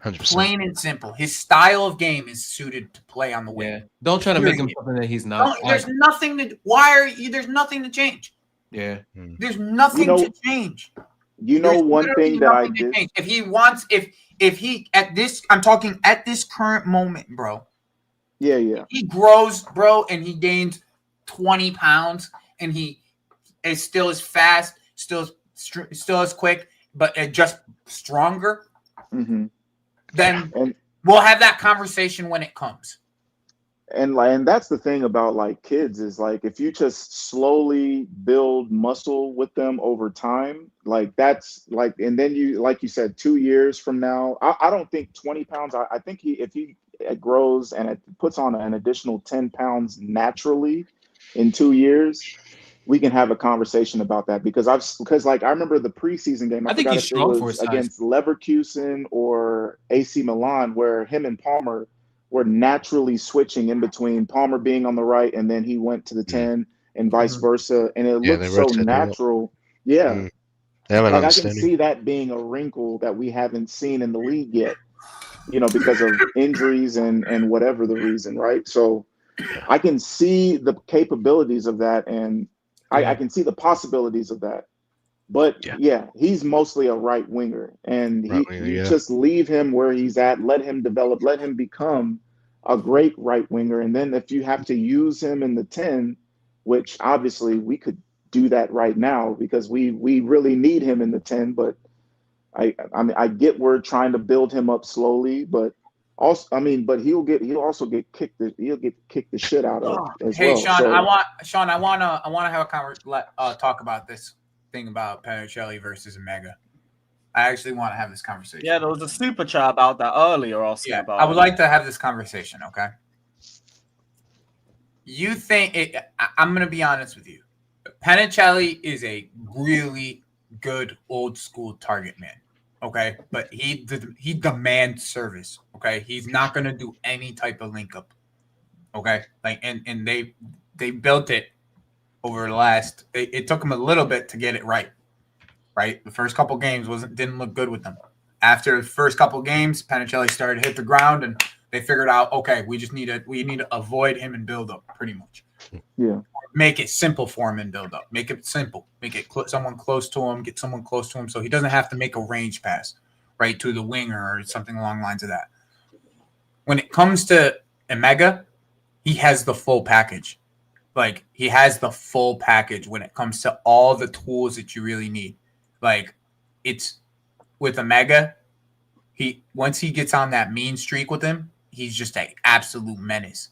Speaker 17: 100%.
Speaker 16: Plain and simple. His style of game is suited to play on the wing.
Speaker 3: Yeah. Don't try to make him something that he's not.
Speaker 16: There's nothing to. Why are you? There's nothing to change.
Speaker 3: Yeah.
Speaker 16: There's nothing to change.
Speaker 18: You know,
Speaker 16: There's
Speaker 18: one
Speaker 16: literally
Speaker 18: thing that I
Speaker 16: nothing to
Speaker 18: did.
Speaker 16: change. If he wants, if he at this, I'm talking at this current moment, bro.
Speaker 18: Yeah.
Speaker 16: He grows, bro, and he gains 20 pounds, and he is still as fast, still as quick, but just stronger.
Speaker 18: Mm-hmm.
Speaker 16: Then we'll have that conversation when it comes.
Speaker 18: And that's the thing about like kids is like if you just slowly build muscle with them over time, like that's like, and then you like you said 2 years from now, I don't think 20 pounds. I think if he grows and it puts on an additional 10 pounds naturally in 2 years, we can have a conversation about that because like I remember the preseason game. I
Speaker 3: think
Speaker 18: forgot
Speaker 3: he's
Speaker 18: if it
Speaker 3: strong for
Speaker 18: was
Speaker 3: his size.
Speaker 18: against Leverkusen or AC Milan, where him and Palmer were naturally switching in between. Palmer being on the right, and then he went to the 10, and vice versa, and it looked
Speaker 17: they
Speaker 18: so
Speaker 17: rotated a lot.
Speaker 18: natural. Yeah,
Speaker 17: They have an
Speaker 18: like I can
Speaker 17: understanding.
Speaker 18: see that being a wrinkle that we haven't seen in the league yet. You know, because of injuries and whatever the reason, right? So I can see the capabilities of that, and I can see the possibilities of that. But yeah, he's mostly a right winger, and you just leave him where he's at, let him develop, let him become a great right winger, and then if you have to use him in the 10, which obviously we could do that right now because we really need him in the 10. But I mean I get we're trying to build him up slowly, but also but he'll also get kicked the shit out of as
Speaker 16: Hey,
Speaker 18: well.
Speaker 16: Sean,
Speaker 18: So,
Speaker 16: I want to have a talk about this thing about Panicelli versus Omega. I actually want to have this conversation.
Speaker 14: Yeah, there was a super chat about that earlier asking about
Speaker 16: I would
Speaker 14: it.
Speaker 16: like to have this conversation, okay? You think I'm going to be honest with you. Panicelli is a really good old school target man, okay? But he demands service, okay? He's not going to do any type of link up, okay? Like and they built it over the last. It took him a little bit to get it right. Right, the first couple games didn't look good with them. After the first couple games, Panicelli started to hit the ground, and they figured out, okay, we need to avoid him and build up pretty much.
Speaker 18: Yeah,
Speaker 16: make it simple for him and build up. Make it simple. Make it someone close to him. Get someone close to him so he doesn't have to make a range pass right to the winger or something along the lines of that. When it comes to Omega, he has the full package. Like he has the full package when it comes to all the tools that you really need. Like it's with Omega, once he gets on that mean streak with him, he's just an absolute menace.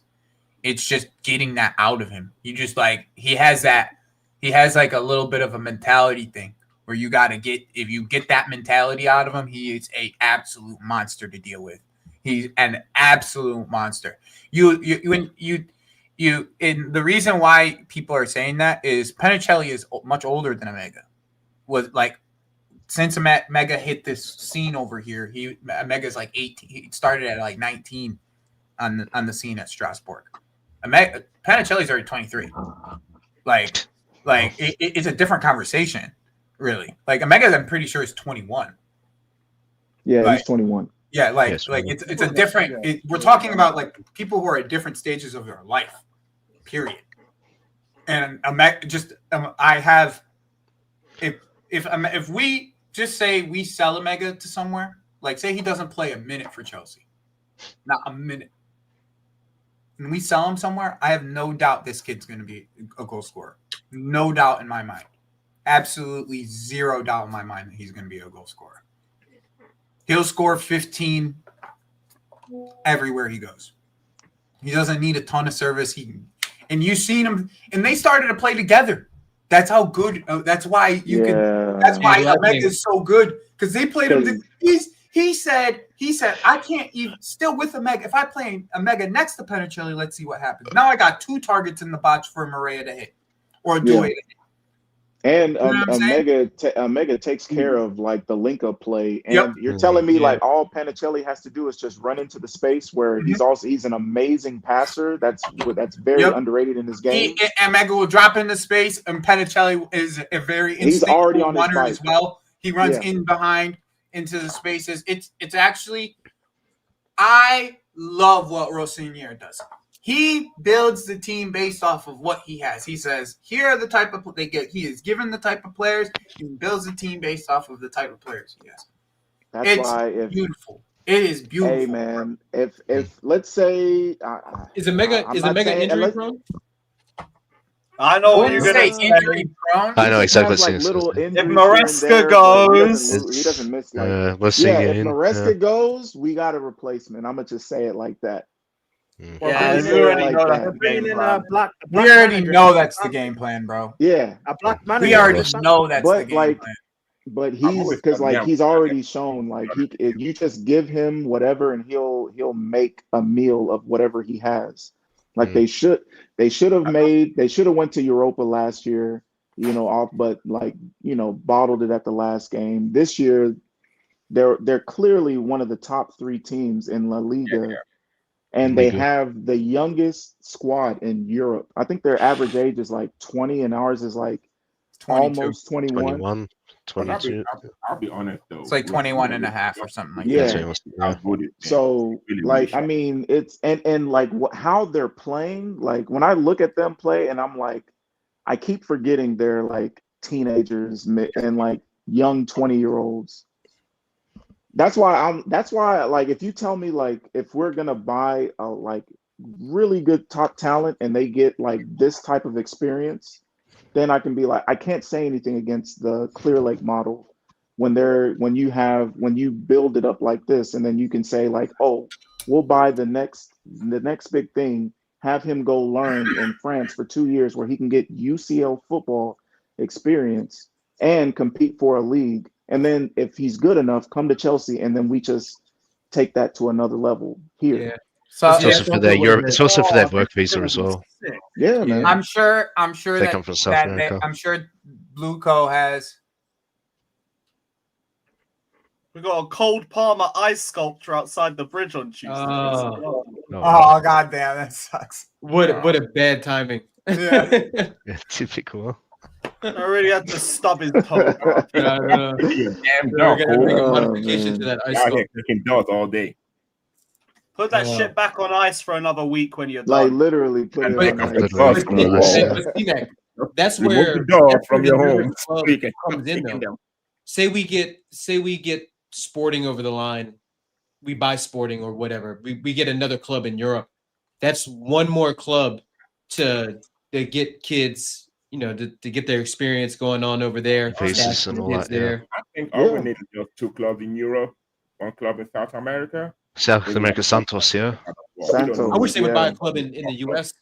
Speaker 16: It's just getting that out of him. You just like he has like a little bit of a mentality thing where you got to if you get that mentality out of him, he is a absolute monster to deal with. He's an absolute monster. And the reason why people are saying that is Panicelli is much older than Omega. Was like since Omega hit this scene over here, Omega's like 18. He started at like 19 on the scene at Strasbourg. Panicelli's already 23. It's a different conversation, really. Like Omega, I'm pretty sure is 21.
Speaker 18: Yeah, he's 21.
Speaker 16: Yeah, it's a different. We're talking about like people who are at different stages of their life, period. And I have, if we just say we sell Omega to somewhere, like say he doesn't play a minute for Chelsea, not a minute, and we sell him somewhere, I have no doubt this kid's going to be a goal scorer. No doubt in my mind, absolutely zero doubt in my mind that he's going to be a goal scorer. He'll score 15 everywhere he goes. He doesn't need a ton of service. And you've seen him, and they started to play together. That's how good. That's why That's why Omega is so good because they played him. He said, I can't even still with Omega. If I play Omega next to Panicelli, let's see what happens. Now I got 2 targets in the box for Maria to hit or do it.
Speaker 18: And Omega takes care of like the link up play. And you're telling me like all Panicelli has to do is just run into the space where he's an amazing passer. That's very underrated in his game.
Speaker 16: Omega will drop into space, and Panicelli is a very
Speaker 18: he's already on his
Speaker 16: runner
Speaker 18: bike
Speaker 16: as well. He runs in behind into the spaces. It's actually, I love what Rossinier does. He builds the team based off of what he has. He says, here are the type of they get. He is given the type of players. He builds the team based off of the type of players he has.
Speaker 18: That's why
Speaker 16: beautiful. It is beautiful.
Speaker 18: Hey man, if let's say
Speaker 3: is Omega injury prone?
Speaker 14: I know what you're gonna say.
Speaker 16: Injury prone.
Speaker 17: I know exactly.
Speaker 14: If Maresca goes,
Speaker 18: he doesn't miss. Like,
Speaker 17: if
Speaker 18: Maresca goes, we got a replacement. I'm gonna just say it like that.
Speaker 16: Yeah, we already know that's the game plan. We already know that's the game plan, bro.
Speaker 18: Yeah,
Speaker 21: a black manager.
Speaker 16: We already know that's the game plan.
Speaker 18: But he's already shown like you just give him whatever and he'll make a meal of whatever he has. Like they should have went to Europa last year, but bottled it at the last game. This year they're clearly one of the top 3 teams in La Liga. And they have the youngest squad in Europe. I think their average age is like 20 and ours is like 22. Almost 21.
Speaker 17: 22.
Speaker 1: I'll be honest though.
Speaker 16: It's like 21 and a half or something like
Speaker 1: that.
Speaker 18: So like, I mean, it's and like how they're playing, like when I look at them play and I'm like, I keep forgetting they're like teenagers and like young 20-year-olds. That's why like if you tell me like if we're gonna buy a like really good top talent and they get like this type of experience, then I can be like I can't say anything against the Clear Lake model when you build it up like this and then you can say like, oh, we'll buy the next big thing, have him go learn in France for 2 years where he can get UCL football experience and compete for a league. And then if he's good enough, come to Chelsea, and then we just take that to another level here.
Speaker 17: Yeah. It's also for their work visa as well.
Speaker 18: Yeah, man.
Speaker 16: I'm sure
Speaker 17: they come from South America.
Speaker 16: I'm sure Blueco has.
Speaker 14: We got a cold Palmer ice sculpture outside the bridge on Tuesday.
Speaker 16: Oh god damn, that sucks.
Speaker 3: What a bad timing.
Speaker 16: Yeah.
Speaker 17: Typical.
Speaker 14: I really had to stub his toe.
Speaker 1: We're gonna
Speaker 3: make a modification to that ice sculpture.
Speaker 1: Taking dogs all day.
Speaker 14: Put that shit back on ice for another week when you're done.
Speaker 18: Like literally put it on
Speaker 3: ice. That's where
Speaker 1: the dog from your home
Speaker 3: comes in though. Say we get Sporting over the line, we buy Sporting or whatever. We get another club in Europe. That's one more club to get kids. To get their experience going on over there.
Speaker 17: Faces and all that.
Speaker 3: There.
Speaker 1: I think all we need is just 2 clubs in Europe, 1 club in South America.
Speaker 17: South America, Santos, yeah.
Speaker 18: Santos,
Speaker 3: I wish they would buy a club in the US.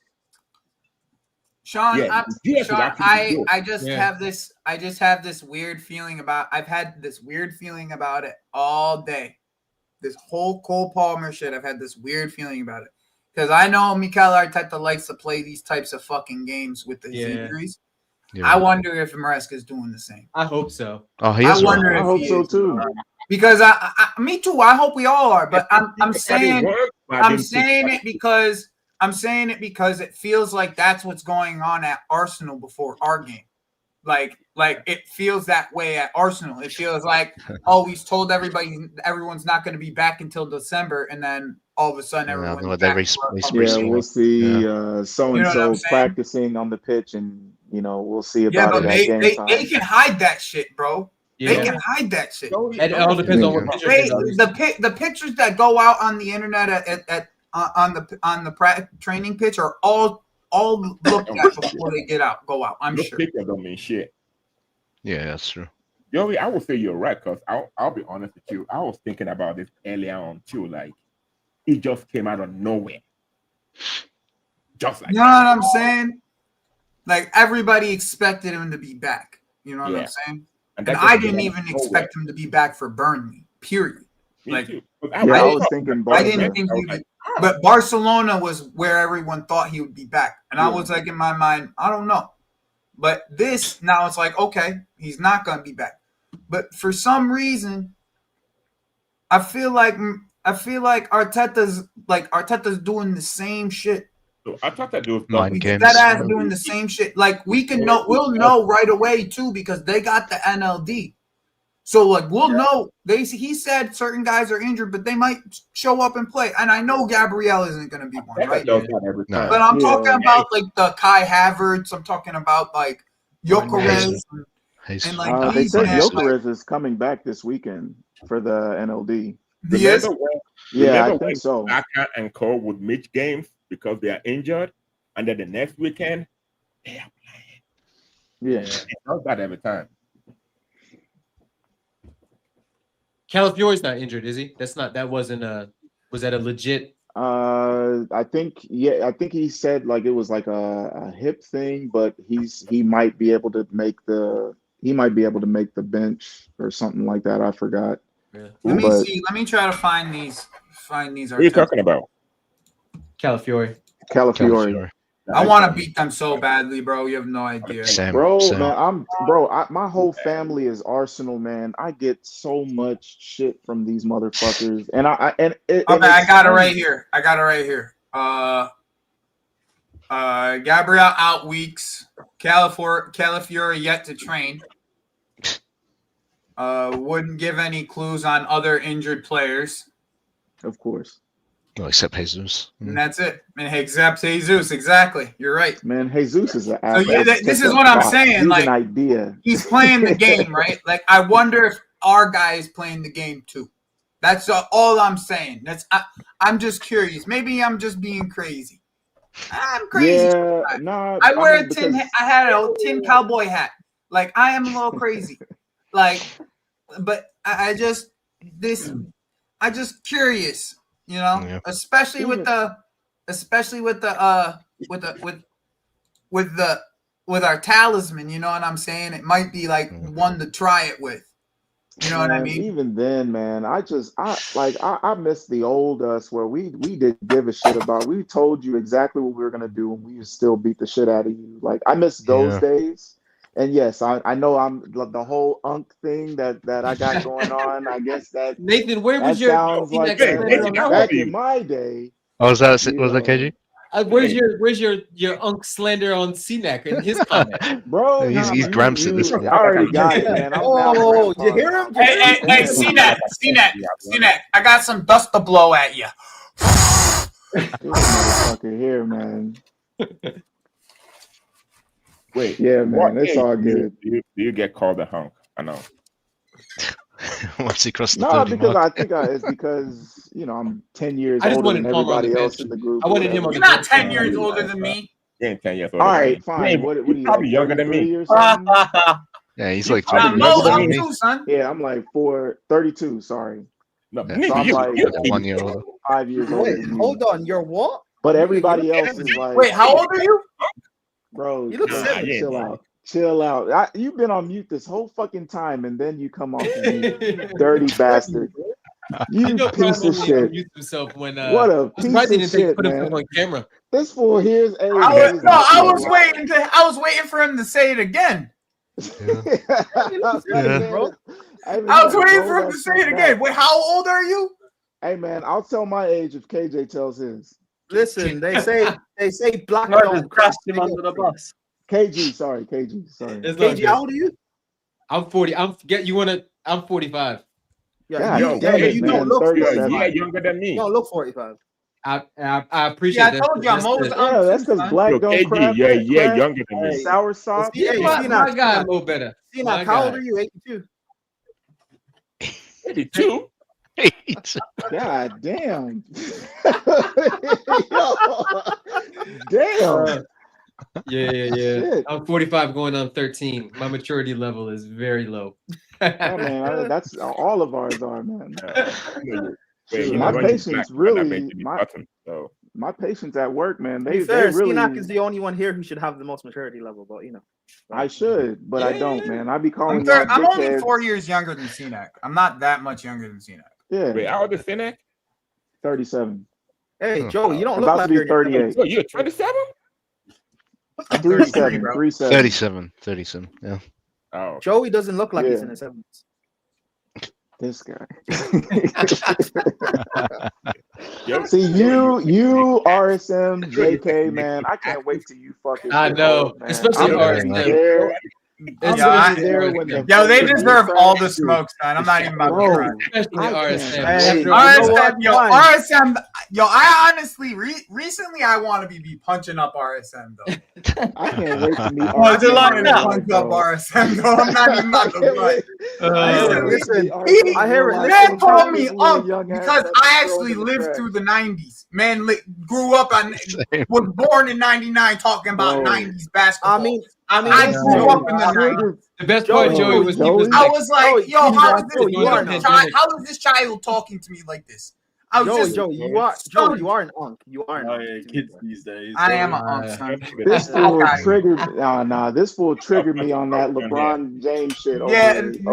Speaker 16: Sean,
Speaker 1: Yeah, Diaz is
Speaker 16: Sean,
Speaker 1: actually good.
Speaker 16: I just
Speaker 1: Yeah.
Speaker 16: have this weird feeling about. I've had this weird feeling about it all day. This whole Cole Palmer shit. I've had this weird feeling about it because I know Mikel Arteta likes to play these types of fucking games with his injuries.
Speaker 17: Yeah.
Speaker 16: I wonder if Maresca's doing the same.
Speaker 3: I hope so.
Speaker 17: Oh, he
Speaker 16: I
Speaker 17: is.
Speaker 16: wonder
Speaker 17: right.
Speaker 16: if
Speaker 18: I hope
Speaker 16: he
Speaker 18: so
Speaker 16: is,
Speaker 18: too.
Speaker 16: because me too. I hope we all are, but I'm saying it because it feels like that's what's going on at Arsenal before our game. Like it feels that way at Arsenal. It feels like, oh, he's told everyone's not going to be back until December, and then all of a sudden everyone's
Speaker 17: well,
Speaker 16: back.
Speaker 18: Yeah, we'll see so
Speaker 16: You
Speaker 18: and
Speaker 16: know what I'm
Speaker 18: so
Speaker 16: saying?
Speaker 18: practicing on the pitch, and we'll see
Speaker 16: Yeah,
Speaker 18: about
Speaker 16: but
Speaker 18: it at game
Speaker 16: they
Speaker 18: time.
Speaker 16: can hide that shit, bro. They
Speaker 3: Yeah.
Speaker 16: can hide that shit.
Speaker 3: It all depends on what pictures they release.
Speaker 16: The pictures that go out on the internet on the training pitch are all looked at before they go out. I'm
Speaker 1: Those
Speaker 16: sure.
Speaker 1: pictures don't mean shit.
Speaker 17: Yeah, that's true.
Speaker 1: Joey, I would say you're right, because I'll be honest with you. I was thinking about this earlier on too. Like, it just came out of nowhere. Just like
Speaker 16: You know what I'm saying? Like, everybody expected him to be back. You know what I'm
Speaker 1: Yeah.
Speaker 16: saying?
Speaker 1: And
Speaker 16: And
Speaker 1: that
Speaker 16: I
Speaker 1: just
Speaker 16: didn't
Speaker 1: came
Speaker 16: even
Speaker 1: out of nowhere.
Speaker 16: expect him to be back for Burnley. Period.
Speaker 1: Me
Speaker 16: Like,
Speaker 1: too.
Speaker 18: I was thinking
Speaker 16: I didn't
Speaker 18: Barca.
Speaker 16: think he would be, but Barcelona was where everyone thought he would be back. And I
Speaker 18: Yeah.
Speaker 16: was like, in my mind, I don't know. But this, now it's like, okay, he's not going to be back. But for some reason, I feel like Arteta's doing the same shit.
Speaker 1: So I thought that those
Speaker 17: Mind games.
Speaker 16: That ass doing the same shit. Like, we'll know right away too, because they got the NLD. So like we'll know. He said certain guys are injured, but they might show up and play. And I know Gabriel isn't going to be one, right?
Speaker 1: does that every time.
Speaker 16: But I'm talking about like the Kai Havertz. I'm talking about like Gyökeres and like
Speaker 18: They
Speaker 16: these
Speaker 18: said
Speaker 16: guys.
Speaker 18: Gyökeres is coming back this weekend for the NLD.
Speaker 16: He is?
Speaker 18: Yeah, I
Speaker 1: Remember
Speaker 18: think
Speaker 1: when
Speaker 18: so.
Speaker 1: Aka and Cole would miss games because they are injured, and then the next weekend they are playing.
Speaker 18: Yeah,
Speaker 1: it does that every time.
Speaker 3: Calafiori's not injured, is he? That wasn't a. Was that a legit?
Speaker 18: I think he said like it was like a hip thing, but he might be able to make the bench or something like that. I forgot.
Speaker 3: Yeah.
Speaker 16: Let me see. Let me try to find these.
Speaker 1: What are you talking about?
Speaker 3: Calafiori.
Speaker 16: I want to beat them so badly, bro. You have no idea.
Speaker 18: Man, my whole family is Arsenal, man. I get so much shit from these motherfuckers, and I
Speaker 16: got it right here. Gabriel out weeks. Calafiori yet to train. Wouldn't give any clues on other injured players.
Speaker 18: Of course.
Speaker 17: Well, except Jesus.
Speaker 16: And that's it. And except Jesus, exactly. You're right.
Speaker 18: Man, Jesus is an
Speaker 16: So yeah, this is what I'm saying.
Speaker 18: He's
Speaker 16: like
Speaker 18: an idea.
Speaker 16: He's playing the game, right? Like I wonder if our guy is playing the game too. That's all I'm saying. I'm just curious. Maybe I'm just being crazy. I'm crazy.
Speaker 18: Yeah, nah.
Speaker 16: I wear a tin. I had a tin cowboy hat. Like I am a little crazy. Like, but I just curious. You know,
Speaker 17: Yeah.
Speaker 16: especially with our talisman, you know what I'm saying? It might be like one to try it with. You know what I mean?
Speaker 18: Even then, man, I miss the old us where we didn't give a shit about. We told you exactly what we were gonna do, and we would still beat the shit out of you. Like I miss those days. And yes, I know I'm the whole unk thing that I got going on. I guess that
Speaker 3: Nathan, where was your
Speaker 18: sounds like back in my day.
Speaker 17: Oh, was that KG?
Speaker 3: Where's your unk slander on CNEC in his comment?
Speaker 18: Bro,
Speaker 17: he's Gramps at this point.
Speaker 18: I already got it, man.
Speaker 21: You hear him?
Speaker 16: Hey, CNEC, I got some dust to blow at you.
Speaker 18: This motherfucker here, man.
Speaker 1: Wait,
Speaker 18: yeah, man, it's all good.
Speaker 1: Do you get called a hunk? I know.
Speaker 17: Once he crossed the
Speaker 18: No,
Speaker 17: 30
Speaker 18: because
Speaker 17: mark.
Speaker 18: I think it's because I'm 10 years
Speaker 3: I just
Speaker 18: older than
Speaker 3: wanted Palmer on the
Speaker 18: everybody else
Speaker 3: bench.
Speaker 18: in the group.
Speaker 3: I wanted him on
Speaker 16: You're
Speaker 3: the
Speaker 16: not
Speaker 3: bench.
Speaker 16: 10 years older than me.
Speaker 1: You ain't 10 years older.
Speaker 18: All
Speaker 1: than
Speaker 18: right,
Speaker 1: me.
Speaker 18: fine. What are you
Speaker 1: probably
Speaker 18: like,
Speaker 1: younger than
Speaker 18: 33
Speaker 1: me.
Speaker 18: or something?
Speaker 17: Yeah, he's like
Speaker 16: I'm
Speaker 17: 3
Speaker 16: no,
Speaker 17: years
Speaker 16: I'm
Speaker 17: older than
Speaker 16: too,
Speaker 17: me.
Speaker 16: son.
Speaker 18: Yeah, I'm like 32. Sorry,
Speaker 1: No,
Speaker 17: Yeah.
Speaker 1: nigga,
Speaker 18: so I'm
Speaker 1: you-
Speaker 18: like
Speaker 1: you-
Speaker 17: 1 year older.
Speaker 18: 5 years older
Speaker 21: Wait,
Speaker 18: than you.
Speaker 21: hold on. You're what?
Speaker 18: But everybody else is like,
Speaker 16: Wait, how old are you?
Speaker 18: Bro,
Speaker 21: You look
Speaker 18: bro,
Speaker 21: sick.
Speaker 18: chill out. Chill out. You've been on mute this whole fucking time, and then you come off of mute. Dirty bastard. You
Speaker 3: know,
Speaker 18: piece
Speaker 3: Prime
Speaker 18: of
Speaker 3: only
Speaker 18: shit.
Speaker 3: unmute himself when
Speaker 18: What a
Speaker 3: I'm
Speaker 18: piece
Speaker 3: surprised he
Speaker 18: of
Speaker 3: didn't
Speaker 18: shit,
Speaker 3: put himself
Speaker 18: man.
Speaker 3: on camera.
Speaker 18: This fool here's
Speaker 16: I was waiting for him to say it again. I was waiting for him to say it again. Wait, how old are you?
Speaker 18: Hey man, I'll tell my age if KJ tells his.
Speaker 21: Listen, they say black
Speaker 14: I
Speaker 21: don't
Speaker 14: just crashed him under the bus.
Speaker 18: KG, sorry, KG, sorry.
Speaker 21: KG, how old are you?
Speaker 3: I'm 40. I'm 45.
Speaker 21: Yeah,
Speaker 18: God damn it,
Speaker 21: you
Speaker 18: man.
Speaker 21: don't look
Speaker 18: 37.
Speaker 1: Yeah, younger than me.
Speaker 21: You don't look 45.
Speaker 3: I appreciate that.
Speaker 16: I told you I'm old.
Speaker 18: Yeah, that's because black
Speaker 1: Yo,
Speaker 18: don't
Speaker 1: KG,
Speaker 18: crap.
Speaker 1: yeah, younger than me.
Speaker 18: Sour sop.
Speaker 3: My guy know better.
Speaker 21: How old are you? 82.
Speaker 1: 82?
Speaker 18: God damn. Damn.
Speaker 3: Yeah.
Speaker 18: Shit.
Speaker 3: I'm 45 going on 13. My maturity level is very low.
Speaker 18: Yeah, man, that's all of ours are, man.
Speaker 1: Wait,
Speaker 18: My patience really,
Speaker 1: so.
Speaker 18: my patience at work, man.
Speaker 21: To
Speaker 18: They
Speaker 21: be fair,
Speaker 18: really.
Speaker 21: Seenak is the only one here who should have the most maturity level, but you know.
Speaker 18: I should, but I don't, man. I be calling
Speaker 16: I'm,
Speaker 18: y'all
Speaker 16: I'm only
Speaker 18: dickheads.
Speaker 16: 4 years younger than Cenac. I'm not that much younger than Cenac.
Speaker 18: Yeah.
Speaker 1: Wait, how old is Cenac?
Speaker 18: 37.
Speaker 21: Hey, Joe, you don't look
Speaker 18: About
Speaker 21: like
Speaker 18: to be
Speaker 21: you're
Speaker 18: 38.
Speaker 1: Oh, you're 27?
Speaker 18: 37.
Speaker 17: 37. Yeah.
Speaker 1: Oh.
Speaker 21: Joey doesn't look like he's in his 70s.
Speaker 18: This guy. See, you, RSM, JK, man. I can't wait till you fucking.
Speaker 3: I know,
Speaker 18: man.
Speaker 3: especially RSM.
Speaker 16: Yo, they deserve all the smoke, son. I'm not even about to cry. RSM, I honestly, recently, I want to be punching up RSM, though.
Speaker 18: I can't wait to meet
Speaker 16: RSM. Punch up RSM, though. I'm not even about to fight. Listen,
Speaker 21: I hear it.
Speaker 16: Man called me Unc because I actually lived through the 90s. Man grew up on, was born in 99 talking about 90s basketball. I grew up in the 90s.
Speaker 3: The best part, Joey, was
Speaker 16: I was like, yo, how is this child talking to me like this?
Speaker 21: Joey, you are an Unc. You are an Unc.
Speaker 14: Kids these days.
Speaker 16: I am an Unc, son.
Speaker 18: This fool triggered. This fool triggered me on that LeBron James shit.
Speaker 16: It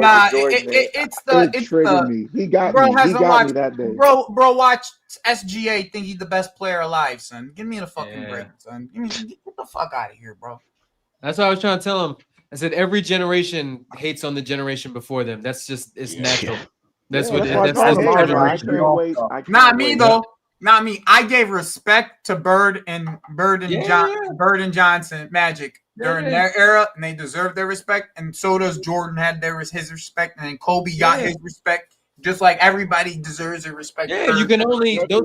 Speaker 18: triggered me. He got
Speaker 16: bro
Speaker 18: me. He got me that day.
Speaker 16: Bro, watched SGA think he's the best player alive, son. Give me the fucking break, son. Get the fuck out of here, bro.
Speaker 3: That's what I was trying to tell him. I said every generation hates on the generation before them. That's just natural. That's what that's generation.
Speaker 16: Not me though. Not me. I gave respect to Bird and Johnson Magic during their era, and they deserve their respect. And so does Jordan had his respect, and then Kobe got his respect. Just like everybody deserves a respect.
Speaker 3: Yeah, you can only. But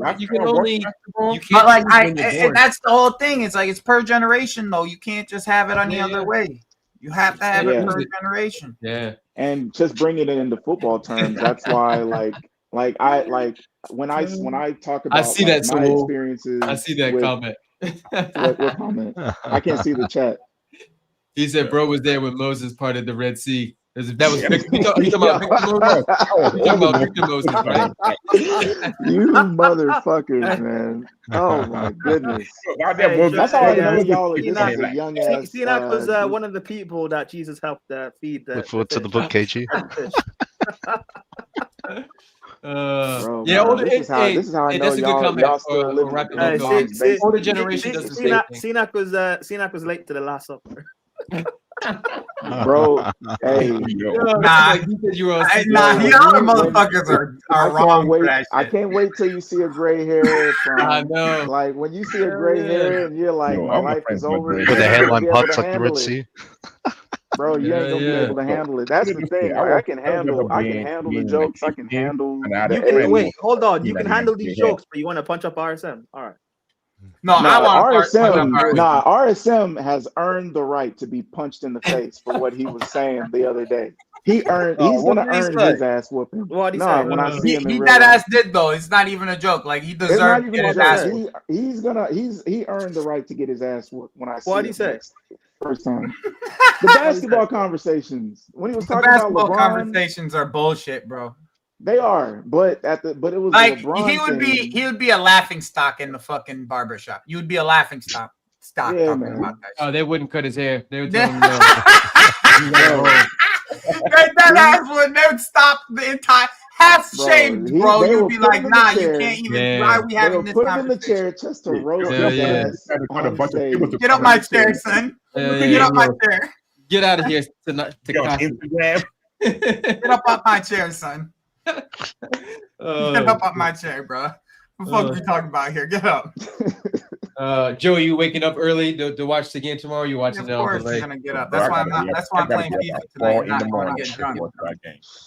Speaker 16: like, that's the whole thing. It's like it's per generation, though. You can't just have it any other way. You have to have it per generation.
Speaker 3: Yeah,
Speaker 18: and just bringing it into football terms. That's why, when I talk about
Speaker 3: I see that
Speaker 18: my experiences.
Speaker 3: I see that comment.
Speaker 18: What comment? I can't see the chat.
Speaker 3: He said, "Bro was there when Moses parted the Red Sea." That was Victor. You talking about Victor Moses, right?
Speaker 18: You motherfuckers, man! Oh my goodness! That's all I know, y'all. This is a young ass.
Speaker 21: Seenak was one of the people that Jesus helped feed.
Speaker 17: Look forward to the book, KG.
Speaker 18: Bro,
Speaker 3: yeah,
Speaker 18: this is how I know y'all still living.
Speaker 3: Older generation does the same thing.
Speaker 21: Seenak was late to the Last Supper.
Speaker 18: Bro, hey,
Speaker 16: motherfuckers are wrong.
Speaker 18: I can't wait till you see a gray hair.
Speaker 3: I know.
Speaker 18: Like when you see a gray hair and you're like, my life is over.
Speaker 17: With the headline pops like the Red Sea.
Speaker 18: Bro, you ain't gonna be able to handle it. That's the thing. I can handle the jokes. I can handle.
Speaker 21: Wait, hold on. You can handle these jokes, but you want to punch up RSM? All right.
Speaker 18: RSM has earned the right to be punched in the face for what he was saying the other day. He's gonna earn his ass whooping.
Speaker 21: When I see him
Speaker 16: he that ass did though. It's not even a joke. Like he deserved to get his ass whooped.
Speaker 18: He earned the right to get his ass whooped when I see him.
Speaker 21: What'd he say?
Speaker 18: First time. The basketball conversations. When he was talking about LeBron,
Speaker 16: conversations are bullshit, bro.
Speaker 18: They are, but it was
Speaker 16: like
Speaker 18: LeBron
Speaker 16: he would be a laughing stock in the fucking barbershop. You would be a laughing stock Stop
Speaker 2: Yeah,
Speaker 16: talking
Speaker 2: man.
Speaker 16: about that.
Speaker 3: Oh, they wouldn't cut his hair. They would tell him
Speaker 16: That ass would never stop the entire half shaved, bro.
Speaker 2: They
Speaker 16: You'd
Speaker 2: will
Speaker 16: be
Speaker 2: put
Speaker 16: like,
Speaker 2: him in the
Speaker 16: nah, you
Speaker 2: chair.
Speaker 16: can't even.
Speaker 3: Yeah.
Speaker 16: Why are we
Speaker 2: They
Speaker 16: having
Speaker 2: will
Speaker 16: this
Speaker 2: put him in the
Speaker 16: conversation?
Speaker 2: chair just to roast
Speaker 3: Hell
Speaker 2: his
Speaker 3: yeah.
Speaker 2: ass on stage.
Speaker 16: Get up my chair, son. Get up my chair.
Speaker 3: Get out of here tonight.
Speaker 1: Get on Instagram.
Speaker 16: Get up off my chair, son. Get up off my chair, bro. What the fuck are we talking about here? Get up.
Speaker 3: Joey, you waking up early to watch the game tomorrow? You watching
Speaker 16: Of
Speaker 3: it on
Speaker 16: course,
Speaker 3: delay?
Speaker 16: you're gonna get up. That's why I'm not. That's why I'm playing FIFA tonight. I'm not going to get drunk.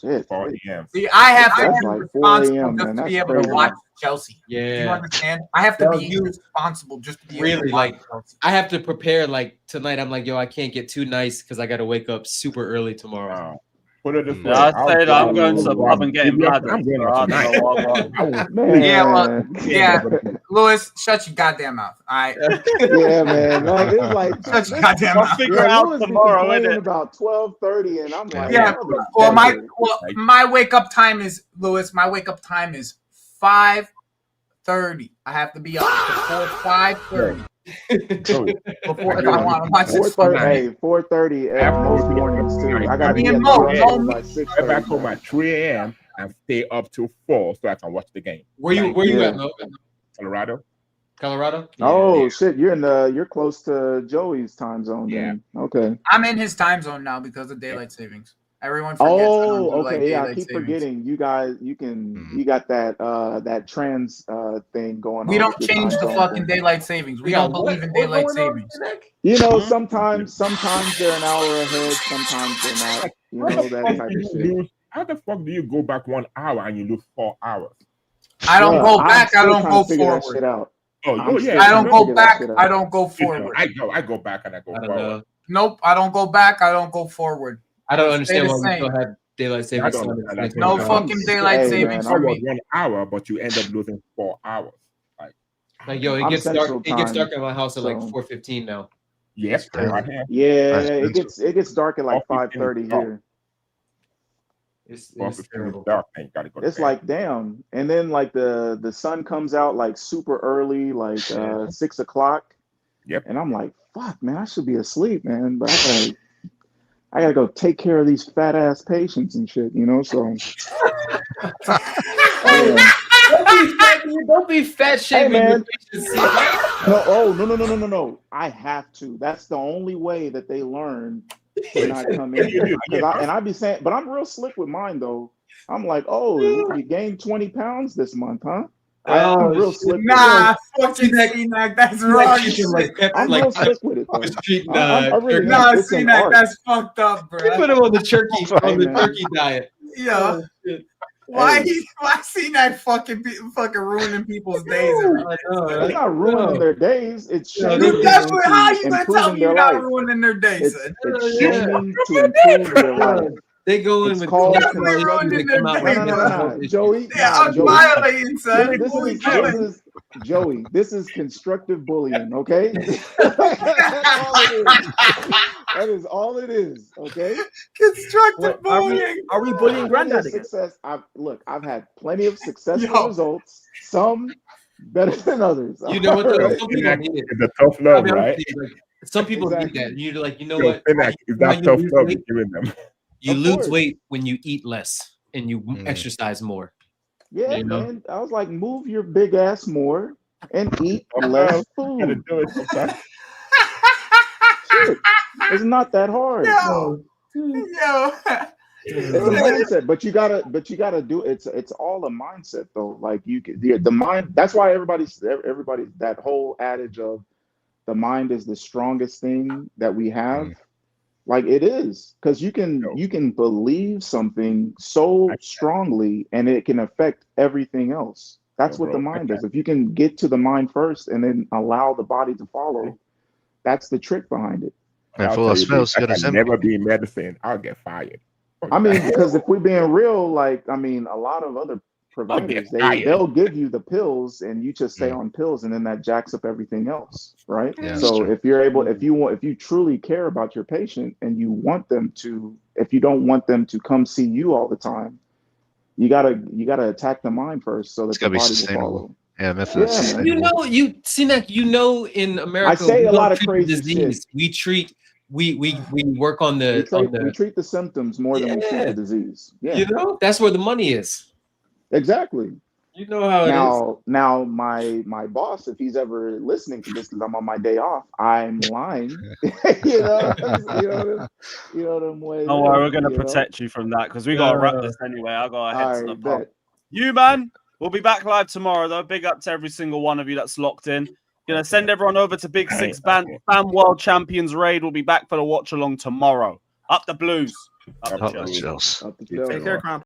Speaker 2: Shit.
Speaker 1: 4 a.m.
Speaker 16: See, I have to
Speaker 2: That's
Speaker 16: be
Speaker 2: like 4
Speaker 16: responsible
Speaker 2: a.m.,
Speaker 16: just
Speaker 2: man.
Speaker 16: to be
Speaker 2: That's
Speaker 16: able to
Speaker 2: crazy.
Speaker 16: watch Chelsea.
Speaker 3: Yeah.
Speaker 16: Do you understand? I have to
Speaker 3: Well,
Speaker 16: be
Speaker 3: you-
Speaker 16: responsible just to be able
Speaker 3: Really,
Speaker 16: to watch
Speaker 3: like,
Speaker 16: Chelsea.
Speaker 3: I have to prepare. Like tonight, I'm like, yo, I can't get too nice because I got to wake up super early tomorrow.
Speaker 1: Put it this way.
Speaker 14: I said I'm going to the pub and getting bladdered.
Speaker 1: I'm going
Speaker 14: so
Speaker 1: out
Speaker 14: I don't know what I
Speaker 1: tonight.
Speaker 14: want.
Speaker 2: Man.
Speaker 16: Yeah, well, yeah, Lewis, shut your goddamn mouth. All right.
Speaker 2: Yeah, man. Like it's like
Speaker 16: Shut your goddamn
Speaker 14: I'll
Speaker 16: mouth.
Speaker 14: figure it out
Speaker 2: Lewis be
Speaker 14: tomorrow,
Speaker 2: complaining
Speaker 14: innit?
Speaker 2: about 12:30, and I'm like,
Speaker 16: Yeah.
Speaker 2: well,
Speaker 16: My wake up time is Lewis. My wake up time is 5:30. I have to be up before 5:30. Before if I want to watch this.
Speaker 2: 4:30 most mornings too. I gotta
Speaker 16: Me
Speaker 2: get
Speaker 16: and
Speaker 2: up
Speaker 16: Mo,
Speaker 2: by
Speaker 1: I
Speaker 2: 6:30.
Speaker 1: back home at 3 a.m. and stay up till 4 so I can watch the game.
Speaker 3: Where you at, Mo?
Speaker 1: Colorado.
Speaker 3: Colorado?
Speaker 2: Oh shit, you're close to Joey's time zone then. Okay.
Speaker 16: I'm in his time zone now because of daylight savings. Everyone forgets. I don't do,
Speaker 2: Oh,
Speaker 16: like,
Speaker 2: okay. Yeah, I
Speaker 16: daylight
Speaker 2: keep
Speaker 16: savings.
Speaker 2: forgetting. You guys, you got that trans thing going on.
Speaker 16: We don't
Speaker 2: with your
Speaker 16: change
Speaker 2: time
Speaker 16: the
Speaker 2: zone
Speaker 16: fucking
Speaker 2: thing.
Speaker 16: daylight savings. We don't believe in daylight savings.
Speaker 2: You know, sometimes they're an hour ahead, sometimes they're not. You know, that type of shit.
Speaker 1: How the fuck do you go back 1 hour and you lose 4 hours?
Speaker 16: I don't go back. I
Speaker 2: still
Speaker 16: don't
Speaker 2: trying
Speaker 16: go
Speaker 2: to figure that
Speaker 16: forward.
Speaker 2: shit out.
Speaker 1: Oh, yeah.
Speaker 16: I don't go back. I don't go
Speaker 1: You know,
Speaker 16: forward.
Speaker 1: I go back and I go forward.
Speaker 16: Nope. I don't go back. I don't go forward.
Speaker 3: I don't
Speaker 16: Stay
Speaker 3: understand
Speaker 16: the
Speaker 3: why we
Speaker 16: same.
Speaker 3: still have daylight
Speaker 1: I
Speaker 3: savings.
Speaker 1: don't
Speaker 3: time.
Speaker 1: understand that.
Speaker 16: No fucking daylight
Speaker 2: Hey,
Speaker 16: savings
Speaker 2: man,
Speaker 16: for
Speaker 1: I was
Speaker 16: me.
Speaker 1: 1 hour, but you end up losing 4 hours.
Speaker 3: Like, yo, it
Speaker 2: I'm
Speaker 3: gets
Speaker 2: Central
Speaker 3: dark. It gets
Speaker 2: time,
Speaker 3: dark at my house at like
Speaker 2: so-
Speaker 3: 4:15 now.
Speaker 1: Yes, right here.
Speaker 2: Yeah, it gets dark at like 5:30
Speaker 1: dark.
Speaker 2: here.
Speaker 3: It's
Speaker 1: terrible. Dark, and you gotta go to
Speaker 2: It's
Speaker 1: bed.
Speaker 2: like damn, and then like the sun comes out like super early, like 6 o'clock.
Speaker 1: Yep.
Speaker 2: And I'm like, fuck, man, I should be asleep, man, but I gotta go take care of these fat ass patients and shit, you know. So
Speaker 3: Don't be fat shaming.
Speaker 2: Hey, man.
Speaker 3: Your patients.
Speaker 2: No. I have to. That's the only way that they learn to not come in. I be saying, but I'm real slick with mine though. I'm like, oh, you gained 20 pounds this month, huh? I'm real slick.
Speaker 16: Nah, fucking C-Nack, that's wrong.
Speaker 2: I'm real slick with it though. I really
Speaker 16: Nah,
Speaker 2: am. It's an
Speaker 16: C-Nack,
Speaker 2: art.
Speaker 16: that's fucked up, bro.
Speaker 3: You put him on the turkey
Speaker 2: man.
Speaker 3: turkey diet.
Speaker 16: Yeah. Why C-Nack fucking ruining people's days?
Speaker 2: It's not ruining their days. It's shaming
Speaker 16: You
Speaker 2: them
Speaker 16: definitely, how
Speaker 2: to
Speaker 16: you gonna tell
Speaker 2: improving
Speaker 16: me
Speaker 2: their
Speaker 16: you're not
Speaker 2: life.
Speaker 16: ruining their days?
Speaker 2: It's shaming to improve their life.
Speaker 3: They go in
Speaker 2: It's
Speaker 3: with
Speaker 2: called
Speaker 3: technology,
Speaker 16: ruining
Speaker 3: they
Speaker 16: their
Speaker 3: come out
Speaker 16: day,
Speaker 3: with
Speaker 2: No. Joey.
Speaker 16: Yeah,
Speaker 2: nah,
Speaker 16: I'm
Speaker 2: Joey.
Speaker 16: violating, son.
Speaker 2: This
Speaker 16: What we
Speaker 2: is
Speaker 16: doing?
Speaker 2: Joey. This is constructive bullying. Okay. That's all it is. That is all it is. Okay.
Speaker 16: Constructive bullying.
Speaker 21: Are we bullying
Speaker 2: Plenty of
Speaker 21: Granddad again?
Speaker 2: success. I've had plenty of successful results. Some better than others.
Speaker 3: You know what? Though?
Speaker 2: Alright.
Speaker 3: Some people need it.
Speaker 1: It's a tough love, right?
Speaker 3: Like, some people
Speaker 2: Exactly.
Speaker 3: need that. You're like, you know
Speaker 1: Yo,
Speaker 3: what?
Speaker 1: Finac, is that tough love you're giving them?
Speaker 3: You
Speaker 2: Of
Speaker 3: lose
Speaker 2: course.
Speaker 3: weight when you eat less and you exercise more.
Speaker 2: Yeah,
Speaker 3: You know?
Speaker 2: man. I was like, move your big ass more and eat
Speaker 1: Tough
Speaker 2: less
Speaker 1: love. You gotta
Speaker 2: food.
Speaker 1: do it sometimes.
Speaker 2: Shit. It's not that hard.
Speaker 16: Yo.
Speaker 2: It's a mindset, but you gotta do it. It's all a mindset though. Like the mind. That's why everybody that whole adage of the mind is the strongest thing that we have. Like it is, because you can believe something so strongly and it can affect everything else. That's what the mind does. If you can get to the mind first and then allow the body to follow, that's the trick behind it.
Speaker 17: And
Speaker 1: I'll
Speaker 17: for
Speaker 1: tell
Speaker 17: us
Speaker 1: you
Speaker 17: fails,
Speaker 1: this,
Speaker 17: you
Speaker 1: I
Speaker 17: gotta
Speaker 1: can
Speaker 17: send
Speaker 1: never be in medicine. I'll get fired.
Speaker 2: I mean, because if we're being real, like a lot of other providers, they'll give you the pills and you just stay on pills, and then that jacks up everything else, right?
Speaker 17: Yeah, that's
Speaker 2: So
Speaker 17: true.
Speaker 2: if you truly care about your patient and you want them to, if you don't want them to come see you all the time, you gotta attack the mind first so that
Speaker 17: It's
Speaker 2: the
Speaker 17: gotta be
Speaker 2: body will
Speaker 17: sustainable.
Speaker 2: follow.
Speaker 17: Yeah, method is
Speaker 3: You know, in America,
Speaker 2: I say
Speaker 3: we
Speaker 2: a
Speaker 3: don't
Speaker 2: lot of
Speaker 3: treat the
Speaker 2: crazy
Speaker 3: disease.
Speaker 2: shit.
Speaker 3: We work on the
Speaker 2: We treat the symptoms more than we treat the disease. Yeah,
Speaker 3: You know, that's where the money is.
Speaker 2: Exactly.
Speaker 3: You know how it is.
Speaker 2: Now my boss, if he's ever listening to this, because I'm on my day off, I'm lying. you know them ways.
Speaker 14: Don't worry, we're gonna protect you from that because we gotta wrap this anyway. I gotta head to the pub. You man, we'll be back live tomorrow though. Big up to every single one of you that's locked in. Gonna send everyone over to Big Six Bam World Champions Raid. We'll be back for the watch along tomorrow. Up the Blues. Up the Chelsea.
Speaker 2: Take care, Crown.